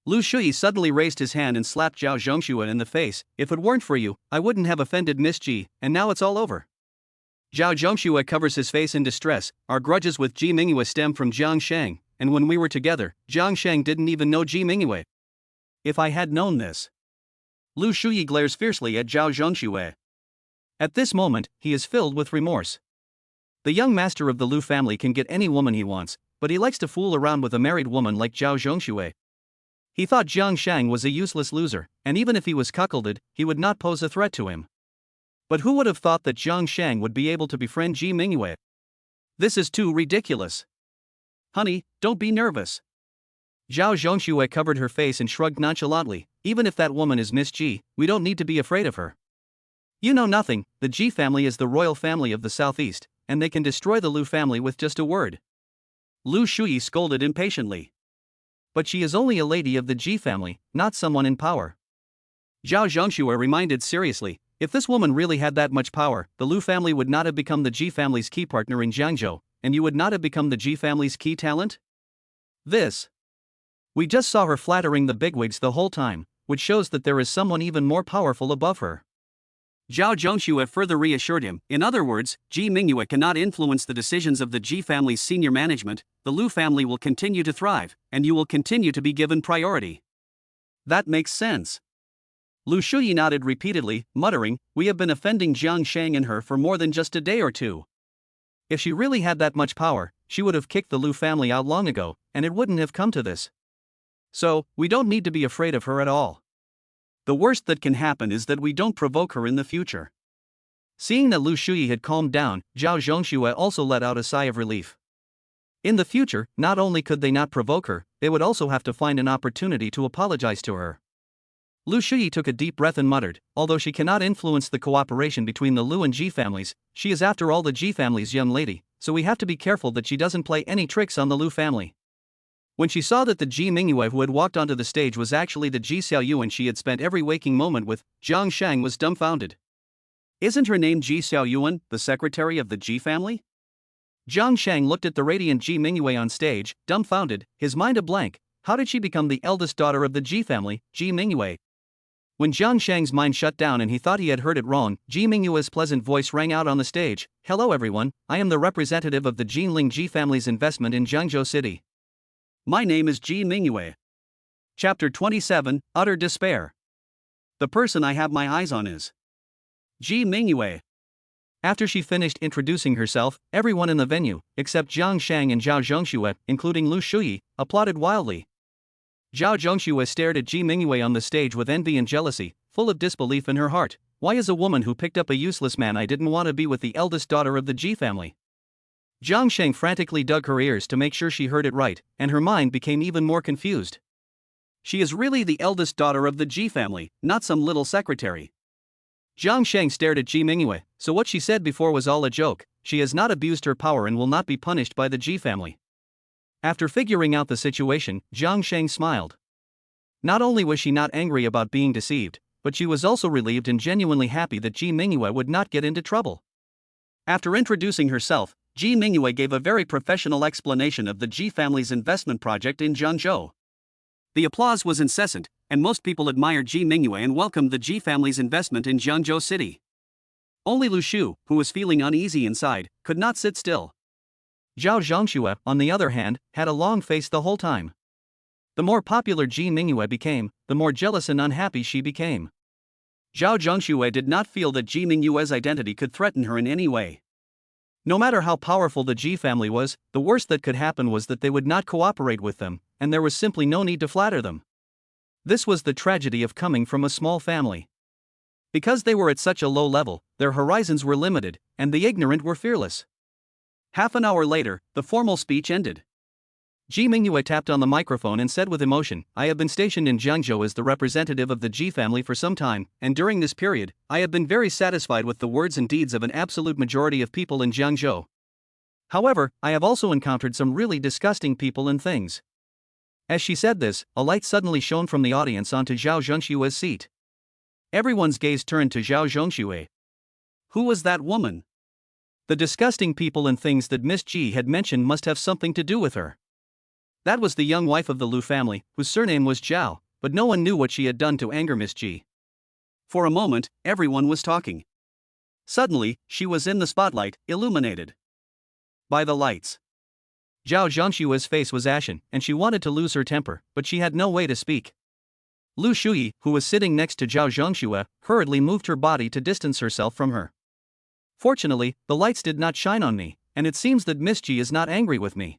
Speaker 1: Liu Shuyi suddenly raised his hand and slapped Zhao Zhongxue in the face. If it weren't for you, I wouldn't have offended Miss Ji, and now it's all over. Zhao Zhongxue covers his face in distress. Our grudges with Ji Mingyue stem from Jiang Sheng, and when we were together, Jiang Sheng didn't even know Ji Mingyue. If I had known this. Liu Shuyi glares fiercely at Zhao Zhongxue. At this moment, he is filled with remorse. The young master of the Liu family can get any woman he wants, but he likes to fool around with a married woman like Zhao Zhongxue. He thought Jiang Sheng was a useless loser, and even if he was cuckolded, he would not pose a threat to him. But who would have thought that Jiang Sheng would be able to befriend Ji Mingyue? This is too ridiculous. Honey, don't be nervous. Zhao Zhongxue covered her face and shrugged nonchalantly. Even if that woman is Miss Ji, we don't need to be afraid of her. You know nothing, the Ji family is the royal family of the southeast, and they can destroy the Liu family with just a word. Liu Shuyi scolded impatiently. But she is only a lady of the Ji family, not someone in power. Zhao Zhongxue reminded seriously, if this woman really had that much power, the Liu family would not have become the Ji family's key partner in Jiangzhou, and you would not have become the Ji family's key talent? We just saw her flattering the bigwigs the whole time, which shows that there is someone even more powerful above her. Zhao Zhongxue further reassured him, in other words, Ji Mingyue cannot influence the decisions of the Ji family's senior management, the Liu family will continue to thrive, and you will continue to be given priority. That makes sense. Liu Shuyi nodded repeatedly, muttering, "We have been offending Jiang Sheng and her for more than just a day or two."
Speaker 2: If she really had that much power, she would have kicked the Liu family out long ago, and it wouldn't have come to this. So, we don't need to be afraid of her at all.
Speaker 1: The worst that can happen is that we don't provoke her in the future.
Speaker 2: Seeing that Liu Shuyi had calmed down, Zhao Zhongxue also let out a sigh of relief. In the future, not only could they not provoke her, they would also have to find an opportunity to apologize to her. Liu Shuyi took a deep breath and muttered, "Although she cannot influence the cooperation between the Liu and Ji families, she is after all the Ji family's young lady, so we have to be careful that she doesn't play any tricks on the Liu family." When she saw that the Ji Mingyue who had walked onto the stage was actually the Ji Xiaoyuan she had spent every waking moment with, Jiang Sheng was dumbfounded.
Speaker 1: Isn't her name Ji Xiaoyuan, the secretary of the Ji family?
Speaker 2: Jiang Sheng looked at the radiant Ji Mingyue on stage, dumbfounded, his mind a blank. How did she become the eldest daughter of the Ji family, Ji Mingyue? When Jiang Sheng's mind shut down and he thought he had heard it wrong, Ji Mingyue's pleasant voice rang out on the stage. "Hello everyone, I am the representative of the Jinling Ji family's investment in Jiangzhou City.
Speaker 1: My name is Ji Mingyue." Chapter 27, Utter Despair. The person I have my eyes on is Ji Mingyue.
Speaker 2: After she finished introducing herself, everyone in the venue, except Jiang Sheng and Zhao Zhongxue, including Liu Shuyi, applauded wildly. Zhao Zhongxue stared at Ji Mingyue on the stage with envy and jealousy, full of disbelief in her heart. Why is a woman who picked up a useless man I didn't want to be with the eldest daughter of the Ji family? Jiang Sheng frantically dug her ears to make sure she heard it right, and her mind became even more confused.
Speaker 1: She is really the eldest daughter of the Ji family, not some little secretary.
Speaker 2: Jiang Sheng stared at Ji Mingyue, so what she said before was all a joke. She has not abused her power and will not be punished by the Ji family. After figuring out the situation, Jiang Sheng smiled. Not only was she not angry about being deceived, but she was also relieved and genuinely happy that Ji Mingyue would not get into trouble.
Speaker 1: After introducing herself, Ji Mingyue gave a very professional explanation of the Ji family's investment project in Jiangzhou. The applause was incessant, and most people admired Ji Mingyue and welcomed the Ji family's investment in Jiangzhou City. Only Liu Shu, who was feeling uneasy inside, could not sit still.
Speaker 2: Zhao Zhongxue, on the other hand, had a long face the whole time. The more popular Ji Mingyue became, the more jealous and unhappy she became.
Speaker 1: Zhao Zhongxue did not feel that Ji Mingyue's identity could threaten her in any way.
Speaker 2: No matter how powerful the Ji family was, the worst that could happen was that they would not cooperate with them, and there was simply no need to flatter them. This was the tragedy of coming from a small family. Because they were at such a low level, their horizons were limited, and the ignorant were fearless.
Speaker 1: Half an hour later, the formal speech ended.
Speaker 2: Ji Mingyue tapped on the microphone and said with emotion, "I have been stationed in Jiangzhou as the representative of the Ji family for some time, and during this period, I have been very satisfied with the words and deeds of an absolute majority of people in Jiangzhou. However, I have also encountered some really disgusting people and things." As she said this, a light suddenly shone from the audience onto Zhao Zhongxue's seat. Everyone's gaze turned to Zhao Zhongxue.
Speaker 1: Who was that woman?
Speaker 2: The disgusting people and things that Miss Ji had mentioned must have something to do with her. That was the young wife of the Liu family, whose surname was Zhao, but no one knew what she had done to anger Miss Ji.
Speaker 1: For a moment, everyone was talking. Suddenly, she was in the spotlight, illuminated by the lights.
Speaker 2: Zhao Zhongshue's face was ashen, and she wanted to lose her temper, but she had no way to speak. Liu Shuyi, who was sitting next to Zhao Zhongxue, hurriedly moved her body to distance herself from her. Fortunately, the lights did not shine on me, and it seems that Miss Ji is not angry with me.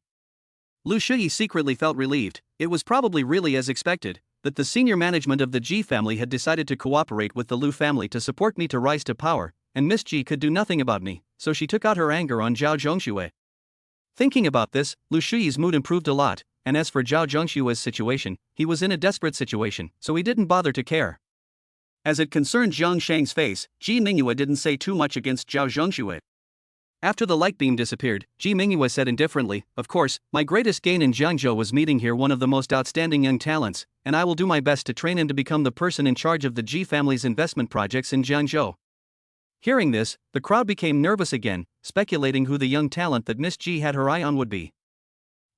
Speaker 1: Liu Shuyi secretly felt relieved. It was probably really as expected that the senior management of the Ji family had decided to cooperate with the Liu family to support me to rise to power, and Miss Ji could do nothing about me, so she took out her anger on Zhao Zhongxue. Thinking about this, Liu Shuyi's mood improved a lot, and as for Zhao Zhongshue's situation, he was in a desperate situation, so he didn't bother to care.
Speaker 2: As it concerned Jiang Sheng's face, Ji Mingyue didn't say too much against Zhao Zhongxue. After the light beam disappeared, Ji Mingyue said indifferently, "Of course, my greatest gain in Jiangzhou was meeting here one of the most outstanding young talents, and I will do my best to train him to become the person in charge of the Ji family's investment projects in Jiangzhou." Hearing this, the crowd became nervous again, speculating who the young talent that Miss Ji had her eye on would be.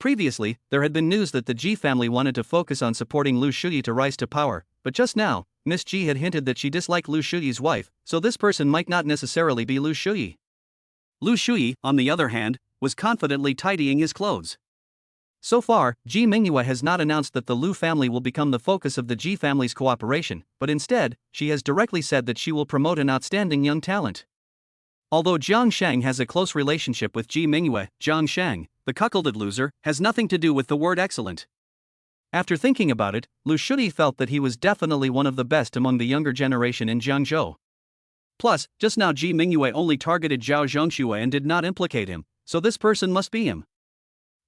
Speaker 2: Previously, there had been news that the Ji family wanted to focus on supporting Liu Shuyi to rise to power, but just now, Miss Ji had hinted that she disliked Liu Shuyi's wife, so this person might not necessarily be Liu Shuyi. Liu Shuyi, on the other hand, was confidently tidying his clothes. So far, Ji Mingyue has not announced that the Liu family will become the focus of the Ji family's cooperation, but instead, she has directly said that she will promote an outstanding young talent. Although Jiang Sheng has a close relationship with Ji Mingyue, Jiang Sheng, the cuckolded loser, has nothing to do with the word excellent. After thinking about it, Liu Shuyi felt that he was definitely one of the best among the younger generation in Jiangzhou. Plus, just now Ji Mingyue only targeted Zhao Zhongshui and did not implicate him, so this person must be him.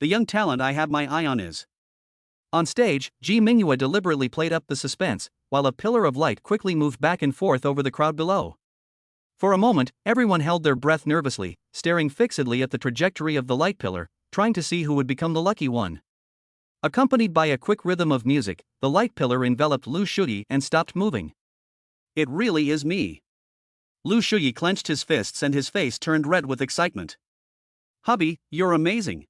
Speaker 2: The young talent I have my eye on is. On stage, Ji Mingyue deliberately played up the suspense, while a pillar of light quickly moved back and forth over the crowd below. For a moment, everyone held their breath nervously, staring fixedly at the trajectory of the light pillar, trying to see who would become the lucky one. Accompanied by a quick rhythm of music, the light pillar enveloped Liu Shuyi and stopped moving.
Speaker 1: It really is me. Liu Shuyi clenched his fists and his face turned red with excitement. Hubby, you're amazing.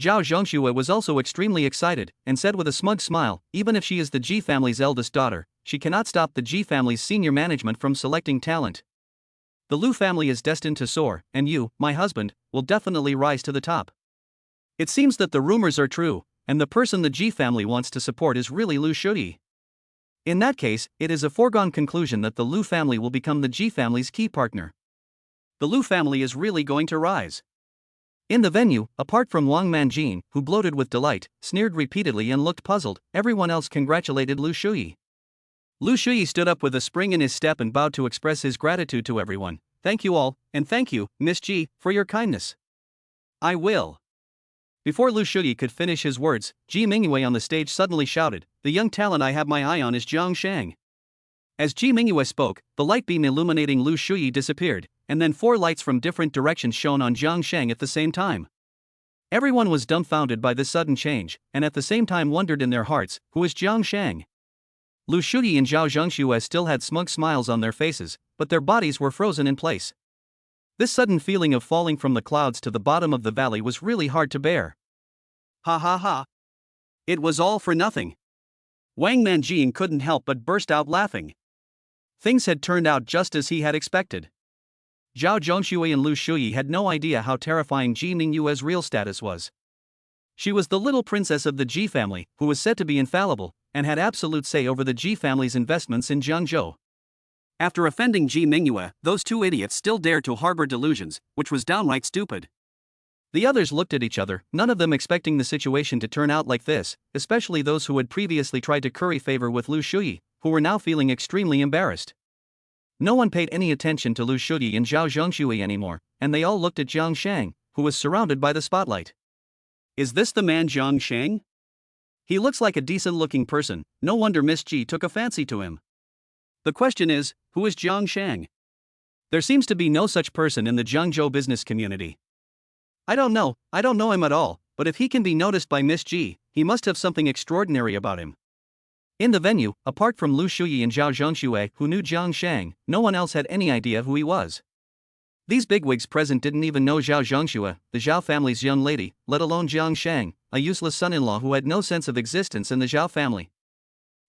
Speaker 2: Zhao Zhongshui was also extremely excited, and said with a smug smile, even if she is the Ji family's eldest daughter, she cannot stop the Ji family's senior management from selecting talent. The Liu family is destined to soar, and you, my husband, will definitely rise to the top. It seems that the rumors are true, and the person the Ji family wants to support is really Liu Shuyi. In that case, it is a foregone conclusion that the Liu family will become the Ji family's key partner.
Speaker 1: The Liu family is really going to rise.
Speaker 2: In the venue, apart from Wang Manjin, who bloated with delight, sneered repeatedly and looked puzzled, everyone else congratulated Liu Shuyi. Liu Shuyi stood up with a spring in his step and bowed to express his gratitude to everyone. Thank you all, and thank you, Miss Ji, for your kindness.
Speaker 1: I will.
Speaker 2: Before Liu Shuyi could finish his words, Ji Mingyue on the stage suddenly shouted, the young talent I have my eye on is Jiang Sheng. As Ji Mingyue spoke, the light beam illuminating Liu Shuyi disappeared, and then 4 lights from different directions shone on Jiang Sheng at the same time. Everyone was dumbfounded by this sudden change, and at the same time wondered in their hearts, who is Jiang Sheng? Liu Shuyi and Zhao Zhongshui still had smug smiles on their faces, but their bodies were frozen in place. This sudden feeling of falling from the clouds to the bottom of the valley was really hard to bear.
Speaker 1: Ha ha ha. It was all for nothing. Wang Manjin couldn't help but burst out laughing. Things had turned out just as he had expected. Zhao Zhongshui and Liu Shuyi had no idea how terrifying Ji Mingyue's real status was. She was the little princess of the Ji family, who was said to be infallible, and had absolute say over the Ji family's investments in Jiangzhou. After offending Ji Mingyue, those 2 idiots still dared to harbor delusions, which was downright stupid. The others looked at each other, none of them expecting the situation to turn out like this, especially those who had previously tried to curry favor with Liu Shuyi, who were now feeling extremely embarrassed. No one paid any attention to Liu Shuyi and Zhao Zhongshui anymore, and they all looked at Jiang Sheng, who was surrounded by the spotlight. Is this the man Jiang Sheng? He looks like a decent-looking person, no wonder Miss Ji took a fancy to him. The question is, who is Jiang Sheng? There seems to be no such person in the Jiangzhou business community. I don't know him at all, but if he can be noticed by Miss Ji, he must have something extraordinary about him. In the venue, apart from Liu Shuyi and Zhao Zhongshui who knew Jiang Sheng, no one else had any idea who he was. These bigwigs present didn't even know Zhao Zhongshui, the Zhao family's young lady, let alone Jiang Sheng, a useless son-in-law who had no sense of existence in the Zhao family.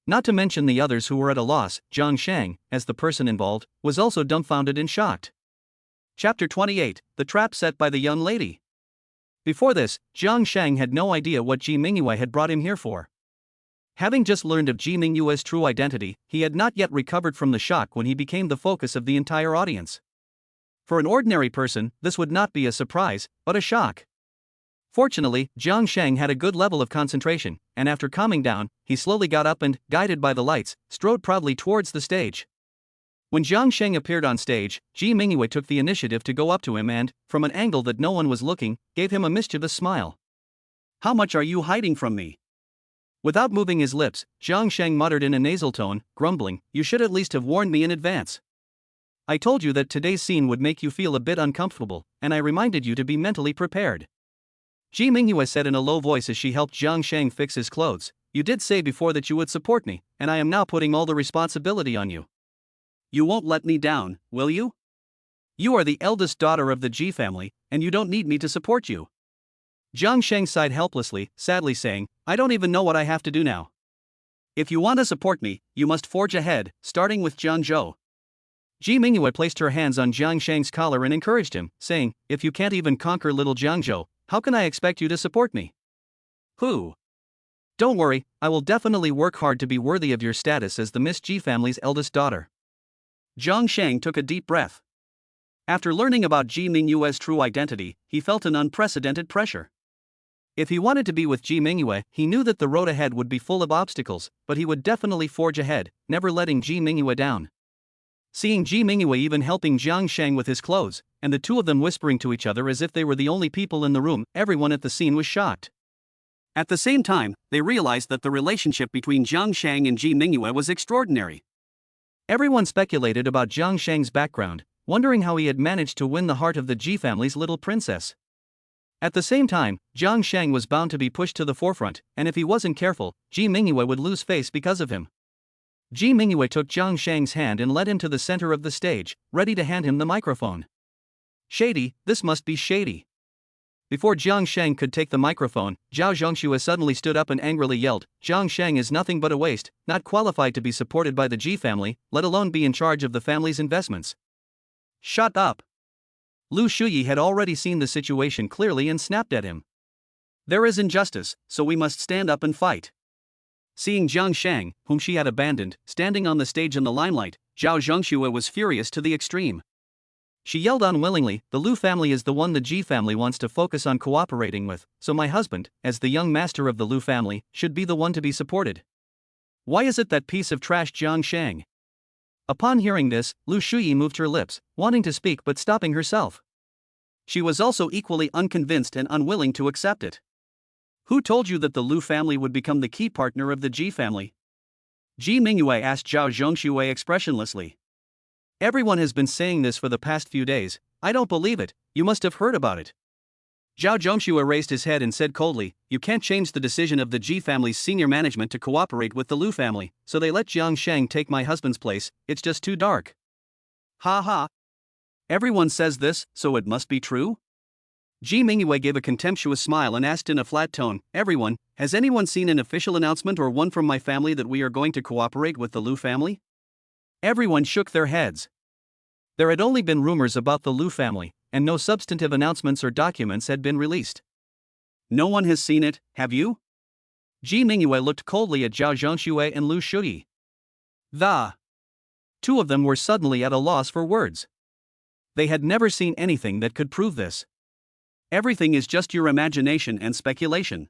Speaker 1: Not to mention the others who were at a loss. Jiang Sheng, as the person involved, was also dumbfounded and shocked. Chapter 28, The Trap Set by the Young Lady. Before this, Jiang Sheng had no idea what Ji Mingyue had brought him here for. Having just learned of Ji Mingyue's true identity, he had not yet recovered from the shock when he became the focus of the entire audience. For an ordinary person, this would not be a surprise, but a shock. Fortunately, Jiang Sheng had a good level of concentration, and after calming down, he slowly got up and, guided by the lights, strode proudly towards the stage. When Jiang Sheng appeared on stage, Ji Mingyue took the initiative to go up to him and, from an angle that no one was looking, gave him a mischievous smile. How much are you hiding from me?
Speaker 2: Without moving his lips, Jiang Sheng muttered in a nasal tone, grumbling, you should at least have warned me in advance. I told you that today's scene would make you feel a bit uncomfortable, and I reminded you to be mentally prepared. Ji Mingyue said in a low voice as she helped Jiang Sheng fix his clothes, you did say before that you would support me, and I am now putting all the responsibility on you.
Speaker 1: You won't let me down, will you? You are the eldest daughter of the Ji family, and you don't need me to support you.
Speaker 2: Jiang Sheng sighed helplessly, sadly saying, I don't even know what I have to do now.
Speaker 1: If you want to support me, you must forge ahead, starting with Jiangzhou.
Speaker 2: Ji Mingyue placed her hands on Jiang Sheng's collar and encouraged him, saying, if you can't even conquer little Jiangzhou, how can I expect you to support me?
Speaker 1: Who?
Speaker 2: Don't worry, I will definitely work hard to be worthy of your status as the Miss Ji family's eldest daughter.
Speaker 1: Jiang Sheng took a deep breath. After learning about Ji Mingyue's true identity, he felt an unprecedented pressure. If he wanted to be with Ji Mingyue, he knew that the road ahead would be full of obstacles, but he would definitely forge ahead, never letting Ji Mingyue down. Seeing Ji Mingyue even helping Jiang Sheng with his clothes, and the two of them whispering to each other as if they were the only people in the room, everyone at the scene was shocked. At the same time, they realized that the relationship between Jiang Sheng and Ji Mingyue was extraordinary.
Speaker 2: Everyone speculated about Jiang Sheng's background, wondering how he had managed to win the heart of the Ji family's little princess. At the same time, Jiang Sheng was bound to be pushed to the forefront, and if he wasn't careful, Ji Mingyue would lose face because of him. Ji Mingyue took Jiang Sheng's hand and led him to the center of the stage, ready to hand him the microphone. Shady, this must be shady. Before Jiang Sheng could take the microphone, Zhao Zhongxue suddenly stood up and angrily yelled, Jiang Sheng is nothing but a waste, not qualified to be supported by the Ji family, let alone be in charge of the family's investments.
Speaker 1: Shut up.
Speaker 2: Liu Shuyi had already seen the situation clearly and snapped at him.
Speaker 1: There is injustice, so we must stand up and fight. Seeing Jiang Sheng, whom she had abandoned, standing on the stage in the limelight, Zhao Zhongxue was furious to the extreme. She yelled unwillingly, the Liu family is the one the Ji family wants to focus on cooperating with, so my husband, as the young master of the Liu family, should be the one to be supported. Why is it that piece of trash Jiang Sheng? Upon hearing this, Liu Shuyi moved her lips, wanting to speak but stopping herself. She was also equally unconvinced and unwilling to accept it. Who told you that the Liu family would become the key partner of the Ji family? Ji Mingyue asked Zhao Zhongxue expressionlessly. Everyone has been saying this for the past few days, I don't believe it, you must have heard about it. Zhao Zhongxue raised his head and said coldly, you can't change the decision of the Ji family's senior management to cooperate with the Liu family, so they let Jiang Sheng take my husband's place, it's just too dark. Ha ha. Everyone says this, so it must be true? Ji Mingyue gave a contemptuous smile and asked in a flat tone, everyone, has anyone seen an official announcement or one from my family that we are going to cooperate with the Liu family? Everyone shook their heads. There had only been rumors about the Liu family, and no substantive announcements or documents had been released. No one has seen it, have you? Ji Mingyue looked coldly at Zhao Zhongxue and Liu Shuyi. The two of them were suddenly at a loss for words. They had never seen anything that could prove this. Everything is just your imagination and speculation.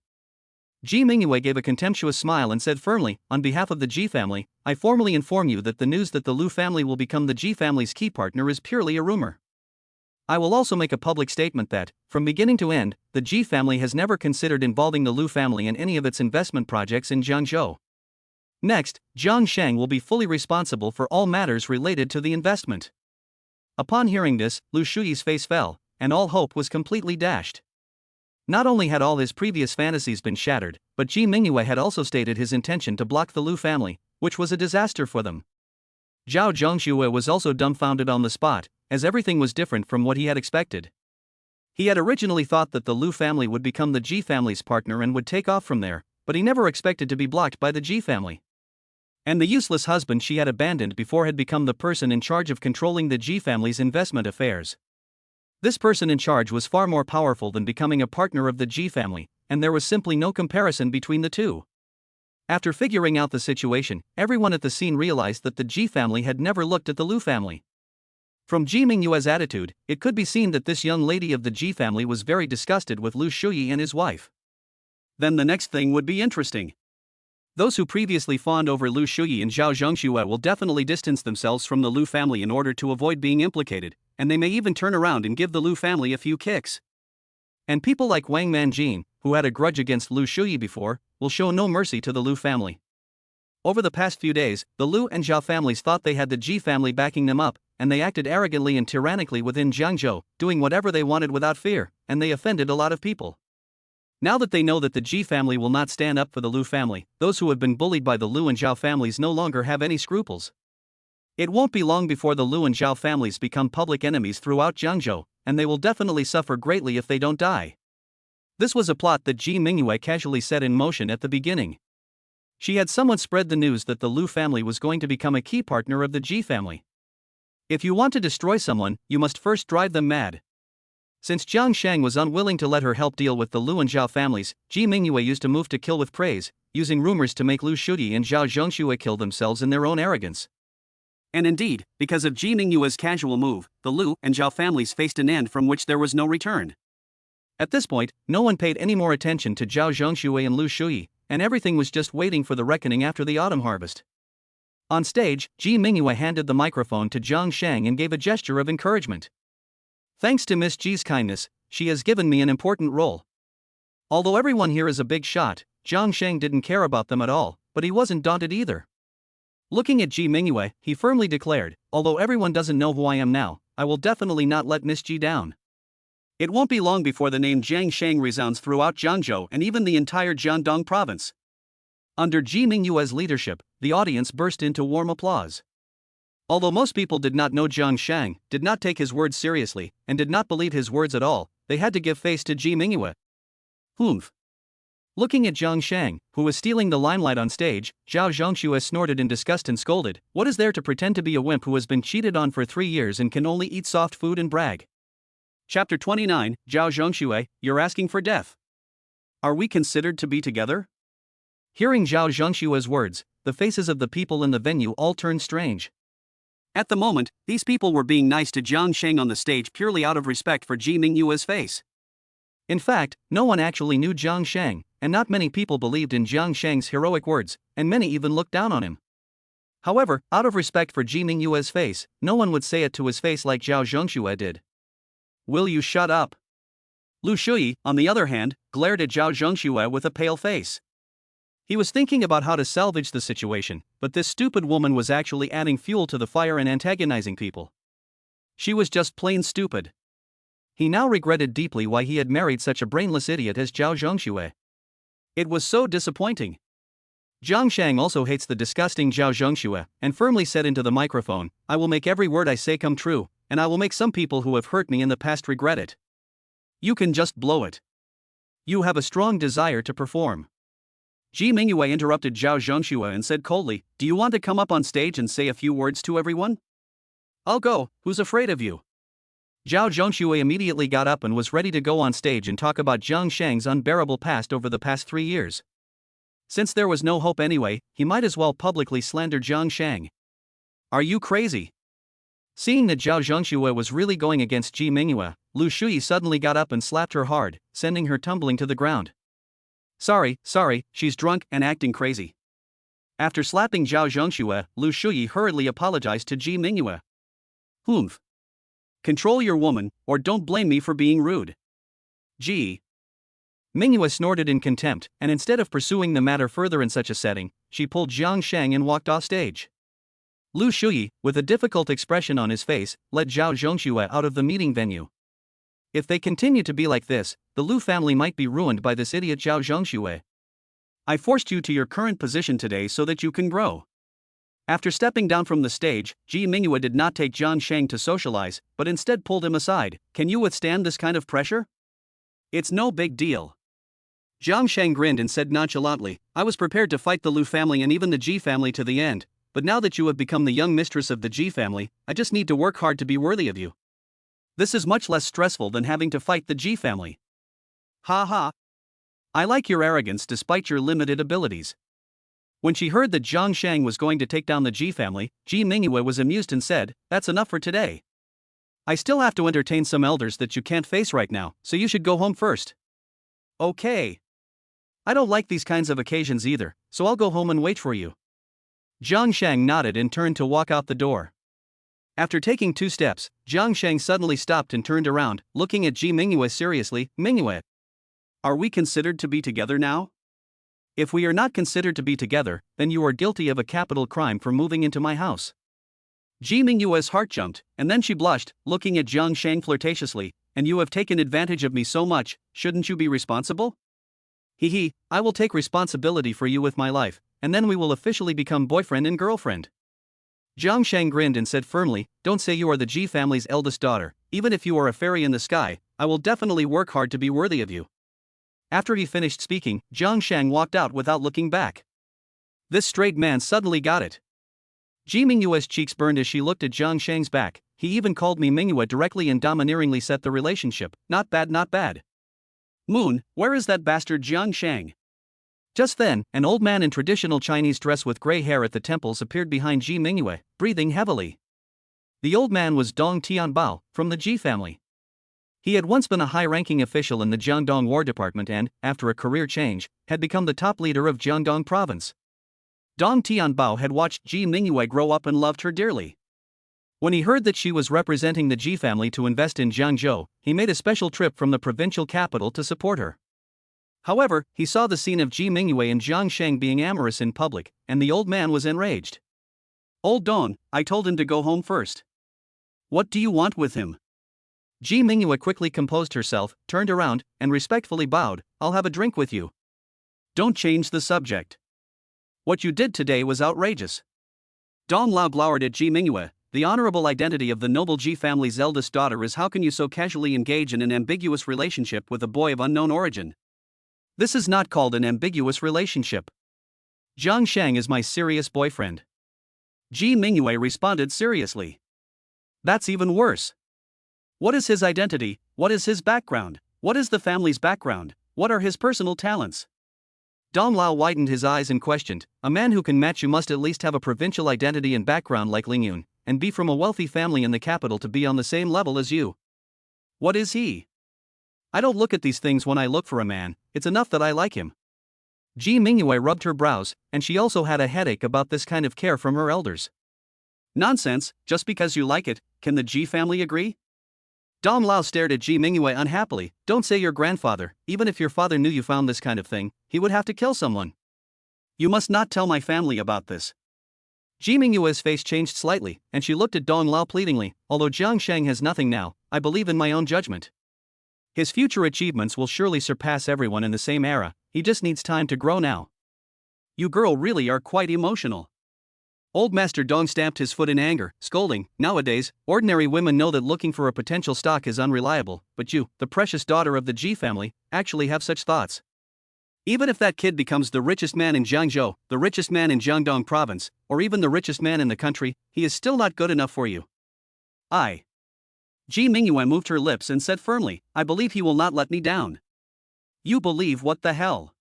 Speaker 1: Ji Mingyue gave a contemptuous smile and said firmly, on behalf of the Ji family, I formally inform you that the news that the Liu family will become the Ji family's key partner is purely a rumor. I will also make a public statement that, from beginning to end, the Ji family has never considered involving the Liu family in any of its investment projects in Jiangzhou. Next, Jiang Sheng will be fully responsible for all matters related to the investment. Upon hearing this, Liu Shuyi's face fell, and all hope was completely dashed. Not only had all his previous fantasies been shattered, but Ji Mingyue had also stated his intention to block the Liu family, which was a disaster for them. Zhao Zhongxue was also dumbfounded on the spot, as everything was different from what he had expected. He had originally thought that the Liu family would become the Ji family's partner and would take off from there, but he never expected to be blocked by the Ji family. And the useless husband she had abandoned before had become the person in charge of controlling the Ji family's investment affairs. This person in charge was far more powerful than becoming a partner of the Ji family, and there was simply no comparison between the two. After figuring out the situation, everyone at the scene realized that the Ji family had never looked at the Liu family. From Ji Mingyue's attitude, it could be seen that this young lady of the Ji family was very disgusted with Liu Shuyi and his wife. Then the next thing would be interesting. Those who previously fawned over Liu Shuyi and Zhao Zhongxue will definitely distance themselves from the Liu family in order to avoid being implicated, and they may even turn around and give the Liu family a few kicks. And people like Wang Manjin, who had a grudge against Liu Shuyi before, will show no mercy to the Liu family. Over the past few days, the Liu and Zhao families thought they had the Ji family backing them up, and they acted arrogantly and tyrannically within Jiangzhou, doing whatever they wanted without fear, and they offended a lot of people. Now that they know that the Ji family will not stand up for the Liu family, those who have been bullied by the Liu and Zhao families no longer have any scruples. It won't be long before the Liu and Zhao families become public enemies throughout Jiangzhou, and they will definitely suffer greatly if they don't die. This was a plot that Ji Mingyue casually set in motion at the beginning. She had someone spread the news that the Liu family was going to become a key partner of the Ji family. If you want to destroy someone, you must first drive them mad.
Speaker 2: Since Jiang Sheng was unwilling to let her help deal with the Liu and Zhao families, Ji Mingyue used a move to kill with praise, using rumors to make Liu Shuyi and Zhao Zhengxue kill themselves in their own arrogance.
Speaker 1: And indeed, because of Ji Mingyue's casual move, the Liu and Zhao families faced an end from which there was no return.
Speaker 2: At this point, no one paid any more attention to Zhao Zhengxue and Liu Shuyi, and everything was just waiting for the reckoning after the autumn harvest. On stage, Ji Mingyue handed the microphone to Jiang Sheng and gave a gesture of encouragement. Thanks to Miss Ji's kindness, she has given me an important role. Although everyone here is a big shot, Jiang Sheng didn't care about them at all, but he wasn't daunted either. Looking at Ji Mingyue, he firmly declared, although everyone doesn't know who I am now, I will definitely not let Miss Ji down.
Speaker 1: It won't be long before the name Jiang Sheng resounds throughout Jiangzhou and even the entire Jiangdong province. Under Ji Mingyue's leadership, the audience burst into warm applause. Although most people did not know Jiang Sheng, did not take his words seriously, and did not believe his words at all, they had to give face to Ji Mingyue. Humph. Looking at Jiang Sheng, who was stealing the limelight on stage, Zhao Zhengxue snorted in disgust and scolded, "What is there to pretend to be a wimp who has been cheated on for 3 years and can only eat soft food and brag?" Chapter 29, Zhao Zhengxue, you're asking for death. Are we considered to be together? Hearing Zhao Zhengxue's words, the faces of the people in the venue all turned strange. At the moment, these people were being nice to Jiang Sheng on the stage purely out of respect for Ji Mingyue's face. In fact, no one actually knew Jiang Sheng, and not many people believed in Jiang Sheng's heroic words, and many even looked down on him. However, out of respect for Ji Mingyue's face, no one would say it to his face like Zhao Zhengxue did. Will you shut up? Liu Shuyi, on the other hand, glared at Zhao Zhengxue with a pale face. He was thinking about how to salvage the situation, but this stupid woman was actually adding fuel to the fire and antagonizing people. She was just plain stupid. He now regretted deeply why he had married such a brainless idiot as Zhao Zhengxue. It was so disappointing. Jiang Sheng also hates the disgusting Zhao Zhengxue, and firmly said into the microphone, "I will make every word I say come true, and I will make some people who have hurt me in the past regret it." You can just blow it. You have a strong desire to perform. Ji Mingyue interrupted Zhao Zhengxue and said coldly, "Do you want to come up on stage and say a few words to everyone?" "I'll go, who's afraid of you?" Zhao Zhengxue immediately got up and was ready to go on stage and talk about Jiang Sheng's unbearable past over the past 3 years. Since there was no hope anyway, he might as well publicly slander Jiang Sheng. Are you crazy? Seeing that Zhao Zhengxue was really going against Ji Mingyue, Liu Shuyi suddenly got up and slapped her hard, sending her tumbling to the ground. Sorry, she's drunk and acting crazy." After slapping Zhao Zhengxue, Liu Shuyi hurriedly apologized to Ji Mingyue. Humph. Control your woman, or don't blame me for being rude. Ji Mingyue snorted in contempt, and instead of pursuing the matter further in such a setting, she pulled Jiang Sheng and walked off stage. Liu Shuyi, with a difficult expression on his face, led Zhao Zhengxue out of the meeting venue. If they continue to be like this, the Liu family might be ruined by this idiot Zhao Zhengxue. I forced you to your current position today so that you can grow. After stepping down from the stage, Ji Mingyue did not take Jiang Sheng to socialize, but instead pulled him aside. Can you withstand this kind of pressure? It's no big deal. Jiang Sheng grinned and said nonchalantly, I was prepared to fight the Liu family and even the Ji family to the end, but now that you have become the young mistress of the Ji family, I just need to work hard to be worthy of you. This is much less stressful than having to fight the Ji family. Ha ha. I like your arrogance despite your limited abilities. When she heard that Jiang Sheng was going to take down the Ji family, Ji Mingyue was amused and said, that's enough for today. I still have to entertain some elders that you can't face right now, so you should go home first. Okay. I don't like these kinds of occasions either, so I'll go home and wait for you. Jiang Sheng nodded and turned to walk out the door. After taking 2 steps, Jiang Sheng suddenly stopped and turned around, looking at Ji Mingyue seriously. Mingyue, are we considered to be together now? If we are not considered to be together, then you are guilty of a capital crime for moving into my house. Ji Mingyue's heart jumped, and then she blushed, looking at Jiang Sheng flirtatiously. And you have taken advantage of me so much, shouldn't you be responsible? I will take responsibility for you with my life, and then we will officially become boyfriend and girlfriend. Jiang Sheng grinned and said firmly, don't say you are the Ji family's eldest daughter. Even if you are a fairy in the sky, I will definitely work hard to be worthy of you. After he finished speaking, Jiang Sheng walked out without looking back. This straight man suddenly got it.
Speaker 2: Ji Mingyue's cheeks burned as she looked at Jiang Sheng's back. He even called me Mingyue directly and domineeringly set the relationship. Not bad, not bad.
Speaker 1: Moon, where is that bastard Jiang Sheng?
Speaker 2: Just then, an old man in traditional Chinese dress with gray hair at the temples appeared behind Ji Mingyue, breathing heavily. The old man was Dong Tianbao, from the Ji family. He had once been a high-ranking official in the Jiangdong War Department and, after a career change, had become the top leader of Jiangdong Province. Dong Tianbao had watched Ji Mingyue grow up and loved her dearly. When he heard that she was representing the Ji family to invest in Jiangzhou, he made a special trip from the provincial capital to support her. However, he saw the scene of Ji Mingyue and Jiang Sheng being amorous in public, and the old man was enraged.
Speaker 1: Old Dong, I told him to go home first. What do you want with him?
Speaker 2: Ji Mingyue quickly composed herself, turned around, and respectfully bowed. I'll have a drink with you.
Speaker 1: Don't change the subject. What you did today was outrageous. Dong Lao glowered at Ji Mingyue. The honorable identity of the noble Ji family's eldest daughter is how can you so casually engage in an ambiguous relationship with a boy of unknown origin?
Speaker 2: This is not called an ambiguous relationship. Jiang Sheng is my serious boyfriend.
Speaker 1: Ji Mingyue responded seriously.
Speaker 2: That's even worse.
Speaker 1: What is his identity? What is his background? What is the family's background? What are his personal talents?
Speaker 2: Dong Lao widened his eyes and questioned. A man who can match you must at least have a provincial identity and background like Ling Yun, and be from a wealthy family in the capital to be on the same level as you.
Speaker 1: What is he?
Speaker 2: I don't look at these things when I look for a man, it's enough that I like him. Ji Mingyue rubbed her brows, and she also had a headache about this kind of care from her elders.
Speaker 1: Nonsense, just because you like it, can the Ji family agree?
Speaker 2: Dong Lao stared at Ji Mingyue unhappily. Don't say your grandfather, even if your father knew you found this kind of thing, he would have to kill someone.
Speaker 1: You must not tell my family about this.
Speaker 2: Ji Mingyue's face changed slightly, and she looked at Dong Lao pleadingly. Although Jiang Sheng has nothing now, I believe in my own judgment. His future achievements will surely surpass everyone in the same era, he just needs time to grow now.
Speaker 1: You girl really are quite emotional.
Speaker 2: Old Master Dong stamped his foot in anger, scolding. Nowadays, ordinary women know that looking for a potential stock is unreliable, but you, the precious daughter of the Ji family, actually have such thoughts.
Speaker 1: Even if that kid becomes the richest man in Jiangzhou, the richest man in Jiangdong Province, or even the richest man in the country, he is still not good enough for you. Ji Mingyue moved her lips and said firmly, I believe he will not let me down. You believe what the hell?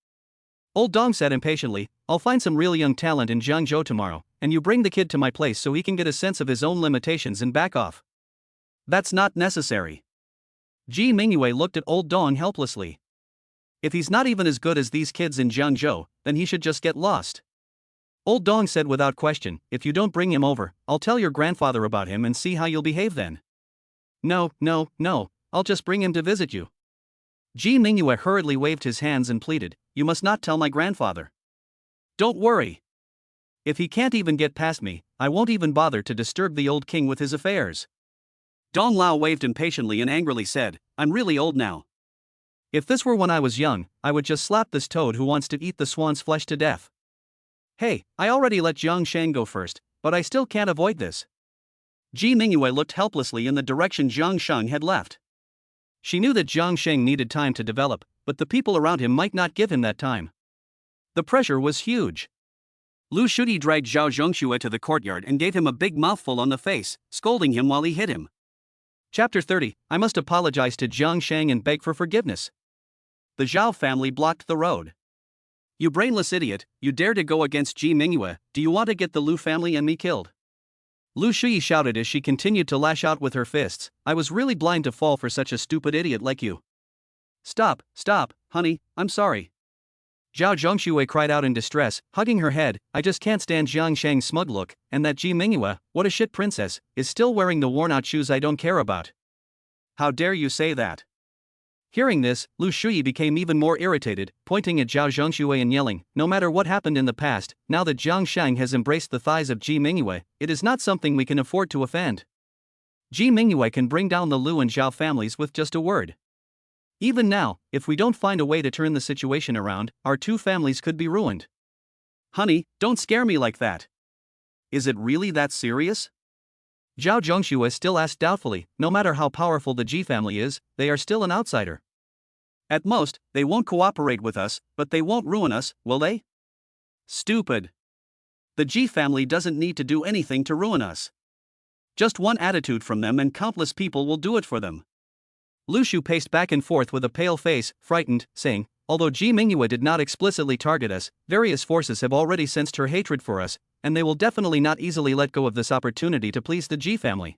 Speaker 2: Old Dong said impatiently, I'll find some real young talent in Jiangzhou tomorrow, and you bring the kid to my place so he can get a sense of his own limitations and back off.
Speaker 1: That's not necessary.
Speaker 2: Ji Mingyue looked at Old Dong helplessly. If he's not even as good as these kids in Jiangzhou, then he should just get lost. Old Dong said without question, if you don't bring him over, I'll tell your grandfather about him and see how you'll behave then.
Speaker 1: No, I'll just bring him to visit you.
Speaker 2: Ji Mingyue hurriedly waved his hands and pleaded, you must not tell my grandfather.
Speaker 1: Don't worry.
Speaker 2: If he can't even get past me, I won't even bother to disturb the old king with his affairs.
Speaker 1: Dong Lao waved impatiently and angrily said, I'm really old now.
Speaker 2: If this were when I was young, I would just slap this toad who wants to eat the swan's flesh to death.
Speaker 1: Hey, I already let Jiang Sheng go first, but I still can't avoid this. Ji Mingyue looked helplessly in the direction Jiang Sheng had left.
Speaker 2: She knew that Jiang Sheng needed time to develop, but the people around him might not give him that time. The pressure was huge.
Speaker 1: Liu Shuyi dragged Zhao Zhongxue to the courtyard and gave him a big mouthful on the face, scolding him while he hit him.
Speaker 2: Chapter 30, I must apologize to Jiang Sheng and beg for forgiveness.
Speaker 1: The Zhao family blocked the road. You brainless idiot, you dare to go against Ji Mingyue, do you want to get the Liu family and me killed?
Speaker 2: Liu Shuyi shouted as she continued to lash out with her fists, I was really blind to fall for such a stupid idiot like you.
Speaker 1: Stop, honey, I'm sorry.
Speaker 2: Zhao Zhongxue cried out in distress, hugging her head, I just can't stand Jiang Sheng's smug look, and that Ji Mingyue, what a shit princess, is still wearing the worn-out shoes I don't care about.
Speaker 1: How dare you say that?
Speaker 2: Hearing this, Liu Shuyi became even more irritated, pointing at Zhao Zhongxue and yelling, no matter what happened in the past, now that Jiang Sheng has embraced the thighs of Ji Mingyue, it is not something we can afford to offend. Ji Mingyue can bring down the Liu and Zhao families with just a word. Even now, if we don't find a way to turn the situation around, our two families could be ruined.
Speaker 1: Honey, don't scare me like that. Is it really that serious?
Speaker 2: Zhao Zhongxue still asked doubtfully, no matter how powerful the Ji family is, they are still an outsider.
Speaker 1: At most, they won't cooperate with us, but they won't ruin us, will they? Stupid. The Ji family doesn't need to do anything to ruin us. Just one attitude from them and countless people will do it for them.
Speaker 2: Liu Shu paced back and forth with a pale face, frightened, saying, although Ji Mingyue did not explicitly target us, various forces have already sensed her hatred for us, and they will definitely not easily let go of this opportunity to please the Ji family.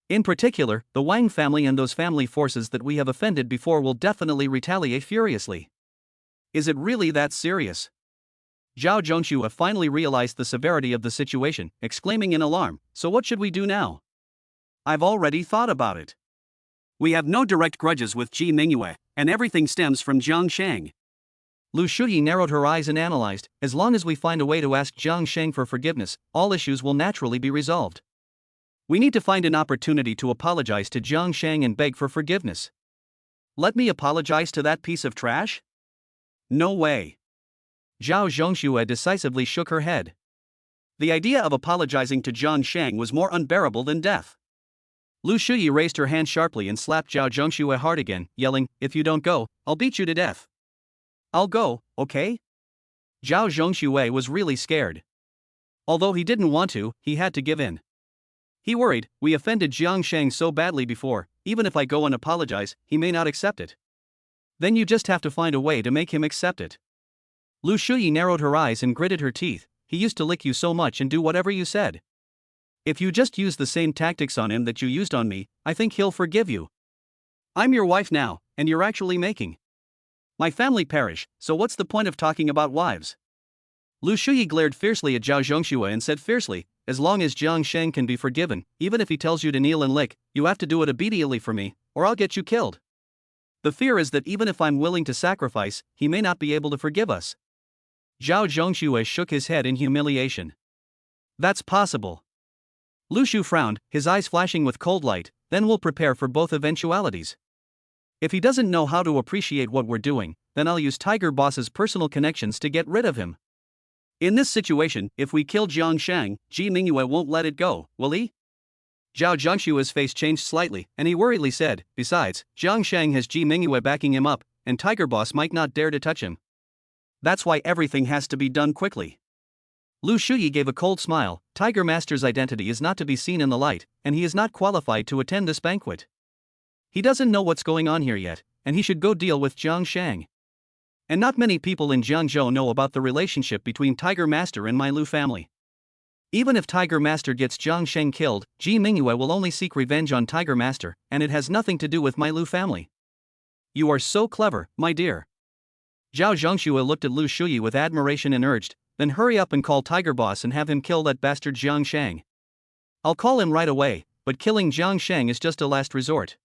Speaker 2: In particular, the Wang family and those family forces that we have offended before will definitely retaliate furiously.
Speaker 1: Is it really that serious? Zhao Zhongxue finally realized the severity of the situation, exclaiming in alarm, so what should we do now? I've already thought about it. We have no direct grudges with Ji Mingyue, and everything stems from Jiang Sheng.
Speaker 2: Liu Shuyi narrowed her eyes and analyzed, as long as we find a way to ask Jiang Sheng for forgiveness, all issues will naturally be resolved.
Speaker 1: We need to find an opportunity to apologize to Jiang Sheng and beg for forgiveness. Let me apologize to that piece of trash? No way.
Speaker 2: Zhao Zhongxue decisively shook her head.
Speaker 1: The idea of apologizing to Jiang Sheng was more unbearable than death.
Speaker 2: Liu Shuyi raised her hand sharply and slapped Zhao Zhongxue hard again, yelling, if you don't go, I'll beat you to death.
Speaker 1: I'll go, okay?
Speaker 2: Zhao Zhongxue was really scared. Although he didn't want to, he had to give in. He worried, we offended Jiang Sheng so badly before, even if I go and apologize, he may not accept it. Then you just have to find a way to make him accept it. Liu Shuyi narrowed her eyes and gritted her teeth, he used to lick you so much and do whatever you said. If you just use the same tactics on him that you used on me, I think he'll forgive you.
Speaker 1: I'm your wife now, and you're actually making my family perish, so what's the point of talking about wives?
Speaker 2: Liu Shuyi glared fiercely at Zhao Zhongxue and said fiercely, as long as Jiang Sheng can be forgiven, even if he tells you to kneel and lick, you have to do it obediently for me, or I'll get you killed. The fear is that even if I'm willing to sacrifice, he may not be able to forgive us. Zhao Zhongxue shook his head in humiliation.
Speaker 1: That's possible.
Speaker 2: Liu Shu frowned, his eyes flashing with cold light, then we'll prepare for both eventualities. If he doesn't know how to appreciate what we're doing, then I'll use Tiger Boss's personal connections to get rid of him.
Speaker 1: In this situation, if we kill Jiang Sheng, Ji Mingyue won't let it go, will he?
Speaker 2: Zhao Zhongshue's face changed slightly, and he worriedly said, besides, Jiang Sheng has Ji Mingyue backing him up, and Tiger Boss might not dare to touch him.
Speaker 1: That's why everything has to be done quickly.
Speaker 2: Liu Shuyi gave a cold smile, Tiger Master's identity is not to be seen in the light, and he is not qualified to attend this banquet. He doesn't know what's going on here yet, and he should go deal with Jiang Sheng. And not many people in Jiangzhou know about the relationship between Tiger Master and my Liu family. Even if Tiger Master gets Jiang Sheng killed, Ji Mingyue will only seek revenge on Tiger Master, and it has nothing to do with my Liu family.
Speaker 1: You are so clever, my dear.
Speaker 2: Zhao Zhongxue looked at Liu Shuyi with admiration and urged, then hurry up and call Tiger Boss and have him kill that bastard Jiang Sheng. I'll call him right away, but killing Jiang Sheng is just a last resort.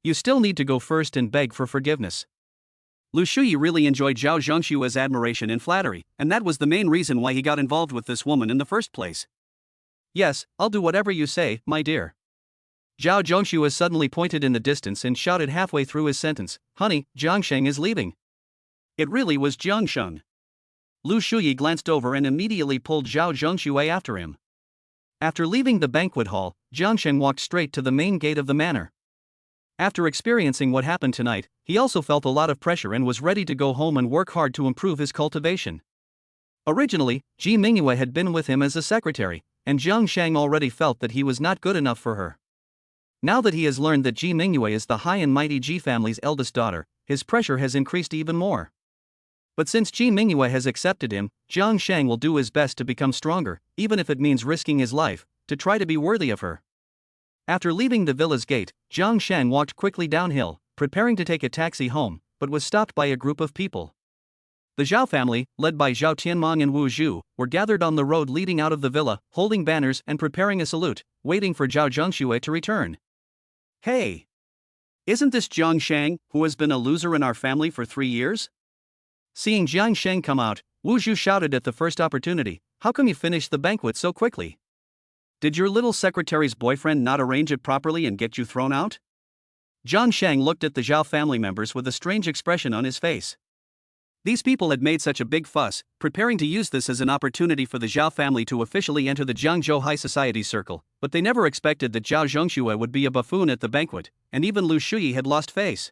Speaker 2: You still need to go first and beg for forgiveness.
Speaker 1: Liu Shuyi really enjoyed Zhao Zhongshue's admiration and flattery, and that was the main reason why he got involved with this woman in the first place.
Speaker 2: Yes, I'll do whatever you say, my dear. Zhao Zhongxue suddenly pointed in the distance and shouted halfway through his sentence, honey, Jiang Sheng is leaving.
Speaker 1: It really was Jiang Sheng.
Speaker 2: Liu Shuyi glanced over and immediately pulled Zhao Zhongxue after him. After leaving the banquet hall, Jiang Sheng walked straight to the main gate of the manor. After experiencing what happened tonight, he also felt a lot of pressure and was ready to go home and work hard to improve his cultivation. Originally, Ji Mingyue had been with him as a secretary, and Jiang Sheng already felt that he was not good enough for her. Now that he has learned that Ji Mingyue is the high and mighty Ji family's eldest daughter, his pressure has increased even more. But since Ji Mingyue has accepted him, Jiang Sheng will do his best to become stronger, even if it means risking his life, to try to be worthy of her. After leaving the villa's gate, Jiang Sheng walked quickly downhill, preparing to take a taxi home, but was stopped by a group of people. The Zhao family, led by Zhao Tianmong and Wu Zhu, were gathered on the road leading out of the villa, holding banners and preparing a salute, waiting for Zhao Zhongxue to return.
Speaker 1: Hey! Isn't this Jiang Sheng, who has been a loser in our family for 3 years?
Speaker 2: Seeing Jiang Sheng come out, Wu Zhu shouted at the first opportunity, how come you finished the banquet so quickly?
Speaker 1: Did your little secretary's boyfriend not arrange it properly and get you thrown out?
Speaker 2: Jiang Sheng looked at the Zhao family members with a strange expression on his face.
Speaker 1: These people had made such a big fuss, preparing to use this as an opportunity for the Zhao family to officially enter the Jiangzhou high society circle, but they never expected that Zhao Zhongxue would be a buffoon at the banquet, and even Liu Shuyi had lost face.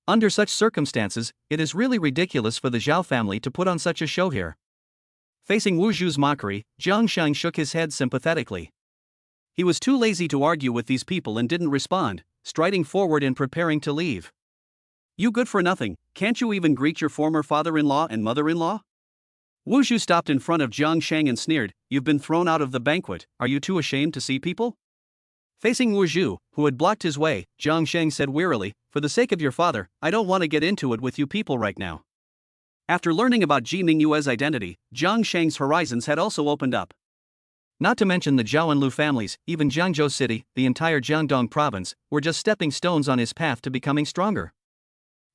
Speaker 2: Under such circumstances, it is really ridiculous for the Zhao family to put on such a show here. Facing Wu Zhu's mockery, Jiang Sheng shook his head sympathetically. He was too lazy to argue with these people and didn't respond, striding forward and preparing to leave. You good for nothing, can't you even greet your former father-in-law and mother-in-law? Wu Zhu stopped in front of Jiang Sheng and sneered, you've been thrown out of the banquet, are you too ashamed to see people? Facing Wu Zhu, who had blocked his way, Jiang Sheng said wearily, for the sake of your father, I don't want to get into it with you people right now. After learning about Ji Mingyue's identity, Jiang Sheng's horizons had also opened up. Not to mention the Zhao and Lu families, even Jiangzhou City, the entire Jiangdong province, were just stepping stones on his path to becoming stronger.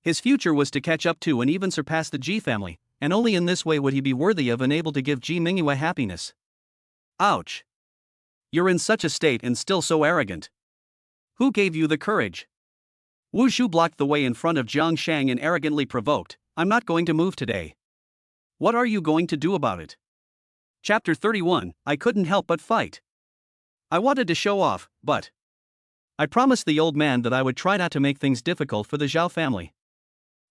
Speaker 2: His future was to catch up to and even surpass the Ji family, and only in this way would he be worthy of and able to give Ji Mingyue happiness. Ouch! You're in such a state and still so arrogant. Who gave you the courage? Wu Zhu blocked the way in front of Jiang Sheng and arrogantly provoked, I'm not going to move today. What are you going to do about it? Chapter 31, I couldn't help but fight. I wanted to show off, but I promised the old man that I would try not to make things difficult for the Zhao family.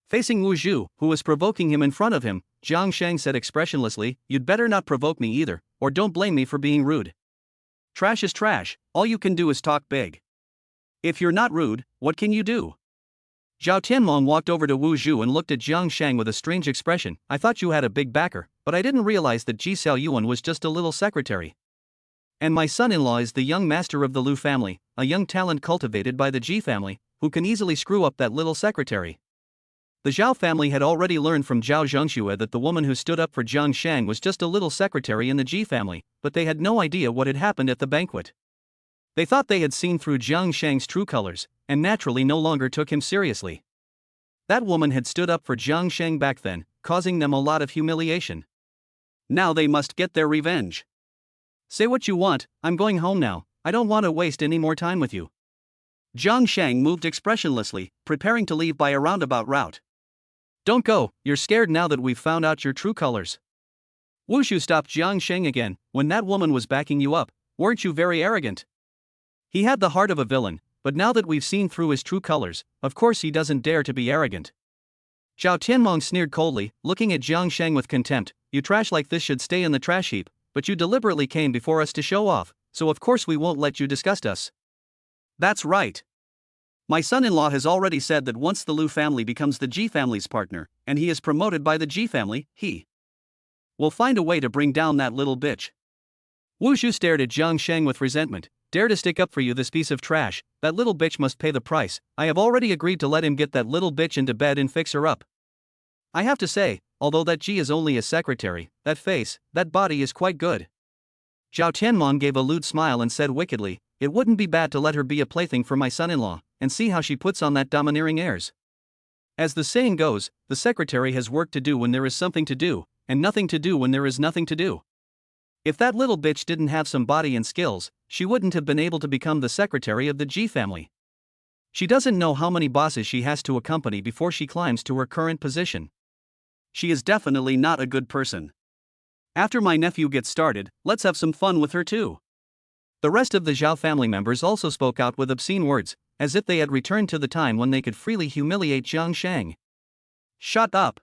Speaker 2: Facing Wu Zhu, who was provoking him in front of him, Jiang Sheng said expressionlessly, you'd better not provoke me either, or don't blame me for being rude. Trash is trash, all you can do is talk big. If you're not rude, what can you do? Zhao Tianmong walked over to Wu Zhu and looked at Jiang Sheng with a strange expression, I thought you had a big backer, but I didn't realize that Ji Xiaoyuan was just a little secretary. And my son-in-law is the young master of the Lu family, a young talent cultivated by the Ji family, who can easily screw up that little secretary. The Zhao family had already learned from Zhao Zhengxue that the woman who stood up for Jiang Sheng was just a little secretary in the Ji family, but they had no idea what had happened at the banquet. They thought they had seen through Jiang Sheng's true colors, and naturally no longer took him seriously. That woman had stood up for Jiang Sheng back then, causing them a lot of humiliation. Now they must get their revenge. Say what you want, I'm going home now, I don't want to waste any more time with you. Jiang Sheng moved expressionlessly, preparing to leave by a roundabout route. Don't go, you're scared now that we've found out your true colors. Wu Zhu stopped Jiang Sheng again, when that woman was backing you up, weren't you very arrogant? He had the heart of a villain, but now that we've seen through his true colors, of course he doesn't dare to be arrogant. Zhao Tianmong sneered coldly, looking at Jiang Sheng with contempt, you trash like this should stay in the trash heap, but you deliberately came before us to show off, so of course we won't let you disgust us. That's right. My son-in-law has already said that once the Lu family becomes the Ji family's partner, and he is promoted by the Ji family, he will find a way to bring down that little bitch. Wu Zhu stared at Jiang Sheng with resentment, dare to stick up for you this piece of trash, that little bitch must pay the price, I have already agreed to let him get that little bitch into bed and fix her up. I have to say, although that Ji is only a secretary, that face, that body is quite good. Zhao Tianmong gave a lewd smile and said wickedly, it wouldn't be bad to let her be a plaything for my son-in-law, and see how she puts on that domineering airs. As the saying goes, the secretary has work to do when there is something to do, and nothing to do when there is nothing to do. If that little bitch didn't have some body and skills, she wouldn't have been able to become the secretary of the Ji family. She doesn't know how many bosses she has to accompany before she climbs to her current position. She is definitely not a good person. After my nephew gets started, let's have some fun with her too. The rest of the Zhao family members also spoke out with obscene words, as if they had returned to the time when they could freely humiliate Jiang Sheng. Shut up.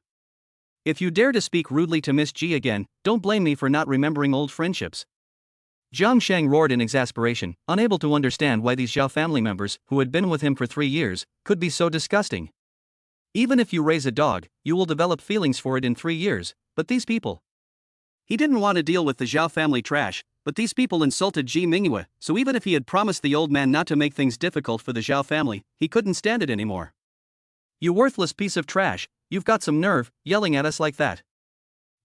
Speaker 2: If you dare to speak rudely to Miss Ji again, don't blame me for not remembering old friendships. Jiang Sheng roared in exasperation, unable to understand why these Zhao family members, who had been with him for 3 years, could be so disgusting. Even if you raise a dog, you will develop feelings for it in 3 years, but these people. He didn't want to deal with the Zhao family trash, but these people insulted Ji Mingyue, so even if he had promised the old man not to make things difficult for the Zhao family, he couldn't stand it anymore. You worthless piece of trash, you've got some nerve, yelling at us like that.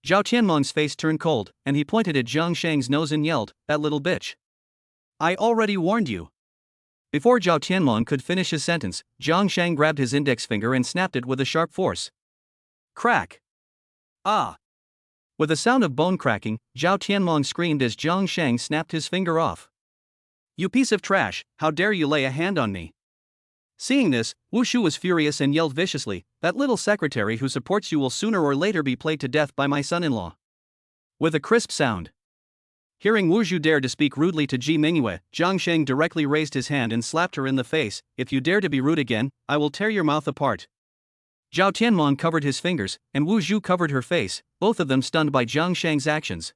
Speaker 2: Zhao Tianmong's face turned cold, and he pointed at Jiang Sheng's nose and yelled, that little bitch. I already warned you. Before Zhao Tianmong could finish his sentence, Jiang Sheng grabbed his index finger and snapped it with a sharp force. Crack. Ah. With a sound of bone cracking, Zhao Tianmong screamed as Jiang Sheng snapped his finger off. You piece of trash, how dare you lay a hand on me? Seeing this, Wu Zhu was furious and yelled viciously, that little secretary who supports you will sooner or later be played to death by my son-in-law. With a crisp sound. Hearing Wu Zhu dare to speak rudely to Ji Mingyue, Jiang Sheng directly raised his hand and slapped her in the face, if you dare to be rude again, I will tear your mouth apart. Zhao Tianmong covered his fingers, and Wu Zhu covered her face, both of them stunned by Jiang Sheng's actions.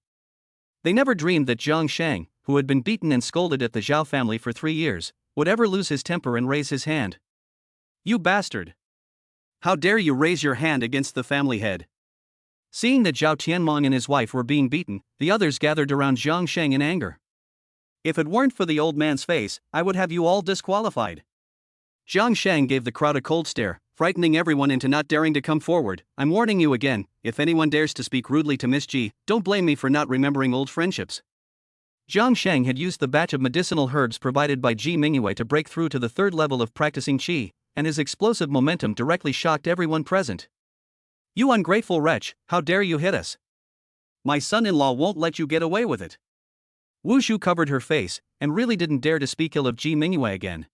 Speaker 2: They never dreamed that Jiang Sheng, who had been beaten and scolded at the Zhao family for 3 years, would ever lose his temper and raise his hand.
Speaker 1: You bastard! How dare you raise your hand against the family head?
Speaker 2: Seeing that Zhao Tianmong and his wife were being beaten, the others gathered around Jiang Sheng in anger.
Speaker 1: If it weren't for the old man's face, I would have you all disqualified.
Speaker 2: Jiang Sheng gave the crowd a cold stare, frightening everyone into not daring to come forward. I'm warning you again, if anyone dares to speak rudely to Miss Ji, don't blame me for not remembering old friendships. Jiang Sheng had used the batch of medicinal herbs provided by Ji Mingyue to break through to the 3rd level of practicing qi, and his explosive momentum directly shocked everyone present.
Speaker 1: You ungrateful wretch, how dare you hit us? My son-in-law won't let you get away with it.
Speaker 2: Wu Zhu covered her face, and really didn't dare to speak ill of Ji Mingyue again.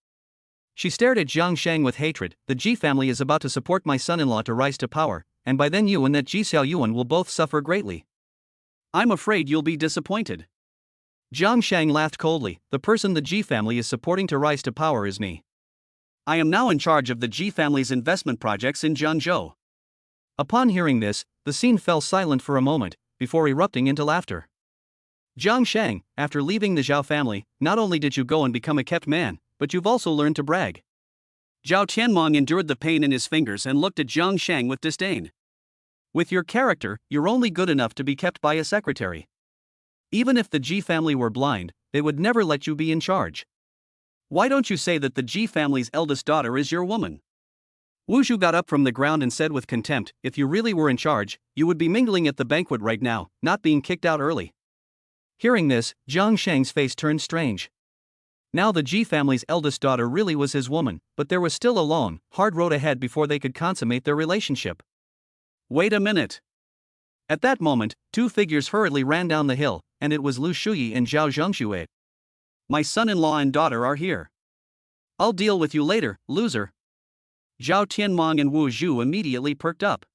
Speaker 2: She stared at Jiang Sheng with hatred. The Ji family is about to support my son-in-law to rise to power, and by then you and that Ji Xiaoyuan will both suffer greatly.
Speaker 1: I'm afraid you'll be disappointed.
Speaker 2: Jiang Sheng laughed coldly. The person the Ji family is supporting to rise to power is me.
Speaker 1: I am now in charge of the Ji family's investment projects in Zhangzhou.
Speaker 2: Upon hearing this, the scene fell silent for a moment, before erupting into laughter. Jiang Sheng, after leaving the Zhao family, not only did you go and become a kept man, but you've also learned to brag.
Speaker 1: Zhao Tianmong endured the pain in his fingers and looked at Jiang Sheng with disdain. With your character, you're only good enough to be kept by a secretary. Even if the Ji family were blind, they would never let you be in charge. Why don't you say that the Ji family's eldest daughter is your woman? Wu Zhu got up from the ground and said with contempt, if you really were in charge, you would be mingling at the banquet right now, not being kicked out early.
Speaker 2: Hearing this, Jiang Sheng's face turned strange. Now the Ji family's eldest daughter really was his woman, but there was still a long, hard road ahead before they could consummate their relationship.
Speaker 1: Wait a minute. At that moment, 2 figures hurriedly ran down the hill, and it was Liu Shuyi and Zhao Zhengxue. My son-in-law and daughter are here. I'll deal with you later, loser. Zhao Tianmong and Wu Zhu immediately perked up.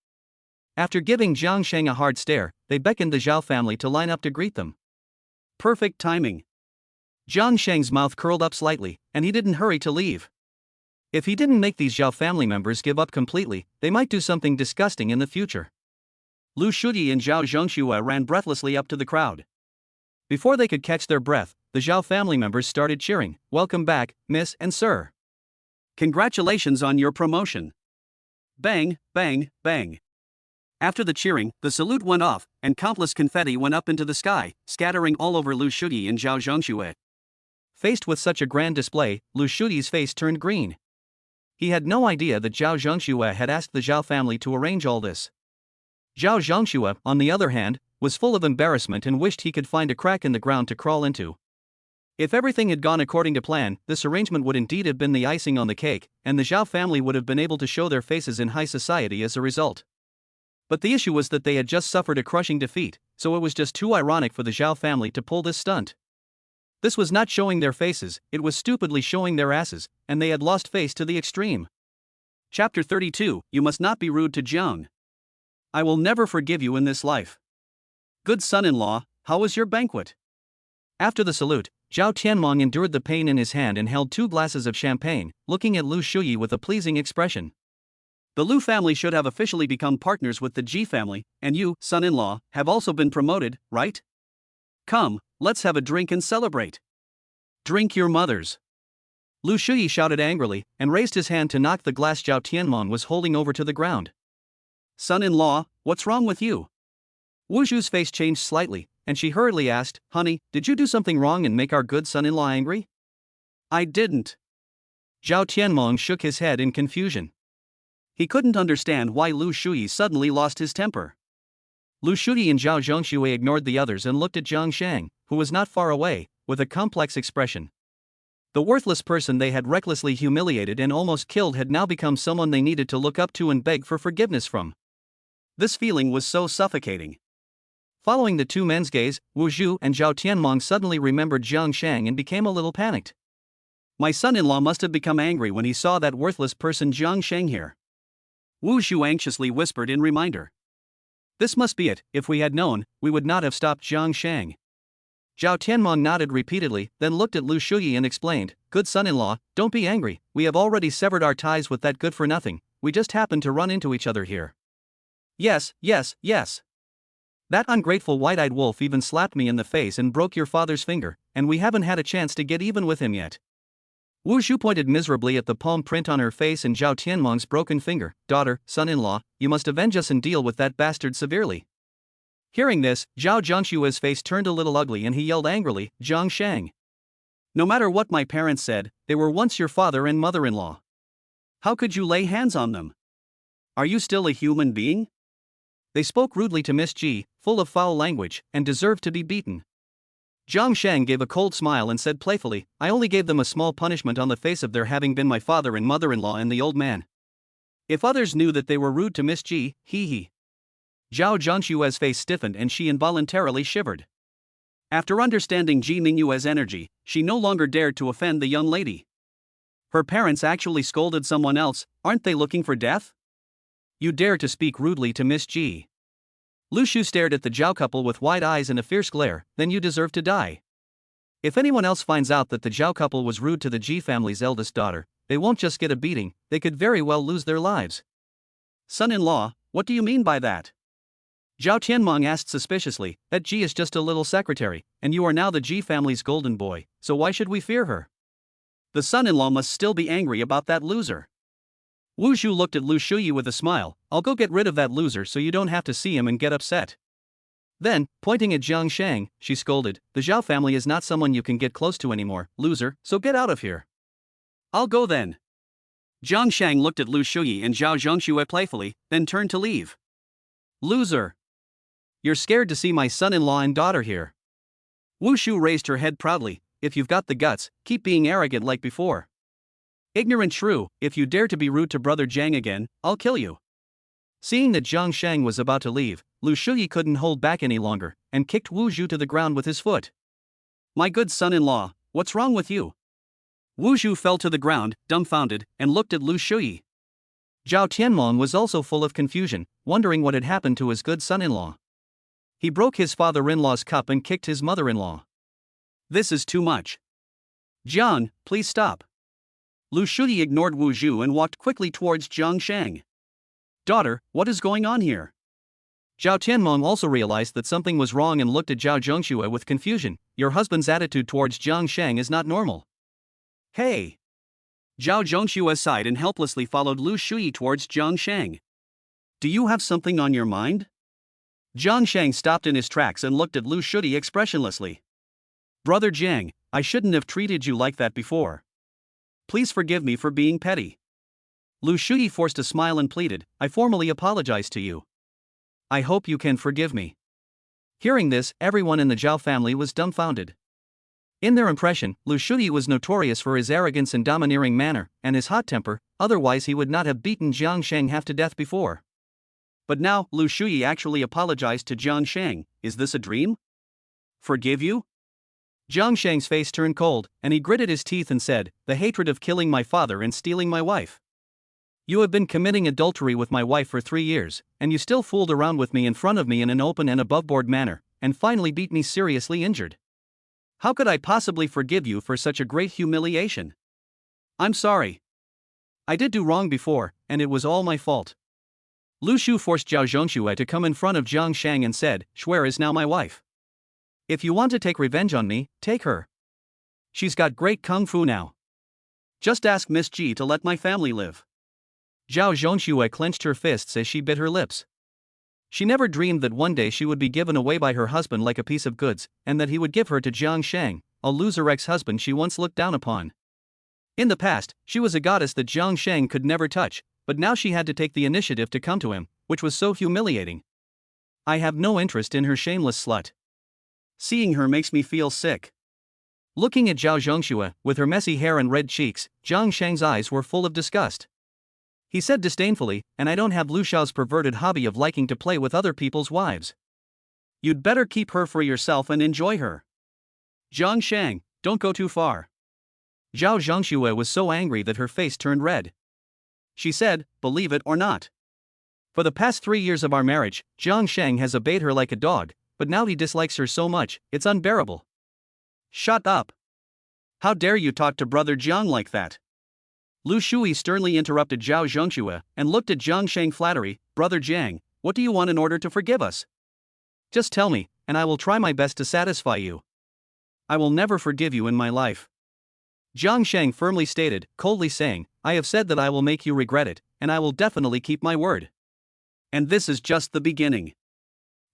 Speaker 2: After giving Jiang Sheng a hard stare, they beckoned the Zhao family to line up to greet them.
Speaker 1: Perfect timing.
Speaker 2: Jiang Sheng's mouth curled up slightly, and he didn't hurry to leave. If he didn't make these Zhao family members give up completely, they might do something disgusting in the future.
Speaker 1: Liu Shuyi and Zhao Zhengxue ran breathlessly up to the crowd.
Speaker 2: Before they could catch their breath, the Zhao family members started cheering, "Welcome back, Miss and Sir.
Speaker 1: Congratulations on your promotion." Bang, bang, bang. After the cheering, the salute went off, and countless confetti went up into the sky, scattering all over Liu Shuyi and Zhao Zhengxue.
Speaker 2: Faced with such a grand display, Liu Shuyi's face turned green. He had no idea that Zhao Zhengxue had asked the Zhao family to arrange all this. Zhao Zhengxue, on the other hand, was full of embarrassment and wished he could find a crack in the ground to crawl into. If everything had gone according to plan, this arrangement would indeed have been the icing on the cake, and the Zhao family would have been able to show their faces in high society as a result. But the issue was that they had just suffered a crushing defeat, so it was just too ironic for the Zhao family to pull this stunt. This was not showing their faces, it was stupidly showing their asses, and they had lost face to the extreme.
Speaker 1: Chapter 32, You Must Not Be Rude to Jiang. I will never forgive you in this life. Good son-in-law, how was your banquet?
Speaker 2: After the salute, Zhao Tianmong endured the pain in his hand and held 2 glasses of champagne, looking at Liu Shuyi with a pleasing expression.
Speaker 1: The Liu family should have officially become partners with the Ji family, and you, son-in-law, have also been promoted, right? Come, let's have a drink and celebrate. Drink your mothers.
Speaker 2: Liu Shuyi shouted angrily, and raised his hand to knock the glass Zhao Tianmong was holding over to the ground.
Speaker 1: Son-in-law, what's wrong with you?
Speaker 2: Wu Zhu's face changed slightly, and she hurriedly asked, Honey, did you do something wrong and make our good son-in-law angry?
Speaker 1: I didn't.
Speaker 2: Zhao Tianmong shook his head in confusion.
Speaker 1: He couldn't understand why Liu Shuyi suddenly lost his temper.
Speaker 2: Liu Shuyi and Zhao Zhengxue ignored the others and looked at Jiang Sheng, who was not far away, with a complex expression. The worthless person they had recklessly humiliated and almost killed had now become someone they needed to look up to and beg for forgiveness from.
Speaker 1: This feeling was so suffocating.
Speaker 2: Following the 2 men's gaze, Wu Zhu and Zhao Tianmong suddenly remembered Jiang Sheng and became a little panicked.
Speaker 1: My son-in-law must have become angry when he saw that worthless person Jiang Sheng here. Wu Zhu anxiously whispered in reminder.
Speaker 2: This must be it. If we had known, we would not have stopped Jiang Sheng. Zhao Tianmong nodded repeatedly, then looked at Liu Shuyi and explained, Good son-in-law, don't be angry, we have already severed our ties with that good-for-nothing. we just happened to run into each other here. Yes, yes, yes. That ungrateful white-eyed wolf even slapped me in the face and broke your father's finger, and we haven't had a chance to get even with him yet. Wu Zhu pointed miserably at the palm print on her face and Zhao Tianmeng's broken finger. Daughter, son-in-law, you must avenge us and deal with that bastard severely. Hearing this, Zhao Zhongshue's face turned a little ugly and he yelled angrily, Jiang Sheng.
Speaker 1: No matter what my parents said, they were once your father and mother-in-law. How could you lay hands on them? Are you still a human being?
Speaker 2: They spoke rudely to Miss Ji, full of foul language, and deserved to be beaten. Jiang Sheng gave a cold smile and said playfully, I only gave them a small punishment on the face of their having been my father and mother-in-law and the old man. If others knew that they were rude to Miss Ji, he. Zhao Zhongshue's face stiffened and she involuntarily shivered. After understanding Ji Mingyue's energy, she no longer dared to offend the young lady. Her parents actually scolded someone else, aren't they looking for death? You dare to speak rudely to Miss Ji. Lu Shu stared at the Zhao couple with wide eyes and a fierce glare, then you deserve to die. If anyone else finds out that the Zhao couple was rude to the Ji family's eldest daughter, they won't just get a beating, they could very well lose their lives.
Speaker 1: Son-in-law, what do you mean by that? Zhao Tianmeng asked suspiciously, that Ji is just a little secretary, and you are now the Ji family's golden boy, so why should we fear her? The son-in-law must still be angry about that loser. Wu Zhu looked at Liu Shuyi with a smile, I'll go get rid of that loser so you don't have to see him and get upset. Then, pointing at Jiang Sheng, she scolded, the Zhao family is not someone you can get close to anymore, loser, so get out of here. I'll go then. Jiang Sheng looked at Liu Shuyi and Zhao Zhongxue playfully, then turned to leave. Loser. You're scared to see my son-in-law and daughter here. Wu Shu raised her head proudly, if you've got the guts, keep being arrogant like before. Ignorant shrew, if you dare to be rude to brother Jiang again, I'll kill you. Seeing that Jiang Sheng was about to leave, Liu Shuyi couldn't hold back any longer, and kicked Wu Zhu to the ground with his foot. My good son-in-law, what's wrong with you? Wu Zhu fell to the ground, dumbfounded, and looked at Liu Shuyi. Zhao Tianmeng was also full of confusion, wondering what had happened to his good son-in-law. He broke his father-in-law's cup and kicked his mother-in-law. This is too much. Jiang, please stop. Liu Shuyi ignored Wu Zhu and walked quickly towards Jiang Sheng. Daughter, what is going on here? Zhao Tianmeng also realized that something was wrong and looked at Zhao Zhongxue with confusion. Your husband's attitude towards Jiang Sheng is not normal. Hey! Zhao Zhongxue sighed and helplessly followed Liu Shuyi towards Jiang Sheng. Do you have something on your mind? Jiang Sheng stopped in his tracks and looked at Liu Shuyi expressionlessly. Brother Jiang, I shouldn't have treated you like that before. Please forgive me for being petty. Liu Shuyi forced a smile and pleaded, I formally apologize to you. I hope you can forgive me. Hearing this, everyone in the Zhao family was dumbfounded. In their impression, Liu Shuyi was notorious for his arrogance and domineering manner, and his hot temper, otherwise he would not have beaten Jiang Sheng half to death before. But now, Liu Shuyi actually apologized to Jiang Sheng, is this a dream? Forgive you? Jiang Sheng's face turned cold, and he gritted his teeth and said, the hatred of killing my father and stealing my wife. You have been committing adultery with my wife for 3 years, and you still fooled around with me in front of me in an open and above-board manner, and finally beat me seriously injured. How could I possibly forgive you for such a great humiliation? I'm sorry. I did do wrong before, and it was all my fault. Lu Shu forced Zhao Zhongxue to come in front of Jiang Sheng and said, Shuer is now my wife. If you want to take revenge on me, take her. She's got great kung fu now. Just ask Miss Ji to let my family live. Zhao Zhongxue clenched her fists as she bit her lips. She never dreamed that one day she would be given away by her husband like a piece of goods, and that he would give her to Jiang Sheng, a loser ex-husband she once looked down upon. In the past, she was a goddess that Jiang Sheng could never touch, but now she had to take the initiative to come to him, which was so humiliating. I have no interest in her shameless slut. Seeing her makes me feel sick. Looking at Zhao Zhongxue, with her messy hair and red cheeks, Jiang Sheng's eyes were full of disgust. He said disdainfully, and I don't have Lu Shao's perverted hobby of liking to play with other people's wives. You'd better keep her for yourself and enjoy her. Jiang Sheng, don't go too far. Zhao Zhongxue was so angry that her face turned red. She said, believe it or not. For the past 3 years of our marriage, Jiang Sheng has obeyed her like a dog, but now he dislikes her so much, it's unbearable. Shut up. How dare you talk to brother Jiang like that? Liu Shuyi sternly interrupted Zhao Zhengxue and looked at Jiang Sheng flattery. Brother Jiang, what do you want in order to forgive us? Just tell me, and I will try my best to satisfy you. I will never forgive you in my life. Jiang Sheng firmly stated, coldly saying, I have said that I will make you regret it, and I will definitely keep my word. And this is just the beginning.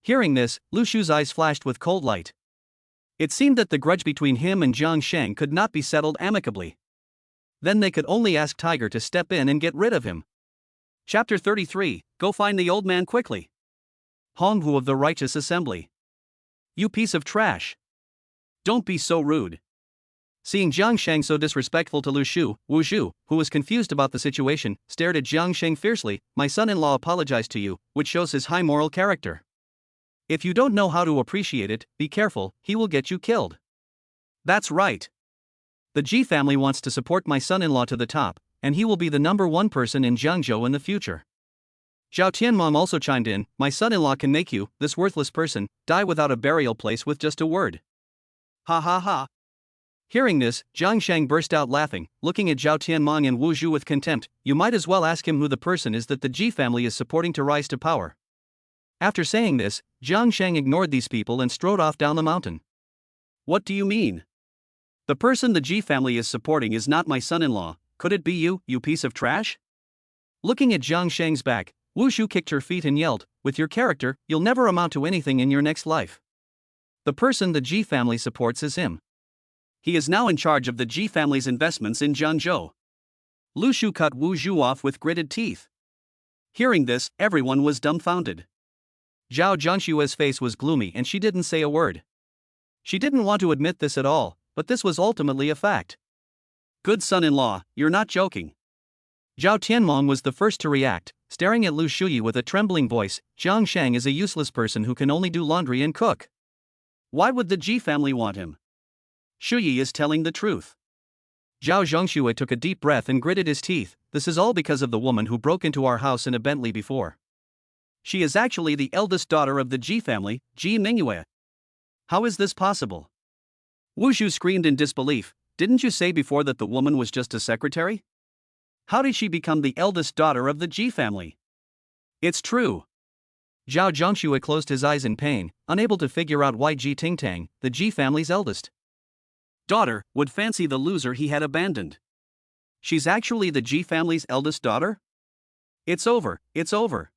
Speaker 1: Hearing this, Lu Shu's eyes flashed with cold light. It seemed that the grudge between him and Jiang Sheng could not be settled amicably. Then they could only ask Tiger to step in and get rid of him. Chapter 33, Go find the old man quickly. Honghu of the Righteous Assembly. You piece of trash. Don't be so rude. Seeing Jiang Sheng so disrespectful to Wu Zhu, who was confused about the situation, stared at Jiang Sheng fiercely. My son-in-law apologized to you, which shows his high moral character. If you don't know how to appreciate it, be careful, he will get you killed. That's right. The Ji family wants to support my son-in-law to the top, and he will be the #1 person in Jiangzhou in the future. Zhao Tianmong also chimed in, my son-in-law can make you, this worthless person, die without a burial place with just a word. Ha ha ha. Hearing this, Jiang Sheng burst out laughing, looking at Zhao Tianmong and Wu Zhu with contempt. You might as well ask him who the person is that the Ji family is supporting to rise to power. After saying this, Jiang Sheng ignored these people and strode off down the mountain. What do you mean? The person the Ji family is supporting is not my son-in-law. Could it be you, you piece of trash? Looking at Jiang Sheng's back, Wu Zhu kicked her feet and yelled, with your character, you'll never amount to anything in your next life. The person the Ji family supports is him. He is now in charge of the Ji family's investments in Jiangzhou. Lu Shu cut Wu Zhu off with gritted teeth. Hearing this, everyone was dumbfounded. Zhao Zhengshue's face was gloomy and she didn't say a word. She didn't want to admit this at all, but this was ultimately a fact. Good son-in-law, you're not joking. Zhao Tianmong was the first to react, staring at Liu Shuyi with a trembling voice. Jiang Sheng is a useless person who can only do laundry and cook. Why would the Ji family want him? Shuyi is telling the truth. Zhao Zhengxue took a deep breath and gritted his teeth. This is all because of the woman who broke into our house in a Bentley before. She is actually the eldest daughter of the Ji family, Ji Mingyue. How is this possible? Wu Zhu screamed in disbelief. Didn't you say before that the woman was just a secretary? How did she become the eldest daughter of the Ji family? It's true. Zhao Zhengxue closed his eyes in pain, unable to figure out why Ji Tingtang, the Ji family's eldest daughter, would fancy the loser he had abandoned. She's actually the Ji family's eldest daughter? It's over, it's over.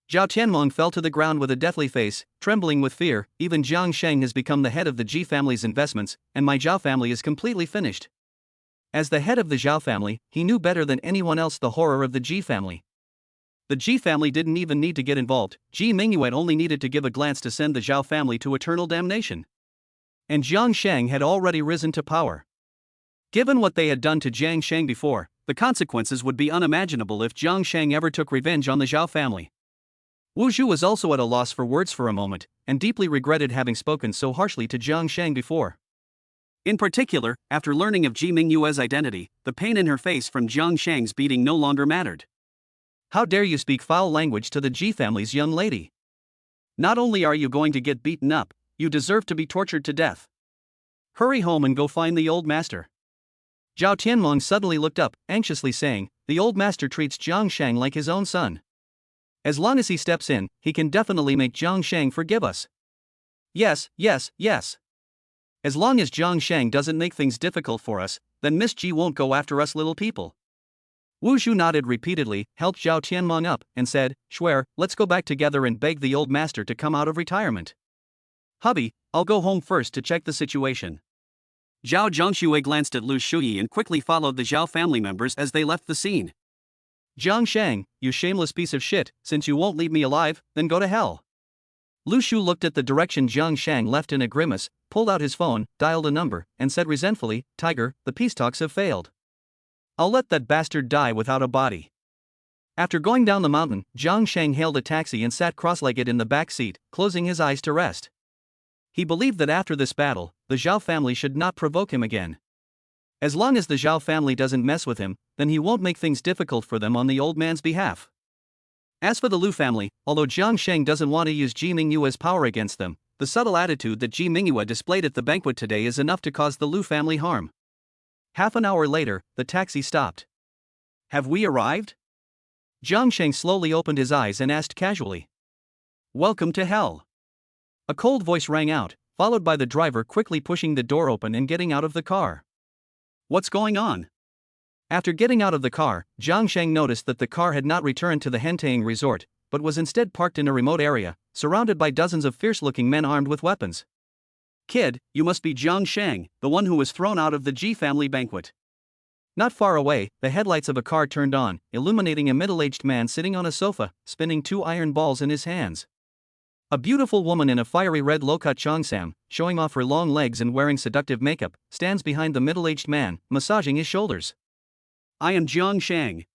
Speaker 1: Zhao Tianmong fell to the ground with a deathly face, trembling with fear. Even Jiang Sheng has become the head of the Ji family's investments, and my Zhao family is completely finished. As the head of the Zhao family, he knew better than anyone else the horror of the Ji family. The Ji family didn't even need to get involved. Ji Mingyue only needed to give a glance to send the Zhao family to eternal damnation. And Jiang Sheng had already risen to power. Given what they had done to Jiang Sheng before, the consequences would be unimaginable if Jiang Sheng ever took revenge on the Zhao family. Wu Zhu was also at a loss for words for a moment, and deeply regretted having spoken so harshly to Jiang Sheng before. In particular, after learning of Ji Mingyue's identity, the pain in her face from Jiang Sheng's beating no longer mattered. How dare you speak foul language to the Ji family's young lady? Not only are you going to get beaten up, you deserve to be tortured to death. Hurry home and go find the old master. Zhao Tianmong suddenly looked up, anxiously saying, the old master treats Jiang Sheng like his own son. As long as he steps in, he can definitely make Jiang Sheng forgive us. Yes, yes, yes. As long as Jiang Sheng doesn't make things difficult for us, then Miss Ji won't go after us little people. Wu Zhu nodded repeatedly, helped Zhao Tianmong up, and said, Swear, let's go back together and beg the old master to come out of retirement. Hubby, I'll go home first to check the situation. Zhao Zhengxue glanced at Liu Shuyi and quickly followed the Zhao family members as they left the scene. Jiang Sheng, you shameless piece of shit, since you won't leave me alive, then go to hell. Lu Shu looked at the direction Jiang Sheng left in a grimace, pulled out his phone, dialed a number, and said resentfully, Tiger, the peace talks have failed. I'll let that bastard die without a body. After going down the mountain, Jiang Sheng hailed a taxi and sat cross-legged in the back seat, closing his eyes to rest. He believed that after this battle, the Zhao family should not provoke him again. As long as the Zhao family doesn't mess with him, then he won't make things difficult for them on the old man's behalf. As for the Liu family, although Jiang Sheng doesn't want to use Ji Mingyue's power against them, the subtle attitude that Ji Mingyue displayed at the banquet today is enough to cause the Liu family harm. Half an hour later, the taxi stopped. Have we arrived?
Speaker 2: Jiang Sheng slowly opened his eyes and asked casually.
Speaker 1: Welcome to hell.
Speaker 2: A cold voice rang out, followed by the driver quickly pushing the door open and getting out of the car.
Speaker 1: What's going on?
Speaker 2: After getting out of the car, Jiang Sheng noticed that the car had not returned to the Hentaying resort, but was instead parked in a remote area, surrounded by dozens of fierce-looking men armed with weapons.
Speaker 1: Kid, you must be Jiang Sheng, the one who was thrown out of the Ji family banquet.
Speaker 2: Not far away, the headlights of a car turned on, illuminating a middle-aged man sitting on a sofa, spinning 2 iron balls in his hands. A beautiful woman in a fiery red low-cut cheongsam, showing off her long legs and wearing seductive makeup, stands behind the middle-aged man, massaging his shoulders.
Speaker 1: I am Jiang Sheng.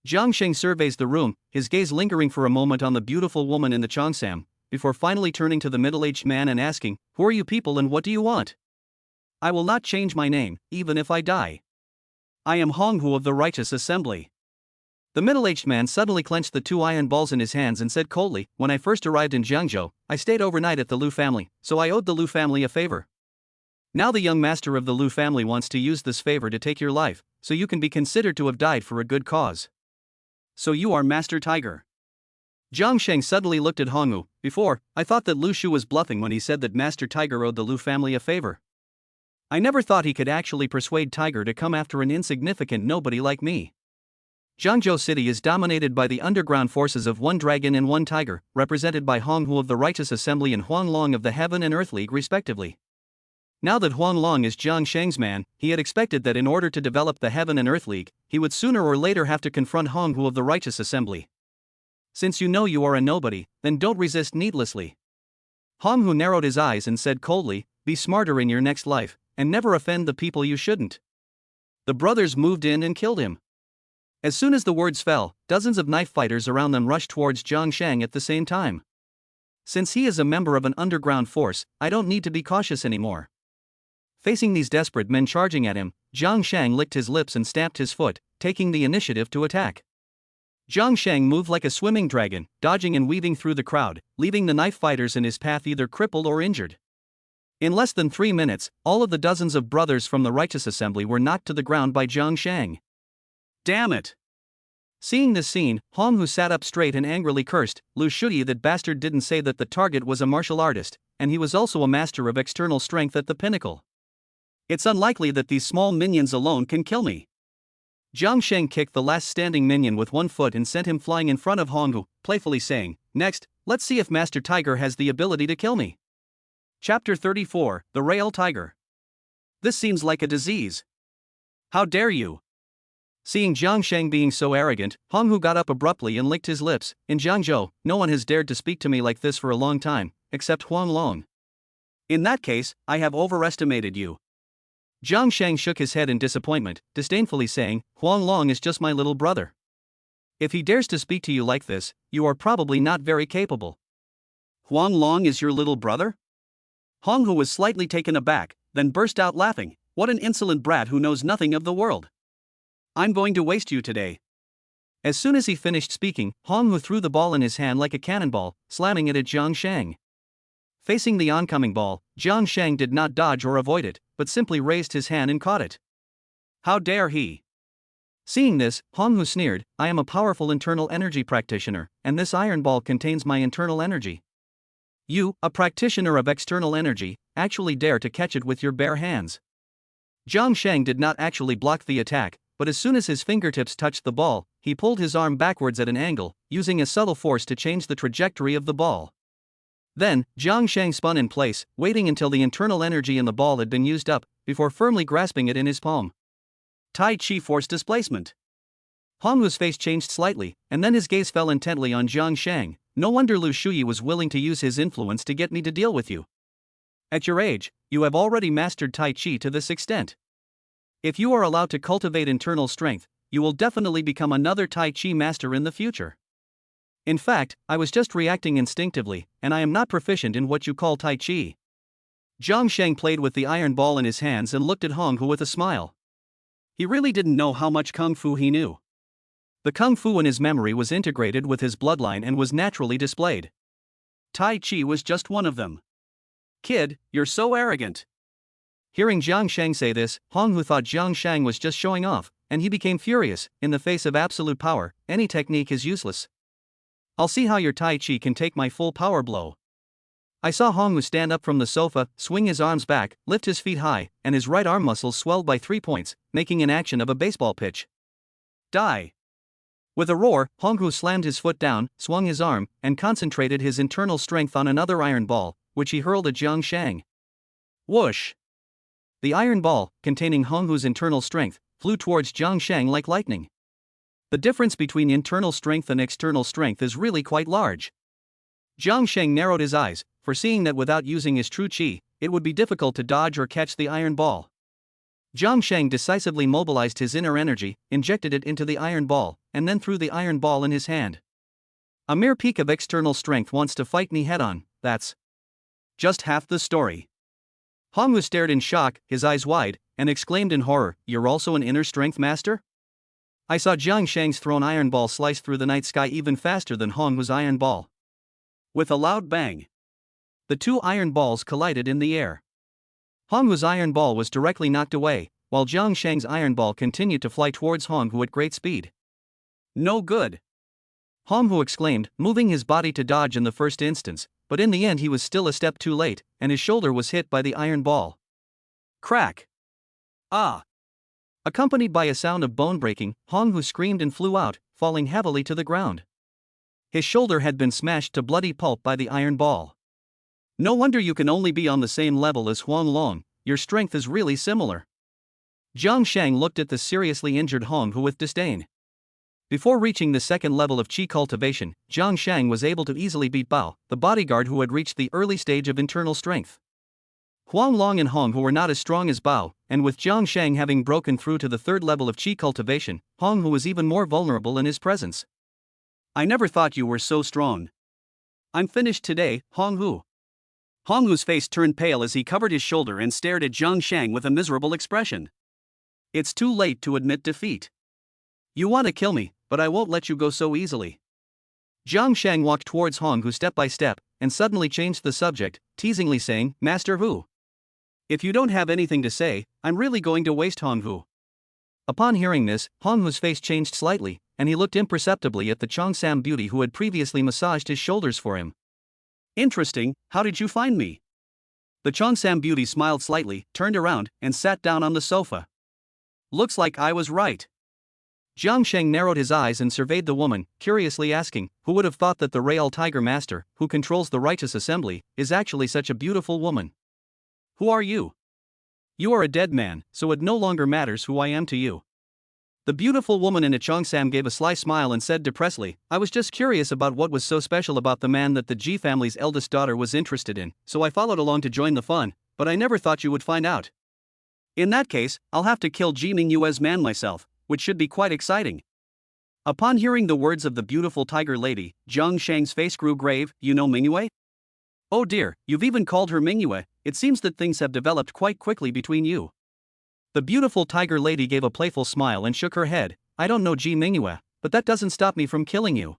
Speaker 2: Jiang Sheng surveys the room, his gaze lingering for a moment on the beautiful woman in the cheongsam, before finally turning to the middle-aged man and asking, "Who are you people and what do you want?"
Speaker 1: I will not change my name, even if I die. I am Honghu of the Righteous Assembly.
Speaker 2: The middle-aged man suddenly clenched the 2 iron balls in his hands and said coldly, "When I first arrived in Jiangzhou, I stayed overnight at the Liu family, so I owed the Liu family a favor. Now the young master of the Liu family wants to use this favor to take your life, so you can be considered to have died for a good cause."
Speaker 1: So you are Master Tiger.
Speaker 2: Jiang Sheng suddenly looked at Honghu. "Before, I thought that Liu Shu was bluffing when he said that Master Tiger owed the Liu family a favor. I never thought he could actually persuade Tiger to come after an insignificant nobody like me." Jiangzhou City is dominated by the underground forces of 1 Dragon and 1 Tiger, represented by Honghu of the Righteous Assembly and Huang Long of the Heaven and Earth League respectively. Now that Huang Long is Jiang Sheng's man, he had expected that in order to develop the Heaven and Earth League, he would sooner or later have to confront Honghu of the Righteous Assembly. "Since you know you are a nobody, then don't resist needlessly." Honghu narrowed his eyes and said coldly, "Be smarter in your next life, and never offend the people you shouldn't." The brothers moved in and killed him. As soon as the words fell, dozens of knife fighters around them rushed towards Jiang Sheng at the same time. Since he is a member of an underground force, I don't need to be cautious anymore. Facing these desperate men charging at him, Jiang Sheng licked his lips and stamped his foot, taking the initiative to attack. Jiang Sheng moved like a swimming dragon, dodging and weaving through the crowd, leaving the knife fighters in his path either crippled or injured. In less than 3 minutes, all of the dozens of brothers from the Righteous Assembly were knocked to the ground by Jiang Sheng.
Speaker 1: Damn it!
Speaker 2: Seeing this scene, Honghu sat up straight and angrily cursed, "Liu Shuyi, that bastard didn't say that the target was a martial artist, and he was also a master of external strength at the pinnacle.
Speaker 1: It's unlikely that these small minions alone can kill me."
Speaker 2: Jiang Sheng kicked the last standing minion with 1 foot and sent him flying in front of Honghu, playfully saying, "Next, let's see if Master Tiger has the ability to kill me."
Speaker 1: Chapter 34, The Rail Tiger. This seems like a disease. How dare you?
Speaker 2: Seeing Jiang Sheng being so arrogant, Honghu got up abruptly and licked his lips. "In Jiangzhou, no one has dared to speak to me like this for a long time, except Huang Long.
Speaker 1: In that case, I have overestimated you."
Speaker 2: Jiang Sheng shook his head in disappointment, disdainfully saying, "Huang Long is just my little brother. If he dares to speak to you like this, you are probably not very capable."
Speaker 1: Huang Long is your little brother? Honghu was slightly taken aback, then burst out laughing. What an insolent brat who knows nothing of the world. I'm going to waste you today.
Speaker 2: As soon as he finished speaking, Honghu threw the ball in his hand like a cannonball, slamming it at Jiang Sheng. Facing the oncoming ball, Jiang Sheng did not dodge or avoid it, but simply raised his hand and caught it.
Speaker 1: How dare he?
Speaker 2: Seeing this, Honghu sneered, "I am a powerful internal energy practitioner, and this iron ball contains my internal energy. You, a practitioner of external energy, actually dare to catch it with your bare hands." Jiang Sheng did not actually block the attack, but as soon as his fingertips touched the ball, he pulled his arm backwards at an angle, using a subtle force to change the trajectory of the ball. Then, Jiang Sheng spun in place, waiting until the internal energy in the ball had been used up, before firmly grasping it in his palm.
Speaker 1: Tai Chi force displacement.
Speaker 2: Honghu's face changed slightly, and then his gaze fell intently on Jiang Sheng. "No wonder Liu Shuyi was willing to use his influence to get me to deal with you. At your age, you have already mastered Tai Chi to this extent. If you are allowed to cultivate internal strength, you will definitely become another Tai Chi master in the future. In fact, I was just reacting instinctively, and I am not proficient in what you call Tai Chi." Jiang Sheng played with the iron ball in his hands and looked at Honghu with a smile.
Speaker 1: He really didn't know how much kung fu he knew.
Speaker 2: The kung fu in his memory was integrated with his bloodline and was naturally displayed.
Speaker 1: Tai Chi was just one of them. Kid, you're so arrogant.
Speaker 2: Hearing Jiang Sheng say this, Honghu thought Jiang Sheng was just showing off, and he became furious. In the face of absolute power, any technique is useless. I'll see how your Tai Chi can take my full power blow. I saw Hongwu stand up from the sofa, swing his arms back, lift his feet high, and his right arm muscles swelled by 3 points, making an action of a baseball pitch. Die! With a roar, Hongwu slammed his foot down, swung his arm, and concentrated his internal strength on another iron ball, which he hurled at Jiang Sheng. Whoosh! The iron ball, containing Hongwu's internal strength, flew towards Jiang Sheng like lightning. The difference between internal strength and external strength is really quite large. Jiang Sheng narrowed his eyes, foreseeing that without using his true qi, it would be difficult to dodge or catch the iron ball. Jiang Sheng decisively mobilized his inner energy, injected it into the iron ball, and then threw the iron ball in his hand. A mere peak of external strength wants to fight me head-on, that's
Speaker 1: just half the story.
Speaker 2: Hongwu stared in shock, his eyes wide, and exclaimed in horror, "You're also an inner strength master?" I saw Jiang Sheng's thrown iron ball slice through the night sky even faster than Hongwu's iron ball.
Speaker 1: With a loud bang,
Speaker 2: the two iron balls collided in the air. Hongwu's iron ball was directly knocked away, while Jiang Sheng's iron ball continued to fly towards Hongwu at great speed.
Speaker 1: No good!
Speaker 2: Hongwu exclaimed, moving his body to dodge in the first instance, but in the end he was still a step too late, and his shoulder was hit by the iron ball.
Speaker 1: Crack! Ah!
Speaker 2: Accompanied by a sound of bone breaking, Hongwu screamed and flew out, falling heavily to the ground. His shoulder had been smashed to bloody pulp by the iron ball.
Speaker 1: No wonder you can only be on the same level as Huang Long, your strength is really similar.
Speaker 2: Jiang Sheng looked at the seriously injured Hongwu with disdain. Before reaching the second level of qi cultivation, Jiang Sheng was able to easily beat Bao, the bodyguard who had reached the early stage of internal strength. Huang Long and Hongwu were not as strong as Bao, and with Jiang Sheng having broken through to the third level of qi cultivation, Hongwu was even more vulnerable in his presence.
Speaker 1: I never thought you were so strong. I'm finished today, Hongwu. Hongwu's face turned pale as he covered his shoulder and stared at Jiang Sheng with a miserable expression. It's too late to admit defeat. You want to kill me, but I won't let you go so easily.
Speaker 2: Jiang Sheng walked towards Hongwu step by step, and suddenly changed the subject, teasingly saying, "Master Hu.
Speaker 1: If you don't have anything to say, I'm really going to waste Hongwu."
Speaker 2: Upon hearing this, Hongwu's face changed slightly, and he looked imperceptibly at the Cheongsam beauty who had previously massaged his shoulders for him.
Speaker 1: Interesting, how did you find me? The Cheongsam beauty smiled slightly, turned around, and sat down on the sofa. Looks like I was right.
Speaker 2: Jiang Sheng narrowed his eyes and surveyed the woman, curiously asking, who would have thought that the Real Tiger Master, who controls the righteous assembly, is actually such a beautiful woman?
Speaker 1: Who are you? You are a dead man, so it no longer matters who I am to you. The beautiful woman in a Cheongsam gave a sly smile and said depressedly, I was just curious about what was so special about the man that the Ji family's eldest daughter was interested in, so I followed along to join the fun, but I never thought you would find out. In that case, I'll have to kill Ji Mingyue's man myself, which should be quite exciting. Upon hearing the words of the beautiful tiger lady, Jiang Sheng's face grew grave. You know Mingyue? Oh dear, you've even called her Mingyue. It seems that things have developed quite quickly between you. The beautiful tiger lady gave a playful smile and shook her head. I don't know Ji Mingyue, but that doesn't stop me from killing you.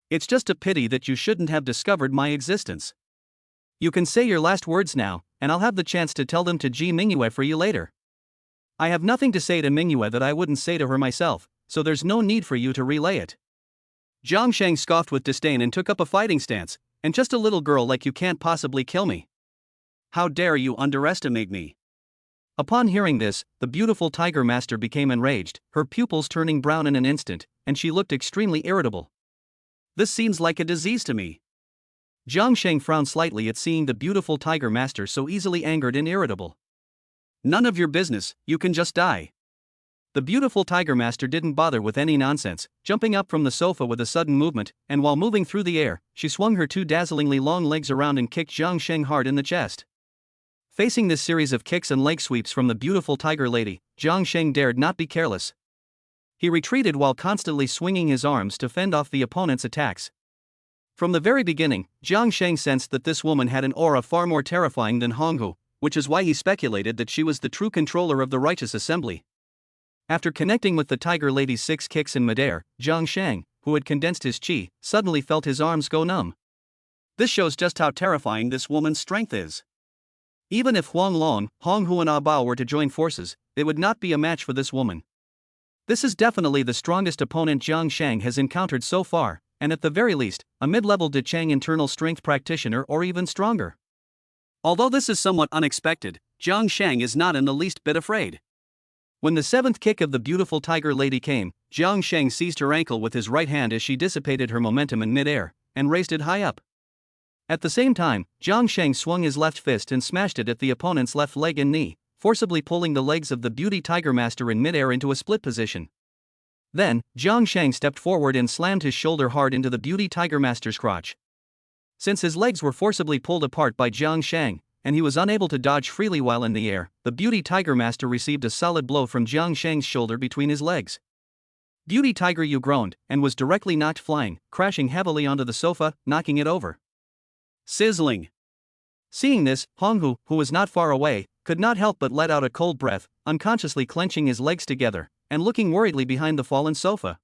Speaker 1: It's just a pity that you shouldn't have discovered my existence. You can say your last words now, and I'll have the chance to tell them to Ji Mingyue for you later. I have nothing to say to Mingyue that I wouldn't say to her myself, so there's no need for you to relay it. Jiang Sheng scoffed with disdain and took up a fighting stance. And just a little girl like you can't possibly kill me. How dare you underestimate me? Upon hearing this, the beautiful tiger master became enraged, her pupils turning brown in an instant, and she looked extremely irritable. This seems like a disease to me. Jiang Sheng frowned slightly at seeing the beautiful tiger master so easily angered and irritable. None of your business, you can just die. The beautiful tiger master didn't bother with any nonsense, jumping up from the sofa with a sudden movement, and while moving through the air, she swung her two dazzlingly long legs around and kicked Jiang Sheng hard in the chest. Facing this series of kicks and leg sweeps from the beautiful tiger lady, Jiang Sheng dared not be careless. He retreated while constantly swinging his arms to fend off the opponent's attacks. From the very beginning, Jiang Sheng sensed that this woman had an aura far more terrifying than Hongwu, which is why he speculated that she was the true controller of the righteous assembly. After connecting with the tiger lady's 6 kicks in midair, Jiang Sheng, who had condensed his qi, suddenly felt his arms go numb. This shows just how terrifying this woman's strength is. Even if Huang Long, Hongwu and Bao were to join forces, they would not be a match for this woman.
Speaker 2: This is definitely the strongest opponent Jiang Sheng has encountered so far, and at the very least, a mid-level De Chang internal strength practitioner or even stronger.
Speaker 1: Although this is somewhat unexpected, Jiang Sheng is not in the least bit afraid.
Speaker 2: When the seventh kick of the beautiful tiger lady came, Jiang Sheng seized her ankle with his right hand as she dissipated her momentum in mid-air, and raised it high up. At the same time, Jiang Sheng swung his left fist and smashed it at the opponent's left leg and knee, forcibly pulling the legs of the beauty tiger master in mid-air into a split position. Then, Jiang Sheng stepped forward and slammed his shoulder hard into the beauty tiger master's crotch. Since his legs were forcibly pulled apart by Jiang Sheng, and he was unable to dodge freely while in the air, the beauty tiger master received a solid blow from Jiang Sheng's shoulder between his legs. Beauty Tiger Yu groaned, and was directly knocked flying, crashing heavily onto the sofa, knocking it over.
Speaker 1: Sizzling.
Speaker 2: Seeing this, Honghu, who was not far away, could not help but let out a cold breath, unconsciously clenching his legs together, and looking worriedly behind the fallen sofa.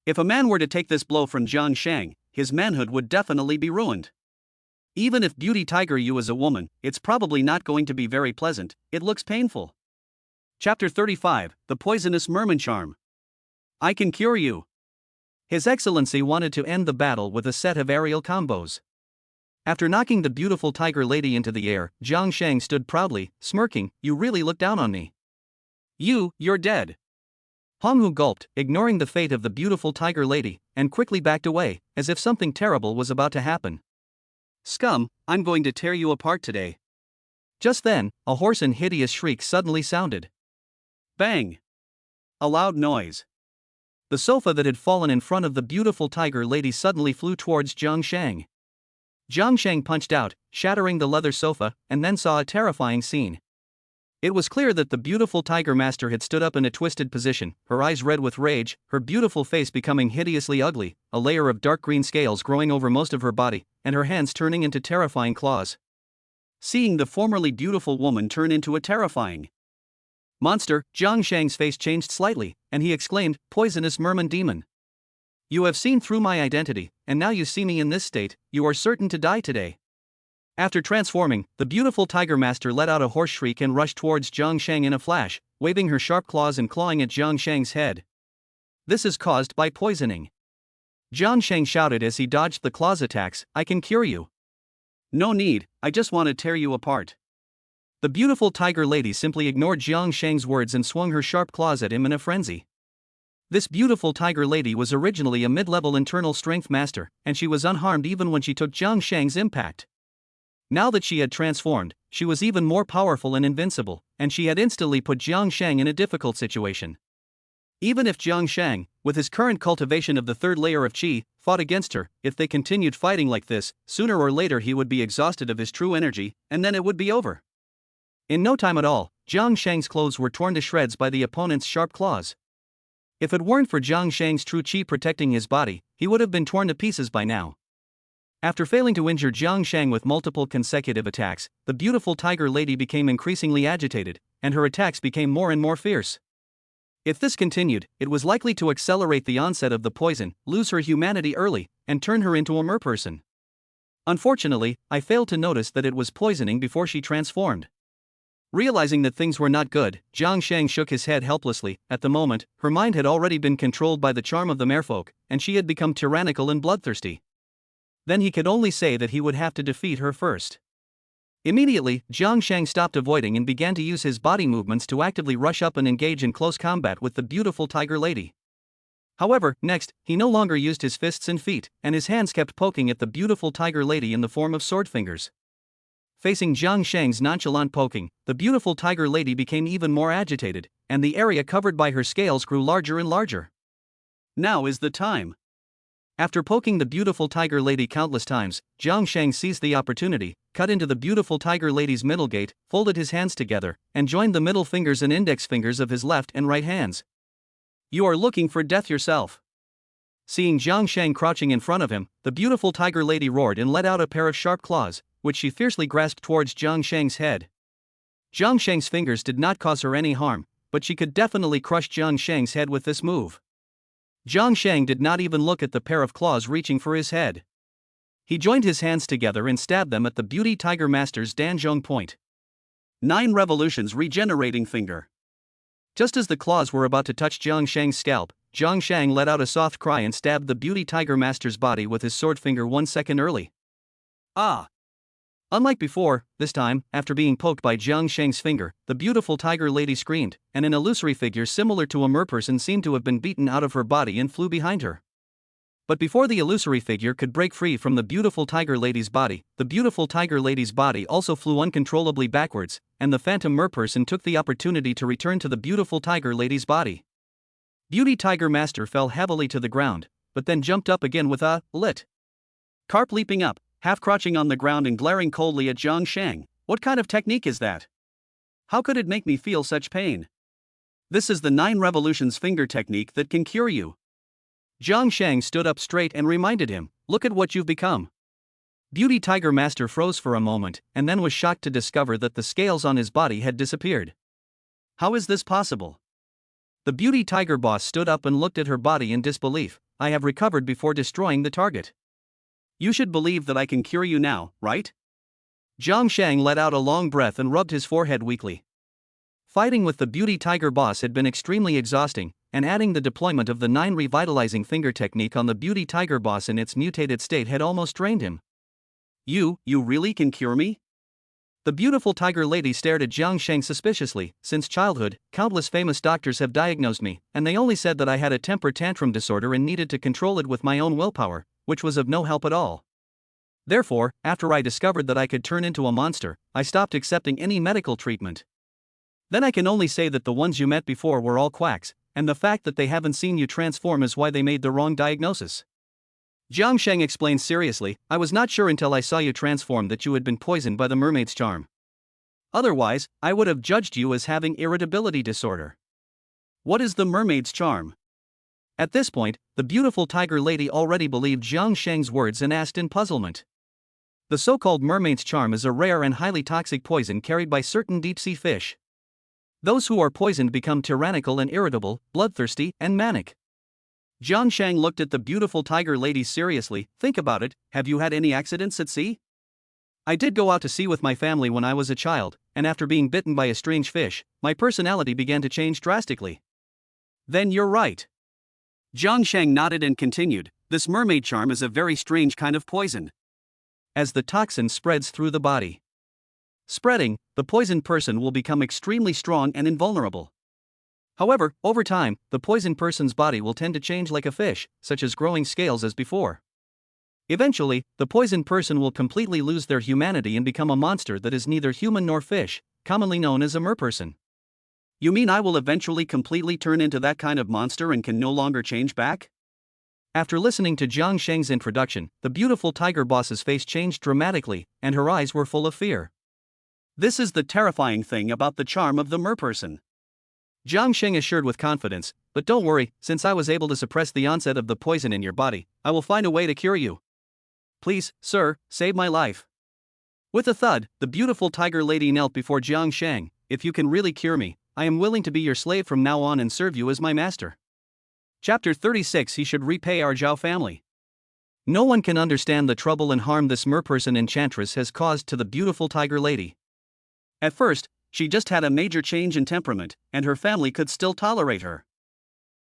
Speaker 1: If a man were to take this blow from Jiang Sheng, his manhood would definitely be ruined. Even if Beauty Tiger Yu is a woman, it's probably not going to be very pleasant, it looks painful. Chapter 35, The Poisonous Merman Charm. I can cure you.
Speaker 2: His Excellency wanted to end the battle with a set of aerial combos. After knocking the beautiful tiger lady into the air, Jiang Sheng stood proudly, smirking. You really look down on me.
Speaker 1: You're dead.
Speaker 2: Honghu gulped, ignoring the fate of the beautiful tiger lady, and quickly backed away, as if something terrible was about to happen.
Speaker 1: Scum, I'm going to tear you apart today.
Speaker 2: Just then, a hoarse and hideous shriek suddenly sounded.
Speaker 1: Bang! A loud noise.
Speaker 2: The sofa that had fallen in front of the beautiful tiger lady suddenly flew towards Jiang Sheng. Jiang Sheng punched out, shattering the leather sofa, and then saw a terrifying scene. It was clear that the beautiful tiger master had stood up in a twisted position, her eyes red with rage, her beautiful face becoming hideously ugly, a layer of dark green scales growing over most of her body, and her hands turning into terrifying claws.
Speaker 1: Seeing the formerly beautiful woman turn into a terrifying monster,
Speaker 2: Jiang Sheng's face changed slightly, and he exclaimed, "Poisonous merman demon! You have seen through my identity, and now you see me in this state, you are certain to die today." After transforming, the beautiful tiger master let out a hoarse shriek and rushed towards Jiang Sheng in a flash, waving her sharp claws and clawing at Jiang Sheng's head. This is caused by poisoning. Jiang Sheng shouted as he dodged the claws attacks, "I can cure you."
Speaker 1: No need, I just want to tear you apart.
Speaker 2: The beautiful tiger lady simply ignored Jiang Sheng's words and swung her sharp claws at him in a frenzy. This beautiful tiger lady was originally a mid-level internal strength master, and she was unharmed even when she took Jiang Sheng's impact. Now that she had transformed, she was even more powerful and invincible, and she had instantly put Jiang Sheng in a difficult situation. Even if Jiang Sheng, with his current cultivation of the third layer of qi, fought against her, if they continued fighting like this, sooner or later he would be exhausted of his true energy, and then it would be over. In no time at all, Jiang Sheng's clothes were torn to shreds by the opponent's sharp claws. If it weren't for Jiang Sheng's true qi protecting his body, he would have been torn to pieces by now. After failing to injure Jiang Sheng with multiple consecutive attacks, the beautiful tiger lady became increasingly agitated, and her attacks became more and more fierce. If this continued, it was likely to accelerate the onset of the poison, lose her humanity early, and turn her into a merperson. Unfortunately, I failed to notice that it was poisoning before she transformed. Realizing that things were not good, Jiang Sheng shook his head helplessly. At the moment, her mind had already been controlled by the charm of the merfolk, and she had become tyrannical and bloodthirsty. Then he could only say that he would have to defeat her first. Immediately, Jiang Sheng stopped avoiding and began to use his body movements to actively rush up and engage in close combat with the beautiful tiger lady. However, next, he no longer used his fists and feet, and his hands kept poking at the beautiful tiger lady in the form of sword fingers. Facing Jiang Sheng's nonchalant poking, the beautiful tiger lady became even more agitated, and the area covered by her scales grew larger and larger.
Speaker 1: Now is the time.
Speaker 2: After poking the beautiful tiger lady countless times, Jiang Sheng seized the opportunity, cut into the beautiful tiger lady's middle gate, folded his hands together, and joined the middle fingers and index fingers of his left and right hands.
Speaker 1: You are looking for death yourself.
Speaker 2: Seeing Jiang Sheng crouching in front of him, the beautiful tiger lady roared and let out a pair of sharp claws, which she fiercely grasped towards Jiang Sheng's head. Jiang Sheng's fingers did not cause her any harm, but she could definitely crush Jiang Sheng's head with this move. Jiang Sheng did not even look at the pair of claws reaching for his head. He joined his hands together and stabbed them at the beauty tiger master's Danzhong point.
Speaker 1: 9 revolutions regenerating finger.
Speaker 2: Just as the claws were about to touch Jiang Sheng's scalp, Jiang Sheng let out a soft cry and stabbed the beauty tiger master's body with his sword finger 1 second early.
Speaker 1: Ah!
Speaker 2: Unlike before, this time, after being poked by Jiang Sheng's finger, the beautiful tiger lady screamed, and an illusory figure similar to a merperson seemed to have been beaten out of her body and flew behind her. But before the illusory figure could break free from the beautiful tiger lady's body, the beautiful tiger lady's body also flew uncontrollably backwards, and the phantom merperson took the opportunity to return to the beautiful tiger lady's body. Beauty tiger master fell heavily to the ground, but then jumped up again with a lit.
Speaker 1: Carp leaping up, half crouching on the ground and glaring coldly at Jiang Sheng. What kind of technique is that? How could it make me feel such pain? This is the 9 revolutions finger technique that can cure you.
Speaker 2: Jiang Sheng stood up straight and reminded him, look at what you've become. Beauty tiger master froze for a moment and then was shocked to discover that the scales on his body had disappeared.
Speaker 1: How is this possible?
Speaker 2: The beauty tiger boss stood up and looked at her body in disbelief. I have recovered before destroying the target.
Speaker 1: You should believe that I can cure you now, right?
Speaker 2: Jiang Sheng let out a long breath and rubbed his forehead weakly. Fighting with the beauty tiger boss had been extremely exhausting, and adding the deployment of the 9 revitalizing finger technique on the beauty tiger boss in its mutated state had almost drained him.
Speaker 1: You really can cure me?
Speaker 2: The beautiful tiger lady stared at Jiang Sheng suspiciously. Since childhood, countless famous doctors have diagnosed me, and they only said that I had a temper tantrum disorder and needed to control it with my own willpower, which was of no help at all. Therefore, after I discovered that I could turn into a monster, I stopped accepting any medical treatment. Then I can only say that the ones you met before were all quacks, and the fact that they haven't seen you transform is why they made the wrong diagnosis. Jiang Sheng explained seriously, I was not sure until I saw you transform that you had been poisoned by the mermaid's charm. Otherwise, I would have judged you as having irritability disorder.
Speaker 1: What is the mermaid's charm?
Speaker 2: At this point, the beautiful tiger lady already believed Jiang Sheng's words and asked in puzzlement. The so-called mermaid's charm is a rare and highly toxic poison carried by certain deep-sea fish. Those who are poisoned become tyrannical and irritable, bloodthirsty, and manic.
Speaker 1: Jiang Sheng looked at the beautiful tiger lady seriously. Think about it, have you had any accidents at sea?
Speaker 2: I did go out to sea with my family when I was a child, and after being bitten by a strange fish, my personality began to change drastically.
Speaker 1: Then you're right. Jiang Sheng nodded and continued, this mermaid charm is a very strange kind of poison.
Speaker 2: As the toxin spreads through the body. Spreading, the poisoned person will become extremely strong and invulnerable. However, over time, the poisoned person's body will tend to change like a fish, such as growing scales as before. Eventually, the poisoned person will completely lose their humanity and become a monster that is neither human nor fish, commonly known as a merperson.
Speaker 1: You mean I will eventually completely turn into that kind of monster and can no longer change back?
Speaker 2: After listening to Jiang Sheng's introduction, the beautiful tiger boss's face changed dramatically, and her eyes were full of fear.
Speaker 1: This is the terrifying thing about the charm of the merperson.
Speaker 2: Jiang Sheng assured with confidence, but don't worry, since I was able to suppress the onset of the poison in your body, I will find a way to cure you.
Speaker 1: Please, sir, save my life.
Speaker 2: With a thud, the beautiful tiger lady knelt before Jiang Sheng. If you can really cure me, I am willing to be your slave from now on and serve you as my master.
Speaker 1: Chapter 36 He should repay our Zhao family.
Speaker 2: No one can understand the trouble and harm this merperson enchantress has caused to the beautiful tiger lady.
Speaker 1: At first, she just had a major change in temperament, and her family could still tolerate her.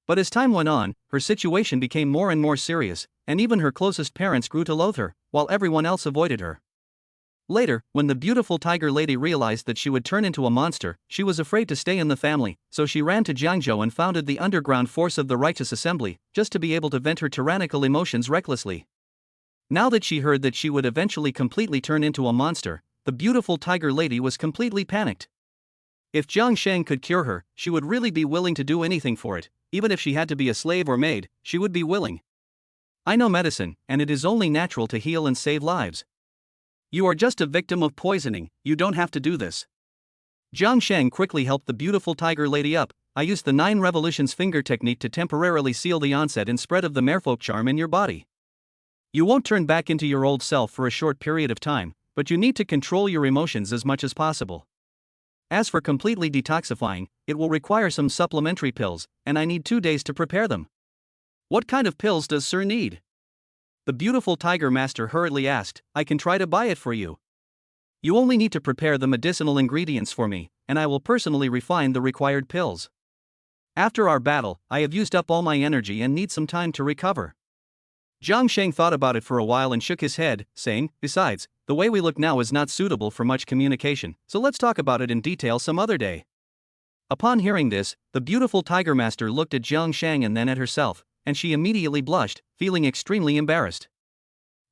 Speaker 2: But as time went on, her situation became more and more serious, and even her closest parents grew to loathe her, while everyone else avoided her. Later, when the beautiful tiger lady realized that she would turn into a monster, she was afraid to stay in the family, so she ran to Jiangzhou and founded the underground force of the Righteous Assembly, just to be able to vent her tyrannical emotions recklessly. Now that she heard that she would eventually completely turn into a monster, the beautiful tiger lady was completely panicked. If Jiang Sheng could cure her, she would really be willing to do anything for it, even if she had to be a slave or maid, she would be willing. I know medicine, and it is only natural to heal and save lives.
Speaker 1: You are just a victim of poisoning, you don't have to do this.
Speaker 2: Jiang Sheng quickly helped the beautiful tiger lady up. I used the 9 revolutions finger technique to temporarily seal the onset and spread of the merfolk charm in your body. You won't turn back into your old self for a short period of time, but you need to control your emotions as much as possible. As for completely detoxifying, it will require some supplementary pills, and I need 2 days to prepare them.
Speaker 1: What kind of pills does Sir need?
Speaker 2: The beautiful tiger master hurriedly asked. I can try to buy it for you. You only need to prepare the medicinal ingredients for me, and I will personally refine the required pills. After our battle, I have used up all my energy and need some time to recover. Jiang Sheng thought about it for a while and shook his head, saying, besides, the way we look now is not suitable for much communication, so let's talk about it in detail some other day. Upon hearing this, the beautiful Tiger Master looked at Jiang Sheng and then at herself, and she immediately blushed, feeling extremely embarrassed.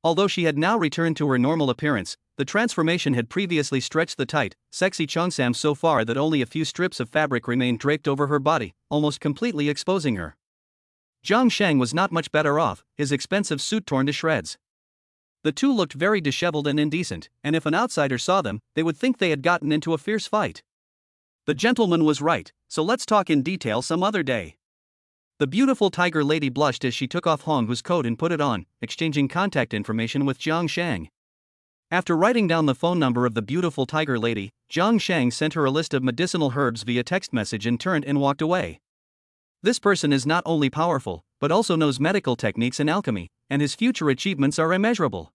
Speaker 2: Although she had now returned to her normal appearance, the transformation had previously stretched the tight, sexy cheongsam so far that only a few strips of fabric remained draped over her body, almost completely exposing her. Jiang Sheng was not much better off, his expensive suit torn to shreds. The two looked very disheveled and indecent, and if an outsider saw them, they would think they had gotten into a fierce fight. The gentleman was right, so let's talk in detail some other day. The beautiful tiger lady blushed as she took off Honghu's coat and put it on, exchanging contact information with Jiang Sheng. After writing down the phone number of the beautiful tiger lady, Jiang Sheng sent her a list of medicinal herbs via text message and turned and walked away. This person is not only powerful, but also knows medical techniques and alchemy, and his future achievements are immeasurable.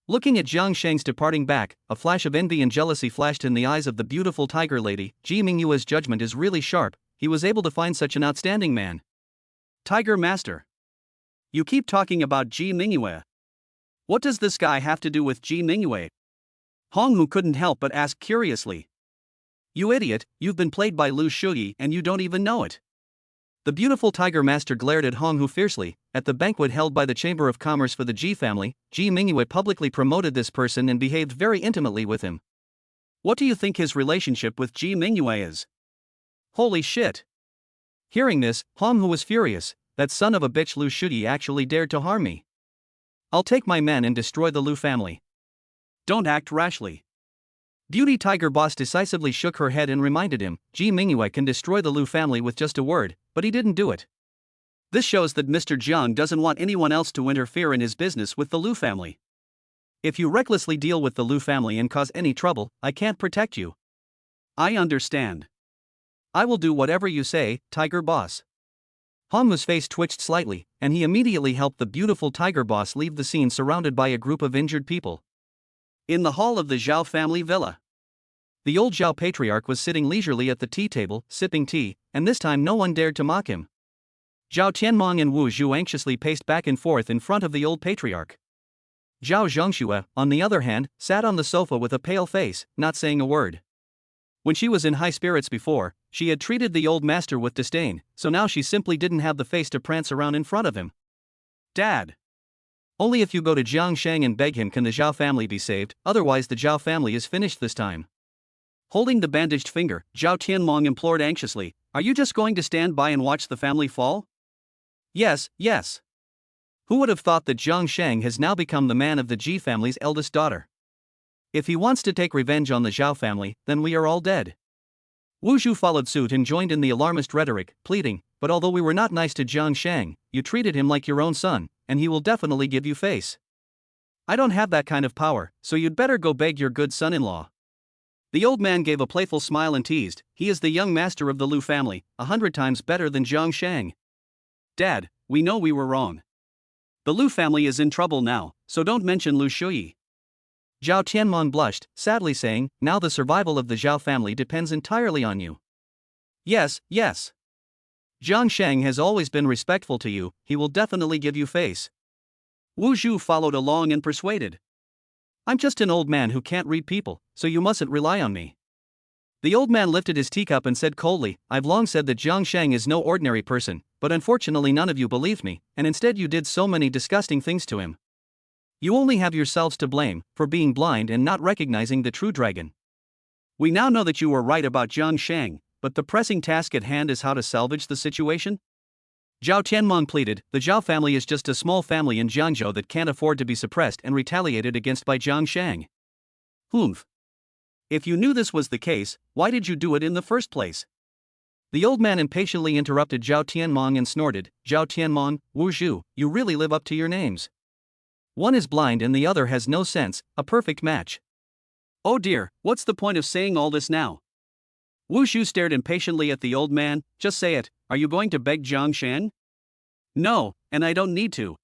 Speaker 2: Looking at Jiang Sheng's departing back, a flash of envy and jealousy flashed in the eyes of the beautiful tiger lady. Ji Mingyue's judgment is really sharp, he was able to find such an outstanding man.
Speaker 1: Tiger Master. You keep talking about Ji Mingyue. What does this guy have to do with Ji Mingyue? Honghu couldn't help but ask curiously. You idiot, you've been played by Liu Shuyi and you don't even know it. The beautiful Tiger Master glared at Honghu fiercely. At the banquet held by the Chamber of Commerce for the Ji family, Ji Mingyue publicly promoted this person and behaved very intimately with him. What do you think his relationship with Ji Mingyue is? Holy shit! Hearing this, Honghu was furious. That son of a bitch Liu Shuyi actually dared to harm me. I'll take my men and destroy the Liu family. Don't act rashly. Beauty Tiger Boss decisively shook her head and reminded him, Ji Mingyue can destroy the Liu family with just a word, but he didn't do it. This shows that Mr. Jiang doesn't want anyone else to interfere in his business with the Liu family. If you recklessly deal with the Liu family and cause any trouble, I can't protect you. I understand. I will do whatever you say, Tiger Boss. Honghu's face twitched slightly, and he immediately helped the beautiful Tiger Boss leave the scene surrounded by a group of injured people. In the hall of the Zhao family villa, the old Zhao patriarch was sitting leisurely at the tea table, sipping tea, and this time no one dared to mock him. Zhao Tianmong and Wu Zhu anxiously paced back and forth in front of the old patriarch. Zhao Zhengxue, on the other hand, sat on the sofa with a pale face, not saying a word. When she was in high spirits before, she had treated the old master with disdain, so now she simply didn't have the face to prance around in front of him. Dad! Only if you go to Jiang Sheng and beg him can the Zhao family be saved, otherwise the Zhao family is finished this time. Holding the bandaged finger, Zhao Tianmong implored anxiously, are you just going to stand by and watch the family fall? Yes, yes. Who would have thought that Jiang Sheng has now become the man of the Ji family's eldest daughter? If he wants to take revenge on the Zhao family, then we are all dead. Wu Zhu followed suit and joined in the alarmist rhetoric, pleading, but although we were not nice to Jiang Sheng, you treated him like your own son, and he will definitely give you face. I don't have that kind of power, so you'd better go beg your good son-in-law. The old man gave a playful smile and teased, he is the young master of the Liu family, 100 times better than Jiang Sheng. Dad, we know we were wrong. The Liu family is in trouble now, so don't mention Liu Shuyi. Zhao Tianmong blushed, sadly saying, now the survival of the Zhao family depends entirely on you. Yes, yes. Jiang Sheng has always been respectful to you, he will definitely give you face. Wu Zhu followed along and persuaded. I'm just an old man who can't read people, so you mustn't rely on me. The old man lifted his teacup and said coldly, I've long said that Jiang Sheng is no ordinary person, but unfortunately none of you believed me, and instead you did so many disgusting things to him. You only have yourselves to blame, for being blind and not recognizing the true dragon. We now know that you were right about Jiang Sheng, but the pressing task at hand is how to salvage the situation? Zhao Tianmong pleaded, the Zhao family is just a small family in Jiangzhou that can't afford to be suppressed and retaliated against by Jiang Sheng. Humph. If you knew this was the case, why did you do it in the first place? The old man impatiently interrupted Zhao Tianmong and snorted, Zhao Tianmong, Wu Zhu, you really live up to your names. One is blind and the other has no sense, a perfect match. Oh dear, what's the point of saying all this now? Wu Zhu stared impatiently at the old man, just say it, are you going to beg Jiang Sheng? No, and I don't need to.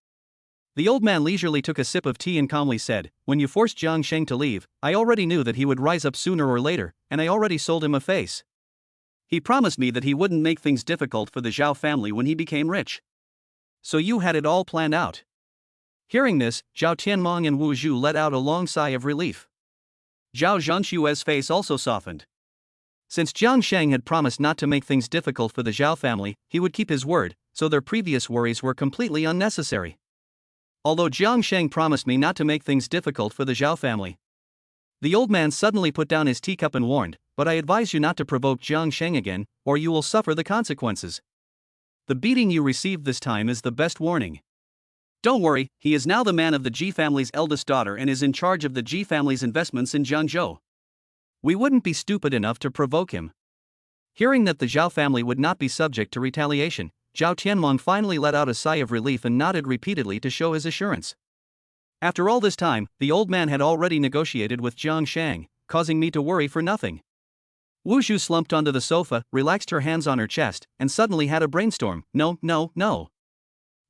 Speaker 1: The old man leisurely took a sip of tea and calmly said, when you forced Jiang Sheng to leave, I already knew that he would rise up sooner or later, and I already sold him a face. He promised me that he wouldn't make things difficult for the Zhao family when he became rich.
Speaker 2: So you had it all planned out. Hearing this, Zhao Tianmong and Wu Zhu let out a long sigh of relief.
Speaker 1: Zhao Zhongshue's face also softened.
Speaker 2: Since Jiang Sheng had promised not to make things difficult for the Zhao family, he would keep his word, so their previous worries were completely unnecessary. Although Jiang Sheng promised me not to make things difficult for the Zhao family. The old man suddenly put down his teacup and warned, but I advise you not to provoke Jiang Sheng again, or you will suffer the consequences. The beating you received this time is the best warning.
Speaker 1: Don't worry, he is now the man of the Ji family's eldest daughter and is in charge of the Ji family's investments in Jiangzhou.
Speaker 2: We wouldn't be stupid enough to provoke him. Hearing that the Zhao family would not be subject to retaliation, Zhao Tianmong finally let out a sigh of relief and nodded repeatedly to show his assurance. After all this time, the old man had already negotiated with Jiang Sheng, causing me to worry for nothing. Wu Zhu slumped onto the sofa, relaxed her hands on her chest, and suddenly had a brainstorm. No.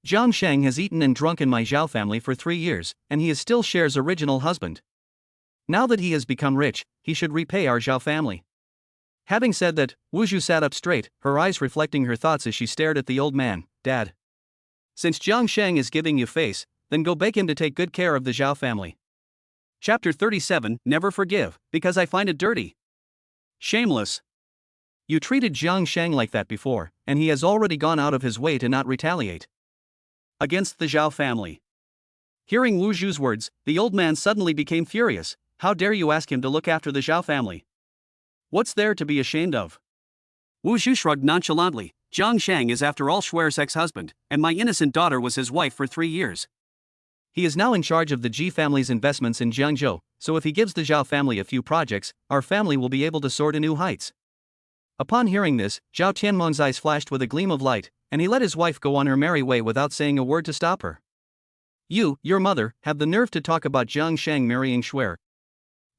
Speaker 2: Jiang Sheng has eaten and drunk in my Zhao family for 3 years, and he is still Cher's original husband. Now that he has become rich, he should repay our Zhao family. Having said that, Wu Zhu sat up straight, her eyes reflecting her thoughts as she stared at the old man. Dad. Since Jiang Sheng is giving you face, then go beg him to take good care of the Zhao family.
Speaker 1: Chapter 37, Never Forgive, because I find it dirty. Shameless.
Speaker 2: You treated Jiang Sheng like that before, and he has already gone out of his way to not retaliate
Speaker 1: against the Zhao family. Hearing Wu Zhu's words, the old man suddenly became furious. How dare you ask him to look after the Zhao family? What's there to be ashamed of? Wu Zhu shrugged nonchalantly. Jiang Sheng is after all Schwer's ex-husband, and my innocent daughter was his wife for 3 years.
Speaker 2: He is now in charge of the Ji family's investments in Jiangzhou, so if he gives the Zhao family a few projects, our family will be able to soar to new heights. Upon hearing this, Zhao Tianmeng's eyes flashed with a gleam of light, and he let his wife go on her merry way without saying a word to stop her. You, your mother, have the nerve to talk about Jiang Sheng marrying Schwer.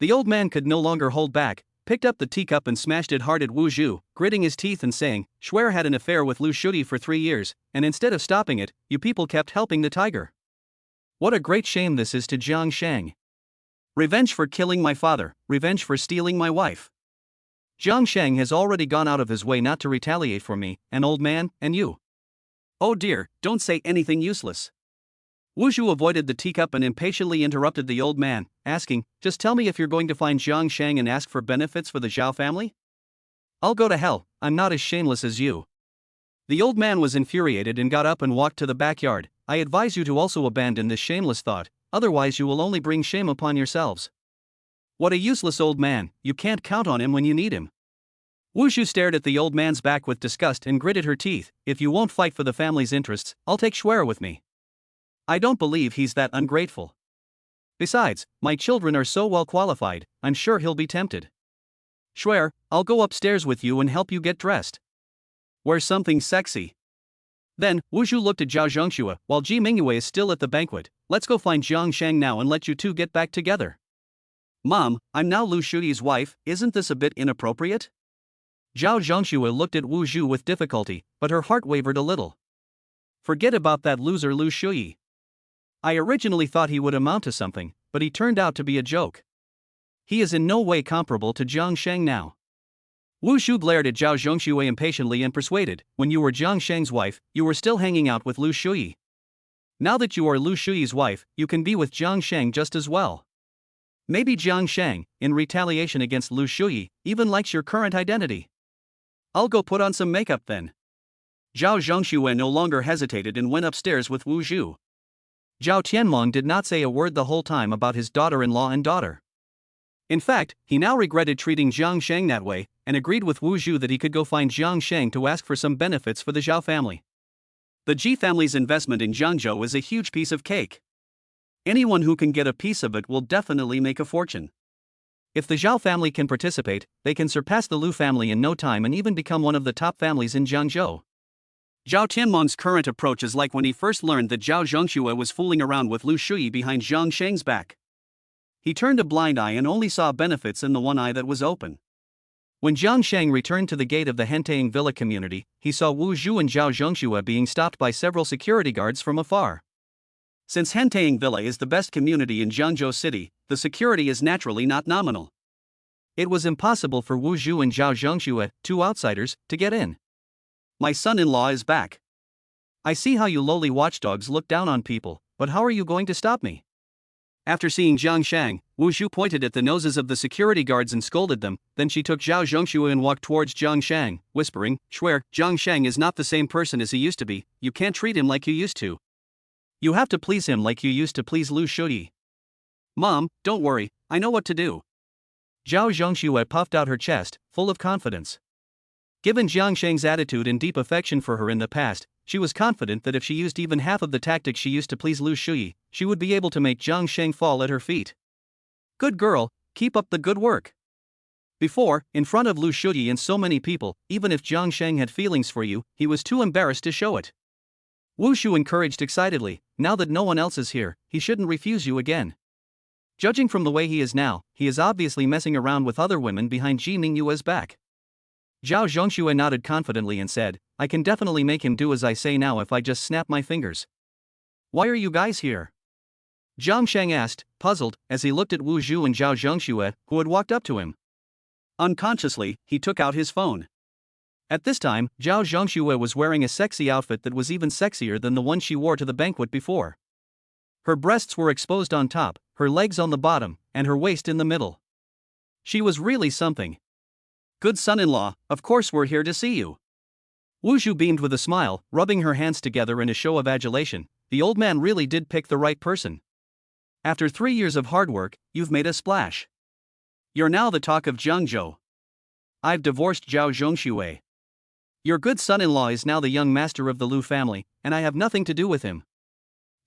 Speaker 2: The old man could no longer hold back, picked up the teacup and smashed it hard at Wu Zhu, gritting his teeth and saying, Schwer had an affair with Liu Shuyi for 3 years, and instead of stopping it, you people kept helping the tiger. What a great shame this is to Jiang Sheng. Revenge for killing my father, revenge for stealing my wife. Jiang Sheng has already gone out of his way not to retaliate for me, an old man, and you.
Speaker 1: Oh dear, don't say anything useless. Wu Zhu avoided the teacup and impatiently interrupted the old man, asking, just tell me if you're going to find Jiang Sheng and ask for benefits for the Zhao family? I'll go to hell, I'm not as shameless as you. The old man was infuriated and got up and walked to the backyard. I advise you to also abandon this shameless thought, otherwise you will only bring shame upon yourselves. What a useless old man, you can't count on him when you need him. Wu Zhu stared at the old man's back with disgust and gritted her teeth. If you won't fight for the family's interests, I'll take Schwer with me. I don't believe he's that ungrateful. Besides, my children are so well qualified, I'm sure he'll be tempted. Schwer, I'll go upstairs with you and help you get dressed. Wear something sexy. Then, Wu Zhu looked at Zhao Zhongxue. While Ji Mingyue is still at the banquet, let's go find Jiang Sheng now and let you two get back together. Mom, I'm now Liu Shuyi's wife, isn't this a bit inappropriate? Zhao Zhongxue looked at Wu Zhu with difficulty, but her heart wavered a little. Forget about that loser Liu Shuyi. I originally thought he would amount to something, but he turned out to be a joke. He is in no way comparable to Jiang Sheng now. Wu Zhu glared at Zhao Zhongxue impatiently and persuaded, when you were Jiang Sheng's wife, you were still hanging out with Liu Shuyi. Now that you are Liu Shuyi's wife, you can be with Jiang Sheng just as well. Maybe Jiang Sheng, in retaliation against Liu Shuyi, even likes your current identity. I'll go put on some makeup then. Zhao Zhongxue no longer hesitated and went upstairs with Wu Zhu. Zhao Tianmong did not say a word the whole time about his daughter-in-law and daughter. In fact, he now regretted treating Jiang Sheng that way, and agreed with Wu Zhu that he could go find Jiang Sheng to ask for some benefits for the Zhao family. The Ji family's investment in Jiangzhou is a huge piece of cake. Anyone who can get a piece of it will definitely make a fortune. If the Zhao family can participate, they can surpass the Liu family in no time and even become one of the top families in Jiangzhou. Zhao Tianmong's current approach is like when he first learned that Zhao Zhongxue was fooling around with Liu Shuyi behind Jiang Sheng's back. He turned a blind eye and only saw benefits in the one eye that was open. When Jiang Sheng returned to the gate of the Hentaying Villa community, he saw Wu Zhu and Zhao Zhongxue being stopped by several security guards from afar. Since Hentaying Villa is the best community in Jiangzhou City, the security is naturally not nominal.
Speaker 2: It was impossible for Wu Zhu and Zhao Zhengxue, two outsiders, to get in.
Speaker 1: My son-in-law is back.
Speaker 2: I see how you lowly watchdogs look down on people, but how are you going to stop me?
Speaker 1: After seeing Jiang Sheng, Wu Zhu pointed at the noses of the security guards and scolded them. Then she took Zhao Zhengxue and walked towards Jiang Sheng, whispering, "Swear, Jiang Sheng is not the same person as he used to be. You can't treat him like you used to. You have to please him like you used to please Liu Shuyi." "Mom, don't worry, I know what to do."
Speaker 2: Zhao Zhengxue puffed out her chest, full of confidence. Given Jiang Sheng's attitude and deep affection for her in the past, she was confident that if she used even half of the tactics she used to please Liu Shuyi, she would be able to make Jiang Sheng fall at her feet. "Good girl, keep up the good work." Before, in front of Liu Shuyi and so many people, even if Jiang Sheng had feelings for you, he was too embarrassed to show it. Wu Shu encouraged excitedly, "Now that no one else is here, he shouldn't refuse you again. Judging from the way he is now, he is obviously messing around with other women behind Ji Mingyue's back." Zhao Zhengxue nodded confidently and said, "I can definitely make him do as I say now if I just snap my fingers." "Why are you guys here?" Jiang Sheng asked, puzzled, as he looked at Wu Zhu and Zhao Zhengxue, who had walked up to him.
Speaker 1: Unconsciously, he took out his phone.
Speaker 2: At this time, Zhao Zhengxue was wearing a sexy outfit that was even sexier than the one she wore to the banquet before. Her breasts were exposed on top, her legs on the bottom, and her waist in the middle. She was really something.
Speaker 1: "Good son-in-law, of course we're here to see you."
Speaker 2: Wu Zhu beamed with a smile, rubbing her hands together in a show of adulation. The old man really did pick the right person. "After 3 years of hard work, you've made a splash.
Speaker 1: You're now the talk of Jiangzhou.
Speaker 2: I've divorced Zhao Zhengxue. Your good son-in-law is now the young master of the Liu family, and I have nothing to do with him."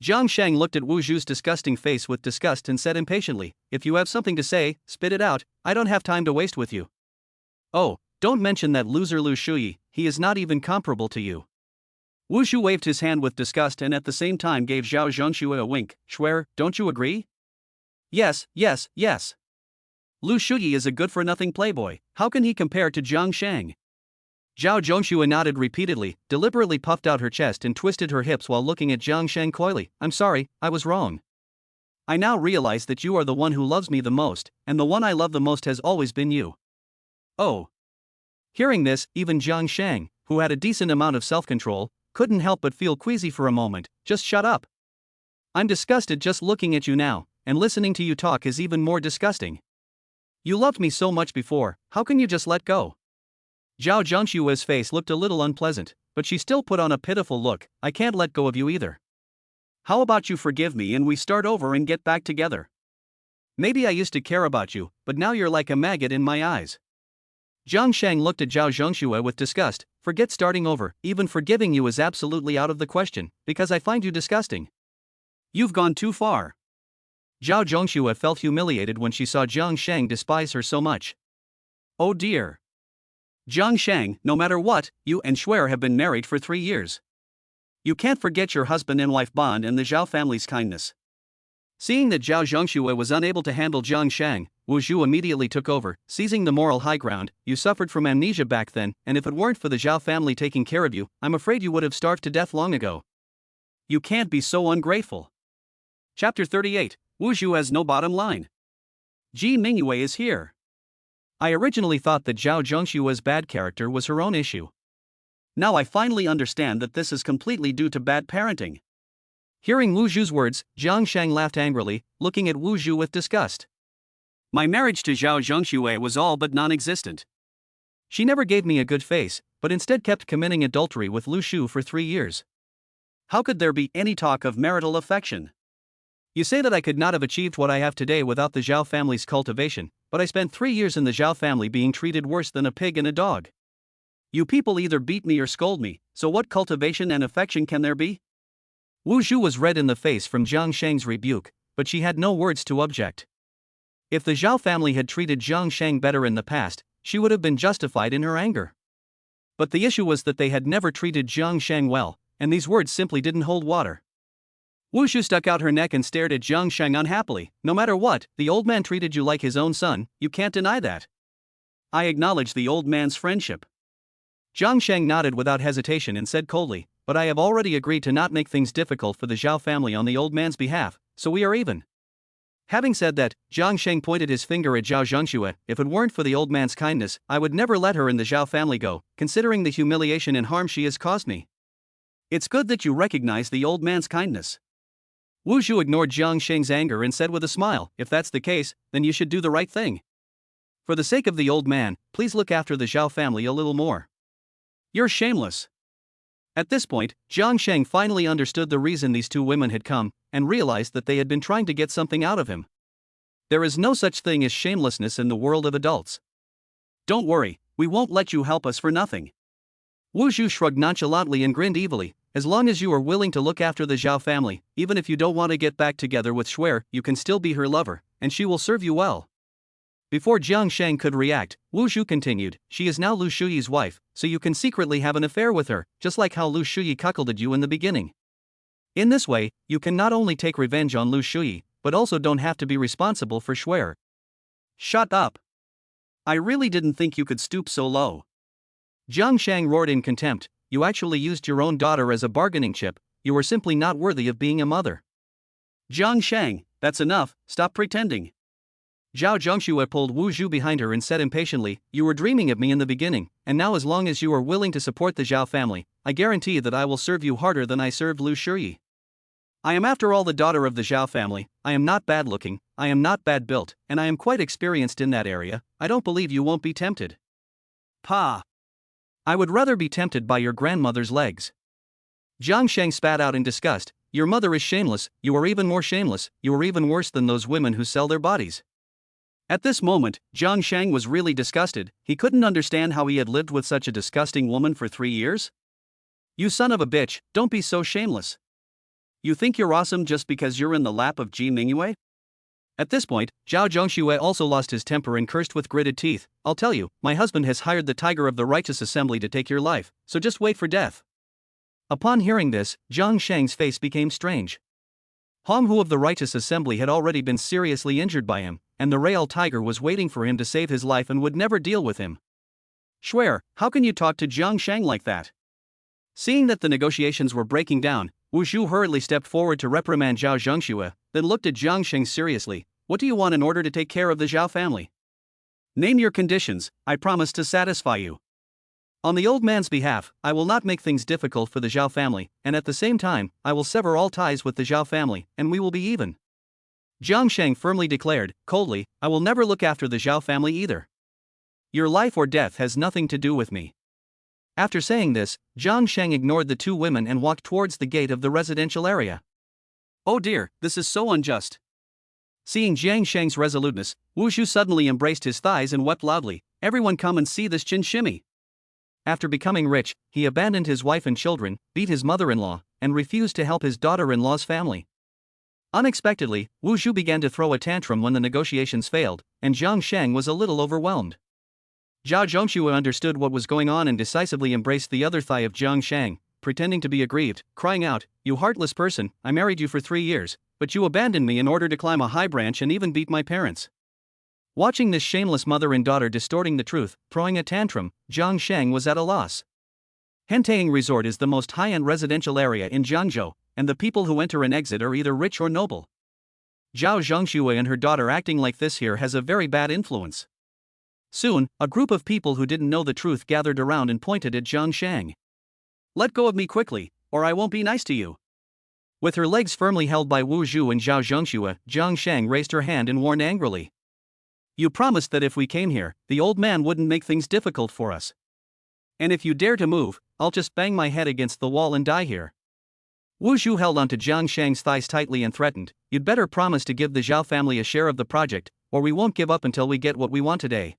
Speaker 2: Jiang Sheng looked at Wu Zhu's disgusting face with disgust and said impatiently, "If you have something to say, spit it out, I don't have time to waste with you." "Oh, don't mention that loser Liu Shuyi, he is not even comparable to you."
Speaker 1: Wu Zhu waved his hand with disgust and at the same time gave Zhao Zhengxue a wink. "Swear, don't you agree?"
Speaker 2: Yes.
Speaker 1: Liu Shuyi is a good-for-nothing playboy, how can he compare to Jiang Sheng?"
Speaker 2: Zhao Zhengxue nodded repeatedly, deliberately puffed out her chest and twisted her hips while looking at Jiang Sheng coyly. "I'm sorry, I was wrong. I now realize that you are the one who loves me the most, and the one I love the most has always been you."
Speaker 1: "Oh."
Speaker 2: Hearing this, even Jiang Sheng, who had a decent amount of self-control, couldn't help but feel queasy for a moment. "Just shut up. I'm disgusted just looking at you now, and listening to you talk is even more disgusting. You loved me so much before, how can you just let go?" Zhao Zhengshue's face looked a little unpleasant, but she still put on a pitiful look. "I can't let go of you either.
Speaker 1: How about you forgive me and we start over and get back together?
Speaker 2: Maybe I used to care about you, but now you're like a maggot in my eyes." Jiang Sheng looked at Zhao Zhengxue with disgust. "Forget starting over, even forgiving you is absolutely out of the question, because I find you disgusting."
Speaker 1: "You've gone too far."
Speaker 2: Zhao Zhengxue felt humiliated when she saw Jiang Sheng despise her so much.
Speaker 1: "Oh dear. Jiang Sheng, no matter what, you and Shuer have been married for 3 years. You can't forget your husband and wife bond and the Zhao family's kindness."
Speaker 2: Seeing that Zhao Zhengxue was unable to handle Jiang Sheng, Wu Zhu immediately took over, seizing the moral high ground. "You suffered from amnesia back then, and if it weren't for the Zhao family taking care of you, I'm afraid you would have starved to death long ago."
Speaker 1: "You can't be so ungrateful." Chapter 38, Wu Zhu has no bottom line. Ji Mingyue is here.
Speaker 2: I originally thought that Zhao Zhengshue's bad character was her own issue.
Speaker 1: Now I finally understand that this is completely due to bad parenting.
Speaker 2: Hearing Wu Zhu's words, Jiang Sheng laughed angrily, looking at Wu Zhu with disgust.
Speaker 1: "My marriage to Zhao Zhengxue was all but non-existent.
Speaker 2: She never gave me a good face, but instead kept committing adultery with Liu Shu for 3 years.
Speaker 1: How could there be any talk of marital affection?"
Speaker 2: You say that I could not have achieved what I have today without the Zhao family's cultivation, but I spent 3 years in the Zhao family being treated worse than a pig and a dog.
Speaker 1: You people either beat me or scold me, so what cultivation and affection can there be?
Speaker 2: Wu Zhu was red in the face from Jiang Sheng's rebuke, but she had no words to object. If the Zhao family had treated Jiang Sheng better in the past, she would have been justified in her anger. But the issue was that they had never treated Jiang Sheng well, and these words simply didn't hold water.
Speaker 1: Wu Zhu stuck out her neck and stared at Jiang Sheng unhappily. "No matter what, the old man treated you like his own son, you can't deny that." "I acknowledge the old man's friendship."
Speaker 2: Jiang Sheng nodded without hesitation and said coldly, "But I have already agreed to not make things difficult for the Zhao family on the old man's behalf, so we are even." Having said that, Jiang Sheng pointed his finger at Zhao Zhengxue. If it weren't for the old man's kindness, I would never let her and the Zhao family go, considering the humiliation and harm she has caused me.
Speaker 1: It's good that you recognize the old man's kindness.
Speaker 2: Wu Zhu ignored Jiang Sheng's anger and said with a smile, if that's the case, then you should do the right thing. For the sake of the old man, please look after the Zhao family a little more.
Speaker 1: You're shameless.
Speaker 2: At this point, Jiang Sheng finally understood the reason these two women had come, and realized that they had been trying to get something out of him. There is no such thing as shamelessness in the world of adults.
Speaker 1: Don't worry, we won't let you help us for nothing.
Speaker 2: Wu Zhu shrugged nonchalantly and grinned evilly. As long as you are willing to look after the Zhao family, even if you don't want to get back together with Shuyi, you can still be her lover, and she will serve you well. Before Jiang Sheng could react, Wu Zhu continued, she is now Liu Shuyi's wife, so you can secretly have an affair with her, just like how Liu Shuyi cuckolded you in the beginning. In this way, you can not only take revenge on Liu Shuyi, but also don't have to be responsible for Shuyi.
Speaker 1: Shut up. I really didn't think you could stoop so low.
Speaker 2: Jiang Sheng roared in contempt, you actually used your own daughter as a bargaining chip, you are simply not worthy of being a mother.
Speaker 1: Jiang Sheng, that's enough, stop pretending.
Speaker 2: Zhao Zhengxue pulled Wu Zhu behind her and said impatiently, you were dreaming of me in the beginning, and now as long as you are willing to support the Zhao family, I guarantee that I will serve you harder than I served Liu Shuyi. I am after all the daughter of the Zhao family, I am not bad looking, I am not bad built, and I am quite experienced in that area, I don't believe you won't be tempted.
Speaker 1: Pa.
Speaker 2: I would rather be tempted by your grandmother's legs. Jiang Sheng spat out in disgust, your mother is shameless, you are even more shameless, you are even worse than those women who sell their bodies.
Speaker 1: At this moment, Jiang Sheng was really disgusted, he couldn't understand how he had lived with such a disgusting woman for 3 years. You son of a bitch, don't be so shameless. You think you're awesome just because you're in the lap of Ji Mingyue?
Speaker 2: At this point, Zhao Zhengxue also lost his temper and cursed with gritted teeth, I'll tell you, my husband has hired the tiger of the righteous assembly to take your life, so just wait for death. Upon hearing this, Jiang Sheng's face became strange. Hong Hu of the righteous assembly had already been seriously injured by him, and the Real Tiger was waiting for him to save his life and would never deal with him.
Speaker 1: Shuyi, how can you talk to Jiang Sheng like that? Seeing that the negotiations were breaking down, Wu Zhu hurriedly stepped forward to reprimand Zhao Zhengxue, then looked at Jiang Sheng seriously, what do you want in order to take care of the Zhao family? Name your conditions, I promise to satisfy you.
Speaker 2: On the old man's behalf, I will not make things difficult for the Zhao family, and at the same time, I will sever all ties with the Zhao family, and we will be even. Jiang Sheng firmly declared, coldly, I will never look after the Zhao family either. Your life or death has nothing to do with me. After saying this, Jiang Sheng ignored the two women and walked towards the gate of the residential area.
Speaker 1: Oh dear, this is so unjust.
Speaker 2: Seeing Jiang Sheng's resoluteness, Wu Zhu suddenly embraced his thighs and wept loudly, everyone come and see this chin shimmy. After becoming rich, he abandoned his wife and children, beat his mother-in-law, and refused to help his daughter-in-law's family. Unexpectedly, Wu Zhu began to throw a tantrum when the negotiations failed, and Jiang Sheng was a little overwhelmed. Zhao Zhengxue understood what was going on and decisively embraced the other thigh of Jiang Sheng, pretending to be aggrieved, crying out, you heartless person, I married you for 3 years, but you abandoned me in order to climb a high branch and even beat my parents. Watching this shameless mother and daughter distorting the truth, throwing a tantrum, Jiang Sheng was at a loss. Hentaying Resort is the most high-end residential area in Jiangzhou, and the people who enter and exit are either rich or noble. Zhao Zhengxue and her daughter acting like this here has a very bad influence. Soon, a group of people who didn't know the truth gathered around and pointed at Jiang Sheng.
Speaker 1: Let go of me quickly, or I won't be nice to you.
Speaker 2: With her legs firmly held by Wu Zhu and Zhao Zhengxue, Jiang Sheng raised her hand and warned angrily. You promised that if we came here, the old man wouldn't make things difficult for us. And if you dare to move, I'll just bang my head against the wall and die here. Wu Zhu held onto Jiang Sheng's thighs tightly and threatened, you'd better promise to give the Zhao family a share of the project, or we won't give up until we get what we want today.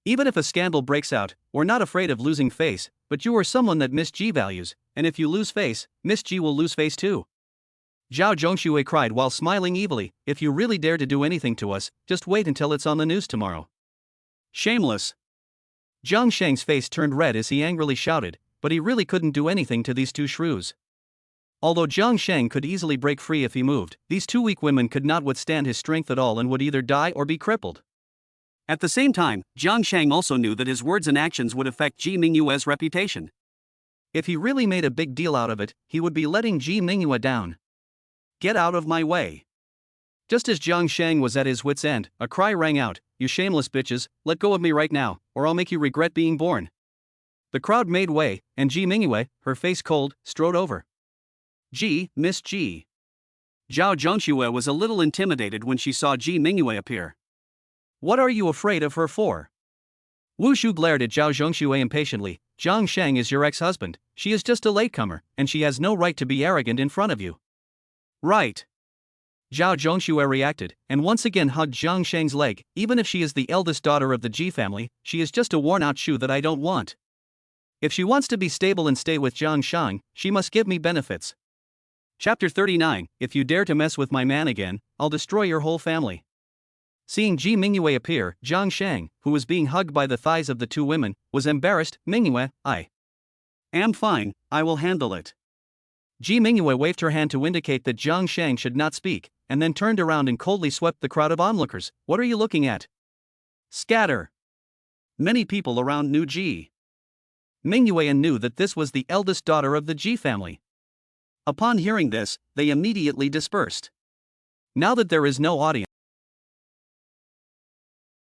Speaker 2: Even if a scandal breaks out, we're not afraid of losing face, but you are someone that Miss Ji values, and if you lose face, Miss Ji will lose face too. Zhao Zhengxue cried while smiling evilly, if you really dare to do anything to us, just wait until it's on the news tomorrow.
Speaker 1: Shameless.
Speaker 2: Jiang Sheng's face turned red as he angrily shouted, but he really couldn't do anything to these two shrews. Although Jiang Sheng could easily break free if he moved, these two weak women could not withstand his strength at all and would either die or be crippled.
Speaker 1: At the same time, Jiang Sheng also knew that his words and actions would affect Ji Mingyue's reputation.
Speaker 2: If he really made a big deal out of it, he would be letting Ji Mingyue down.
Speaker 1: Get out of my way.
Speaker 2: Just as Jiang Sheng was at his wit's end, a cry rang out, "You shameless bitches, let go of me right now, or I'll make you regret being born." The crowd made way, and Ji Mingyue, her face cold, strode over.
Speaker 1: Miss Ji. Zhao Zhongxue was a little intimidated when she saw Ji Mingyue appear.
Speaker 2: "What are you afraid of her for?" Wu Shu glared at Zhao Zhongxue impatiently. "Jiang Sheng is your ex-husband, she is just a latecomer, and she has no right to be arrogant in front of you."
Speaker 1: Right.
Speaker 2: Zhao Zhongxue reacted, and once again hugged Jiang Sheng's leg. "Even if she is the eldest daughter of the Ji family, she is just a worn-out shoe that I don't want. If she wants to be stable and stay with Jiang Sheng, she must give me benefits."
Speaker 1: Chapter 39, If you dare to mess with my man again, I'll destroy your whole family.
Speaker 2: Seeing Ji Mingyue appear, Jiang Sheng, who was being hugged by the thighs of the two women, was embarrassed. "Mingyue, I
Speaker 1: am fine, I will handle it."
Speaker 2: Ji Mingyue waved her hand to indicate that Jiang Sheng should not speak, and then turned around and coldly swept the crowd of onlookers. "What are you looking at? Scatter!"
Speaker 1: Many people around knew Ji
Speaker 2: Mingyue and knew that this was the eldest daughter of the Ji family.
Speaker 1: Upon hearing this, they immediately dispersed.
Speaker 2: Now that there is no audience,